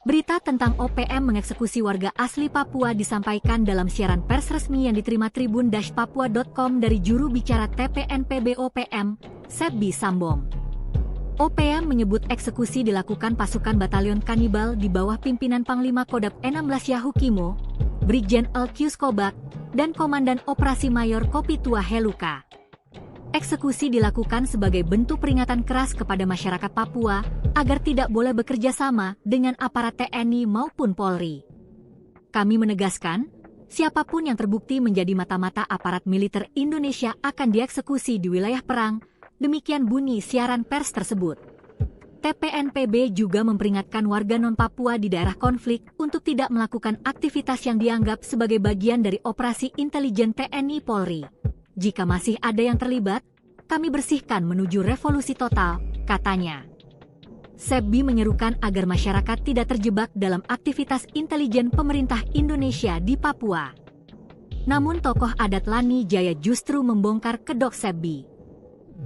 Berita tentang OPM mengeksekusi warga asli Papua disampaikan dalam siaran pers resmi yang diterima tribun-papua.com dari juru bicara TPNPB OPM, Sepbi Sambong. OPM menyebut eksekusi dilakukan pasukan batalion kanibal di bawah pimpinan Panglima Kodap 16 Yahukimo, Brigjen Elkius Kobak, dan Komandan Operasi Mayor Kopitua Heluka. Eksekusi dilakukan sebagai bentuk peringatan keras kepada masyarakat Papua agar tidak boleh bekerja sama dengan aparat TNI maupun Polri. Kami menegaskan, siapapun yang terbukti menjadi mata-mata aparat militer Indonesia akan dieksekusi di wilayah perang, demikian bunyi siaran pers tersebut. TPNPB juga memperingatkan warga non-Papua di daerah konflik untuk tidak melakukan aktivitas yang dianggap sebagai bagian dari operasi intelijen TNI Polri. Jika masih ada yang terlibat, kami bersihkan menuju revolusi total, katanya. Sebbi menyerukan agar masyarakat tidak terjebak dalam aktivitas intelijen pemerintah Indonesia di Papua. Namun tokoh adat Lani Jaya justru membongkar kedok Sebbi.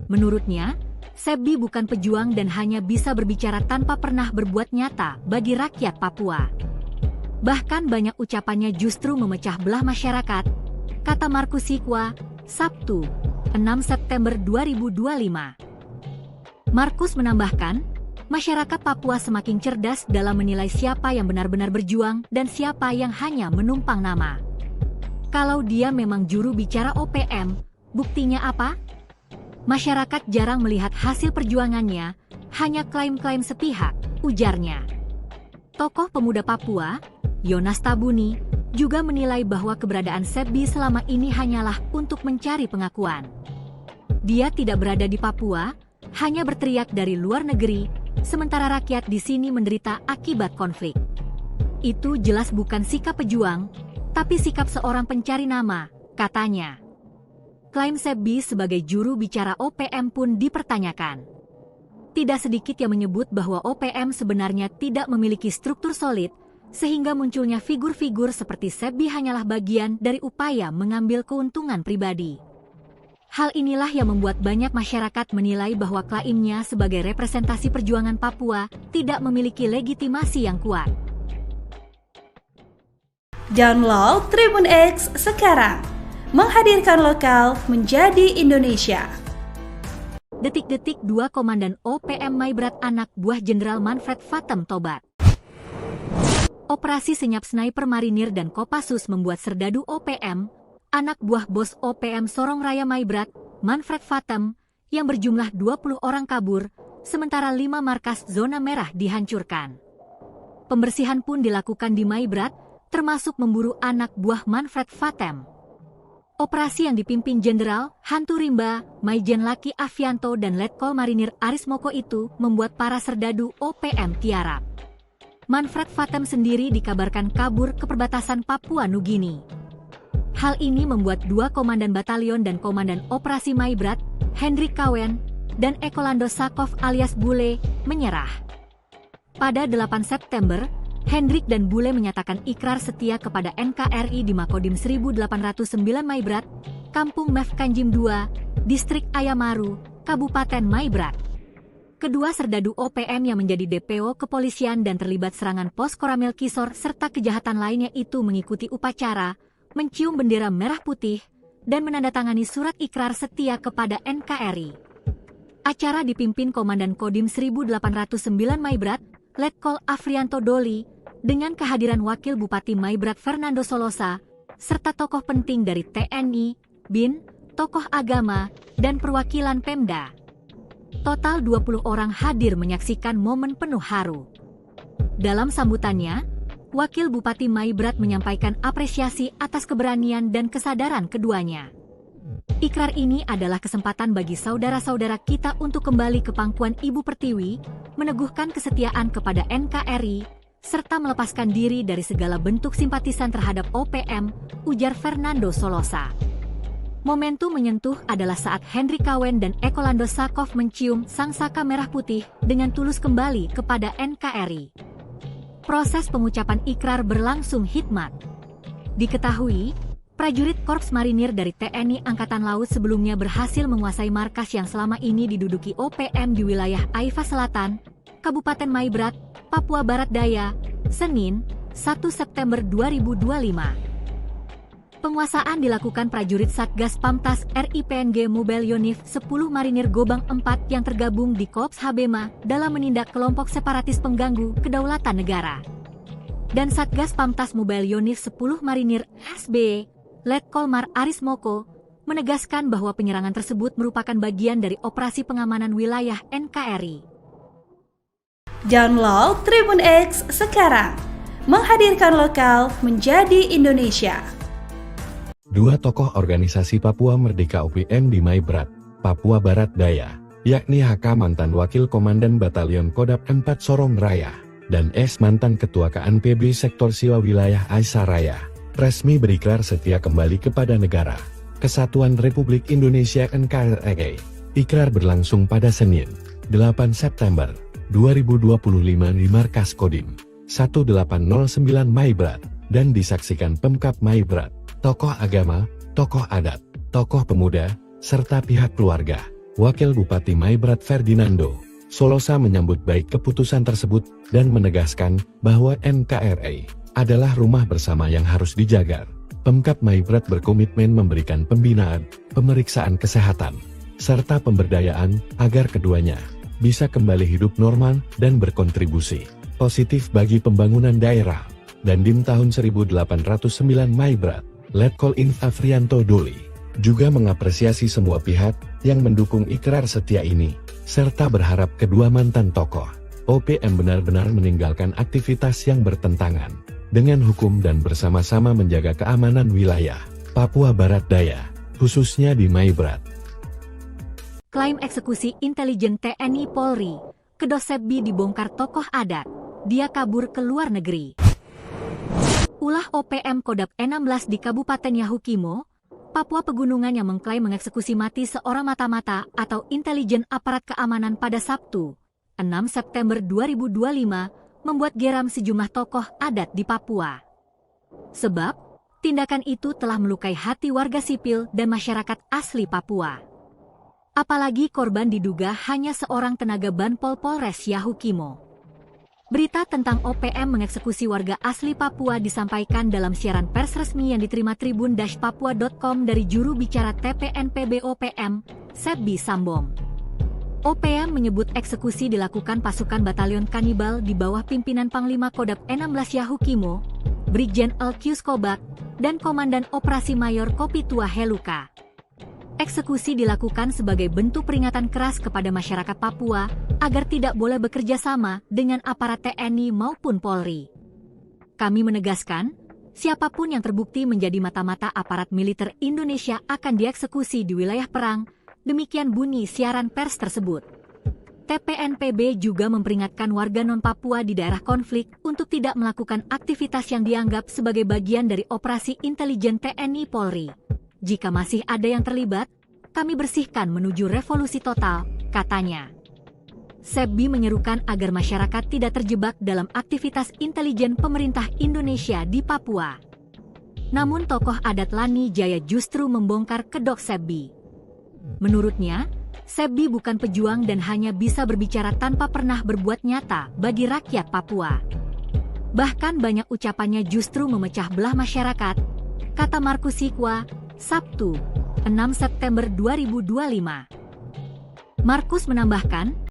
Menurutnya, Sebbi bukan pejuang dan hanya bisa berbicara tanpa pernah berbuat nyata bagi rakyat Papua. Bahkan banyak ucapannya justru memecah belah masyarakat, kata Markus Sikwa, Sabtu, 6 September 2025. Markus menambahkan, masyarakat Papua semakin cerdas dalam menilai siapa yang benar-benar berjuang dan siapa yang hanya menumpang nama. Kalau dia memang juru bicara OPM, buktinya apa? Masyarakat jarang melihat hasil perjuangannya, hanya klaim-klaim sepihak, ujarnya. Tokoh pemuda Papua, Yonas Tabuni, juga menilai bahwa keberadaan Sebbi selama ini hanyalah untuk mencari pengakuan. Dia tidak berada di Papua, hanya berteriak dari luar negeri, sementara rakyat di sini menderita akibat konflik. Itu jelas bukan sikap pejuang, tapi sikap seorang pencari nama, katanya. Klaim Sebbi sebagai juru bicara OPM pun dipertanyakan. Tidak sedikit yang menyebut bahwa OPM sebenarnya tidak memiliki struktur solid, sehingga munculnya figur-figur seperti Sebbi hanyalah bagian dari upaya mengambil keuntungan pribadi. Hal inilah yang membuat banyak masyarakat menilai bahwa klaimnya sebagai representasi perjuangan Papua tidak memiliki legitimasi yang kuat. Download Tribun X sekarang, menghadirkan lokal menjadi Indonesia. Detik-detik 2 Komandan OPM Maibrat anak buah Jenderal Manfred Vatem tobat. Operasi senyap sniper marinir dan Kopassus membuat serdadu OPM, anak buah bos OPM Sorong Raya Maibrat, Manfred Vatem, yang berjumlah 20 orang kabur, sementara 5 markas zona merah dihancurkan. Pembersihan pun dilakukan di Maibrat, termasuk memburu anak buah Manfred Vatem. Operasi yang dipimpin Jenderal Hantu Rimba, Maijen Laki Avianto dan Letkol Marinir Aris Moko itu membuat para serdadu OPM tiarap. Manfred Vatem sendiri dikabarkan kabur ke perbatasan Papua Nugini. Hal ini membuat 2 komandan batalion dan komandan operasi Maibrat, Hendrik Kawen, dan Ekolando Sakov alias Bule, menyerah. Pada 8 September, Hendrik dan Bule menyatakan ikrar setia kepada NKRI di Makodim 1809 Maibrat, Kampung Mefkanjim II, Distrik Ayamaru, Kabupaten Maibrat. Kedua serdadu OPM yang menjadi DPO kepolisian dan terlibat serangan pos Koramil Kisor serta kejahatan lainnya itu mengikuti upacara, mencium bendera merah putih, dan menandatangani surat ikrar setia kepada NKRI. Acara dipimpin Komandan Kodim 1809 Maibrat, Letkol Afrianto Doli, dengan kehadiran Wakil Bupati Maibrat Fernando Solosa, serta tokoh penting dari TNI, BIN, tokoh agama, dan perwakilan Pemda. Total 20 orang hadir menyaksikan momen penuh haru. Dalam sambutannya, Wakil Bupati Maibrat menyampaikan apresiasi atas keberanian dan kesadaran keduanya. Ikrar ini adalah kesempatan bagi saudara-saudara kita untuk kembali ke pangkuan Ibu Pertiwi, meneguhkan kesetiaan kepada NKRI, serta melepaskan diri dari segala bentuk simpatisan terhadap OPM, ujar Fernando Solosa. Momentum menyentuh adalah saat Hendrik Kawen dan Ekolando Sakov mencium sangsaka merah putih dengan tulus kembali kepada NKRI. Proses pengucapan ikrar berlangsung hikmat. Diketahui, prajurit Korps Marinir dari TNI Angkatan Laut sebelumnya berhasil menguasai markas yang selama ini diduduki OPM di wilayah Aifa Selatan, Kabupaten Maibrat, Papua Barat Daya, Senin, 1 September 2025. Penguasaan dilakukan prajurit Satgas Pamtas RIPNG Mobile Yonif 10 Marinir Gobang 4 yang tergabung di Korps Habema dalam menindak kelompok separatis pengganggu kedaulatan negara. Dan Satgas Pamtas Mobile Yonif 10 Marinir SB, Letkol Mar Aris Moko, menegaskan bahwa penyerangan tersebut merupakan bagian dari operasi pengamanan wilayah NKRI. Download Tribun X sekarang, menghadirkan lokal menjadi Indonesia. Dua tokoh organisasi Papua Merdeka OPM di Maibrat, Papua Barat Daya, yakni HK mantan Wakil Komandan Batalion Kodap 4 Sorong Raya, dan S mantan Ketua KNPB Sektor Siwa Wilayah Aisyah Raya, resmi berikrar setia kembali kepada negara Kesatuan Republik Indonesia NKRI. Ikrar berlangsung pada Senin, 8 September 2025 di Markas Kodim 1809 Maibrat, dan disaksikan Pemkab Maibrat, tokoh agama, tokoh adat, tokoh pemuda, serta pihak keluarga. Wakil Bupati Maibrat Ferdinando Solosa menyambut baik keputusan tersebut dan menegaskan bahwa NKRI adalah rumah bersama yang harus dijaga. Pemkab Maibrat berkomitmen memberikan pembinaan, pemeriksaan kesehatan, serta pemberdayaan agar keduanya bisa kembali hidup normal dan berkontribusi positif bagi pembangunan daerah. Dan Dim tahun 1809 Maibrat, Letkol Inf Afrianto Doli, juga mengapresiasi semua pihak yang mendukung ikrar setia ini, serta berharap kedua mantan tokoh OPM benar-benar meninggalkan aktivitas yang bertentangan dengan hukum dan bersama-sama menjaga keamanan wilayah Papua Barat Daya, khususnya di Maibrat. Klaim eksekusi intelijen TNI Polri, Kedok Sepbi dibongkar tokoh adat, dia kabur ke luar negeri. Ulah OPM Kodap 16 di Kabupaten Yahukimo, Papua Pegunungan yang mengklaim mengeksekusi mati seorang mata-mata atau intelijen aparat keamanan pada Sabtu, 6 September 2025, membuat geram sejumlah tokoh adat di Papua. Sebab, tindakan itu telah melukai hati warga sipil dan masyarakat asli Papua. Apalagi korban diduga hanya seorang tenaga Banpol Polres Yahukimo. Berita tentang OPM mengeksekusi warga asli Papua disampaikan dalam siaran pers resmi yang diterima tribun-papua.com dari juru bicara TPNPB OPM, Sepbi Sambong. OPM menyebut eksekusi dilakukan pasukan batalion kanibal di bawah pimpinan Panglima Kodap 16 Yahukimo, Brigjen Elkius Kobak, dan Komandan Operasi Mayor Kopitua Heluka. Eksekusi dilakukan sebagai bentuk peringatan keras kepada masyarakat Papua agar tidak boleh bekerja sama dengan aparat TNI maupun Polri. Kami menegaskan, siapapun yang terbukti menjadi mata-mata aparat militer Indonesia akan dieksekusi di wilayah perang, demikian bunyi siaran pers tersebut. TPNPB juga memperingatkan warga non-Papua di daerah konflik untuk tidak melakukan aktivitas yang dianggap sebagai bagian dari operasi intelijen TNI Polri. Jika masih ada yang terlibat, kami bersihkan menuju revolusi total, katanya. Sepbi menyerukan agar masyarakat tidak terjebak dalam aktivitas intelijen pemerintah Indonesia di Papua. Namun tokoh adat Lani Jaya justru membongkar kedok Sepbi. Menurutnya, Sepbi bukan pejuang dan hanya bisa berbicara tanpa pernah berbuat nyata bagi rakyat Papua. Bahkan banyak ucapannya justru memecah belah masyarakat, kata Markus Sikwa, Sabtu, 6 September 2025. Markus menambahkan,